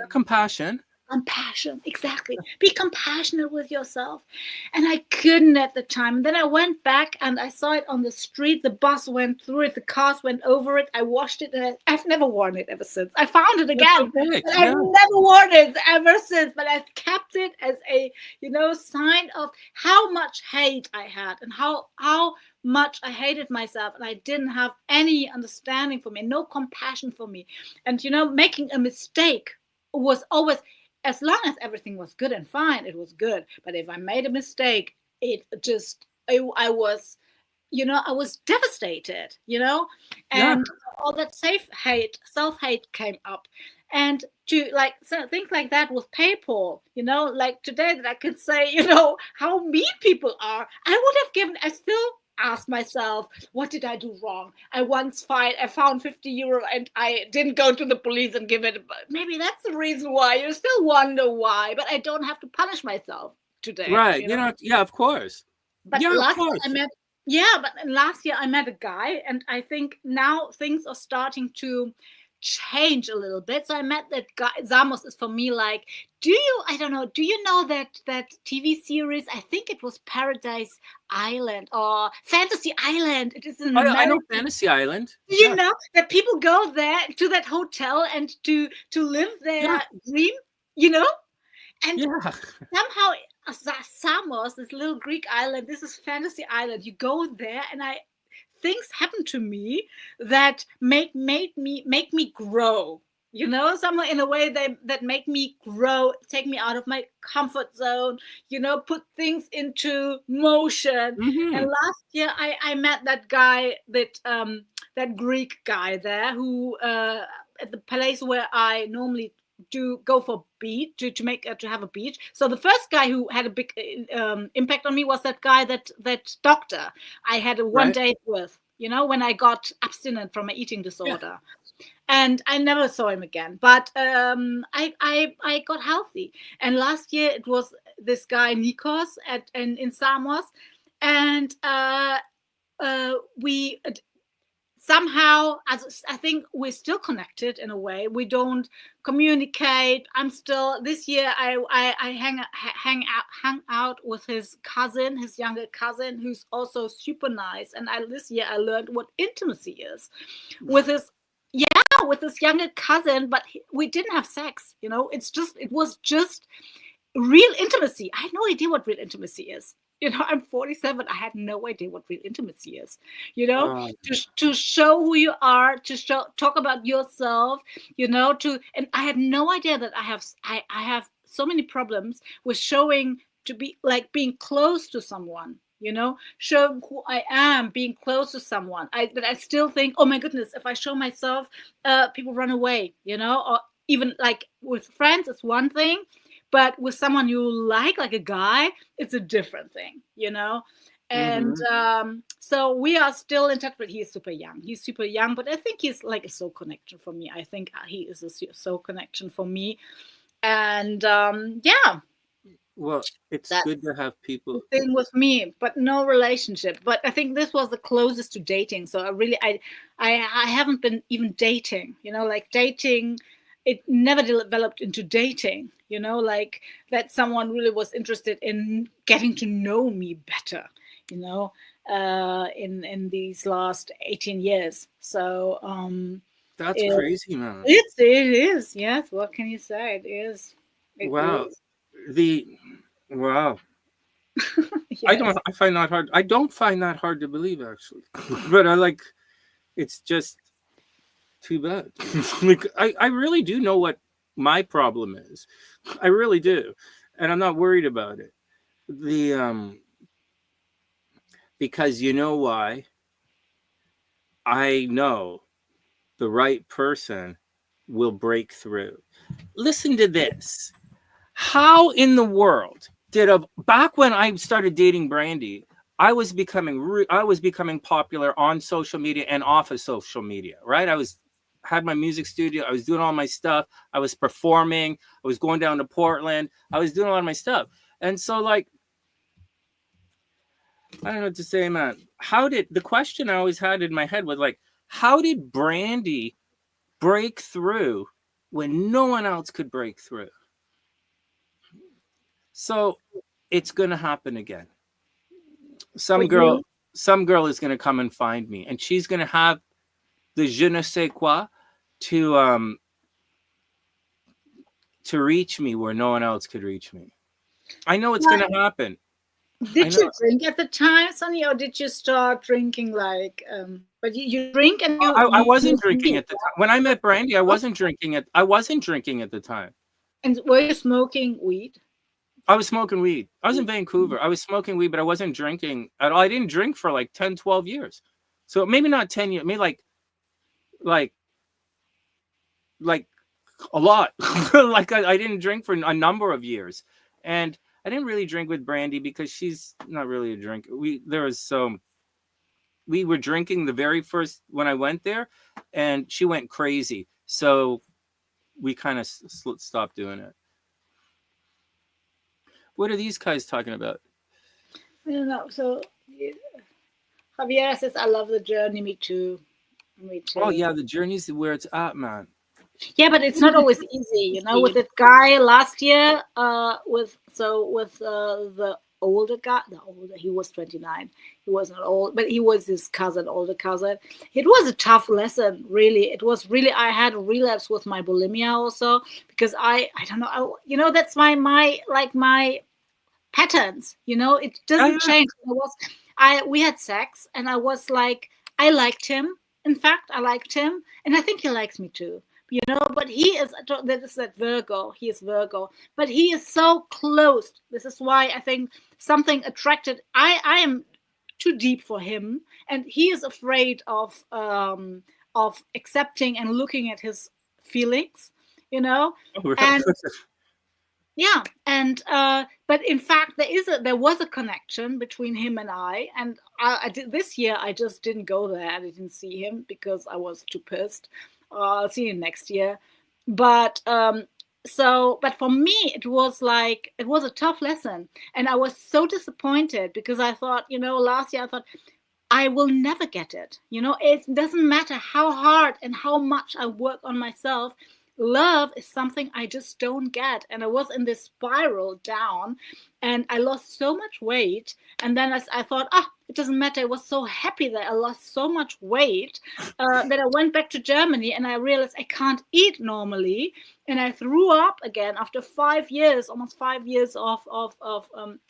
A: compassion.
B: Compassion, exactly. Be compassionate with yourself. And I couldn't at the time. And then I went back, and I saw it on the street. The bus went through it. The cars went over it. I washed it, and I've never worn it ever since. I found it again. I've never worn it ever since. But I've kept it as a sign of how much hate I had, and how much I hated myself, and I didn't have any understanding for me, no compassion for me. And making a mistake was always, as long as everything was good and fine, it was good. But if I made a mistake, I was devastated, and all that self-hate came up. And to things like that with PayPal, like today that I could say, how mean people are. I still ask myself, what did I do wrong? I found 50 euro and I didn't go to the police and give it. Maybe that's the reason why. You still wonder why, but I don't have to punish myself today.
A: Right. Of course.
B: But last year I met a guy, and I think now things are starting to change a little bit. So I met that guy. Samos is for me like, do you know that TV series? I think it was Paradise Island or Fantasy Island. It is in
A: I know Fantasy Island.
B: Do you know that people go there to that hotel and to live their dream, And somehow Samos, this little Greek island. This is fantasy island. You go there, and things happen to me that make me grow. Somewhere in a way that make me grow, take me out of my comfort zone. Put things into motion.
A: Mm-hmm.
B: And last year, I met that guy, that Greek guy there, who at the place where I normally do go for beach to have a beach. So the first guy who had a big impact on me was that guy, that doctor I had a one date with, when I got abstinent from my eating disorder. And I never saw him again, but I got healthy. And last year it was this guy Nikos in Samos, and we somehow, I think we're still connected in a way. We don't communicate. I'm still, this year I hang out with his cousin, his younger cousin, who's also super nice. And this year I learned what intimacy is with his younger cousin, but we didn't have sex. It was just real intimacy. I had no idea what real intimacy is. I'm 47. I had no idea what real intimacy is. To show who you are, talk about yourself. And I had no idea that I have so many problems with showing, to be like being close to someone. Show who I am, being close to someone. But I still think, oh my goodness, if I show myself, people run away. Or even like with friends, it's one thing. But with someone you like a guy, it's a different thing, And so we are still in touch, but he is super young. He's super young, but I think he's like a soul connection for me. I think he is a soul connection for me. And yeah.
A: Well, it's good to have people.
B: Thing with me, but no relationship. But I think this was the closest to dating. So I haven't been even dating, like dating. It never developed into dating, like that someone really was interested in getting to know me better, in these last 18 years. So
A: that's crazy, man.
B: It is, yes. What can you say? It is.
A: Wow.
B: Is.
A: Wow.
B: Yes.
A: I find that hard. I don't find that hard to believe, actually. But it's just too bad. Like I really do know what my problem is. I really do. And I'm not worried about it. Because you know why? I know the right person will break through. Listen to this. How in the world back when I started dating Brandy, I was becoming popular on social media and off of social media, right? I had my music studio. I was doing all my stuff. I was performing. I was going down to Portland. I was doing a lot of my stuff. And so I don't know what to say, man. The question I always had in my head was how did Brandy break through when no one else could break through? So it's going to happen again. Some girl is going to come and find me, and she's going to have the je ne sais quoi to reach me where no one else could reach me. I know it's going to happen.
B: Did you drink at the time, Sonny, or did you start drinking but you drink and
A: I wasn't drinking at the time. When I met Brandy, I wasn't drinking at the time.
B: And were you smoking weed?
A: I was smoking weed. I was in Vancouver. I was smoking weed, but I wasn't drinking at all. I didn't drink for 10, 12 years. So maybe not 10 years, maybe like a lot. I didn't drink for a number of years. And I didn't really drink with Brandy because she's not really a drinker. We were drinking the very first when I went there, and she went crazy. So we kind of stopped doing it. What are these guys talking about?
B: I don't know. So Javier says, I love the journey. Me too.
A: Oh, yeah. The journey's where it's at, man.
B: Yeah, but it's not always easy, with that guy last year, with the older guy, he was 29. He wasn't old, but he was his older cousin. It was a tough lesson, really. It was really, I had a relapse with my bulimia also, because I don't know, that's my patterns. It doesn't change. We had sex, and I was like, I liked him. In fact, I liked him, and I think he likes me too. But he is that Virgo. He is Virgo, but he is so closed. This is why I think something attracted. I am too deep for him, and he is afraid of accepting and looking at his feelings.
A: Oh, really?
B: And yeah, and but in fact, there was a connection between him and I. And I did, this year I just didn't go there. I didn't see him because I was too pissed. I'll see him next year. But but for me, it was a tough lesson, and I was so disappointed because I thought, last year I thought, I will never get it. It doesn't matter how hard and how much I work on myself. Love is something I just don't get. And I was in this spiral down, and I lost so much weight. And then I thought, it doesn't matter. I was so happy that I lost so much weight that I went back to Germany, and I realized I can't eat normally. And I threw up again after 5 years, almost 5 years of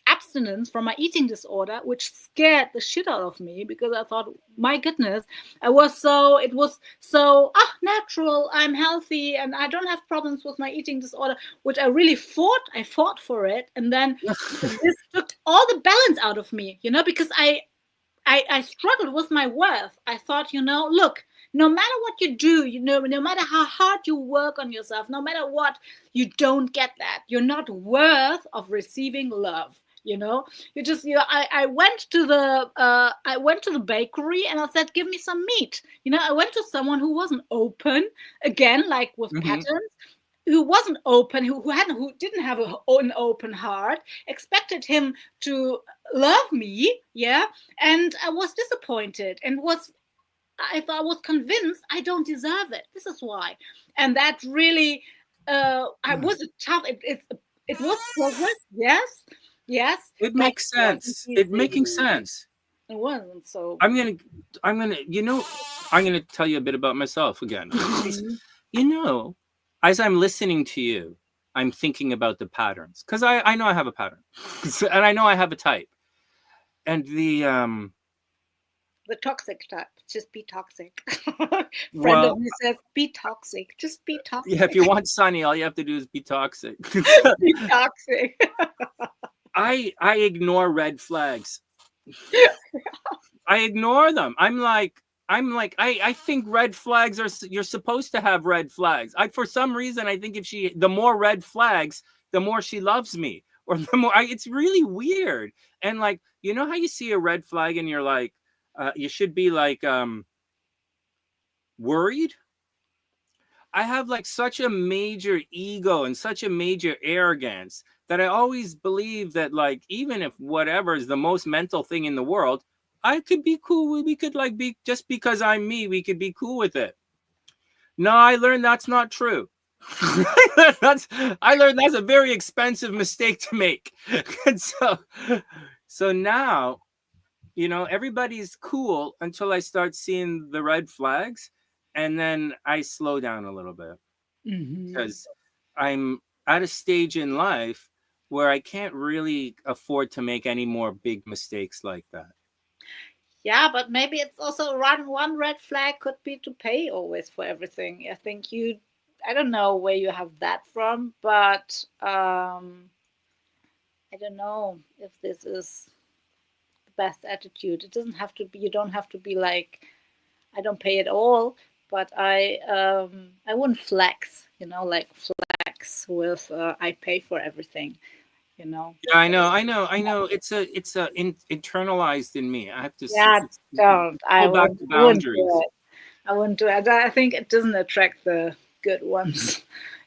B: abstinence from my eating disorder, which scared the shit out of me because I thought, my goodness, it was so natural. I'm healthy and I don't have problems with my eating disorder, which I really fought. I fought for it. And then this took all the balance out of me, because I struggled with my worth. I thought, look, no matter what you do, no matter how hard you work on yourself, no matter what, you don't get that. You're not worth of receiving love. I went to the bakery and I said, give me some meat. I went to someone who wasn't open, again, like with patterns, who wasn't open, who didn't have an open heart, expected him to love me, and I was disappointed and I was convinced I don't deserve it. This is why. And that really I was tough. It was progress. Yes.
A: It makes sense. It's making sense.
B: It wasn't so.
A: I'm gonna tell you a bit about myself again. As I'm listening to you, I'm thinking about the patterns because I know I have a pattern, and I know I have a type, and the
B: toxic type. Just be toxic. Friend of me says, be toxic. Just be toxic.
A: Yeah, if you want Sonny, all you have to do is be toxic.
B: Be toxic.
A: I ignore red flags. I ignore them. I'm like, I think red flags you're supposed to have red flags. For some reason, I think the more red flags, the more she loves me, or the more it's really weird. And like, how you see a red flag and you're like, you should be like, worried. I have like such a major ego and such a major arrogance that I always believe that, like, even if whatever is the most mental thing in the world, I could be cool. We could like be, just because I'm me, we could be cool with it. No, I learned that's not true. I learned that's a very expensive mistake to make. And so now, everybody's cool until I start seeing the red flags. And then I slow down a little bit because I'm at a stage in life where I can't really afford to make any more big mistakes like that.
B: Yeah, but maybe it's also one red flag could be to pay always for everything. I think I don't know where you have that from, but I don't know if this is the best attitude. It doesn't have to be, you don't have to be like, I don't pay at all. But I wouldn't flex, like flex with I pay for everything, Yeah,
A: I know. It's internalized in me. I have to.
B: Yeah, don't. I wouldn't do it. I think it doesn't attract the good ones.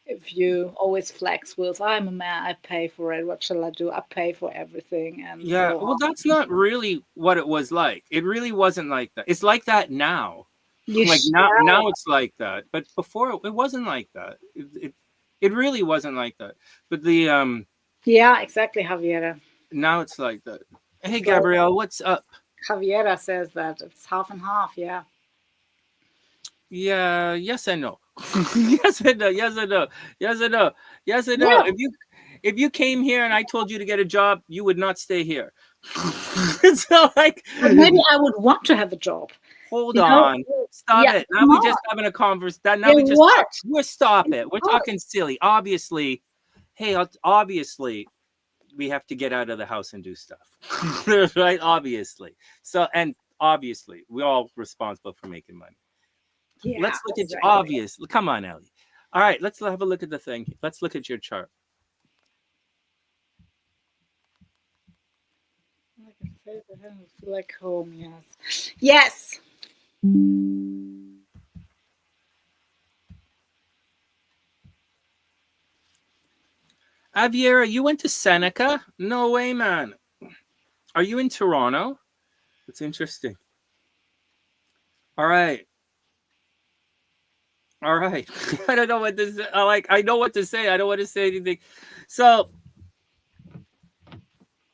B: If you always flex with, I'm a man, I pay for it. What shall I do? I pay for everything. And
A: yeah, well, that's not really what it was like. It really wasn't like that. It's like that now. Now it's like that, but before it wasn't like that. It really wasn't like that. But the
B: yeah, exactly, Javiera.
A: Now it's like that. Hey, Gabrielle, what's up?
B: Javiera says that it's half and half. Yeah.
A: Yeah. Yes and no. Yes and no. Yes and no. Yes and no. Yes and no.
B: Yeah.
A: if you came here and I told you to get a job, you would not stay here. So like,
B: maybe I would want to have a job.
A: Hold on. Stop it. Now we're just having a conversation. Now we're stop it. We're talking silly. Obviously, hey, obviously, we have to get out of the house and do stuff. Right? Obviously. So, and obviously, we're all responsible for making money. Yeah, let's look at obvious. Come on, Ellie. All right, let's have a look at the thing. Let's look at your chart.
B: I feel like home, yes. Yes.
A: Aviera, you went to Seneca? No way, man. Are you in Toronto? That's interesting. All right. All right. I don't know what to say. I know what to say. I don't want to say anything. So,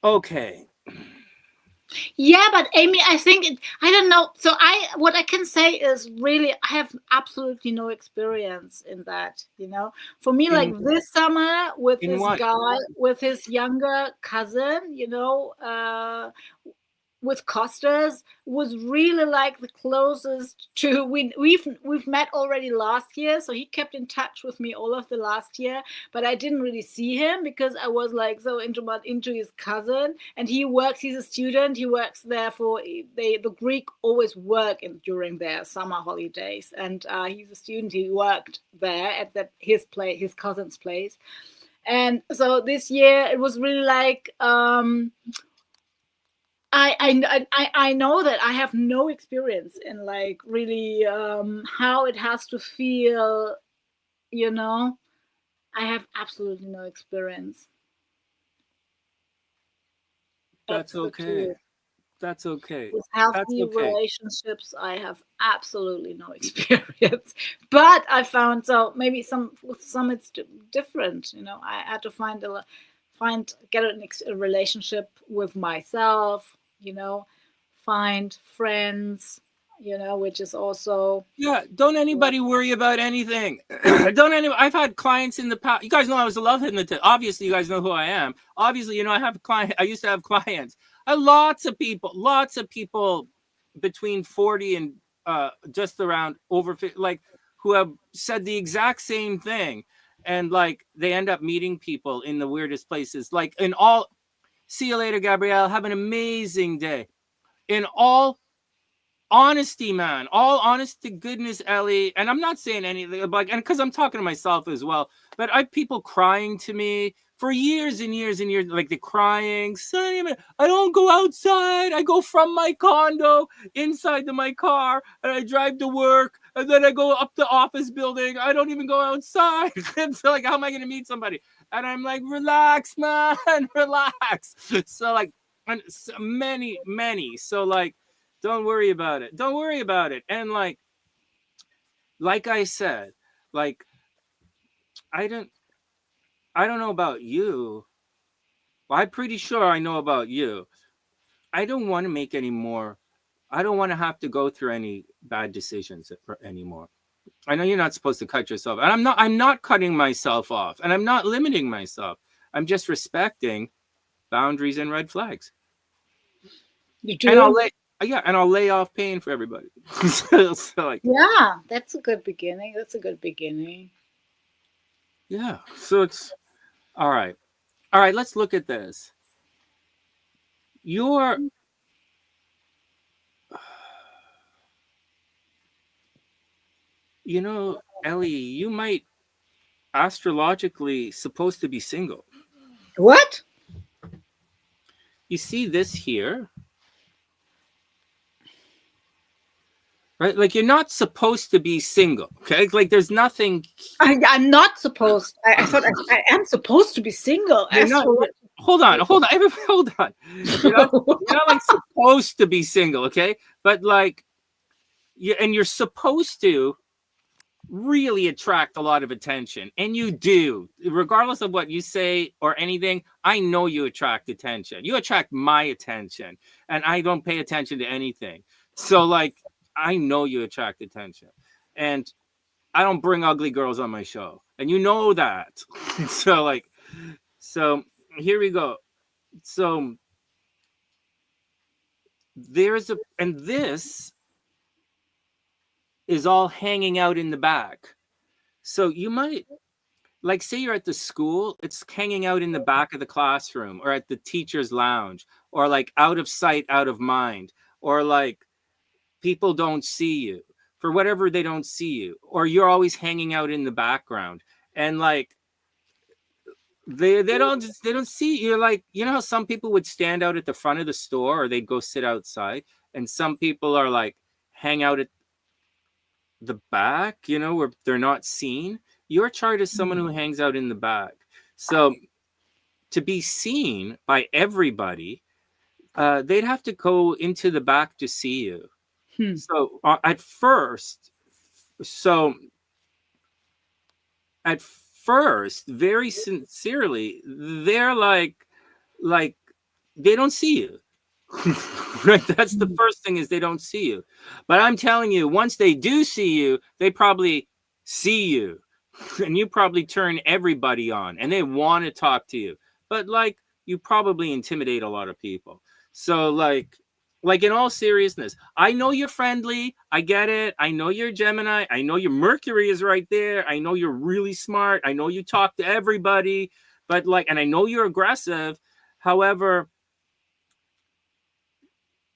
A: okay.
B: Yeah, but Amy, I think I don't know. So what I can say is really I have absolutely no experience in that. You know, for me, like this summer with this guy, with his younger cousin, you know, with Costas was really like the closest to we've met already last year, so he kept in touch with me all of the last year, but I didn't really see him because I was like so into his cousin, and he's a student, he works there the Greek always work during their summer holidays, and he's a student, he worked there at his cousin's place, and so this year it was really like I know that I have no experience in like really how it has to feel, you know. I have absolutely no experience.
A: That's okay. That's okay.
B: With healthy relationships, I have absolutely no experience. But I found maybe with some it's different. You know, I had to get a relationship with myself. You know, find friends, you know, which is also
A: don't anybody worry about anything. I've had clients in the past. You guys know I was a love hypnotist. Obviously you guys know who I am. Obviously, you know, I used to have clients. Lots of people between 40 and just around over 50, like, who have said the exact same thing, and like they end up meeting people in the weirdest places, like see you later, Gabrielle, have an amazing day. In all honesty, man, all honest to goodness, Ellie, and I'm not saying anything like, and because I'm talking to myself as well, but I have people crying to me for years and years and years, like they're crying, Sonny, I don't go outside, I go from my condo inside to my car, and I drive to work, and then I go up the office building, I don't even go outside. And so like, how am I going to meet somebody? And I'm like, relax, man, relax. So like, and so many, so like, don't worry about it. Don't worry about it. And like I said, like, I don't know about you. Well, I'm pretty sure I know about you. I don't want to make any more. I don't want to have to go through any bad decisions anymore. I know you're not supposed to cut yourself. And I'm not cutting myself off. And I'm not limiting myself. I'm just respecting boundaries and red flags.
B: You do?
A: And I'll lay off paying for everybody. So like,
B: yeah, that's a good beginning.
A: Yeah. So it's all right. All right. Let's look at this. You know, Ellie, you might astrologically supposed to be single.
B: What?
A: You see this here? Right? Like, you're not supposed to be single, okay? Like, there's nothing.
B: I'm not supposed. I thought I am supposed to be single.
A: Hold on. Everybody, hold on. You're not like supposed to be single, okay? But like, you're supposed to really attract a lot of attention, and you do, regardless of what you say or anything. I know you attract attention. You attract my attention, and I don't pay attention to anything. So like, I know you attract attention, and I don't bring ugly girls on my show, and you know that. So like, So here we go. So and this is all hanging out in the back. So you might, like, say you're at the school, it's hanging out in the back of the classroom, or at the teacher's lounge, or like out of sight, out of mind, or like people don't see you for whatever, they don't see you, or you're always hanging out in the background, and like they don't see you. You're like, you know how some people would stand out at the front of the store, or they'd go sit outside, and some people are like hang out at the back, you know, where they're not seen. Your chart is someone who hangs out in the back. So to be seen by everybody, they'd have to go into the back to see you. So at first, very sincerely, they're like they don't see you. Right? That's the first thing, is they don't see you. But I'm telling you, once they do see you, they probably see you. And you probably turn everybody on, and they want to talk to you. But like, you probably intimidate a lot of people. So like in all seriousness, I know you're friendly. I get it. I know you're Gemini. I know your Mercury is right there. I know you're really smart. I know you talk to everybody. But like, and I know you're aggressive. However,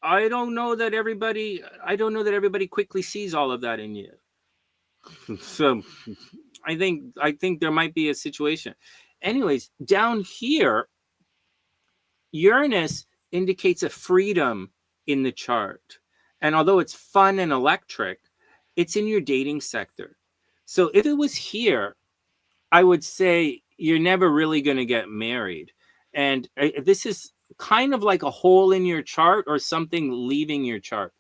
A: I don't know that everybody quickly sees all of that in you. So I think there might be a situation. Anyways, down here, Uranus indicates a freedom in the chart. And although it's fun and electric, it's in your dating sector. So if it was here, I would say you're never really going to get married. And this is kind of like a hole in your chart, or something leaving your chart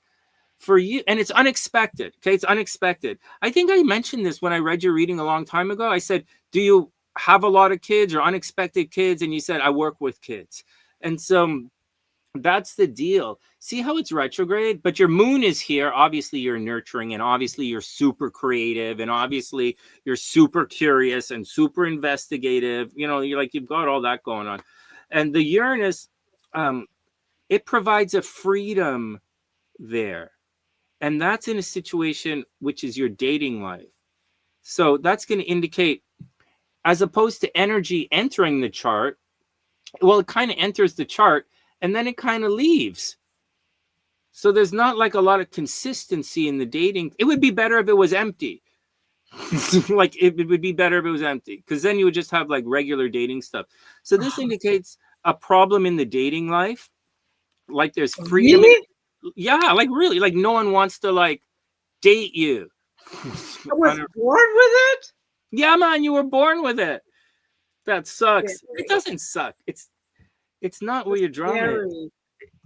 A: for you. And it's unexpected. Okay. It's unexpected. I think I mentioned this when I read your reading a long time ago. I said, do you have a lot of kids or unexpected kids? And you said, I work with kids. And so that's the deal. See how it's retrograde, but your moon is here. Obviously you're nurturing, and obviously you're super creative, and obviously you're super curious and super investigative. You know, you've got all that going on. And the Uranus, it provides a freedom there. And that's in a situation which is your dating life. So that's going to indicate, as opposed to energy entering the chart, well, it kind of enters the chart and then it kind of leaves. So there's not like a lot of consistency in the dating. It would be better if it was empty. Like it would be better if it was empty, because then you would just have like regular dating stuff. So this indicates a problem in the dating life. Like there's freedom.
B: Really?
A: Yeah, like really, like no one wants to like date you.
B: I was born with it?
A: Yeah, man, you were born with it. That sucks. It doesn't suck. It's not where you're drawing.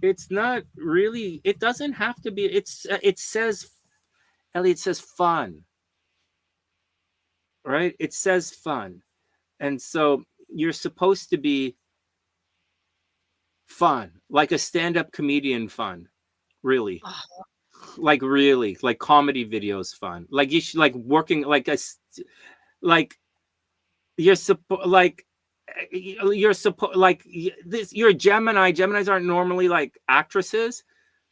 A: It's not really. It doesn't have to be. It says, Ellie, it says fun. Right? It says fun. And so you're supposed to be fun, like a stand-up comedian fun. Really. Like really, like comedy videos fun. Like you should, like working like you're supposed like this. You're a Gemini. Geminis aren't normally like actresses,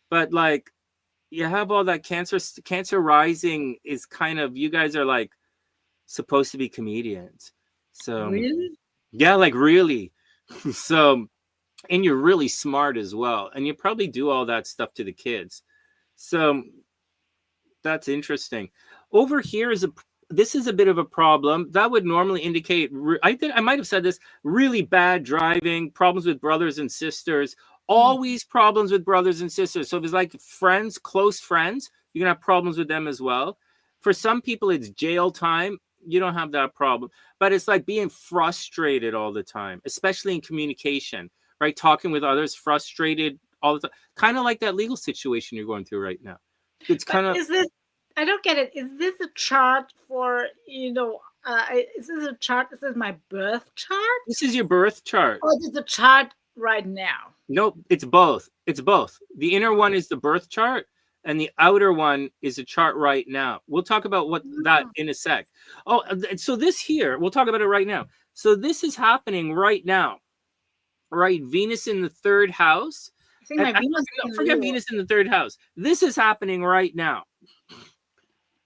A: but like you have all that Cancer rising is kind of, you guys are like supposed to be comedians. So
B: really?
A: Yeah, like really. So, and you're really smart as well, and you probably do all that stuff to the kids. So that's interesting. Over here this is a bit of a problem. That would normally indicate, I might have said this, really bad driving, problems with brothers and sisters, always problems with brothers and sisters. So if it's like friends, close friends, you're going to have problems with them as well. For some people, it's jail time. You don't have that problem. But it's like being frustrated all the time, especially in communication, right? Talking with others, frustrated all the time. Kind of like that legal situation you're going through right now. It's kind of...
B: I don't get it. Is this a chart for, is this a chart? This is my birth chart?
A: This is your birth chart.
B: Or is it a chart right now?
A: Nope, it's both. It's both. The inner one is the birth chart, and the outer one is a chart right now. We'll talk about what that in a sec. Oh, so this here, we'll talk about it right now. So this is happening right now, right? Venus in the 3rd house. Forget Venus in the 3rd house. This is happening right now,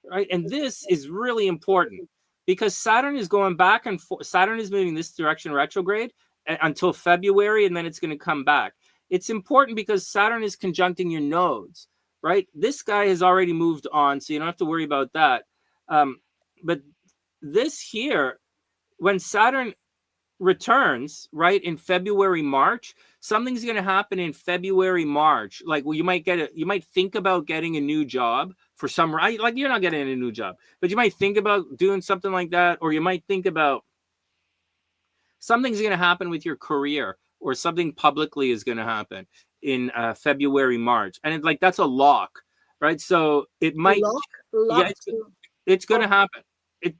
A: right? And this is really important because Saturn is going back and forth. Saturn is moving this direction retrograde until February, and then it's going to come back. It's important because Saturn is conjuncting your nodes, right? This guy has already moved on, so you don't have to worry about that. But this here, when Saturn returns, right, in February, March, something's going to happen in February, March. Like, well, you might think about getting a new job for some, like, you're not getting a new job, but you might think about doing something like that, or you might think about something's going to happen with your career, or something publicly is going to happen in February, March, and like that's a lock, right? So it might, it's going to happen. It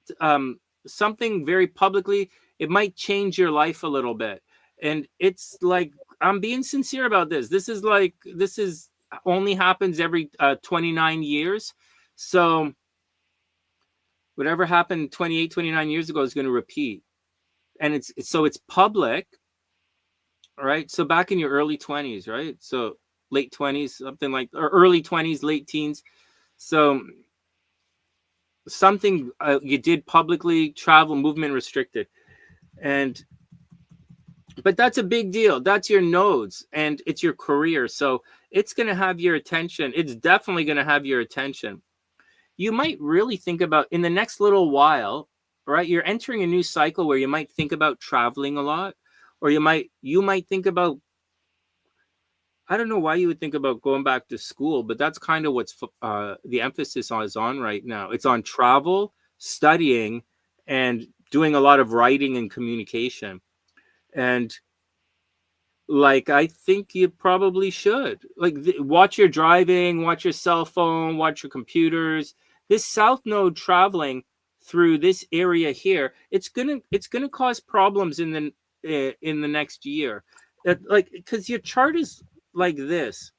A: something very publicly. It might change your life a little bit, and it's like, I'm being sincere about this. This is only happens every 29 years. So whatever happened 28, 29 years ago is going to repeat. And it's public, right? So back in your early 20s, right? So late 20s, something like, or early 20s, late teens. So something you did publicly, travel, movement restricted. But that's a big deal. That's your nodes, and it's your career. So it's going to have your attention. It's definitely going to have your attention. You might really think about, in the next little while, right? You're entering a new cycle where you might think about traveling a lot, or you might think about, I don't know why you would think about going back to school, but that's kind of what's the emphasis is on right now. It's on travel, studying, and doing a lot of writing and communication. And like, I think you probably should, like, watch your driving, watch your cell phone, watch your computers. This south node traveling through this area here, it's gonna cause problems in the next year. Like, because your chart is like this.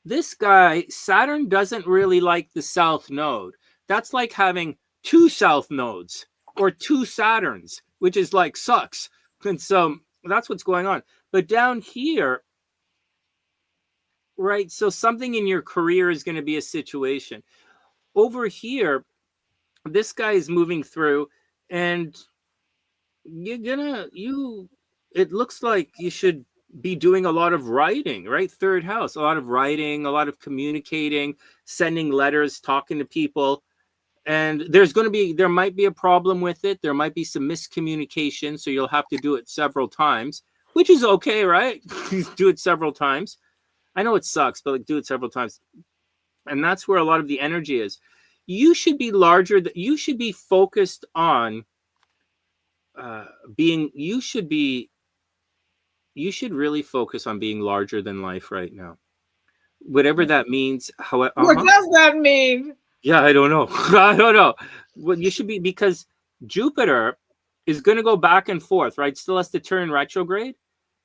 A: This guy, Saturn, doesn't really like the south node. That's like having 2 south nodes or 2 Saturns, which is like, sucks. And so that's what's going on. But down here, right, so something in your career is going to be a situation. Over here, this guy is moving through, and it looks like you should be doing a lot of writing, right? 3rd house, a lot of writing, a lot of communicating, sending letters, talking to people. And there might be a problem with it. There might be some miscommunication, so you'll have to do it several times, which is okay, right? Do it several times. I know it sucks, but like, do it several times. And that's where a lot of the energy is. You should be larger. You should be focused on you should really focus on being larger than life right now. Whatever that means.
B: What does that mean?
A: Yeah, I don't know. I don't know. Well, you should be, because Jupiter is going to go back and forth, right? Still has to turn retrograde.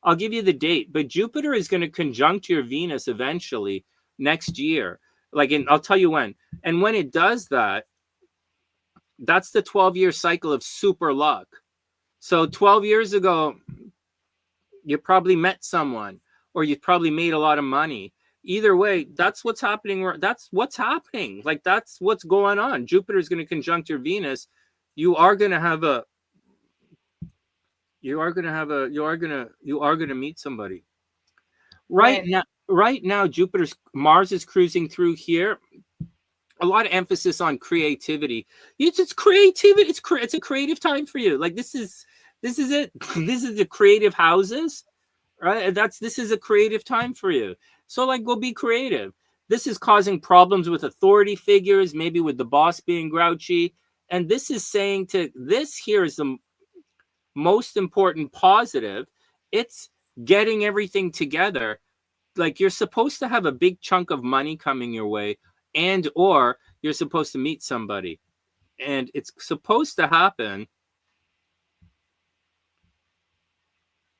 A: I'll give you the date, but Jupiter is going to conjunct your Venus eventually next year. I'll tell you when. And when it does that, that's the 12-year cycle of super luck. So 12 years ago, you probably met someone, or you probably made a lot of money. Either way, that's what's happening. That's what's happening. Like, that's what's going on. Jupiter is going to conjunct your Venus. You are going to meet somebody. Right now, Mars is cruising through here. A lot of emphasis on creativity. It's creativity. It's a creative time for you. Like, this is it. This is the creative houses, right? This is a creative time for you. So, like, go be creative. This is causing problems with authority figures, maybe with the boss being grouchy. And this is saying this here is the most important positive. It's getting everything together. Like, you're supposed to have a big chunk of money coming your way, or you're supposed to meet somebody. And it's supposed to happen.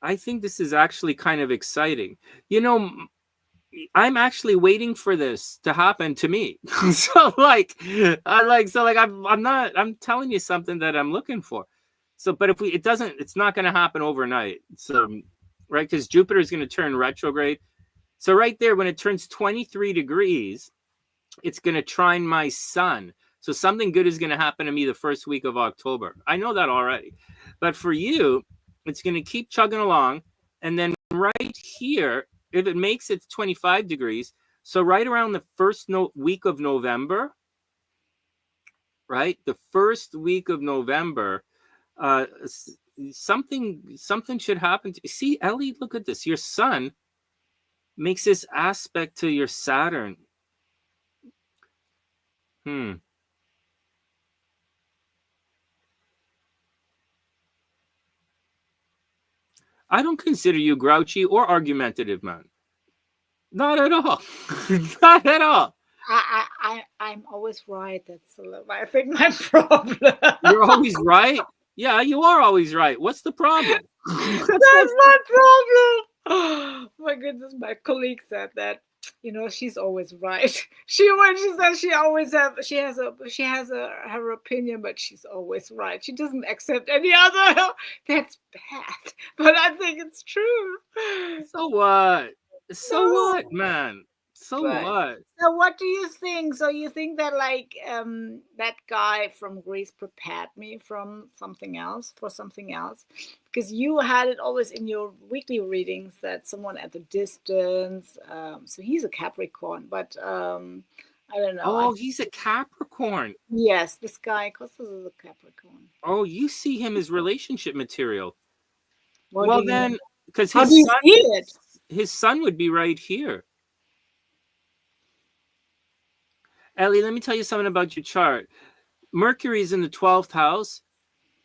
A: I think this is actually kind of exciting. I'm actually waiting for this to happen to me. So like I'm telling you something that I'm looking for. So, but if it's not going to happen overnight. So, right, because Jupiter is going to turn retrograde. So right there, when it turns 23 degrees, it's going to trine my sun. So something good is going to happen to me the first week of October. I know that already. But for you, it's going to keep chugging along. And then right here, if it makes it 25 degrees, so right around the first week of November, right? The first week of November, something should happen. See, Ellie, look at this. Your sun makes this aspect to your Saturn. I don't consider you grouchy or argumentative, man. Not at all. Not at all.
B: I'm always right. That's I think my problem.
A: You're always right? Yeah, you are always right. What's the problem?
B: That's my problem. Oh my goodness, my colleague said that. She's always right. She says she has her opinion, but she's always right. She doesn't accept any other. That's bad, but I think it's true.
A: So what? So what, man? So what?
B: So what do you think? So you think that that guy from Greece prepared me for something else? Because you had it always in your weekly readings that someone at the distance. So he's a Capricorn, but I don't know.
A: Oh, he's a Capricorn.
B: Yes, this guy Costas is a Capricorn.
A: Oh, you see him as relationship material.
B: Well,
A: then, because his sun would be right here. Ellie, let me tell you something about your chart. Mercury's in the 12th house.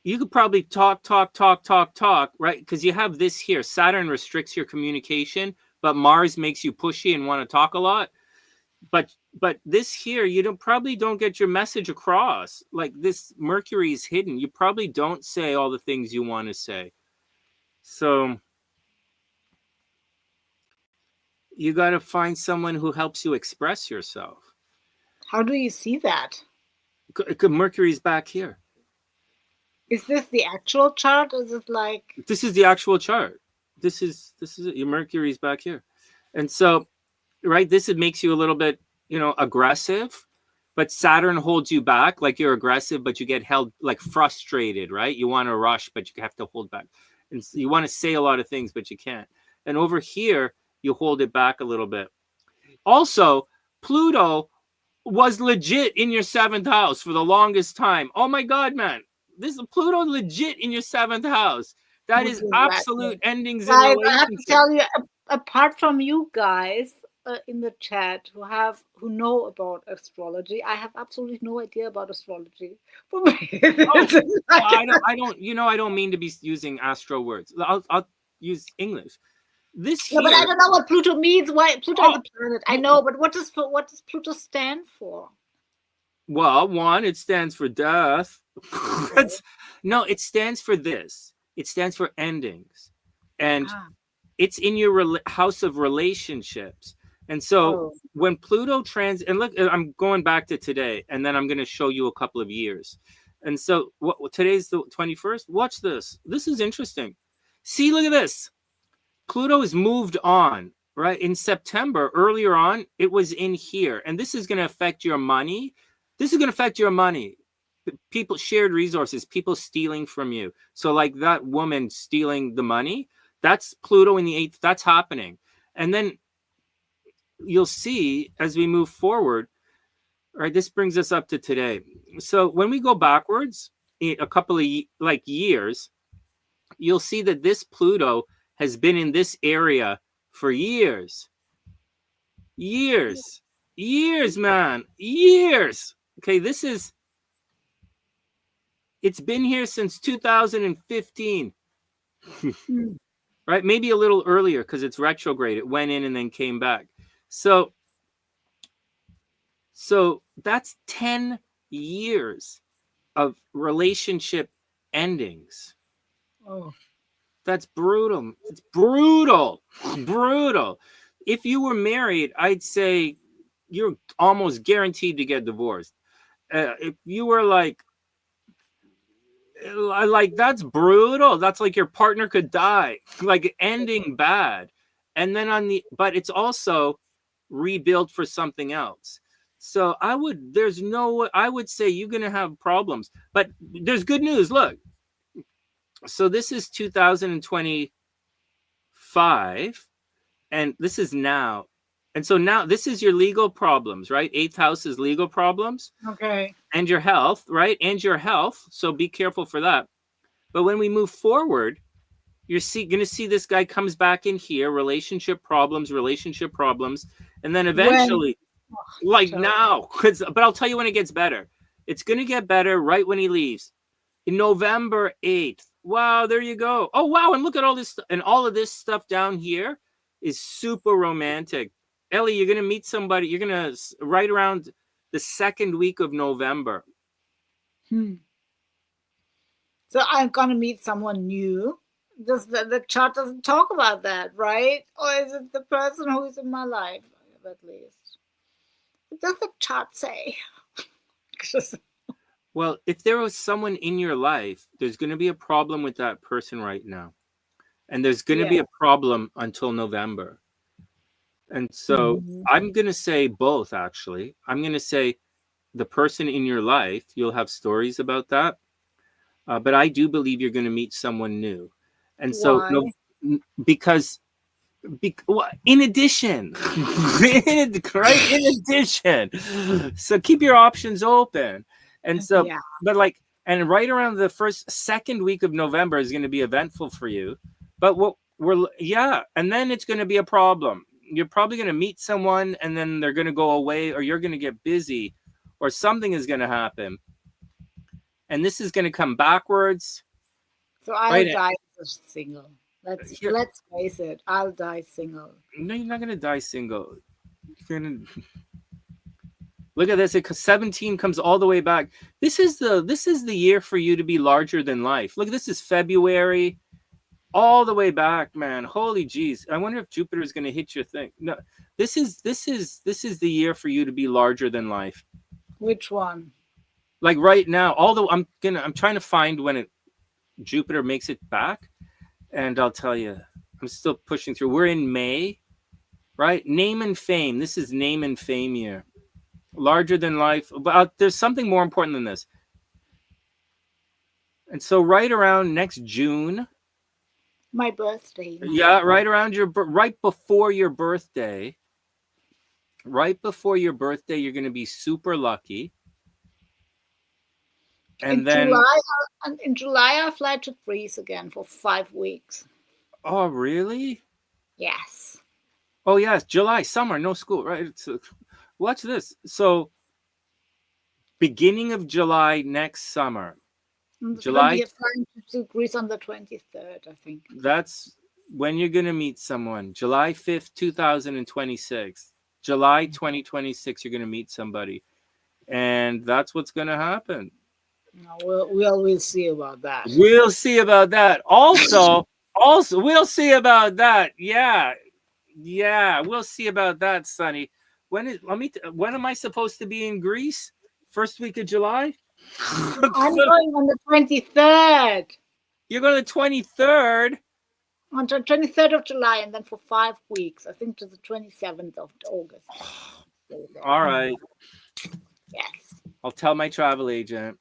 A: You could probably talk, right? Because you have this here. Saturn restricts your communication, but Mars makes you pushy and want to talk a lot. But this here, you probably don't get your message across. Like this Mercury is hidden. You probably don't say all the things you want to say. So you got to find someone who helps you express yourself.
B: How do you see that?
A: Mercury's back here.
B: Is this the actual chart? Or is it like...
A: This is the actual chart. This is it. Your Mercury's back here. And so, right, this makes you a little bit, aggressive, but Saturn holds you back. Like you're aggressive, but you get held like frustrated, right? You want to rush, but you have to hold back. And so you want to say a lot of things, but you can't. And over here, you hold it back a little bit. Also, Pluto was legit in your 7th house for the longest time. Oh my God, man. This is Pluto legit in your 7th house. That is absolute endings in relationships.
B: I have to tell you, apart from you guys in the chat who know about astrology, I have absolutely no idea about astrology. For me,
A: I don't mean to be using astro words. I'll use English.
B: But I don't know what Pluto means. Why Pluto is a planet? I know, but what does Pluto stand for?
A: Well, one, it stands for death. No, it stands for this. It stands for endings, and it's in your house of relationships. And so when Pluto and look, I'm going back to today, and then I'm going to show you a couple of years. And so today's the 21st. Watch this. This is interesting. See, look at this. Pluto has moved on, right? In September, earlier on, it was in here. And this is going to affect your money. This is going to affect your money. People, shared resources, people stealing from you. So like that woman stealing the money, that's Pluto in the 8th. That's happening. And then you'll see as we move forward, right? This brings us up to today. So when we go backwards a couple of years, you'll see that this Pluto has been in this area for years, man, years. Okay, it's been here since 2015, right? Maybe a little earlier because it's retrograde. It went in and then came back. So that's 10 years of relationship endings. Oh. That's brutal. It's brutal. if you were married, I'd say you're almost guaranteed to get divorced. If you were like that's brutal. That's like your partner could die, like ending bad. And then but it's also rebuild for something else. So I would say you're going to have problems, but there's good news. Look, so this is 2025 and this is now. And so now this is your legal problems, right? 8th house is legal problems.
B: Okay.
A: And your health, right? And your health. So be careful for that. But when we move forward, you're going to see this guy comes back in here, relationship problems. And then eventually, now, but I'll tell you when it gets better. It's going to get better right when he leaves. In November 8th. Wow, there you go. Oh, wow. And look at all this. And all of this stuff down here is super romantic. Ellie, you're going to meet somebody. You're going to right around the 2nd week of November.
B: So I'm going to meet someone new. The chart doesn't talk about that, right? Or is it the person who is in my life, at least? What does the chart say?
A: Well, if there was someone in your life, there's going to be a problem with that person right now. And there's going to be a problem until November. And so I'm going to say both, actually. I'm going to say the person in your life, you'll have stories about that. But I do believe you're going to meet someone new. And so, because in addition, so keep your options open. And so, but and right around the 2nd week of November is going to be eventful for you. But and then it's going to be a problem. You're probably going to meet someone and then they're going to go away, or you're going to get busy, or something is going to happen. And this is going to come backwards.
B: So I'll die single. Let's face it. I'll die single.
A: No, you're not going to die single. You're going to look at this. 17 comes all the way back. This is the year for you to be larger than life. Look, this is February, all the way back, man. Holy jeez. I wonder if Jupiter is going to hit your thing. No, this is the year for you to be larger than life.
B: Which one?
A: Like right now, although I'm trying to find when Jupiter makes it back, and I'll tell you, I'm still pushing through. We're in May, right? Name and fame. This is name and fame year. Larger than life. But there's something more important than this. And so right around next June.
B: My birthday.
A: Yeah, right before your birthday. Right before your birthday, you're going to be super lucky. And
B: in July, I fly to Greece again for 5 weeks.
A: Oh, really?
B: Yes.
A: Oh, yes. July, summer, no school, right? So, watch this. So, beginning of July next summer.
B: July. Flying to Greece on the 23rd, I think.
A: That's when you're going to meet someone. July 5th, 2026. July 2026, you're going to meet somebody. And that's what's going to happen.
B: No, we'll see about that.
A: We'll see about that. Also, we'll see about that. Yeah, we'll see about that, Sonny. When am I supposed to be in Greece? 1st week of July?
B: I'm going on the 23rd.
A: You're going to the 23rd?
B: On the 23rd of July, and then for 5 weeks. I think to the 27th of August.
A: All right.
B: Yes.
A: I'll tell my travel agent.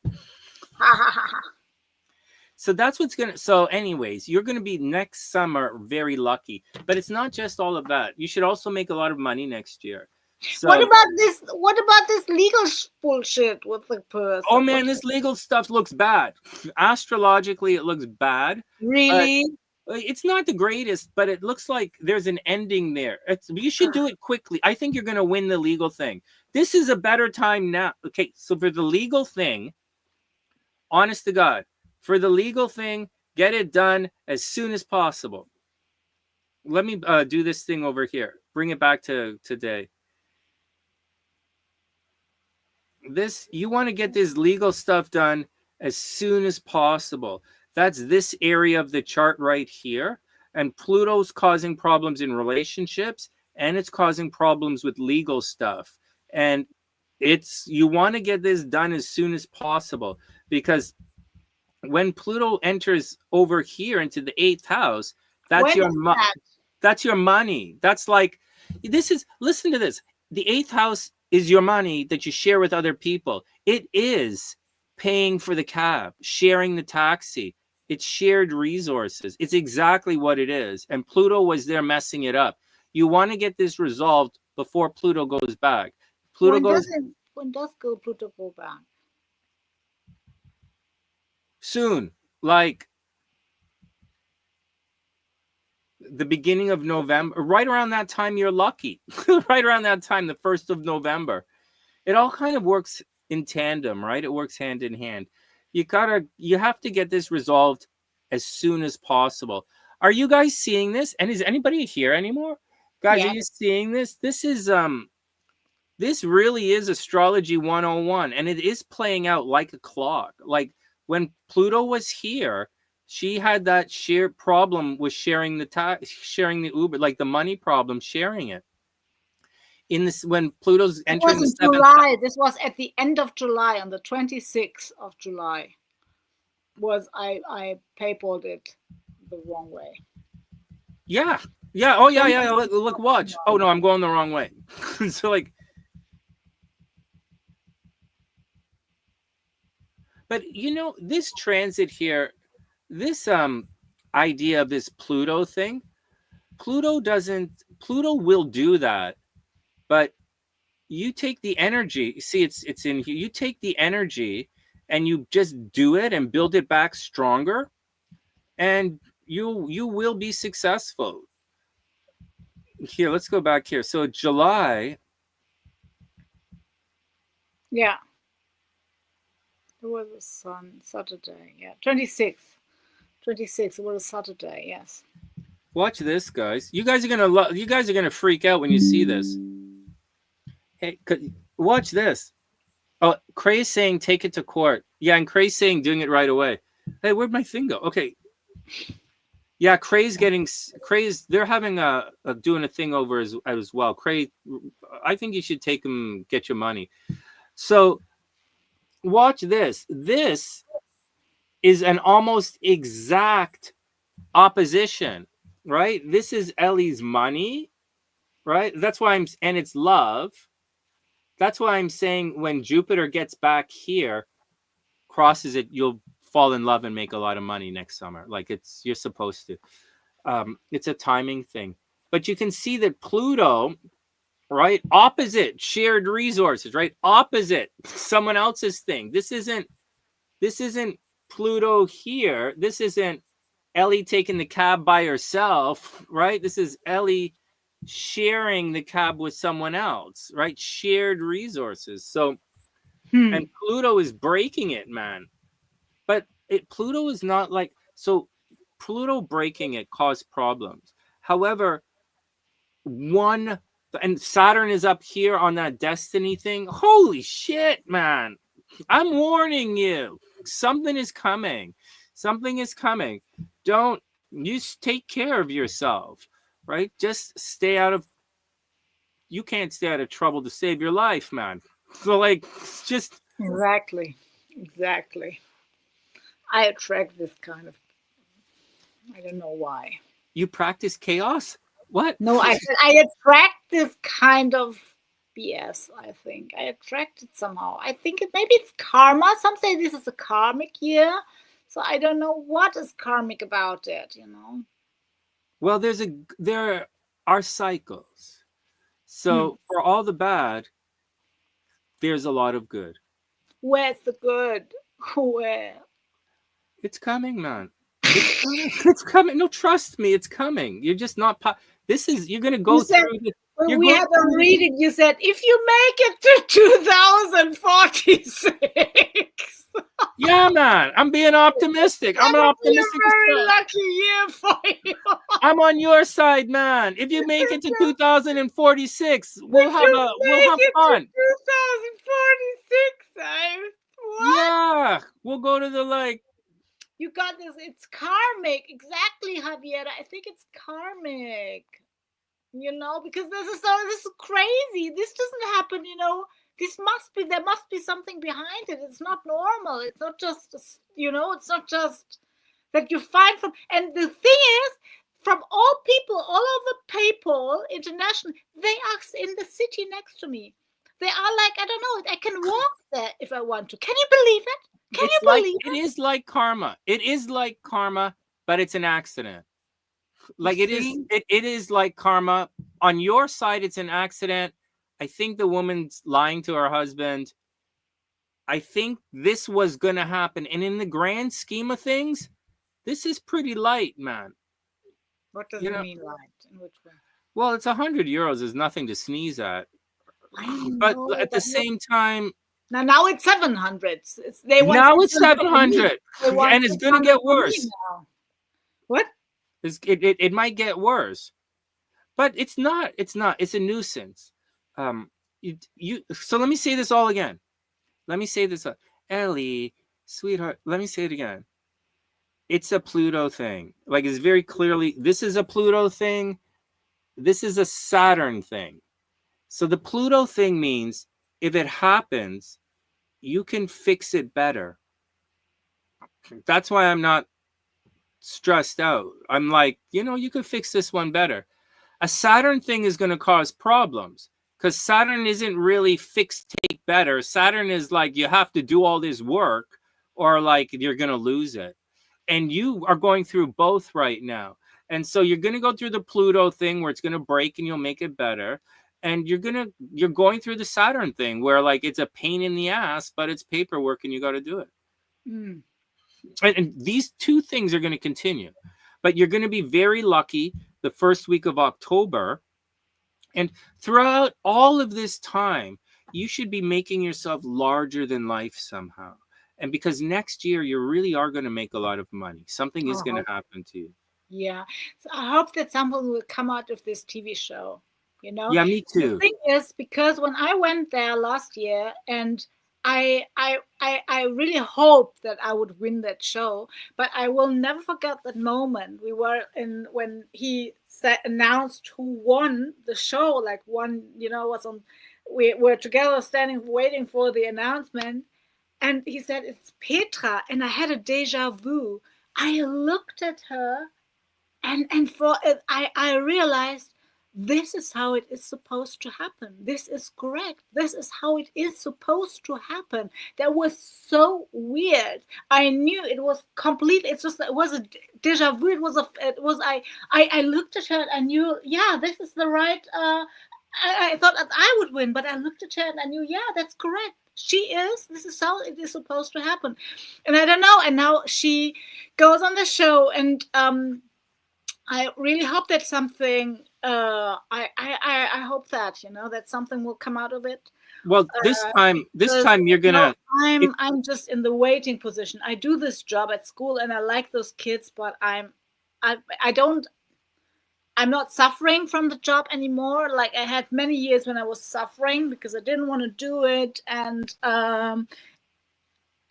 A: So that's what's going to... So anyways, you're going to be next summer very lucky. But it's not just all of that. You should also make a lot of money next year. So,
B: what about this legal bullshit with the person?
A: Oh, man, this legal stuff looks bad. Astrologically, it looks bad.
B: Really?
A: It's not the greatest, but it looks like there's an ending there. You should do it quickly. I think you're going to win the legal thing. This is a better time now. Okay, so for the legal thing... Honest to God, for the legal thing, get it done as soon as possible. Let me do this thing over here. Bring it back to today. You want to get this legal stuff done as soon as possible. That's this area of the chart right here. And Pluto's causing problems in relationships and it's causing problems with legal stuff. And you want to get this done as soon as possible, because when Pluto enters over here into the 8th house, that's that's your money. That's like, listen to this. The 8th house is your money that you share with other people. It is paying for the cab, sharing the taxi. It's shared resources. It's exactly what it is. And Pluto was there messing it up. You want to get this resolved before Pluto goes back.
B: When does Pluto go back?
A: Soon, like the beginning of November, right around that time, you're lucky. Right around that time, the 1st of November. It all kind of works in tandem, right? It works hand in hand. You have to get this resolved as soon as possible. Are you guys seeing this? And is anybody here anymore? Guys, Are you seeing this? This really is astrology 101, and it is playing out like a clock. Like when Pluto was here, she had that sheer problem with sharing the Uber, like the money problem, sharing it. When Pluto's entering the 7th
B: July. This was at the end of July, on the 26th of July. I papered it the wrong way.
A: Yeah. Oh yeah. Look, watch. Oh no, I'm going the wrong way. So like, but this transit here, this idea of this Pluto thing, Pluto will do that, but you take the energy. See, it's in here. You take the energy and you just do it and build it back stronger, and you will be successful. Here, let's go back here. So July.
B: Yeah. It was a Saturday. Yeah, 26th. It was a Saturday. Yes.
A: Watch this, guys. You guys are gonna freak out when you see this. Hey, watch this. Oh, Cray's saying take it to court. Yeah, and Cray's saying doing it right away. Hey, where'd my thing go? Okay. Yeah, Cray's they're having doing a thing over as well. Cray, I think you should take him, get your money. So watch this. This is an almost exact opposition, right? This is Ellie's money, right? That's why and it's love. That's why I'm saying when Jupiter gets back here, crosses it, you'll fall in love and make a lot of money next summer. Like you're supposed to. It's a timing thing. But you can see that Pluto, right? Opposite shared resources, right? Opposite someone else's thing. This isn't Pluto here. This isn't Ellie taking the cab by herself, right? This is Ellie sharing the cab with someone else, right? Shared resources. So, and Pluto is breaking it, man. But Pluto is not like, so Pluto breaking it caused problems. However, and Saturn is up here on that destiny thing. Holy shit, man. I'm warning you. Something is coming. Something is coming. Don't you take care of yourself, right? Just you can't stay out of trouble to save your life, man. So like, just.
B: Exactly. I attract this kind of, I don't know why.
A: You practice chaos? What?
B: No, I attract this kind of BS, I think. I attract it somehow. I think maybe it's karma. Some say this is a karmic year. So I don't know what is karmic about it,
A: Well, there are cycles. So for all the bad, there's a lot of good.
B: Where's the good? Where?
A: It's coming, man. It's coming. No, trust me, it's coming. You're just not. You're going to go through.
B: When we had a reading, you said, if you make it to 2046.
A: Yeah, man. I'm being optimistic. I'm an optimistic.
B: Very lucky year for you.
A: I'm on your side, man. If you make it to 2046, we'll have fun.
B: 2046,
A: yeah, we'll go to the
B: You got this. It's karmic. Exactly, Javier. I think it's karmic. because this is crazy. This doesn't happen, there must be something behind it. It's not normal. It's not just, it's not just that you find from, and the thing is, from all over PayPal International, they are in the city next to me. They are like, I don't know, I can walk there if I want to. Can you believe it? Can you believe it?
A: It is like karma. It is like karma, but it's an accident. Like it is like karma. On your side, it's an accident. I think the woman's lying to her husband. I think this was going to happen. And in the grand scheme of things, this is pretty light, man.
B: What does it mean, light? In which way?
A: Well, it's 100 euros is nothing to sneeze at. But at the same time,
B: now it's 700.
A: Now it's 700, and it's going to get worse.
B: What?
A: It might get worse, but it's not. It's a nuisance. So let me say this all again. Let me say this, Ellie, sweetheart. Let me say it again. It's a Pluto thing. Like, it's very clearly, this is a Pluto thing. This is a Saturn thing. So the Pluto thing means if it happens, you can fix it better. That's why I'm not stressed out. I'm like, you could fix this one better. A Saturn thing is going to cause problems because Saturn isn't really fix, take better. Saturn is like, you have to do all this work or like you're going to lose it. And you are going through both right now. And so you're going to go through the Pluto thing where it's going to break and you'll make it better. And you're going through the Saturn thing where like it's a pain in the ass, but it's paperwork and you got to do it.
B: Mm.
A: And these two things are going to continue. But you're going to be very lucky the first week of October. And throughout all of this time, you should be making yourself larger than life somehow. And because next year you really are going to make a lot of money. Something is going to happen to you.
B: Yeah. So I hope that something will come out of this TV show,
A: Yeah, me too.
B: The thing is, because when I went there last year and I really hoped that I would win that show, but I will never forget that moment. We were when he announced who won the show, like was on, we were together standing waiting for the announcement. And he said, it's Petra. And I had a deja vu. I looked at her and I realized this is how it is supposed to happen. This is correct. This is how it is supposed to happen. That was so weird. I knew it was complete. It was a deja vu. I looked at her and I knew, yeah, this is the right, I thought that I would win, but I looked at her and I knew, yeah, that's correct. This is how it is supposed to happen. And I don't know. And now she goes on the show and I really hope that something, I hope that, that something will come out of it.
A: Well, this time you're going to.
B: I'm just in the waiting position. I do this job at school and I like those kids, but I'm not suffering from the job anymore. Like I had many years when I was suffering because I didn't want to do it. And I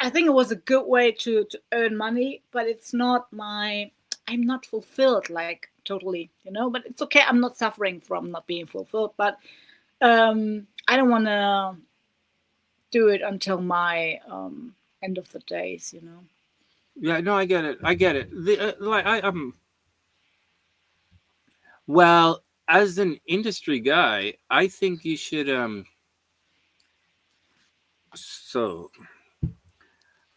B: think it was a good way to earn money, but it's not I'm not fulfilled, like totally, but it's okay. I'm not suffering from not being fulfilled, but I don't want to do it until my end of the days,
A: Yeah, no, I get it. Well, as an industry guy, I think you should so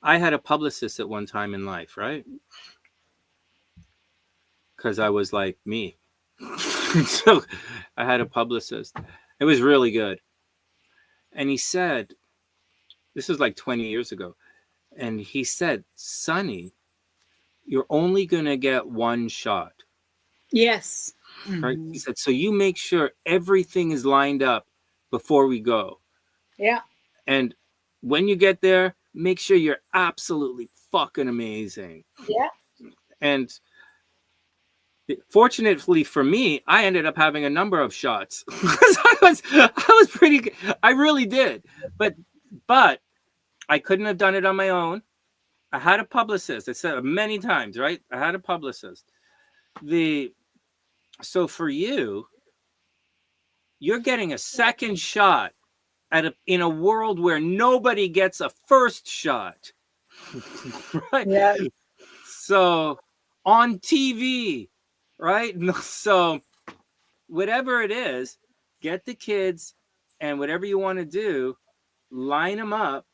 A: I had a publicist at one time in life, right? Because I was like me. So I had a publicist. It was really good. And he said, this was like 20 years ago. And he said, Sonny, you're only going to get one shot.
B: Yes.
A: Right? He said, so you make sure everything is lined up before we go.
B: Yeah.
A: And when you get there, make sure you're absolutely fucking amazing.
B: Yeah.
A: And fortunately for me, I ended up having a number of shots. I was pretty, I really did. But I couldn't have done it on my own. I had a publicist. I said it many times, right? I had a publicist. So for you, you're getting a second shot in a world where nobody gets a first shot. Right?
B: Yeah.
A: So on TV, right? So whatever it is, get the kids and whatever you want to do, line them up,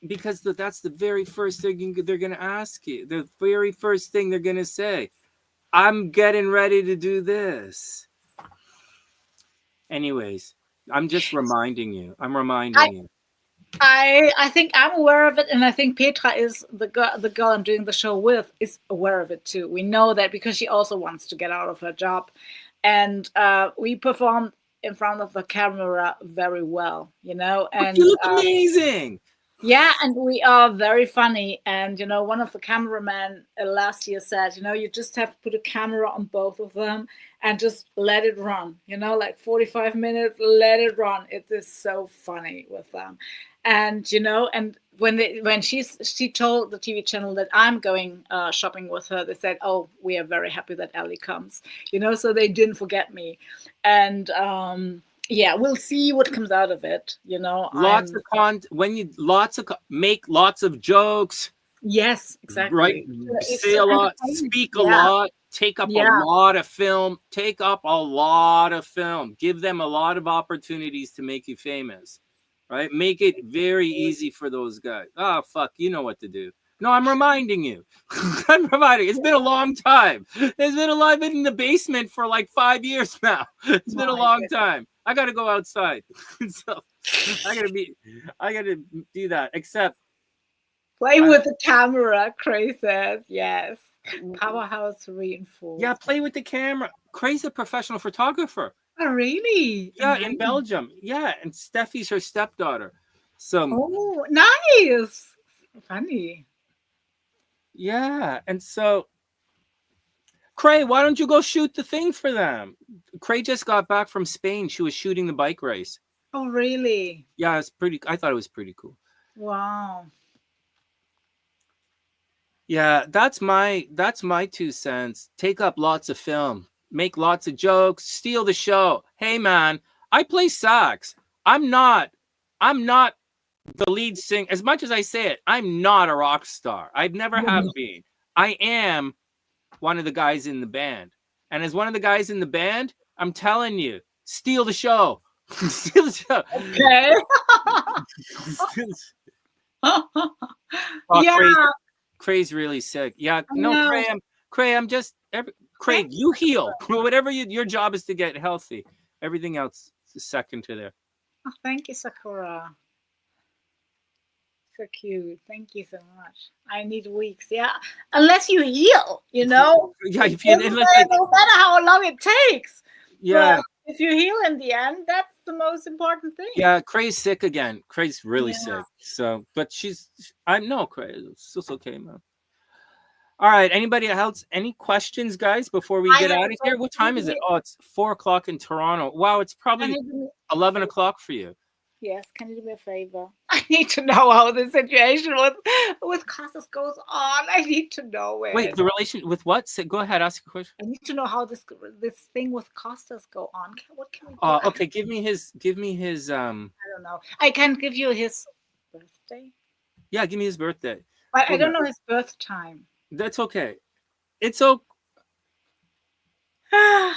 A: because that's the very first thing they're going to ask you. The very first thing they're going to say, I'm getting ready to do this. Anyways, I'm just reminding you.
B: I think I'm aware of it, and I think Petra is the girl I'm doing the show with is aware of it too. We know that because she also wants to get out of her job, and we performed in front of the camera very well, you know. And
A: you look amazing.
B: Yeah, and we are very funny. And, you know, one of the cameramen last year said, you know, you just have to put a camera on both of them and just let it run, you know, like 45 minutes, let it run. It is so funny with them. And, you know, and when she told the TV channel that I'm going shopping with her, they said, oh, we are very happy that Ellie comes, you know, so they didn't forget me. And, yeah, we'll see what comes out of it. You know,
A: make lots of jokes.
B: Yes, exactly.
A: Right. Say a lot, speak a lot, take up a lot of film, give them a lot of opportunities to make you famous. Right. Make it very easy for those guys. Oh, fuck. You know what to do. No, I'm reminding you. It's been a long time. I've been in the basement for like 5 years now. It's been a long time. I got to go outside. So I got to do that. Except
B: play with the camera, Cray says. Yes. Powerhouse reinforced.
A: Yeah, play with the camera. Cray's a professional photographer.
B: Oh, really?
A: Yeah, in Belgium. Yeah, and Steffi's her stepdaughter. So.
B: Oh, nice. Funny.
A: Yeah, and so Cray, why don't you go shoot the thing for them? Cray just got back from Spain. She was shooting the bike race.
B: Oh, really?
A: Yeah, I thought it was pretty cool.
B: Wow.
A: Yeah, that's my 2 cents. Take up lots of film, make lots of jokes, steal the show. Hey man, I play sax. I'm not the lead singer. As much as I say it, I'm not a rock star. I've never have been. I am one of the guys in the band. And as one of the guys in the band, I'm telling you, steal the show. Steal the show.
B: Okay.
A: Yeah. Cray's really sick. Yeah. No, Cray, Craig, you heal. Whatever your job is to get healthy. Everything else is second to there.
B: Oh, thank you, Sakura. So cute. Thank you so much. I need weeks. Yeah. Unless you heal, you know.
A: Yeah, if
B: no matter how long it takes.
A: Yeah.
B: But if you heal in the end, that's the most important thing.
A: Yeah, Cray's sick again. Cray's really sick. So, but I know Cray. It's okay, man. All right. Anybody else? Any questions, guys, before we get out of here? What time is it? Oh, it's 4:00 in Toronto. Wow, it's probably 11 o'clock for you.
B: Yes, can you do me a favor? I need to know how the situation with Costas goes on. I need to know it.
A: Wait, the relation with what? Go ahead, ask a question.
B: I need to know how this thing with Costas go on. What can we do?
A: Okay, give me his
B: I don't know. I can give you his birthday.
A: Yeah, give me his birthday.
B: But I don't know his birth time.
A: That's okay. It's okay.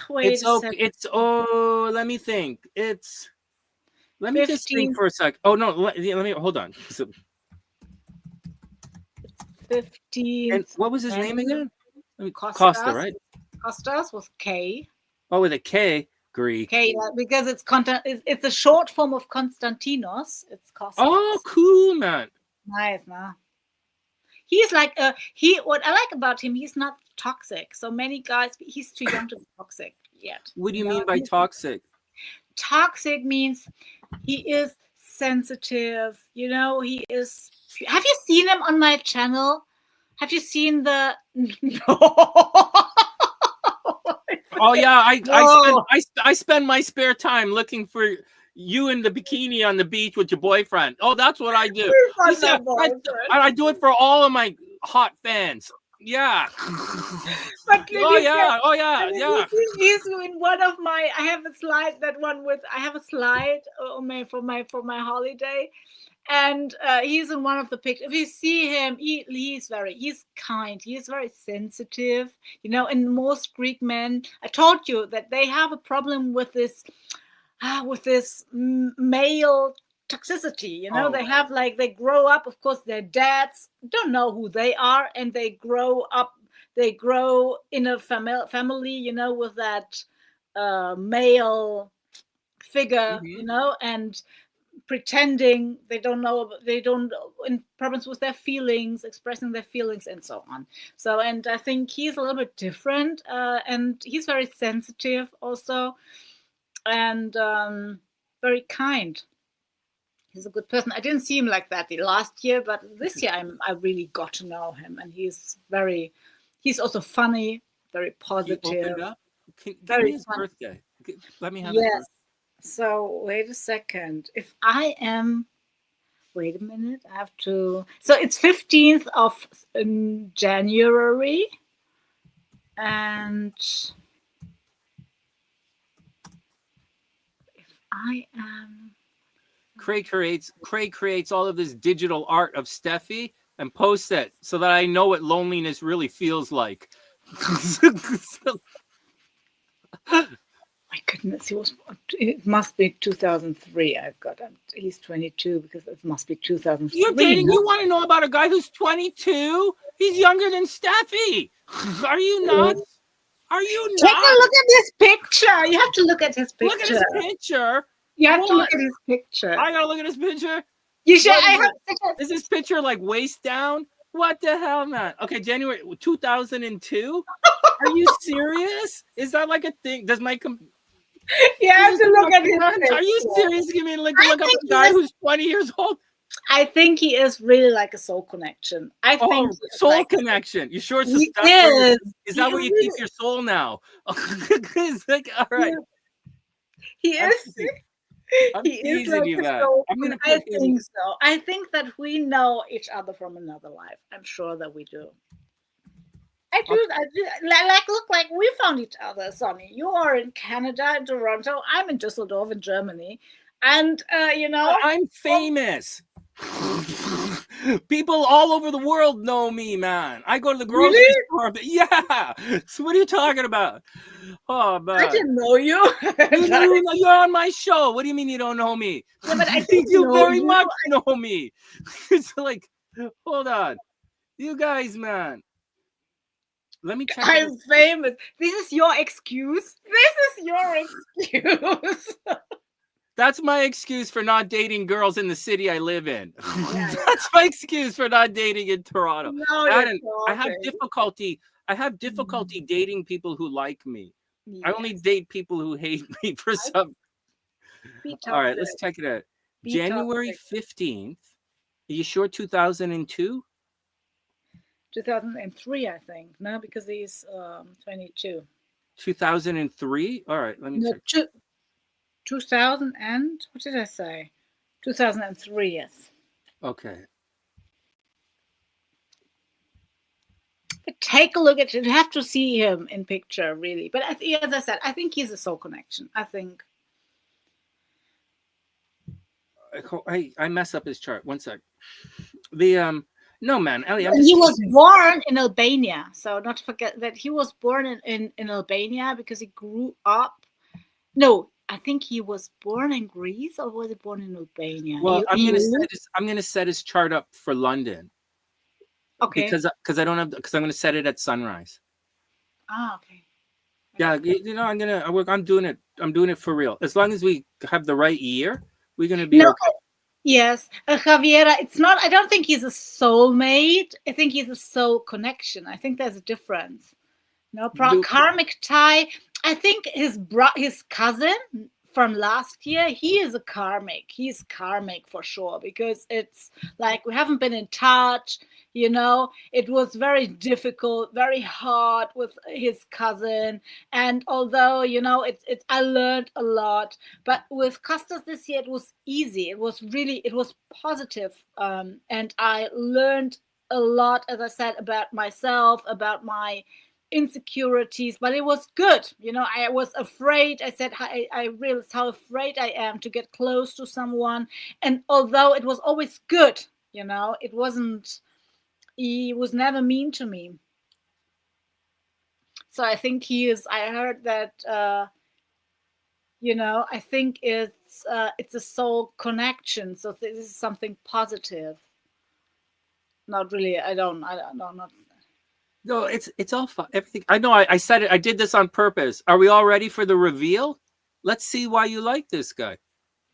B: Wait
A: it's okay. Let me think. Let me just think for a sec. Oh no, let me hold on.
B: 15.
A: And what was his name again? Costa, right?
B: Costas with K.
A: Oh, with a K, Greek.
B: K, because it's a short form of Konstantinos. It's Costas.
A: Oh, cool, man.
B: Nice, man. He's like what I like about him, he's not toxic. So many guys, he's too young to be toxic yet.
A: What do you mean by toxic?
B: Toxic means he is sensitive, you know, he is. Have you seen him on my channel? Have you seen the
A: Oh yeah, I spend my spare time looking for you in the bikini on the beach with your boyfriend. Oh, that's what I do. I do it for all of my hot fans. Yeah.
B: But
A: oh yeah.
B: He's in one of my. I have a slide. For my holiday, and he's in one of the pictures. If you see him, he's kind. He's very sensitive. And most Greek men, I told you that they have a problem with this male toxicity. They have they grow up. Of course, their dads don't know who they are, and they grow in a family, with that male figure, and pretending they don't know, in problems with their feelings, expressing their feelings, and so on. So, and I think he's a little bit different, and he's very sensitive also, and very kind. He's a good person. I didn't see him like that the last year, but this year I really got to know him, and he's also funny, very positive.
A: Give me his birthday. Let me have his birthday.
B: So wait a second. Wait a minute. I have to. So it's 15th of January, and if I am.
A: Craig creates all of this digital art of Steffi and posts it so that I know what loneliness really feels like.
B: My goodness, it must be 2003. He's 22, because it must be 2003.
A: You want to know about a guy who's 22? He's younger than Steffi. Are you nuts?
B: Take a look at this picture. You have to look at his picture.
A: Look at his picture.
B: You have to look at his picture.
A: I gotta look at his picture.
B: You should.
A: Is this picture like waist down? What the hell, man? Okay, January 2002. Are you serious? Is that like a thing? Does my
B: You have to look at his picture.
A: Are you serious? Give me look up a guy who's 20 years old.
B: I think he is really like a soul connection.
A: Soul connection. You sure it's
B: a stuff?
A: Is that where you keep your soul now? It's like, all right.
B: He is. He is like I think so. I think that we know each other from another life. I'm sure that we do. I do. Look like we found each other, Sonny. You are in Canada, in Toronto. I'm in Düsseldorf, in Germany. And,
A: I'm famous. People all over the world know me, man. I go to the grocery store. Yeah. So what are you talking about? Oh, man.
B: I didn't know you.
A: You're on my show. What do you mean you don't know me?
B: Yeah, but I think
A: you very much know me. It's like, hold on. You guys, man. Let me check.
B: I'm famous. This is your excuse.
A: That's my excuse for not dating girls in the city I live in. That's my excuse for not dating in Toronto.
B: No,
A: I have difficulty. Dating people who like me. Yes. I only date people who hate me for some. All right, let's check it out. January 15th. Are you sure 2002?
B: 2003, I think. No, because he's 22.
A: 2003? All right, let me check.
B: 2000 and what did I say? 2003, yes.
A: Okay.
B: But take a look at it. You have to see him in picture, really. But as I said, I think he's a soul connection. I think.
A: I mess up his chart. One sec. No, man, Ellie.
B: He was born in Albania, so not to forget that he was born in Albania because he grew up. No, I think he was born in Greece, or was he born in Albania?
A: Well, I'm gonna set his chart up for London.
B: Okay.
A: Because I'm gonna set it at sunrise.
B: Ah, okay.
A: Yeah, I'm doing it. I'm doing it for real. As long as we have the right year, we're gonna be okay.
B: Yes, Javiera, it's not. I don't think he's a soulmate. I think he's a soul connection. I think there's a difference. Karmic tie. I think his cousin from last year, he is a karmic. He's karmic for sure, because it's like we haven't been in touch. It was very difficult, very hard with his cousin. And although, I learned a lot, but with Costas this year, it was easy. It was positive. And I learned a lot, as I said, about myself, about my insecurities, but it was good. I was afraid. I said, I realized how afraid I am to get close to someone. And although it was always good, it wasn't, he was never mean to me. So I think I heard that, I think it's a soul connection. So this is something positive. Not really. I don't. Not.
A: No, it's all fun. Everything. I know. I said it. I did this on purpose. Are we all ready for the reveal? Let's see why you like this guy.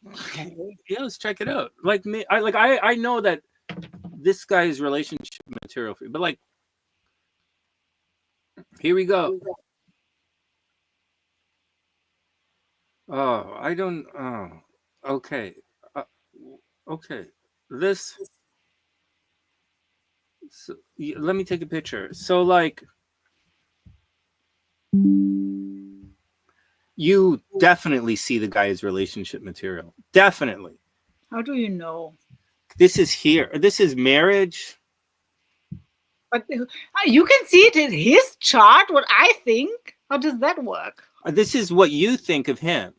B: Okay.
A: Yeah, let's check it out. Like me, I know that this guy's relationship material for you, but like, here we go. Oh, I don't. Oh, okay. Okay. This. So, let me take a picture. So, like, you definitely see the guy's relationship material. Definitely.
B: How do you know?
A: This is here. This is marriage.
B: But you can see it in his chart, what I think. How does that work?
A: This is what you think of him.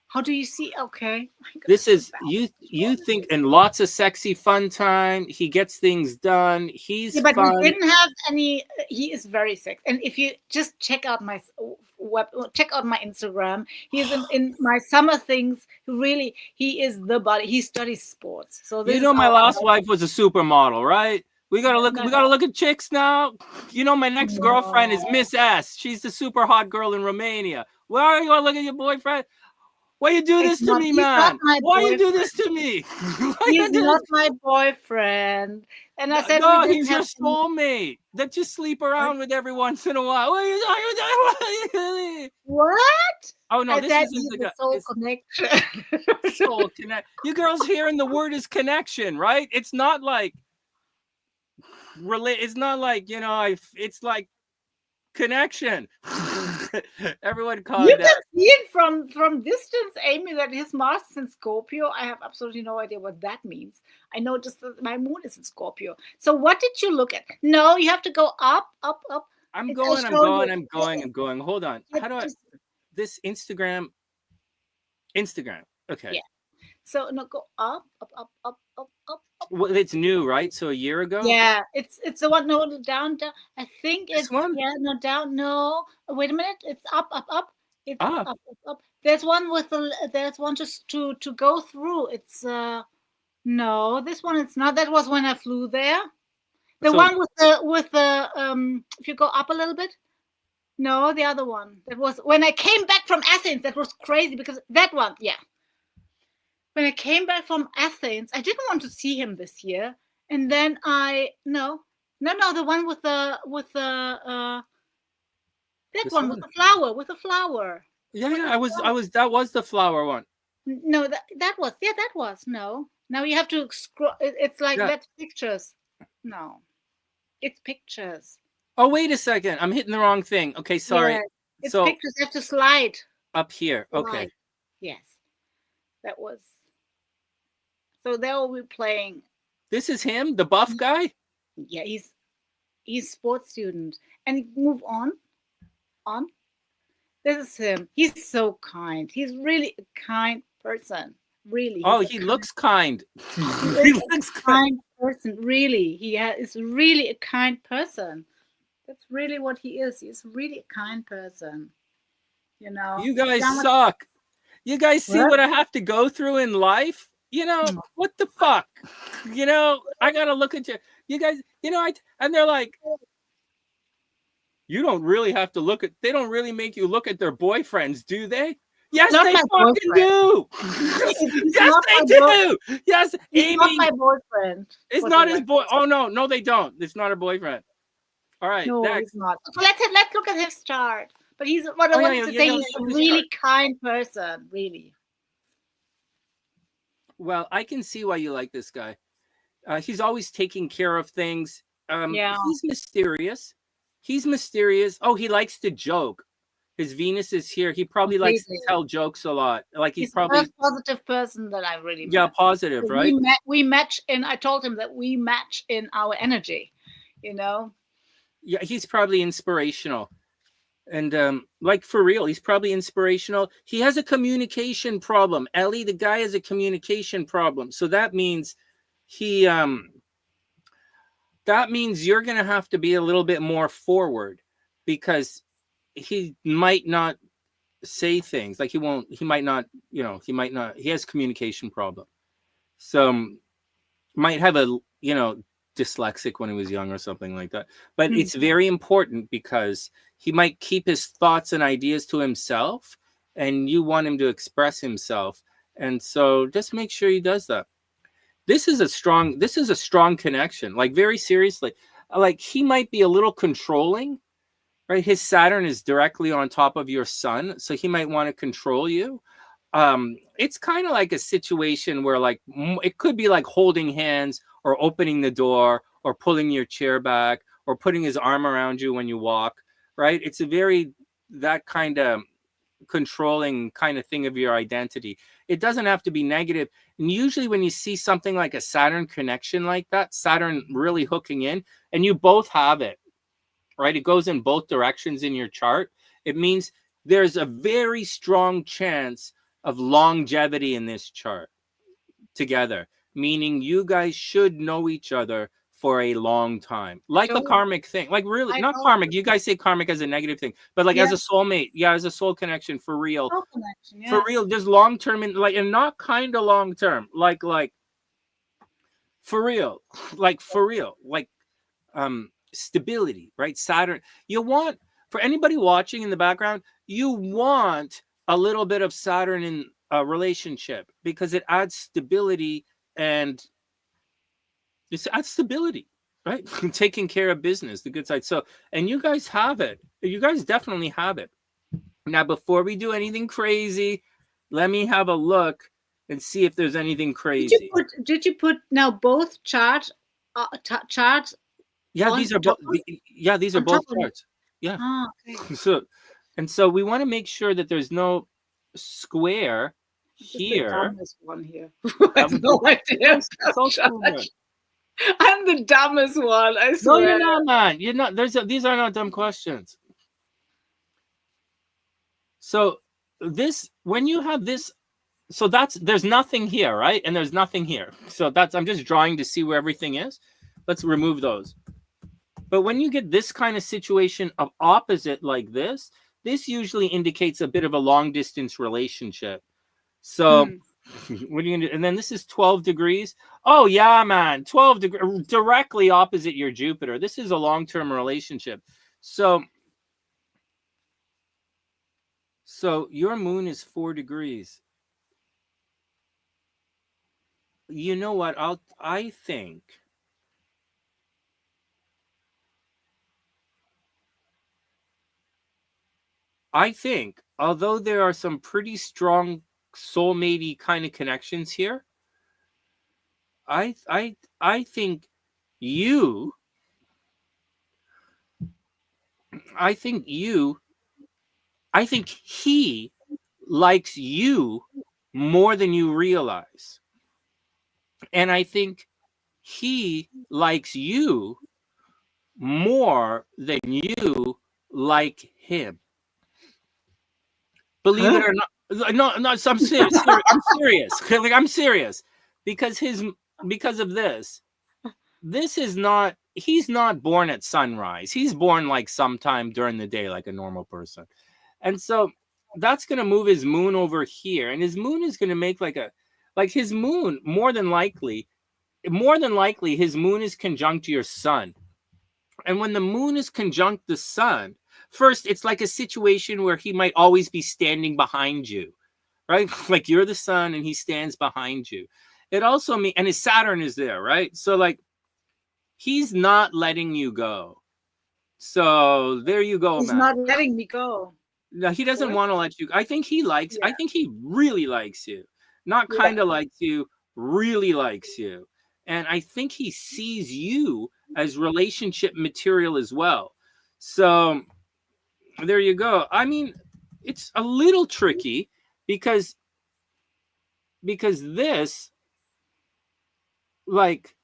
B: How do you see? Okay.
A: This is you think, and lots of sexy fun time. He gets things done. He's
B: but
A: fun.
B: We didn't have any. He is very sexy. And if you just check out my Instagram, he's in my summer things. Really, he is the body. He studies sports. So this
A: my last wife was a supermodel, right? We gotta look. We gotta look at chicks now. My next girlfriend is Miss S. She's the super hot girl in Romania. Why are you gonna look at your boyfriend? Why you do this to me, man? Why you do this to me?
B: He's not my boyfriend. And I said,
A: no, he's your soulmate that you sleep around with every once in a while.
B: What?
A: Oh no, this
B: isn't the soul connection.
A: Soul connect. You girls hearing the word is connection, right? It's not like relate. It's not like it's like connection. Everyone called
B: you can see it from distance, Amy, that his Mars is in Scorpio. I have absolutely no idea what that means. I know just that my moon is in Scorpio. So what did you look at? No, you have to go up.
A: I'm going. Hold on. How do I this Instagram? Okay.
B: Yeah. So no, go up.
A: Well, it's new, right? So a year ago.
B: Yeah, it's the one. No, down. I think it's
A: one?
B: Yeah, no, down. No, wait a minute. It's up. It's
A: up.
B: There's one there's one just to go through. It's no, this one it's not. That was when I flew there. The one with the if you go up a little bit. No, the other one. That was when I came back from Athens. That was crazy because that one, yeah. When I came back from Athens, I didn't want to see him this year, and then the one with the with the flower.
A: Yeah, I was that was the flower one.
B: No, that was no. Now you have to scroll. It's like that's pictures. No, it's pictures.
A: Oh, wait a second. I'm hitting the wrong thing. Okay, sorry. Yeah,
B: it's pictures. You have to slide
A: up here. Okay.
B: Yes, that was. So they'll be playing.
A: This is him, the buff guy?
B: Yeah, he's sports student. And move on. This is him. He's so kind. He's really a kind person. Really.
A: Oh, he looks kind.
B: He looks kind person. Really. He is really a kind person. That's really what he is. He's really a kind person.
A: You guys suck. You guys see what I have to go through in life? What the fuck? I gotta look at you guys, and they're like, you don't really have to look at, they don't really make you look at their boyfriends, do they? Yes, they fucking do. Yes, they do. Yes, Amy.
B: Not my boyfriend.
A: It's not his boy. Oh no, they don't. It's not her boyfriend. All right.
B: No,
A: next.
B: it's not. Okay, let's look at his chart. But he's what I wanted to say. He's a really kind person, really.
A: Well, I can see why you like this guy. He's always taking care of things. He's mysterious. Oh, he likes to joke. His Venus is here. He probably likes to tell jokes a lot. Like he's probably
B: the most positive person that I really met.
A: Yeah, positive, right?
B: We match in. I told him that we match in our energy.
A: Yeah, he's probably inspirational. And like for real, he's probably inspirational. He has a communication problem. Ellie, the guy has a communication problem. So that means that means you're going to have to be a little bit more forward, because he might not say things like he has communication problem. So might have a, dyslexic when he was young or something like that. But it's very important because he might keep his thoughts and ideas to himself, and you want him to express himself. And so just make sure he does that. This is a strong connection, like very seriously. Like he might be a little controlling, right? His Saturn is directly on top of your sun, so he might want to control you. It's kind of like a situation where like it could be like holding hands or opening the door or pulling your chair back or putting his arm around you when you walk, right? It's a very that kind of controlling kind of thing of your identity. It doesn't have to be negative. And usually when you see something like a Saturn connection like that, Saturn really hooking in, and you both have it, right? It goes in both directions in your chart. It means there's a very strong chance of longevity in this chart together, meaning you guys should know each other for a long time, like a karmic thing, like really not karmic. You guys say karmic as a negative thing, but like as a soulmate, as a soul connection for real, for real. Just long term and like, and not kind of long term, like for real, like stability, right? Saturn. You want, for anybody watching in the background, you want a little bit of Saturn in a relationship because it adds stability and adds stability, right? Taking care of business, the good side. So, and you guys have it. You guys definitely have it. Now, before we do anything crazy, let me have a look and see if there's anything crazy.
B: Did you put now both charts?
A: Yeah, these are both. These are both charts. Yeah.
B: Ah, okay.
A: So we want to make sure that there's no square here.
B: The dumbest one here. I have no idea. I'm the dumbest one. I swear.
A: No, you're not, man. You're not. These are not dumb questions. So when you have this, so there's nothing here, right? And there's nothing here. So I'm just drawing to see where everything is. Let's remove those. But when you get this kind of situation of opposite like this usually indicates a bit of a long distance relationship. So what are you gonna do? And then this is 12 degrees. Oh yeah, man, 12 degrees directly opposite your Jupiter. This is a long-term relationship. So your moon is 4 degrees. You know what? I think although there are some pretty strong soulmate-y kind of connections here, I think he likes you more than you realize. And I think he likes you more than you like him. Believe it or not. No, I'm serious. I'm serious. Like, I'm serious. Because of this. This is not, he's not born at sunrise. He's born like sometime during the day, like a normal person. And so that's going to move his moon over here. And his moon is going to make his moon, more than likely, his moon is conjunct your sun. And when the moon is conjunct the sun, first, it's like a situation where he might always be standing behind you, right? Like you're the sun and he stands behind you. It also means, and his Saturn is there, right? So like, he's not letting you go. So there you go,
B: He's not letting me go.
A: No, he doesn't want to let you. I think he really likes you. Not kind of likes you, really likes you. And I think he sees you as relationship material as well. So there you go. I mean, it's a little tricky because this, like,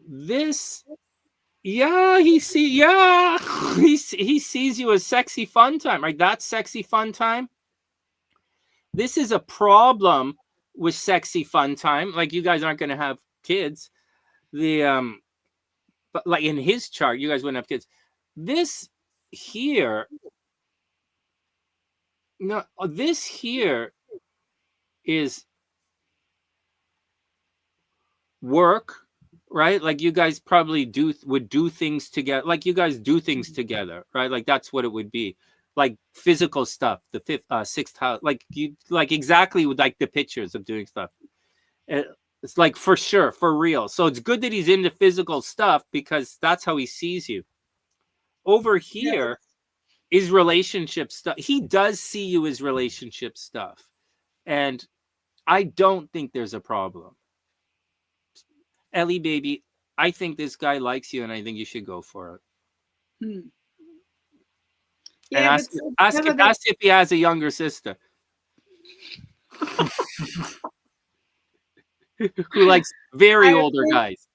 A: this, yeah, he sees you as sexy fun time, right? That's sexy fun time. This is a problem with sexy fun time. Like, you guys aren't going to have kids. But like in his chart, you guys wouldn't have kids. This here, no, this here is work, right? Like, you guys probably would do things together. Like, you guys do things together, right? Like, that's what it would be. Like, physical stuff, the sixth house, like exactly like the pictures of doing stuff. It's like, for sure, for real. So it's good that he's into physical stuff because that's how he sees you. Over here is relationship stuff. He does see you as relationship stuff. And I don't think there's a problem. Ellie, baby, I think this guy likes you and I think you should go for it. Yeah, and ask if he has a younger sister. Who likes very older guys.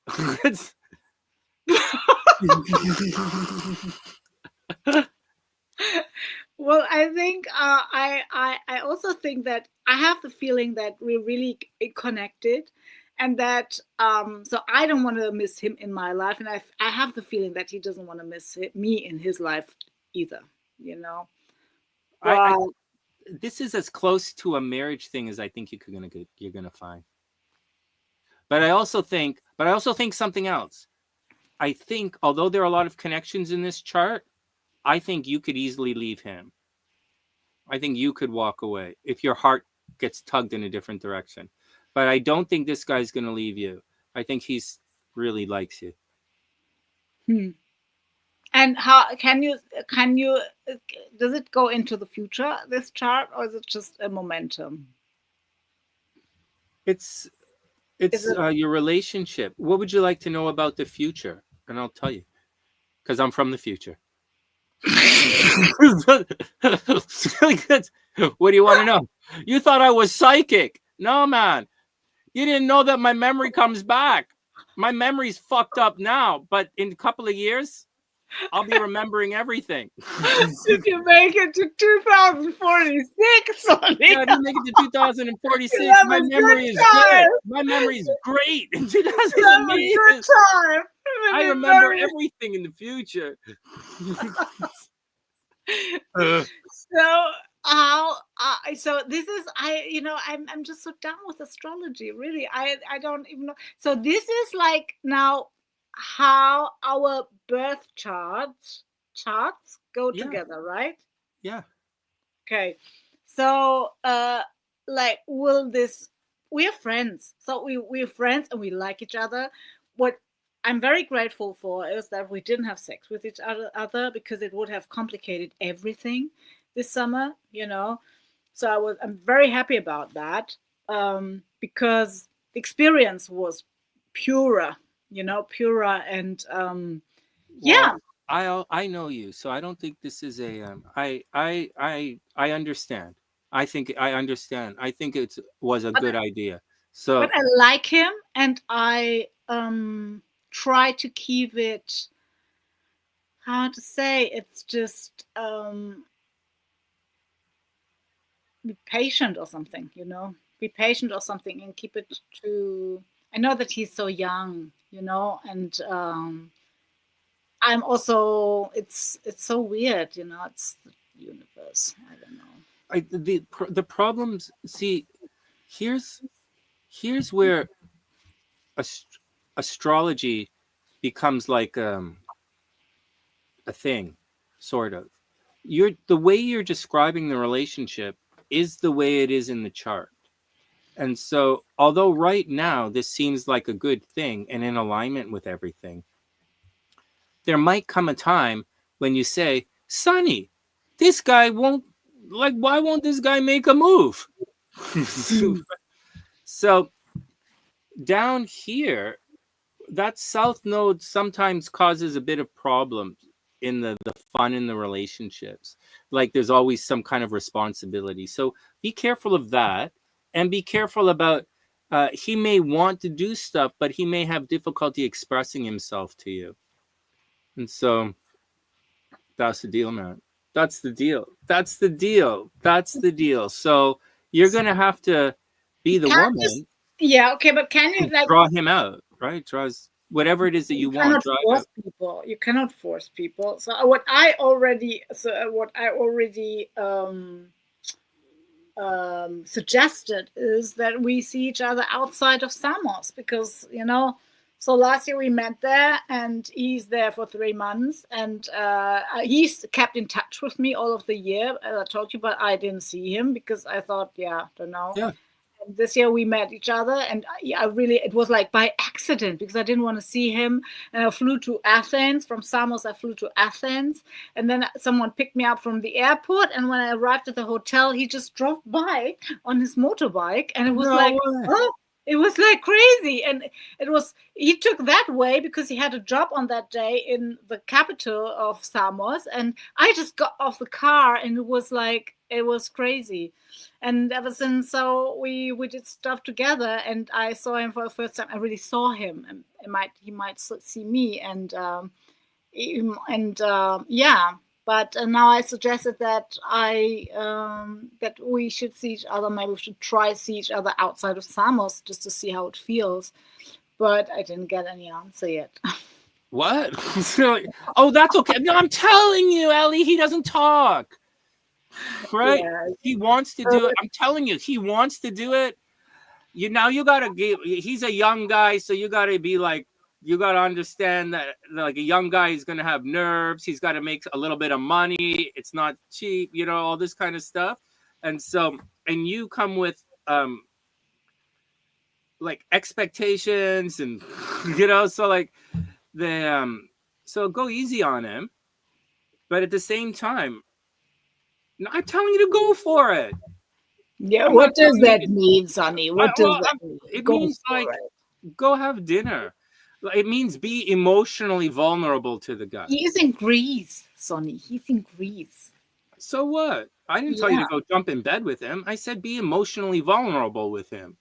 B: Well, I think I also think that I have the feeling that we're really connected, and that so I don't want to miss him in my life, and I have the feeling that he doesn't want to miss me in his life either. You know,
A: this is as close to a marriage thing as I think you're gonna find. But I also think something else. I think, although there are a lot of connections in this chart, I think you could easily leave him. I think you could walk away if your heart gets tugged in a different direction. But I don't think this guy's going to leave you. I think he's really likes you.
B: And how can you does it go into the future, this chart, or is it just a momentum?
A: It's your relationship. What would you like to know about the future? And I'll tell you, because I'm from the future. What do you want to know? You thought I was psychic. No, man. You didn't know that my memory comes back. My memory's fucked up now, but in a couple of years, I'll be remembering everything.
B: You can make it to 2046, Sonny.
A: Yeah, to make it to 2046. My memory is good. My memory is great. In 2046, I remember everything in the future.
B: So this is I'm just so down with astrology, really. I don't even know. So this is like now how our birth charts go together, right?
A: Yeah.
B: Okay. So like, we're friends. So we're friends and we like each other. What I'm very grateful for is that we didn't have sex with each other, because it would have complicated everything this summer, So I'm very happy about that, because the experience was purer, purer, and yeah.
A: I know you, so I don't think this is a I understand. I think I understand. I think it was a good idea. So,
B: but I like him, and I try to keep it, how to say, it's just be patient or something, be patient or something, and keep it to, I know that he's so young, and I'm also, it's so weird, it's the universe. I don't know.
A: The problems, see, here's where astrology becomes like a thing, sort of. The way you're describing the relationship is the way it is in the chart. And so, although right now this seems like a good thing and in alignment with everything, there might come a time when you say, Sonny, this guy won't, like, why won't this guy make a move? So down here, that south node sometimes causes a bit of problems. in the fun in the relationships. Like there's always some kind of responsibility. So be careful of that, and be careful about he may want to do stuff, but he may have difficulty expressing himself to you. And so that's the deal, man. That's the deal. That's the deal. That's the deal. So you're gonna have to be the woman.
B: Yeah, okay, but can you like
A: draw him out, right? Draws whatever it is that you want.
B: Draw force people. You cannot force people. So what I already suggested is that we see each other outside of Samos, because so last year we met there, and he's there for 3 months, and he's kept in touch with me all of the year, as I told you, but I didn't see him because I thought, don't know.
A: Yeah.
B: And this year we met each other, and it was like by accident, because I didn't want to see him, and I flew to Athens. From Samos I flew to Athens, and then someone picked me up from the airport, and when I arrived at the hotel, he just drove by on his motorbike, and it was it was like crazy. And he took that way because he had a job on that day in the capital of Samos, and I just got off the car, and it was crazy. And ever since, so we did stuff together, and I saw him for the first time. I really saw him, and he might see me, and But now I suggested that that we should see each other. Maybe we should try to see each other outside of Samos just to see how it feels. But I didn't get any answer yet.
A: What? Oh, that's okay. No, I'm telling you, Ellie, he doesn't talk. Right? Yeah. He wants to do it. I'm telling you, he wants to do it. You gotta give. He's a young guy, so you gotta be like. You got to understand that like a young guy is going to have nerves. He's got to make a little bit of money. It's not cheap, all this kind of stuff. And so, and you come with like expectations and, so like so go easy on him. But at the same time, I'm telling you to go for it.
B: Yeah. What does that mean, Sonny? What does that mean?
A: It means like, go have dinner. It means be emotionally vulnerable to the guy.
B: He is in Greece, Sonny. He's in Greece.
A: So what? I didn't tell you to go jump in bed with him. I said be emotionally vulnerable with him.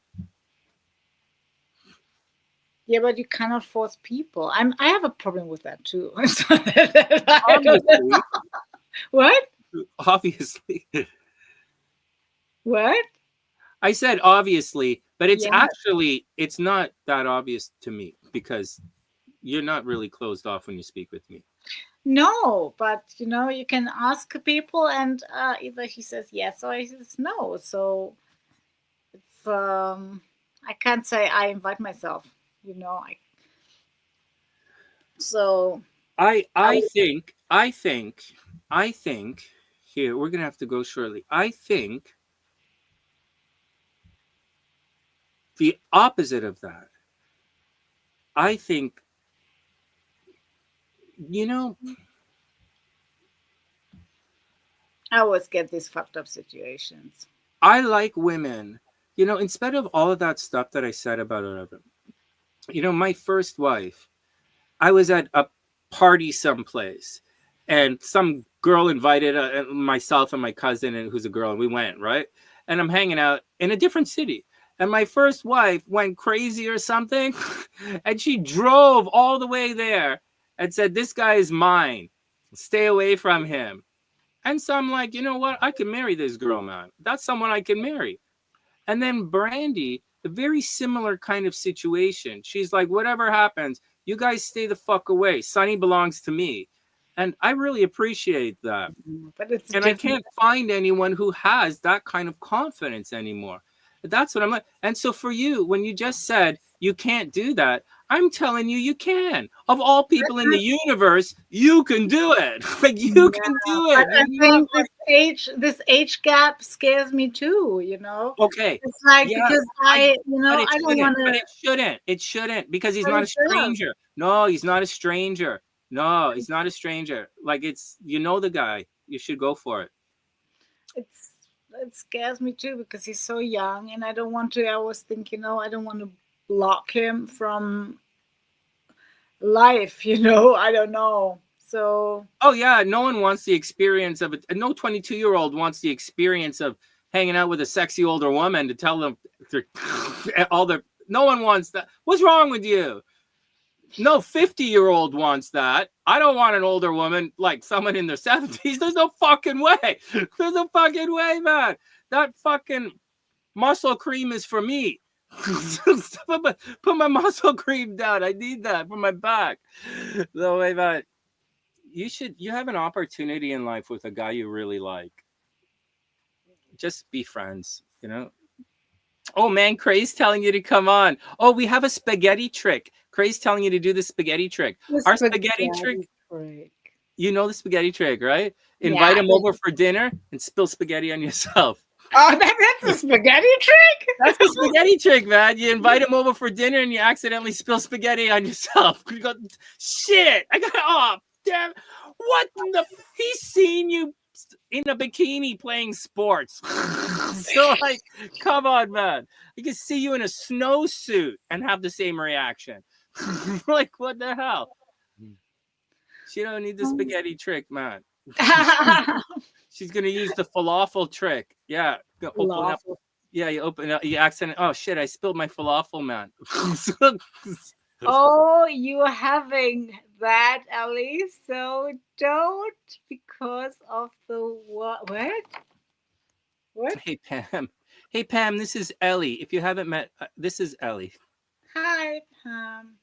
B: Yeah, but you cannot force people. I have a problem with that too.
A: Obviously.
B: What?
A: Obviously.
B: What?
A: I said obviously, but it's actually, it's not that obvious to me because you're not really closed off when you speak with me.
B: No, but you can ask people, and either he says yes or he says no. So it's I can't say I invite myself. So
A: I think here we're gonna have to go shortly. I think the opposite of that. I think,
B: I always get these fucked up situations.
A: I like women, instead of all of that stuff that I said about her. My first wife, I was at a party someplace, and some girl invited myself and my cousin, and who's a girl, and we went, right? And I'm hanging out in a different city. And my first wife went crazy or something, and she drove all the way there and said, "This guy is mine. Stay away from him." And so I'm like, you know what? I can marry this girl, man. That's someone I can marry. And then Brandy, a very similar kind of situation. She's like, whatever happens, you guys stay the fuck away. Sonny belongs to me. And I really appreciate that. And I can't find anyone who has that kind of confidence anymore. That's what I'm like. And so for you, when you just said you can't do that, I'm telling you, you can. Of all people in the universe, you can do it. Like you can do it.
B: I think this age gap scares me too.
A: Okay.
B: It's like because I don't want
A: to. It shouldn't because he's not a stranger. No, he's not a stranger. No, he's not a stranger. Like it's the guy. You should go for it.
B: It scares me too because he's so young, and I don't want to. I always think, I don't want to block him from life. I don't know. So.
A: Oh yeah, no one wants the experience of it. No 22-year-old wants the experience of hanging out with a sexy older woman to tell them all their. No one wants that. What's wrong with you? No 50-year-old wants that. I don't want an older woman like someone in their 70s. There's no fucking way. There's no fucking way, man. That fucking muscle cream is for me. Put my muscle cream down. I need that for my back. No way, man. You have an opportunity in life with a guy you really like. Just be friends, you know? Oh man, Cray's telling you to come on. Oh, we have a spaghetti trick. Cray's telling you to do the spaghetti trick. Our spaghetti trick. You know the spaghetti trick, right? Invite him over for dinner and spill spaghetti on yourself.
B: Oh, that's a spaghetti trick?
A: That's a spaghetti trick, man. You invite him over for dinner and you accidentally spill spaghetti on yourself. You go, shit, I got off. Damn, what the? He's seen you in a bikini playing sports. So, like, come on, man. He can see you in a snowsuit and have the same reaction. Like, what the hell? She don't need the spaghetti trick, man. She's gonna use the falafel trick. Yeah, open up. Yeah, you open up. You accident. Oh shit! I spilled my falafel, man.
B: Oh, you're having that, Ellie. So don't, because of the what? What?
A: Hey Pam. Hey Pam. This is Ellie. If you haven't met, this is Ellie.
B: Hi, Pam.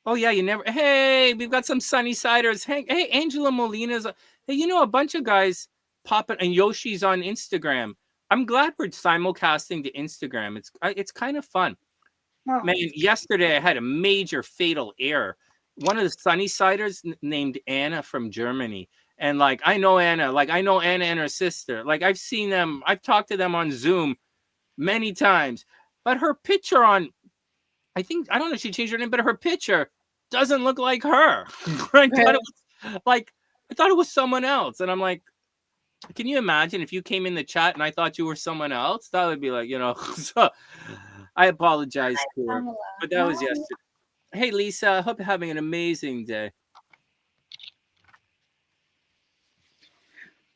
A: Oh yeah, you never. Hey, we've got some SunnySiders. Hey, Angela Molina's. Hey, you know, a bunch of guys popping, and Yoshi's on Instagram. I'm glad we're simulcasting to Instagram. It's kind of fun. Oh. Man, yesterday I had a major fatal error. One of the SunnySiders named Anna from Germany. And like, I know Anna and her sister. Like, I've seen them. I've talked to them on Zoom many times. But her picture on, I don't know if she changed her name, but her picture doesn't look like her. I thought it was someone else. And I'm like, can you imagine if you came in the chat and I thought you were someone else? That would be like, you know, so I apologize to her. But that was yesterday. Hey, Lisa, I hope you're having an amazing day.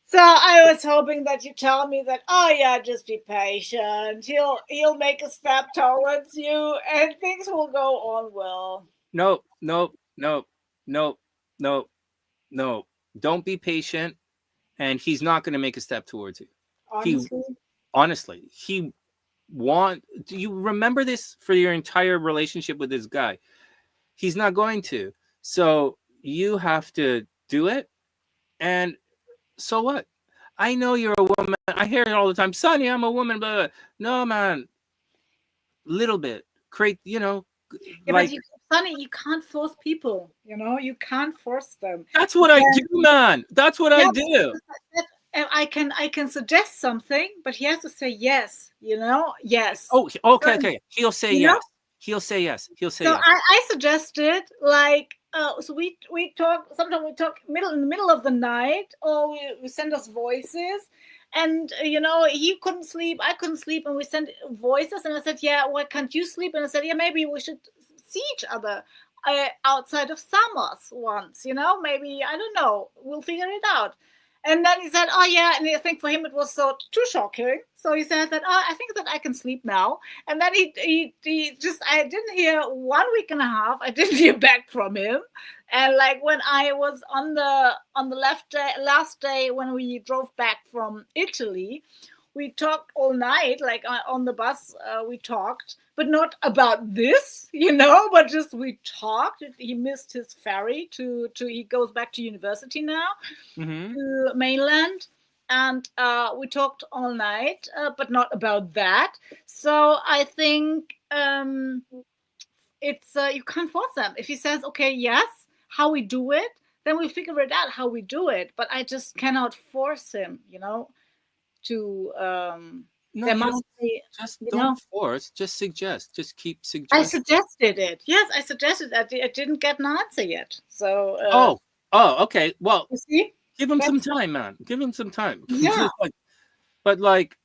B: So I was hoping that you tell me that, oh yeah, just be patient. He'll make a step towards you and things will go on well.
A: No. Don't be patient. And he's not going to make a step towards you. Honestly, do you remember this for your entire relationship with this guy? He's not going to. So you have to do it. And so what? I know you're a woman. I hear it all the time. Sonny, I'm a woman, but no, man. Little bit. Create, you know.
B: Yeah, like, Sonny, you can't force people, you know, you can't force them.
A: That's what I do, man. That's what I do.
B: I can suggest something, but he has to say yes, you know, yes.
A: Oh, okay. He'll say yes. He'll say yes. He'll say yes.
B: I suggested, like, so we talk, sometimes we talk in the middle of the night, or we send us voices. And, you know, he couldn't sleep, I couldn't sleep, and we sent voices. And I said, yeah, why can't you sleep? And I said, yeah, maybe we should see each other outside of summers once, you know, maybe, I don't know, we'll figure it out. And then he said, oh yeah, and I think for him it was so too shocking. So he said that, oh, I think that I can sleep now. And then he just, I didn't hear 1 week and a half, I didn't hear back from him. And like when I was on the last day when we drove back from Italy, we talked all night, like on the bus, we talked, but not about this, you know, but just we talked. He missed his ferry he goes back to university now, to mainland. And we talked all night, but not about that. So I think it's, you can't force them. If he says, okay, yes, how we do it, then we figure it out how we do it. But I just cannot force him, you know, to
A: don't force, just suggest, just keep suggesting.
B: I suggested it. Yes, I suggested that. I didn't get an answer yet.
A: So okay. Well, you see? Give him some time, man. Give him some time.
B: Yeah.
A: But like,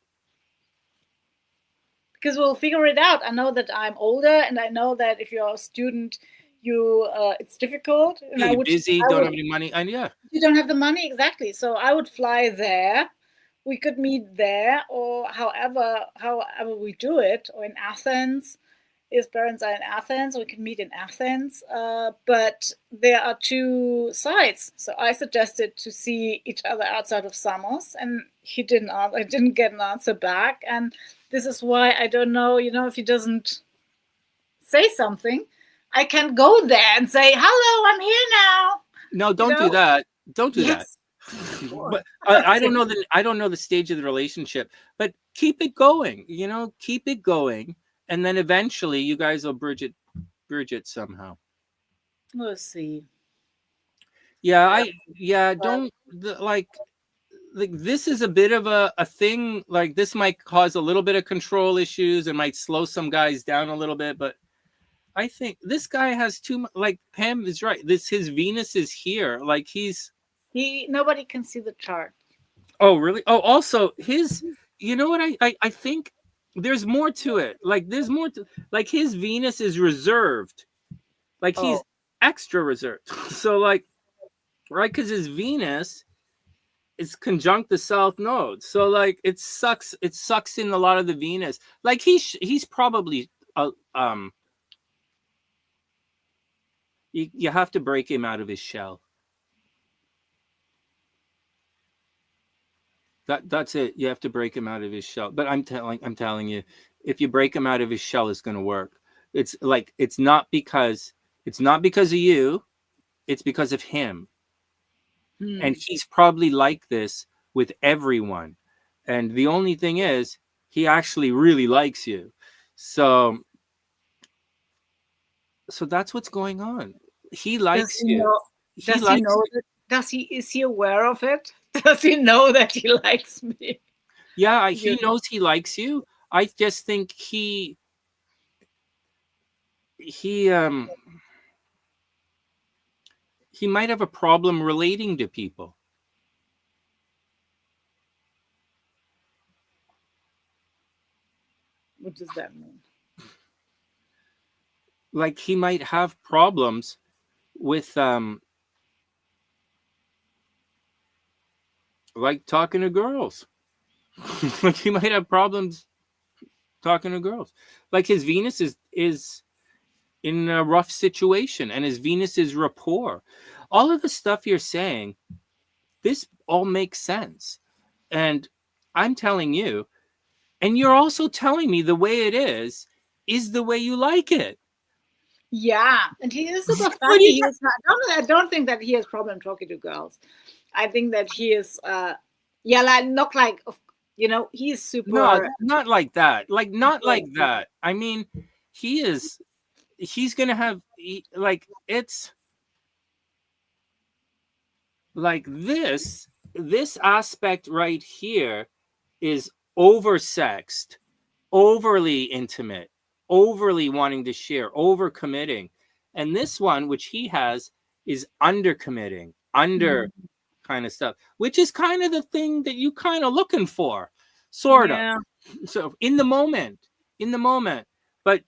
B: because we'll figure it out. I know that I'm older, and I know that if you're a student, it's difficult. And
A: you're busy, don't have any money, and
B: you don't have the money, exactly. So I would fly there. We could meet there, or however we do it, or in Athens. His parents are in Athens. We can meet in Athens. But there are two sides. So I suggested to see each other outside of Samos, and he didn't. I didn't get an answer back, and this is why I don't know. If he doesn't say something, I can go there and say, "Hello, I'm here now."
A: No, don't do that. Don't do that. But I don't know the stage of the relationship, but keep it going. Keep it going, and then eventually you guys will bridge it somehow.
B: We'll see.
A: Yeah, don't like this is a bit of a thing. Like this might cause a little bit of control issues and might slow some guys down a little bit, but I think this guy has too much. Like Pam is right. His Venus is here. Like
B: nobody can see the chart.
A: Oh, really? Oh, also you know what? I think there's more to it. Like there's more to, like his Venus is reserved. Like he's extra reserved. So like, right. Cause his Venus is conjunct the South Node. So like it sucks in a lot of the Venus. Like he's probably, you have to break him out of his shell. That's it. You have to break him out of his shell. But I'm telling you, if you break him out of his shell, it's going to work. It's like it's not because of you, it's because of him. And he's probably like this with everyone. And the only thing is, he actually really likes you. So that's what's going on. He likes you.
B: Is he aware of it? Does he know that he likes me?
A: Yeah, he knows he likes you. I just think he might have a problem relating to people.
B: What does that mean?
A: Like he might have problems with like talking to girls. Like he might have problems talking to girls. Like his Venus is in a rough situation, and his Venus is rapport. All of the stuff you're saying, this all makes sense. And I'm telling you, and you're also telling me the way it is the way you like it.
B: Yeah, and he is super funny. I don't think that he has problem talking to girls. I think that he is, not like, he's super.
A: No, not like that. Like not like that. I mean, he's gonna have it's like this aspect right here is oversexed, overly intimate, overly wanting to share, over committing. And this one, which he has, is under committing, kind of stuff, which is kind of the thing that you kind of looking for, sort of. So in the moment. But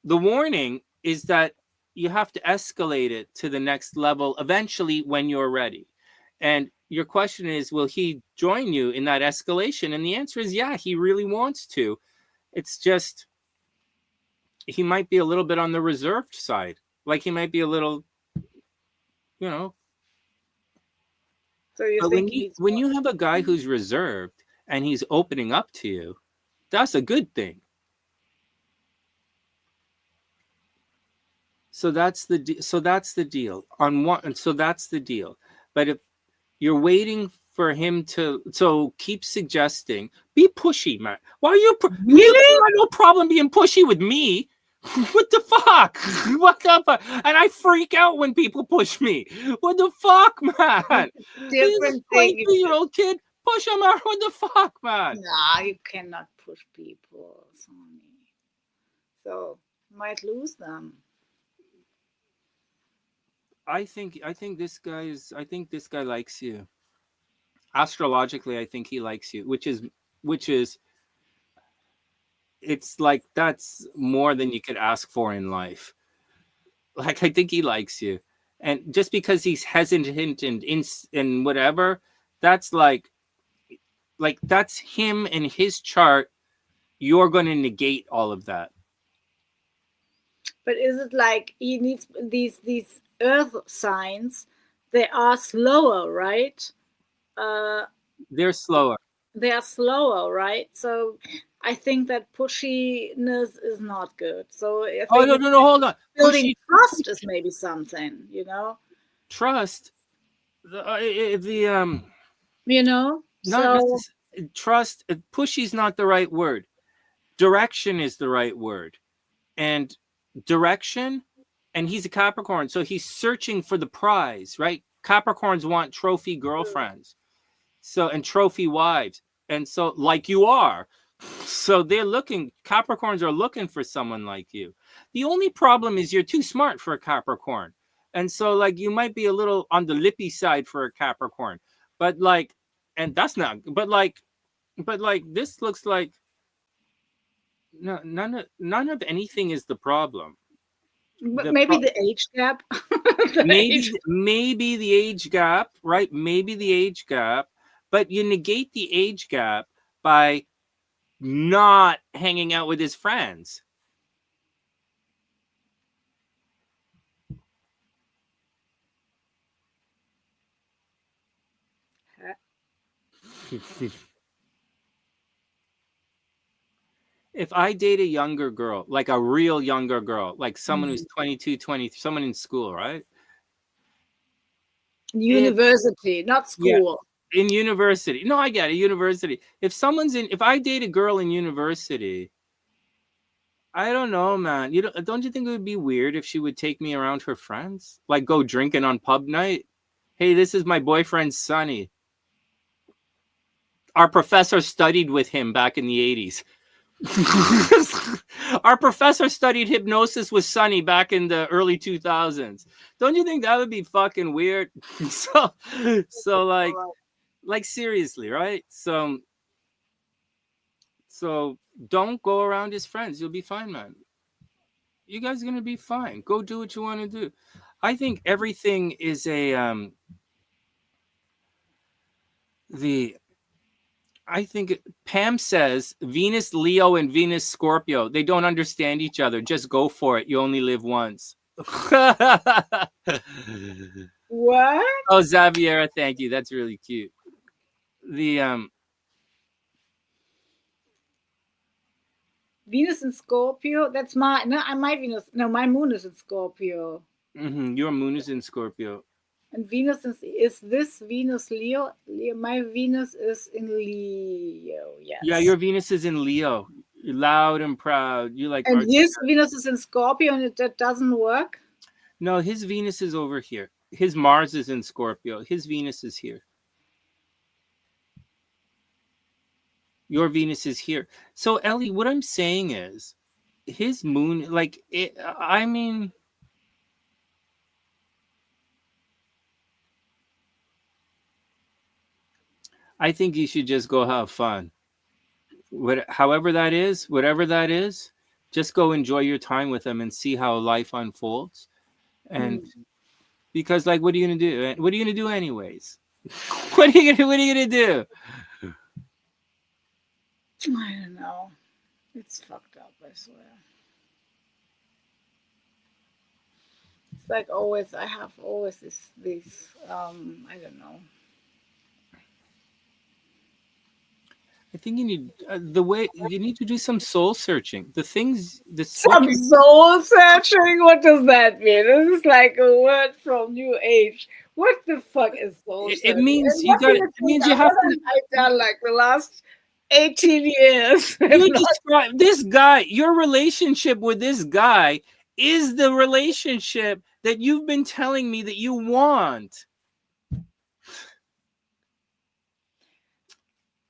A: the warning is that you have to escalate it to the next level eventually when you're ready. And your question is, will he join you in that escalation? And the answer is, yeah, he really wants to. It's just, he might be a little bit on the reserved side. Like he might be a little, So when you have a guy who's reserved and he's opening up to you, that's a good thing. So that's the deal. So that's the deal. But if you're waiting for him to keep suggesting, be pushy, man. Why are you? You got no problem being pushy with me. What the fuck? What the fuck? And I freak out when people push me. What the fuck, man?
B: Different thing.
A: 20-year-old kid, push him out. What the fuck, man?
B: Nah, you cannot push people, Sonny. So you might lose them.
A: I think this guy likes you. Astrologically, I think he likes you, which is it's like that's more than you could ask for in life. Like, I think he likes you. And just because he's hesitant and whatever, that's like that's him and his chart. You're going to negate all of that.
B: But is it like he needs these earth signs? They are slower, right?
A: They're slower.
B: They are slower, right? So I think that pushiness is not good. So I think
A: no, hold on.
B: Building trust is maybe something, you know.
A: Trust,
B: you know,
A: not so trust. Pushy's not the right word. Direction is the right word, and direction. And he's a Capricorn, so he's searching for the prize, right? Capricorns want trophy girlfriends, so and trophy wives, and so like you are. So they're looking, Capricorns are looking for someone like you. The only problem is you're too smart for a Capricorn. And so like you might be a little on the lippy side for a Capricorn. But like, and that's not, but like this looks like no, none of anything is the problem.
B: But maybe the age gap.
A: Maybe the age gap, right? Maybe the age gap, but you negate the age gap by not hanging out with his friends. If I date a younger girl, like a real younger girl, like someone who's 22, 20, someone in school, right?
B: University, not school.
A: Yeah, in university. No, I get it, university. If I date a girl in university, I don't know, man. Don't you think it would be weird if she would take me around her friends? Like go drinking on pub night? Hey, this is my boyfriend, Sonny. Our professor studied with him back in the 80s. Our professor studied hypnosis with Sonny back in the early 2000s. Don't you think that would be fucking weird? so like seriously, right? So don't go around his friends. You'll be fine, man. You guys are gonna be fine. Go do what you want to do. I think everything is I think Pam says Venus Leo and Venus Scorpio, they don't understand each other. Just go for it. You only live once.
B: What?
A: Oh, Xaviera, thank you. That's really cute.
B: Venus in Scorpio. That's my Venus. No, my moon is in Scorpio.
A: Your moon is in Scorpio.
B: And Venus is this Venus Leo? My Venus is in Leo. Yes.
A: Yeah, your Venus is in Leo. You're loud and proud. You like.
B: And his Venus is in Scorpio, and that doesn't work.
A: No, his Venus is over here. His Mars is in Scorpio. His Venus is here. Your Venus is here. So Ellie, what I'm saying is, his moon, like it. I mean. I think you should just go have fun. Whatever that is, just go enjoy your time with them and see how life unfolds. And because, like, what are you gonna do? What are you gonna do anyways? What are you gonna do?
B: I don't know. It's fucked up, I swear. It's like always. I have always these. I don't know.
A: I think you need you need to do some soul searching. Some
B: soul searching? What does that mean? This is like a word from New Age. What the fuck is soul searching?
A: It means you got. It means you have to.
B: I've done like the last 18 years.
A: This guy, your relationship with this guy is the relationship that you've been telling me that you want.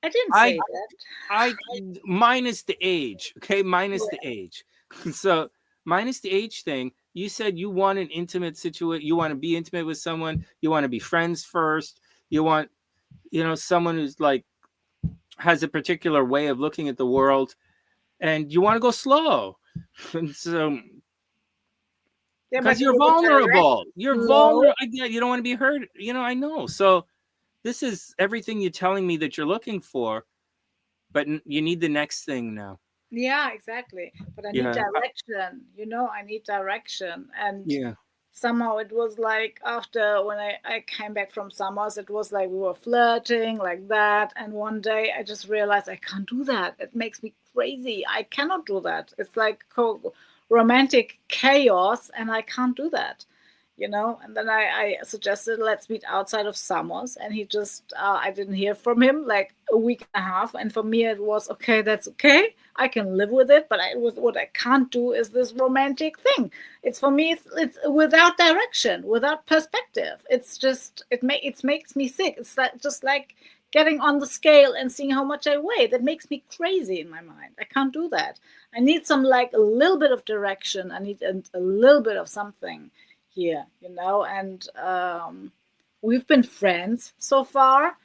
B: I didn't say that.
A: Minus the age, okay? Minus the age. So minus the age thing, you said you want an intimate situation. You want to be intimate with someone. You want to be friends first. You want, someone who's like has a particular way of looking at the world, and you want to go slow. And so Because you're vulnerable. You're vulnerable. You don't want to be hurt. I know. So this is everything you're telling me that you're looking for, but you need the next thing now.
B: Yeah, exactly. But I need direction. I need direction. And somehow it was like after when I came back from summers, it was like we were flirting like that. And one day I just realized I can't do that. It makes me crazy. I cannot do that. It's like romantic chaos, and I can't do that. And then I suggested let's meet outside of summers, and he just I didn't hear from him like a week and a half, and for me it was okay, that's okay, I can live with it, but what I can't do is this romantic thing. It's for me it's without direction, without perspective. It's just it makes me sick. It's just like getting on the scale and seeing how much I weigh. That makes me crazy in my mind. I can't do that. I need some like a little bit of direction. I need a little bit of something here, and we've been friends so far,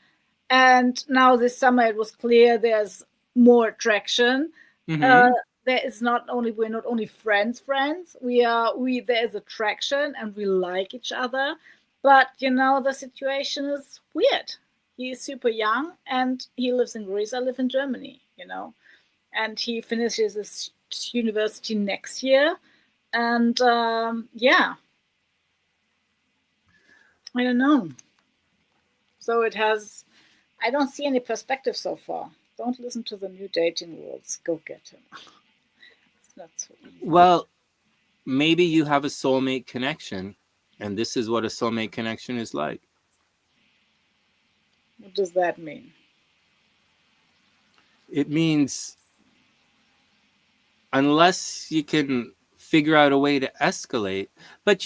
B: and now this summer it was clear there's more attraction. There is we're not only friends, there is attraction and we like each other, but the situation is weird. He is super young and he lives in Greece. I live in Germany, and he finishes his university next year, and I don't know. So I don't see any perspective so far. Don't listen to the new dating rules. Go get him. It's not so easy.
A: Well, maybe you have a soulmate connection, and this is what a soulmate connection is like.
B: What does that mean?
A: It means unless you can figure out a way to escalate, but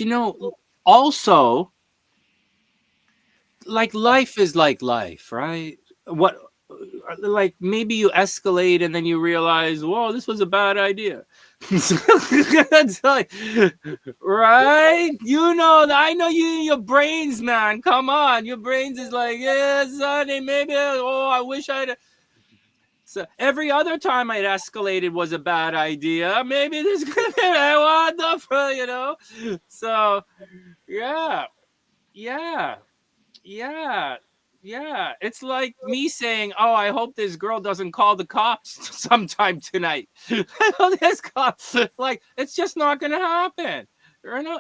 A: also, like life is like life, right? Like maybe you escalate and then you realize, whoa, this was a bad idea. That's like, right? I know your brains, man. Come on. Your brains is like, yeah, Sonny, maybe, I wish I'd. So every other time I'd escalated was a bad idea. Maybe this could be, what the fuck, So, yeah. It's like me saying, oh, I hope this girl doesn't call the cops sometime tonight. This cop, like, it's just not going to happen.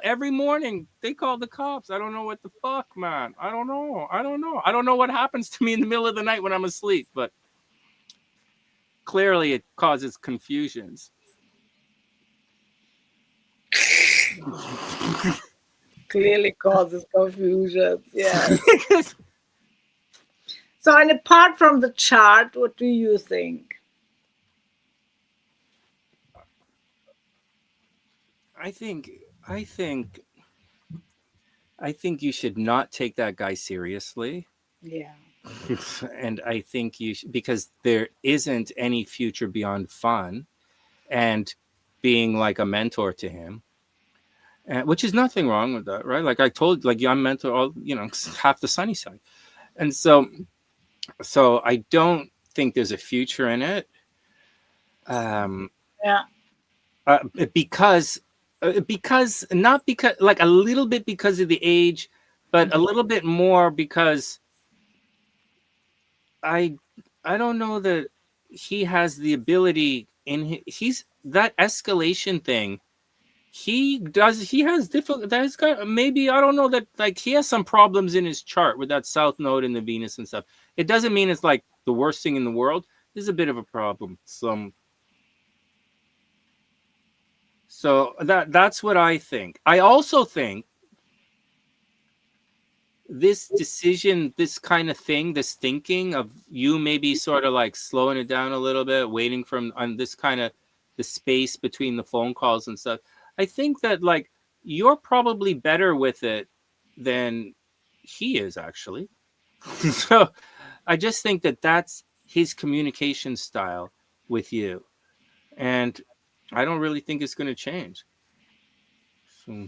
A: Every morning they call the cops. I don't know what the fuck, man. I don't know. I don't know what happens to me in the middle of the night when I'm asleep, but clearly it causes confusions.
B: Clearly causes confusion. Yeah. So, and apart from the chart, what do you think?
A: I think you should not take that guy seriously.
B: Yeah.
A: And I think you should, because there isn't any future beyond fun and being like a mentor to him. Which is nothing wrong with that, right? Like I told, like I'm mentor all, half the sunny side. And so I don't think there's a future in it. Because not because, like a little bit because of the age, but a little bit more because I don't know that he has the ability he's that escalation thing. He has difficult. That's got maybe, I don't know, that like he has some problems in his chart with that South Node and the Venus and stuff. It doesn't mean it's like the worst thing in the world. There's a bit of a problem. So that's what I think. I also think this decision, this kind of thing, this thinking of you maybe sort of like slowing it down a little bit, waiting on this kind of the space between the phone calls and stuff. I think that like you're probably better with it than he is actually. So I just think that that's his communication style with you. And I don't really think it's going to change. So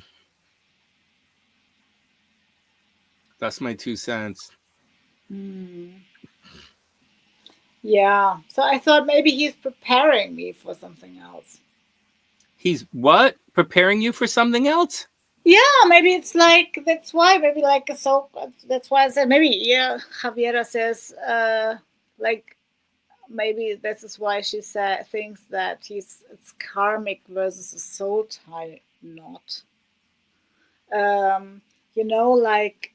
A: that's my 2 cents.
B: Yeah. So I thought maybe he's preparing me for something else.
A: He's what? Preparing you for something else?
B: Yeah, maybe it's like that's why. Maybe like so. That's why I said maybe. Yeah, Javiera says like maybe this is why she said thinks that it's karmic versus a soul tie knot. You know, like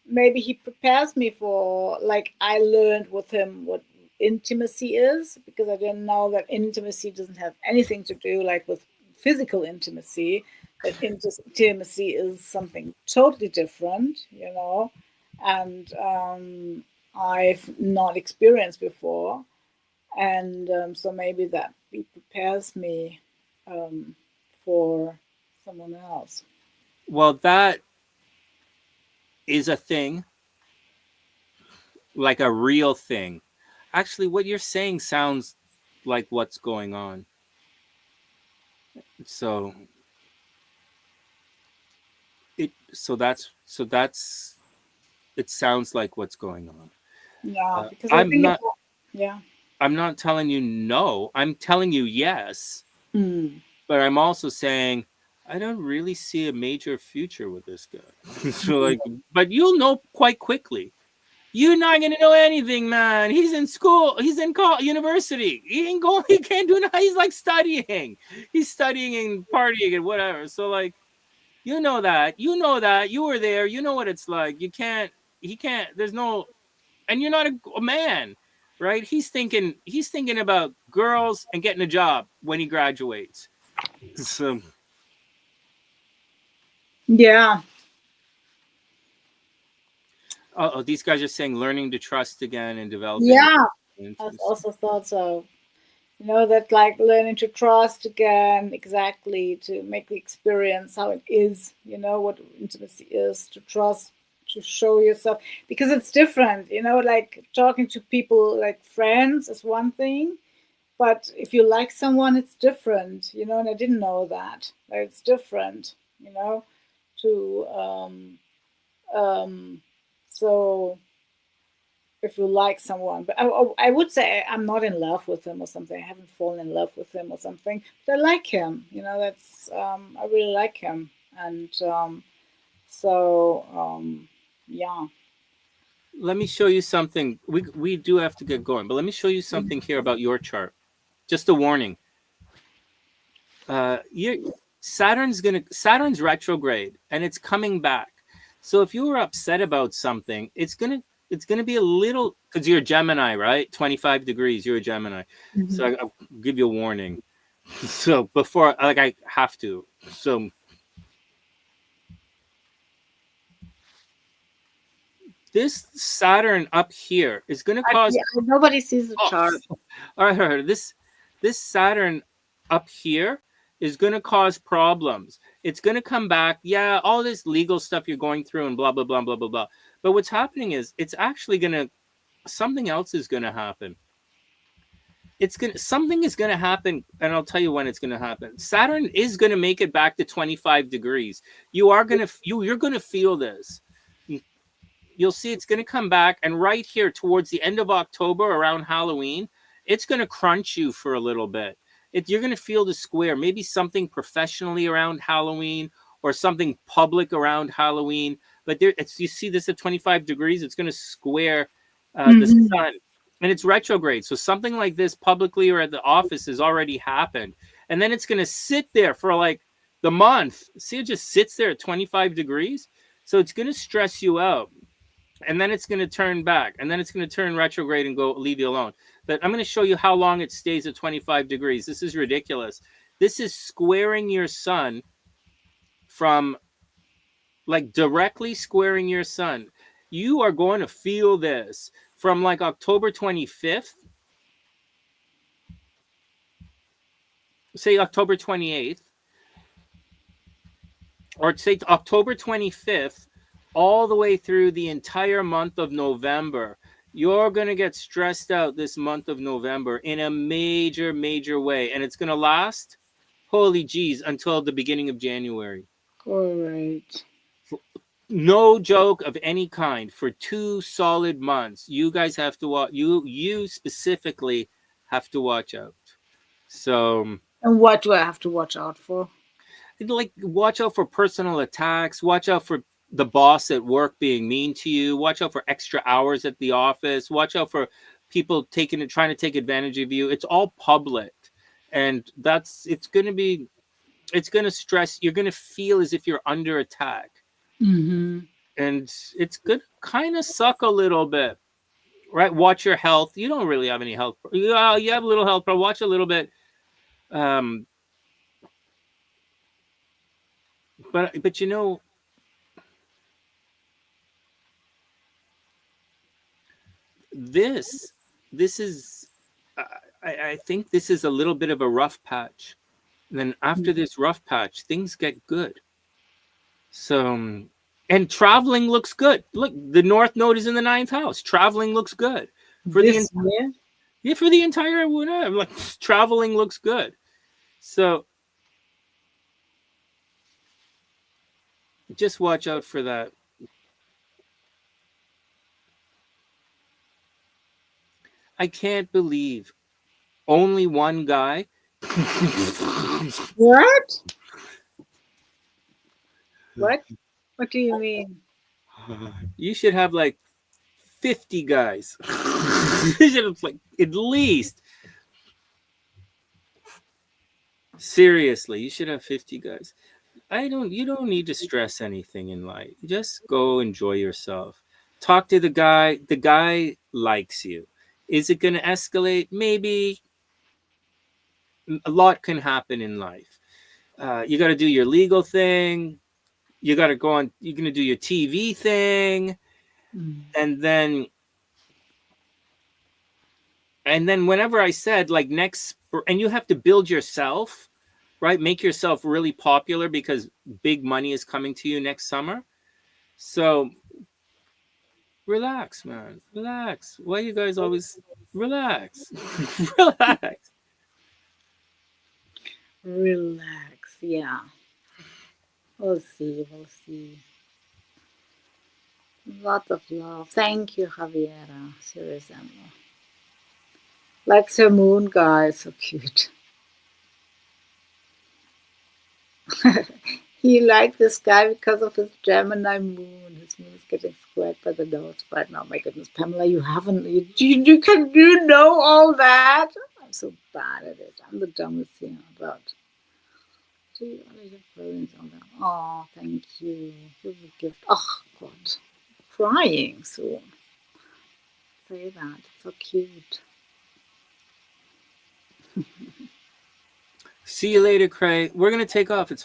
B: maybe he prepares me for like I learned with him what intimacy is because I didn't know that intimacy doesn't have anything to do like with physical intimacy. That intimacy is something totally different, you know, and I've not experienced before, and so maybe that he prepares me for someone else.
A: Well, that is a thing, like a real thing. Actually, what you're saying sounds like what's going on. So that's it sounds like what's going on.
B: Yeah, because I think yeah.
A: I'm not telling you no. I'm telling you yes.
B: Mm.
A: But I'm also saying I don't really see a major future with this guy. So like, but you'll know quite quickly. You're not gonna know anything, man. He's in school. He's in university. He ain't going. He can't do nothing. He's like studying. He's studying and partying and whatever. So like, you know that. You know that. You were there. You know what it's like. You can't. He can't. There's no. And you're not a man, right? He's thinking about girls and getting a job when he graduates. So.
B: Yeah.
A: Oh, these guys are saying learning to trust again and developing.
B: Yeah, I've also thought so. You know, that like learning to trust again, exactly, to make the experience how it is, you know, what intimacy is, to trust, to show yourself, because it's different, you know, like talking to people like friends is one thing, but if you like someone, it's different, you know, and I didn't know that. Like, it's different, you know, to, so if you like someone. But I would say I'm not in love with him or something. I haven't fallen in love with him or something. But I like him. You know, that's I really like him, and so yeah.
A: Let me show you something. We do have to get going, but let me show you something here about your chart. Just a warning. Saturn's retrograde and it's coming back. So if you were upset about something, it's gonna be a little, because you're a Gemini, right? 25 degrees. You're a Gemini. Mm-hmm. So I'll give you a warning. So before, like, I have to. So this Saturn up here is going to cause.
B: Nobody sees the chart.
A: All right. This Saturn up here is going to cause problems. It's going to come back. Yeah, all this legal stuff you're going through and blah, blah, blah, blah, blah, blah. But what's happening is it's actually going to, something else is going to happen. Something is going to happen, and I'll tell you when it's going to happen. Saturn is going to make it back to 25 degrees. You're going to feel this. You'll see it's going to come back, and right here towards the end of October, around Halloween, it's going to crunch you for a little bit. You're going to feel the square, maybe something professionally around Halloween or something public around Halloween. But you see this at 25 degrees, it's going to square the sun, and it's retrograde. So something like this publicly or at the office has already happened. And then it's going to sit there for like the month. See, it just sits there at 25 degrees. So it's going to stress you out. And then it's going to turn back, and then it's going to turn retrograde and leave you alone. But I'm going to show you how long it stays at 25 degrees. This is ridiculous. This is squaring your sun from, like, directly squaring your sun. You are going to feel this from like October 25th, say October 28th, or say October 25th, all the way through the entire month of November. You're going to get stressed out this month of November in a major, major way. And it's going to last, holy geez, until the beginning of January.
B: Great.
A: No joke of any kind, for 2 solid months. You guys have to watch, you specifically have to watch out. So.
B: And what do I have to watch out for?
A: like watch out for personal attacks. Watch out for the boss at work being mean to you. Watch out for extra hours at the office. Watch out for people trying to take advantage of you. It's all public, and it's going to stress. You're going to feel as if you're under attack, and it's going to kind of suck a little bit, right? Watch your health. You don't really have any health. You have a little health, but watch a little bit. But you know, this is I think this is a little bit of a rough patch. And then after this rough patch, things get good. So, and traveling looks good. Look, the North Node is in the 9th house. Traveling looks good for for the entire like traveling looks good. So just watch out for that. I can't believe only one guy.
B: What? What do you mean?
A: You should have like 50 guys. You should have like at least. Seriously, you should have 50 guys. You don't need to stress anything in life. Just go enjoy yourself. Talk to the guy. The guy likes you. Is it going to escalate? Maybe. A lot can happen in life. You got to do your legal thing. You got to go on. You're going to do your TV thing. And then whenever I said like next, and you have to build yourself, right? Make yourself really popular because big money is coming to you next summer. So relax, man. Relax. Why you guys always relax? Relax.
B: Relax. Yeah. We'll see. Lots of love. Thank you, Javiera. Seriously. Like the moon guy, so cute. He liked this guy because of his Gemini moon. His moon is getting squared by the nose right now. My goodness, Pamela, you know all that? I'm so bad at it. I'm the dumbest here. But oh, thank you. Here's a gift. Oh God, crying soon. Say that. It's so cute.
A: See you later, Craig. We're gonna take off. It's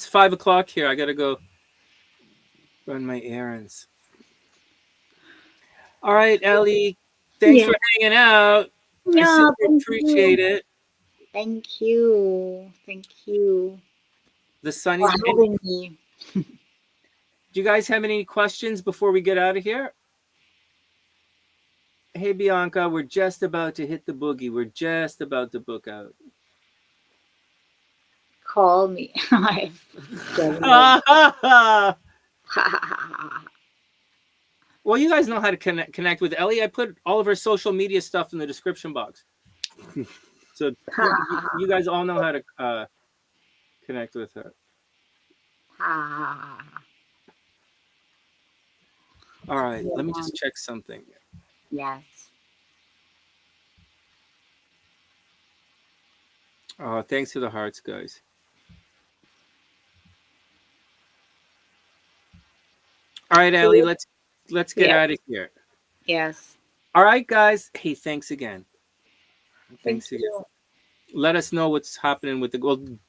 A: 5 o'clock here. I gotta go run my errands. All right, Ellie. Thanks for hanging out.
B: Yeah,
A: I appreciate it.
B: Thank you.
A: The Sunny's
B: having me.
A: Do you guys have any questions before we get out of here? Hey, Bianca, we're just about to hit the boogie. We're just about to book out.
B: Call me.
A: Well, you guys know how to connect with Ellie. I put all of her social media stuff in the description box. So you guys all know how to connect with her. All right, let me just check something.
B: Yes.
A: Oh, thanks for the hearts, guys. All right, Ellie, let's get out of here.
B: Yes.
A: All right, guys. Hey, thanks again.
B: Thanks again.
A: Let us know what's happening with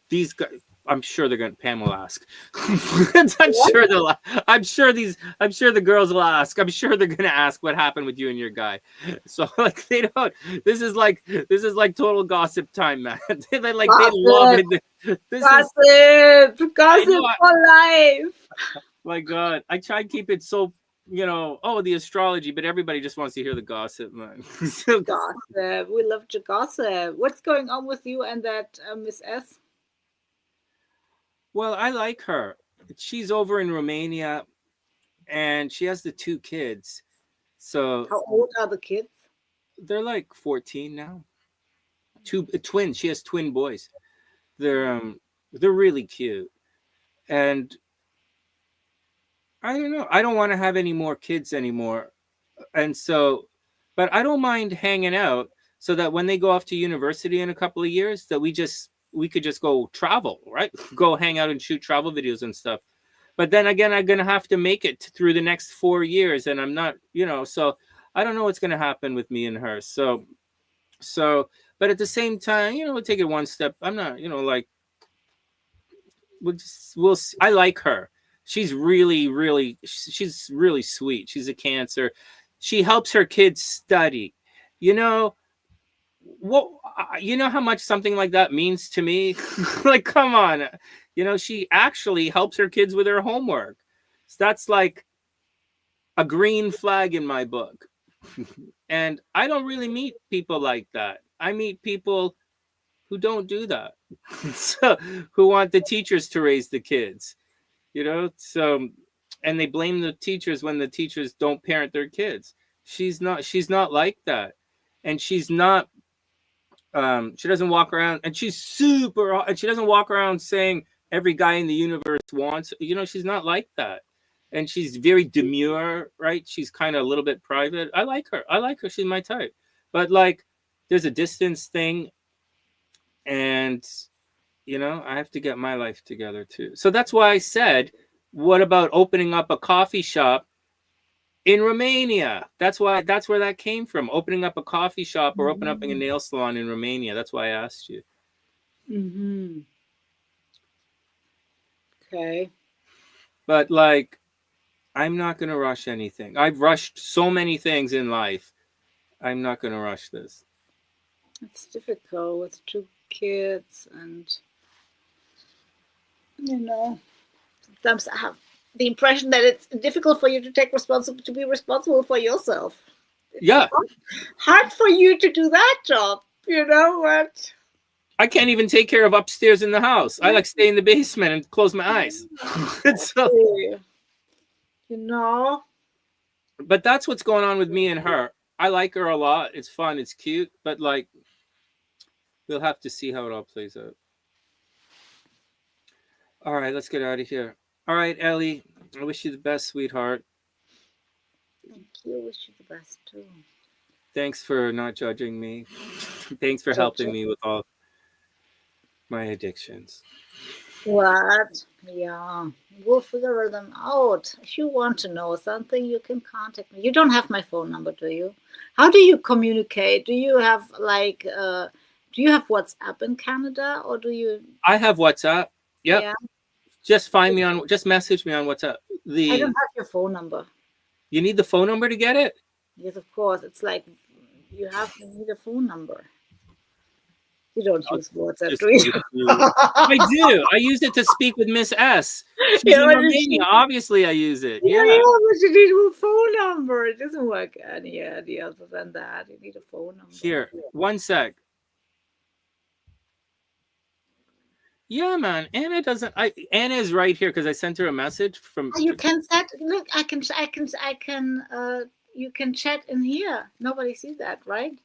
A: these guys. I'm sure they're going to. Pam will ask. I'm sure the girls will ask. I'm sure they're going to ask what happened with you and your guy. So like they don't. This is like total gossip time, man. They love it.
B: Gossip for life.
A: My God, I try and keep it so. The astrology, but everybody just wants to hear the gossip, man.
B: Gossip. We love to gossip. What's going on with you and that Miss S?
A: Well, I like her. She's over in Romania, and she has the 2 kids. So
B: how old are the kids?
A: They're like 14 now. 2 twins. She has twin boys. They're They're really cute. And I don't know. I don't want to have any more kids anymore. And so, but I don't mind hanging out so that when they go off to university in a couple of years, that we could just go travel, right? Go hang out and shoot travel videos and stuff. But then again, I'm going to have to make it through the next 4 years, and I'm not, so I don't know what's going to happen with me and her. So, but at the same time, we'll take it one step. I'm not, like, we'll see. I like her. She's really sweet. She's a Cancer. She helps her kids study. What, how much something like that means to me? Like, come on. She actually helps her kids with their homework. So that's like a green flag in my book. And I don't really meet people like that. I meet people who don't do that. So, who want the teachers to raise the kids, so, and they blame the teachers when the teachers don't parent their kids. She's not like that. And she's not, she doesn't walk around, and she's super, and she doesn't walk around saying every guy in the universe wants, she's not like that. And she's very demure, right? She's kind of a little bit private. I like her. She's my type. But like, there's a distance thing, and I have to get my life together too. So that's why I said, what about opening up a coffee shop in Romania? That's where that came from. Opening up a coffee shop or opening up a nail salon in Romania. That's why I asked you.
B: Mm-hmm. Okay.
A: But like, I'm not going to rush anything. I've rushed so many things in life. I'm not going to rush this.
B: It's difficult with 2 kids, and sometimes I have the impression that it's difficult for you to be responsible for yourself. It's hard for you to do that job. You know what?
A: I can't even take care of upstairs in the house. I like stay in the basement and close my eyes. So, But that's what's going on with me and her. I like her a lot. It's fun. It's cute. But like, we'll have to see how it all plays out. All right, let's get out of here. All right, Ellie, I wish you the best, sweetheart.
B: Thank you. I wish you the best too.
A: Thanks for not judging me. Thanks for helping me with all my addictions.
B: What? Yeah, we'll figure them out. If you want to know something, you can contact me. You don't have my phone number, do you? How do you communicate? Do you have like, do you have WhatsApp in Canada, or do you?
A: I have WhatsApp. Yep. Yeah. Just message me on WhatsApp.
B: I don't have your phone number.
A: You need the phone number to get it?
B: Yes, of course. It's like you need a phone number. You don't use WhatsApp, do you?
A: I do. I use it to speak with Miss S. She's in Romania. Obviously, I use it. Yeah,
B: but you need a phone number. It doesn't work any other than that. You need a phone number.
A: Here, one sec. Yeah, man. Anna doesn't. Anna is right here because I sent her a message from.
B: You can set. Look, I can. You can chat in here. Nobody sees that, right?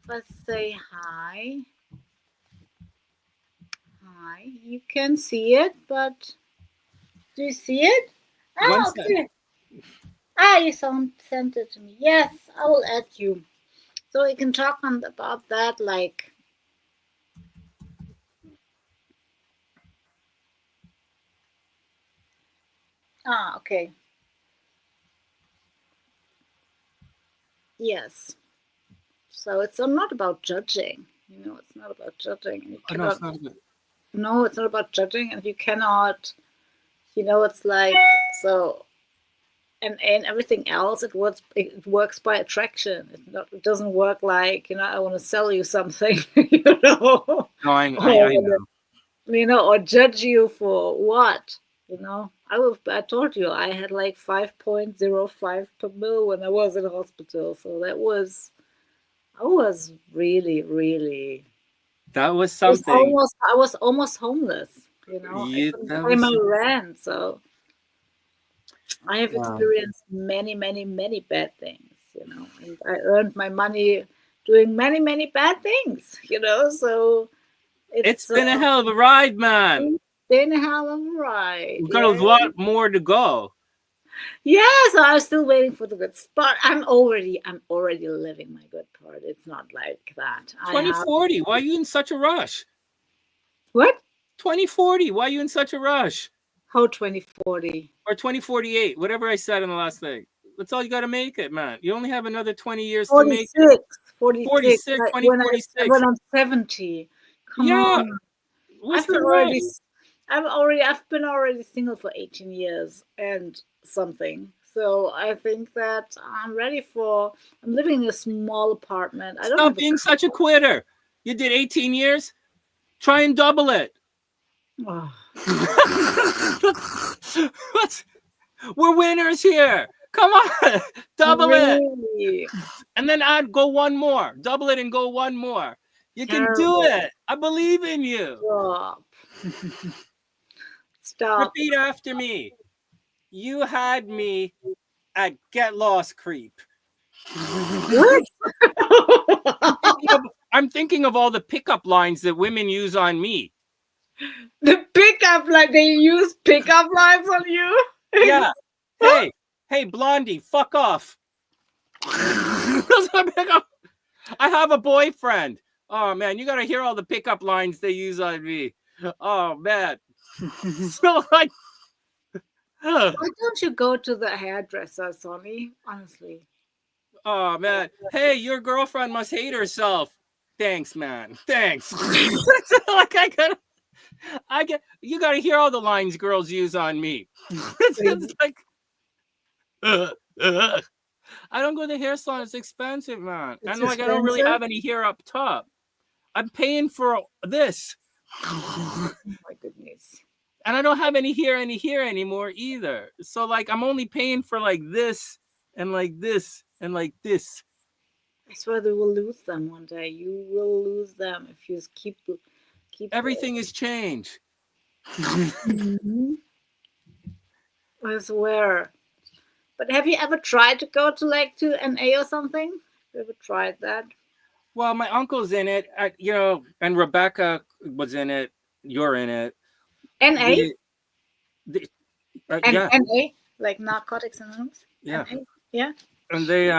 B: Let's say hi. Hi. You can see it, but do you see it? Oh, okay. You sent it to me. Yes, I will add you, so we can talk about that, like. Okay. Yes. So it's not about judging. It's not about judging. You cannot, no, it's not about judging, and you cannot. It's like so. And everything else, it works by attraction. It doesn't work like I want to sell you something.
A: No, I know.
B: Or judge you for what. I told you I had like 5.05 per mil when I was in hospital. So I was really, really.
A: That was something.
B: I was almost homeless. I couldn't pay my rent. So I have experienced many, many, many bad things. And I earned my money doing many, many bad things. So
A: It's been a hell of a ride, man.
B: It's been a hell of a ride.
A: We've got a lot more to go.
B: Yeah, so I'm still waiting for the good spot. I'm already living my good part. It's not like that.
A: 2040. Why are you in such a rush?
B: What?
A: 2040. Why are you in such a rush?
B: How 2040?
A: Or 2048, whatever I said in the last thing. That's all you got to make it, man. You only have another 20 years
B: 46,
A: to make it.
B: 46.
A: 2046.
B: When I'm 70. Come on. I've been already single for 18 years and something. So I think that I'm living in a small apartment. I don't
A: Stop being such a quitter. You did 18 years. Try and double it.
B: Oh.
A: We're winners here. Come on, double it. And then I'd go one more. Double it and go one more. You can do it. I believe in you.
B: Stop.
A: Repeat after me. You had me at Get Lost Creep.
B: What?
A: I'm thinking of all the pickup lines that women use on me.
B: The pickup line, they use pickup lines on you?
A: Yeah. Hey, Blondie, fuck off. I have a boyfriend. Oh, man, you got to hear all the pickup lines they use on me. Oh, man. So, like...
B: Why don't you go to the hairdresser, Sonny? Honestly.
A: Oh, man. Hey, your girlfriend must hate herself. Thanks, man. Thanks. Like, you got to hear all the lines girls use on me. It's like... I don't go to the hair salon. It's expensive, man. I don't really have any hair up top. I'm paying for this.
B: Oh my goodness.
A: And I don't have any hair anymore either. So like I'm only paying for like this and like this and like this.
B: I swear they will lose them one day. You will lose them if you keep
A: everything is change.
B: Mm-hmm. I swear. But have you ever tried to go to NA or something? Have you ever tried that?
A: Well, my uncle's in it, and Rebecca was in it. You're in it.
B: NA?
A: Yeah.
B: NA? Like Narcotics Anonymous?
A: Yeah.
B: NA? Yeah.
A: And they,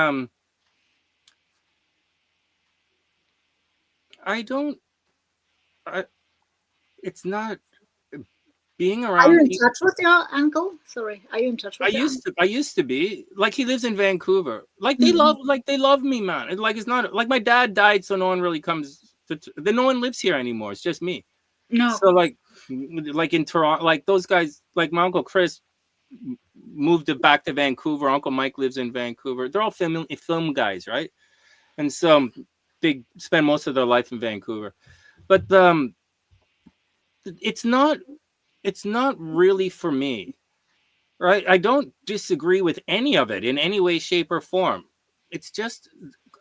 A: it's not being around.
B: Are you in touch with your uncle? Sorry, are you in touch with?
A: I used to be. Like he lives in Vancouver. Like they love me, man. And like it's not like my dad died, so no one really comes. No one lives here anymore. It's just me.
B: No.
A: So like in Toronto, like those guys, like my uncle Chris moved back to Vancouver. Uncle Mike lives in Vancouver. They're all film guys, right? And so they spend most of their life in Vancouver. But it's not really for me, right? I don't disagree with any of it in any way, shape, or form. It's just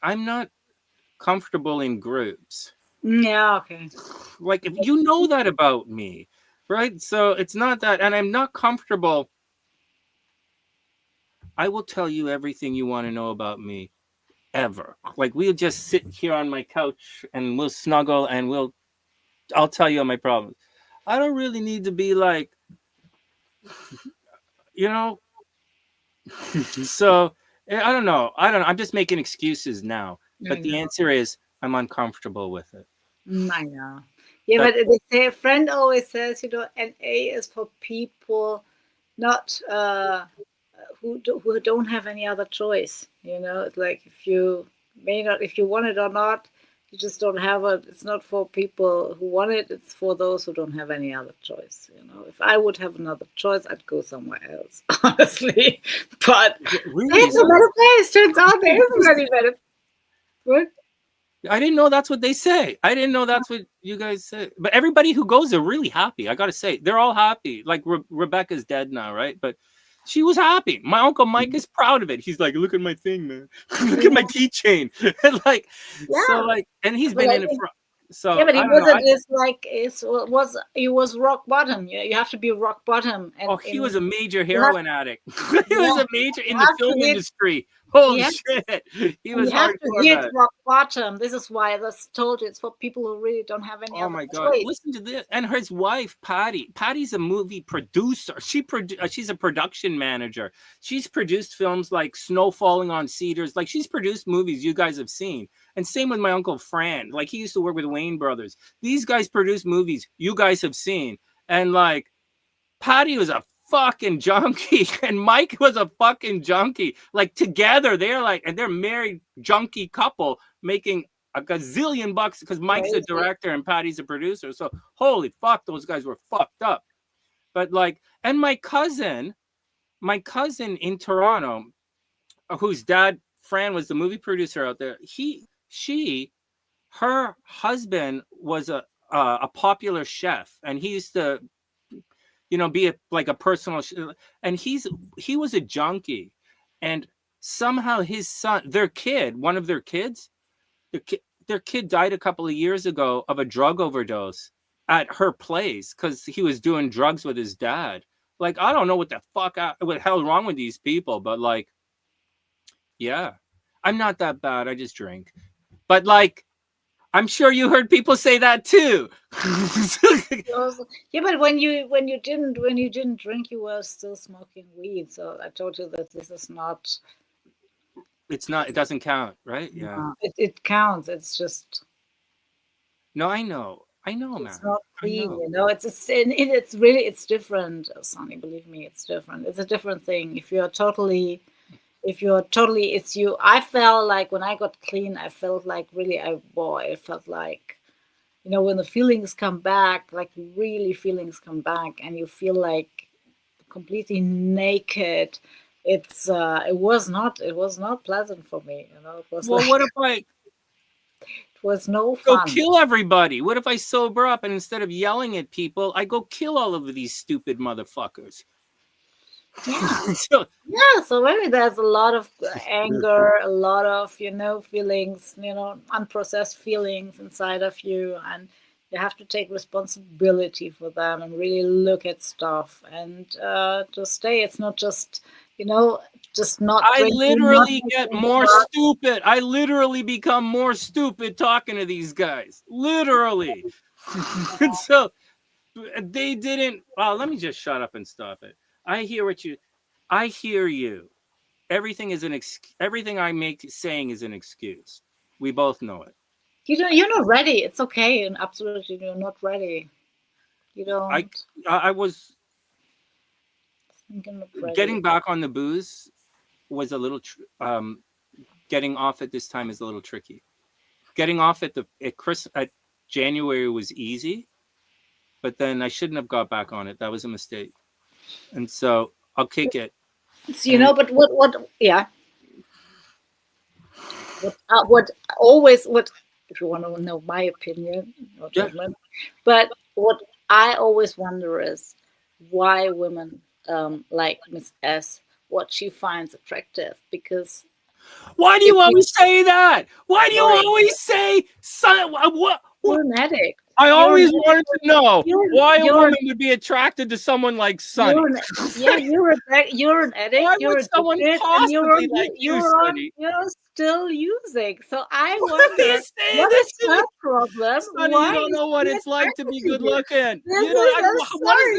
A: I'm not comfortable in groups.
B: Yeah, okay.
A: Like if you know that about me, right? So it's not that, and I'm not comfortable. I will tell you everything you want to know about me, ever. Like we'll just sit here on my couch and we'll snuggle and I'll tell you all my problems. I don't really need to be like, so I don't know. I'm just making excuses now. But the answer is I'm uncomfortable with it.
B: I know. Yeah, but they say, a friend always says, NA is for people not who don't have any other choice. It's like if you want it or not, you just don't have it. It's not for people who want it. It's for those who don't have any other choice. If I would have another choice, I'd go somewhere else, honestly. But there's a better place. Turns out there isn't any better. What?
A: I didn't know that's what they say. I didn't know that's what you guys say. But everybody who goes, they're really happy. I got to say, they're all happy. Like Rebecca's dead now, right? But she was happy. My uncle Mike is proud of it. He's like, look at my thing, man. Look at my keychain. And he's been in it for. So
B: yeah, but he was rock bottom. You have to be rock bottom.
A: And he was a major heroin addict. He was a major in the film industry. Holy shit. He was hardcore.
B: You have to hit rock bottom. This is why I told you it's for people who really don't have any other choice.
A: Listen to this. And his wife, Patty's a movie producer. She's a production manager. She's produced films like Snow Falling on Cedars. Like, she's produced movies you guys have seen. And same with my Uncle Fran. Like, he used to work with Wayne Brothers. These guys produce movies you guys have seen. And like, Patty was a fucking junkie, and Mike was a fucking junkie. Like, together they're like, and they're married junkie couple making a gazillion bucks because Mike's a director and Patty's a producer. So holy fuck, those guys were fucked up. But like, and my cousin in Toronto, whose dad Fran was the movie producer out there, her husband was a popular chef, and he used to, you know, be like a personal, and he was a junkie, and somehow his son, one of their kids, their kid died a couple of years ago of a drug overdose at her place because he was doing drugs with his dad. Like, I don't know what the hell wrong with these people, but like, yeah, I'm not that bad. I just drink, but like, I'm sure you heard people say that too.
B: Yeah, but when you didn't drink, you were still smoking weed. So I told you that this is not.
A: It's not. It doesn't count, right? Yeah.
B: No, it counts. It's just.
A: No, I know, man.
B: It's not clean, you know. It's really different, Sonny. Believe me, it's different. It's a different thing. If you're totally, it's you. I felt like when I got clean, I felt like really, it felt like, you know, when the feelings come back, like really feelings come back, and you feel like completely naked. It was not pleasant for me, you know. It was
A: what if it
B: was no fun.
A: Go kill everybody? What if I sober up and instead of yelling at people, I go kill all of these stupid motherfuckers?
B: Yeah. So maybe there's a lot of anger, a lot of, you know, feelings, you know, unprocessed feelings inside of you, and you have to take responsibility for them and really look at stuff and to stay. It's not just, you know, just not.
A: I literally get more stupid. I literally become more stupid talking to these guys. Literally. So they didn't. Well, let me just shut up and stop it. I hear you. Everything is everything I saying is an excuse. We both know it.
B: You're not ready. It's okay. And absolutely, you're not ready. You don't.
A: I was getting back on the booze was a little, getting off at this time is a little tricky. Getting off at January was easy, but then I shouldn't have got back on it. That was a mistake. And so I'll kick it.
B: So, you know, but yeah. If you want to know my opinion, no judgment, but what I always wonder is why women like Miss S, what she finds attractive, because.
A: Why do you always say that? Why do you always say what?
B: You're an addict.
A: I always wanted to know why a woman would be attracted to someone like Sonny.
B: You're an addict.
A: Why would someone possibly like you, Sonny?
B: You're still using. So I wonder, what is her problem?
A: Sonny, you don't know what it's like to be good looking.
B: You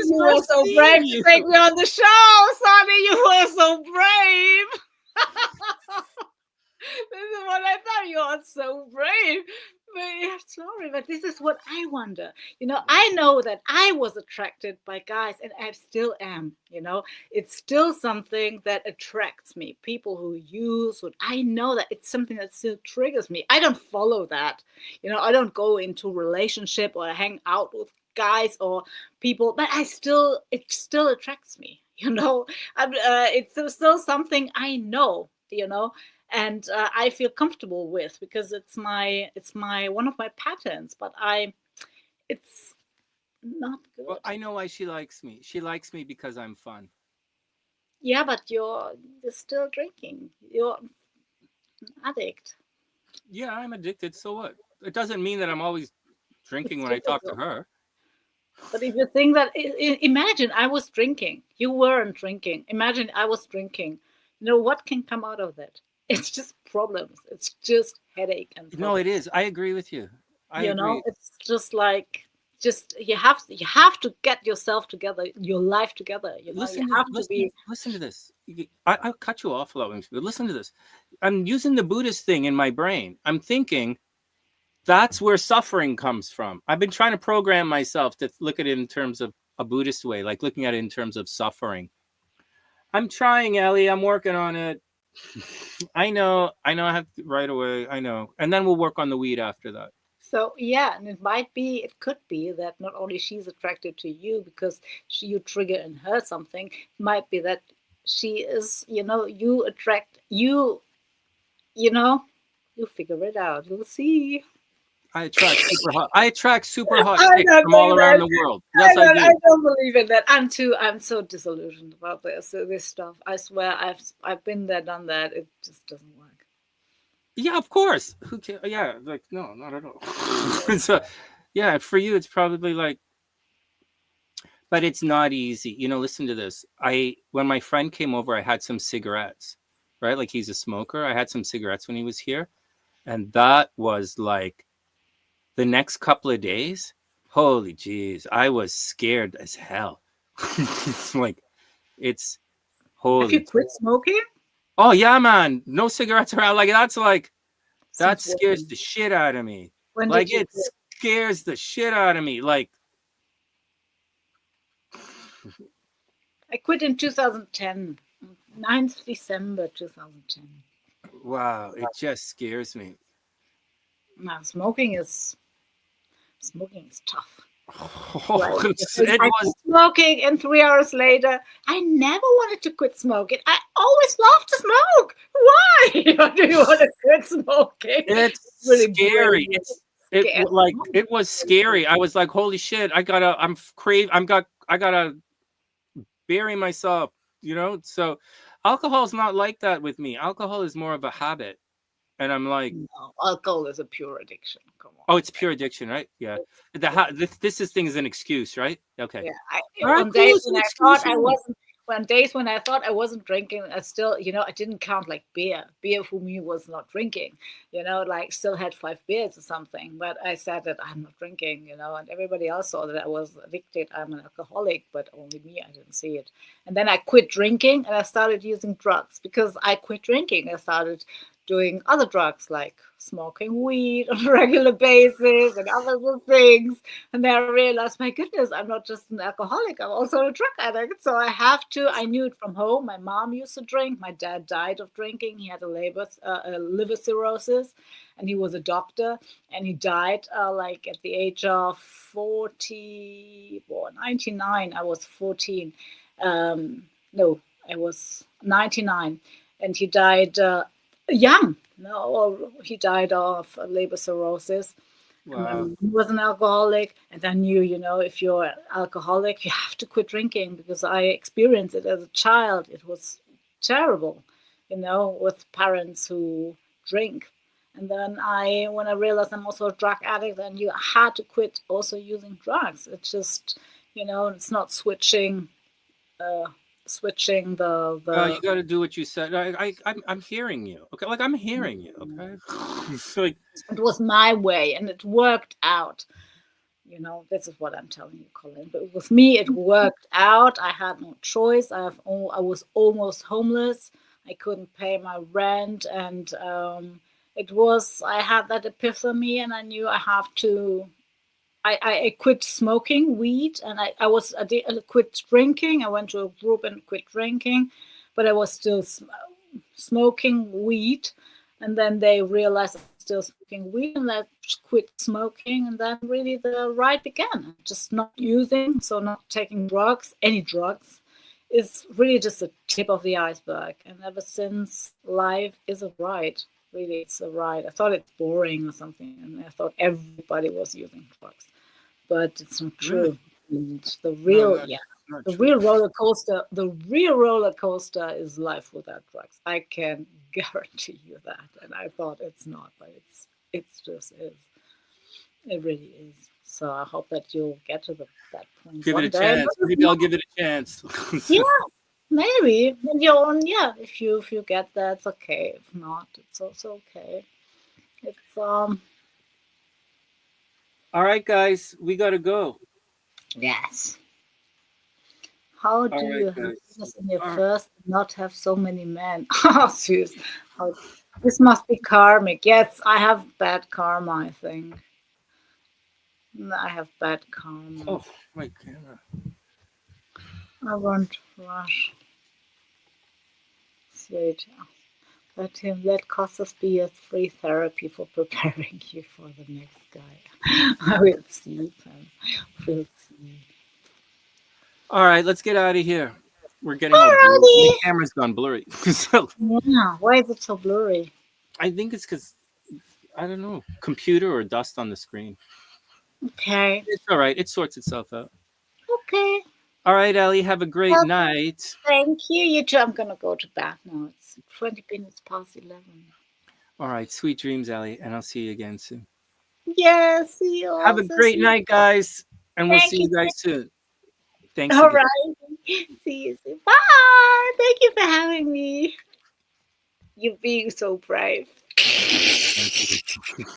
B: were so brave to take me on the show, Sonny. You were so brave. This is what I thought. You are so brave. But yeah, sorry, but this is what I wonder. You know, I know that I was attracted by guys, and I still am. You know, it's still something that attracts me. People who use what I know that it's something that still triggers me. I don't follow that. You know, I don't go into relationship or hang out with guys or people, but it still attracts me. You know, it's still something I know. You know. And I feel comfortable with, because it's my one of my patterns, but it's not good.
A: Well, I know why she likes me. She likes me because I'm fun.
B: Yeah, but you're still drinking. You're an addict.
A: Yeah, I'm addicted. So what? It doesn't mean that I'm always drinking when I talk to her.
B: But if you think that, imagine I was drinking. You weren't drinking. Imagine I was drinking. You know what can come out of that? It's just problems. It's just headache and problems.
A: No, it is. I agree with you. I agree.
B: It's just like, you have to get yourself together, your life together. Listen
A: to this. I'll cut you off, but listen to this. I'm using the Buddhist thing in my brain. I'm thinking that's where suffering comes from. I've been trying to program myself to look at it in terms of a Buddhist way, like looking at it in terms of suffering. I'm trying, Ellie. I'm working on it. I know I have to right away. I know. And then we'll work on the weed after that.
B: So, and it could be that not only she's attracted to you because you trigger in her something, it might be that she is, you attract, you figure it out. You'll see.
A: I attract super hot chicks from all around the world. Yes, I do.
B: I don't believe in that. I'm so disillusioned about this stuff. I swear, I've been there, done that. It just doesn't work.
A: Yeah, of course. Who cares? Yeah, like no, not at all. So, yeah, for you, it's probably like, but it's not easy. Listen to this. When my friend came over, I had some cigarettes, right? Like he's a smoker. I had some cigarettes when he was here, and that was like the next couple of days. Holy jeez, I was scared as hell. It's like, it's holy.
B: Have you quit smoking?
A: Oh yeah, man. No cigarettes around. Like that scares the shit out of me. Like it scares the shit out of me. Like
B: I quit in 2010. 9th December 2010.
A: Wow, it just scares me.
B: Now smoking is tough.
A: I
B: was smoking, and 3 hours later, I never wanted to quit smoking. I always loved to smoke. Why do you want to quit smoking?
A: It's really scary. It was scary. I was like, holy shit! I gotta bury myself. So alcohol's not like that with me. Alcohol is more of a habit. And I'm like,
B: no, alcohol is a pure addiction. Come on.
A: Oh, it's pure addiction, right? Yeah. This thing is an excuse, right? Okay.
B: Yeah. On days when I thought I wasn't drinking, I still, I didn't count like beer. Beer for me was not drinking. Like still had 5 beers or something. But I said that I'm not drinking. And everybody else saw that I was addicted. I'm an alcoholic, but only me, I didn't see it. And then I quit drinking and I started using drugs. Because I quit drinking, I started doing other drugs like smoking weed on a regular basis and other things. And then I realized, my goodness, I'm not just an alcoholic, I'm also a drug addict. So I knew it from home. My mom used to drink. My dad died of drinking. He had a liver cirrhosis, and he was a doctor, and he died like at the age of 99. I was 14. No, I was 99. And he died young. No, he died of liver cirrhosis.
A: Wow.
B: He was an alcoholic, and I knew, if you're an alcoholic, you have to quit drinking, because I experienced it as a child. It was terrible, with parents who drink. And then when I realized I'm also a drug addict, then you had to quit also using drugs. It's just, it's not switching the
A: you got to do what you said. I'm hearing you. Okay, like I'm hearing you. Okay.
B: It was my way, and it worked out. This is what I'm telling you, Colin. But with me, it worked out. I had no choice. I was almost homeless. I couldn't pay my rent, and I had that epiphany, and I knew I have to. I quit smoking weed, and I quit drinking. I went to a group and quit drinking, but I was still smoking weed. And then they realized I was still smoking weed, and I quit smoking. And then really the ride began. Just not using, so not taking any drugs, is really just the tip of the iceberg. And ever since, life is a ride. Really, it's a ride. I thought it's boring or something, and I thought everybody was using drugs. But it's not true. Really? The real roller coaster is life without drugs. I can guarantee you that. And I thought it's not, but it just is. It really is. So I hope that you'll get to that point.
A: Give it a chance. Maybe I'll give it a chance.
B: Yeah. Maybe in your own, yeah. If you get that, it's okay. If not, it's also okay. It's
A: All right, guys, we gotta go.
B: Yes. How do you have this in your first not have so many men? Oh, serious. Oh, this must be karmic. Yes, I have bad karma, I think. I have bad karma.
A: Oh, my camera.
B: I won't rush. Sweet. Let him let Costas be a free therapy for preparing you for the next guy. I will see. We'll see.
A: All right, let's get out of here. We're getting all blurry. The camera's gone blurry.
B: So, yeah, why is it so blurry?
A: I think it's because, I don't know, computer or dust on the screen.
B: Okay.
A: It's all right. It sorts itself out.
B: Okay.
A: All right, Ellie, have a great night.
B: Thank you. You too. I'm going to go to bed now. It's 20 minutes past 11.
A: All right. Sweet dreams, Ellie, and I'll see you again soon.
B: Yes, see you.
A: Have a great night, guys, and we'll see you guys soon. Thanks.
B: All right. See you soon. Bye. Thank you for having me. You're being so brave.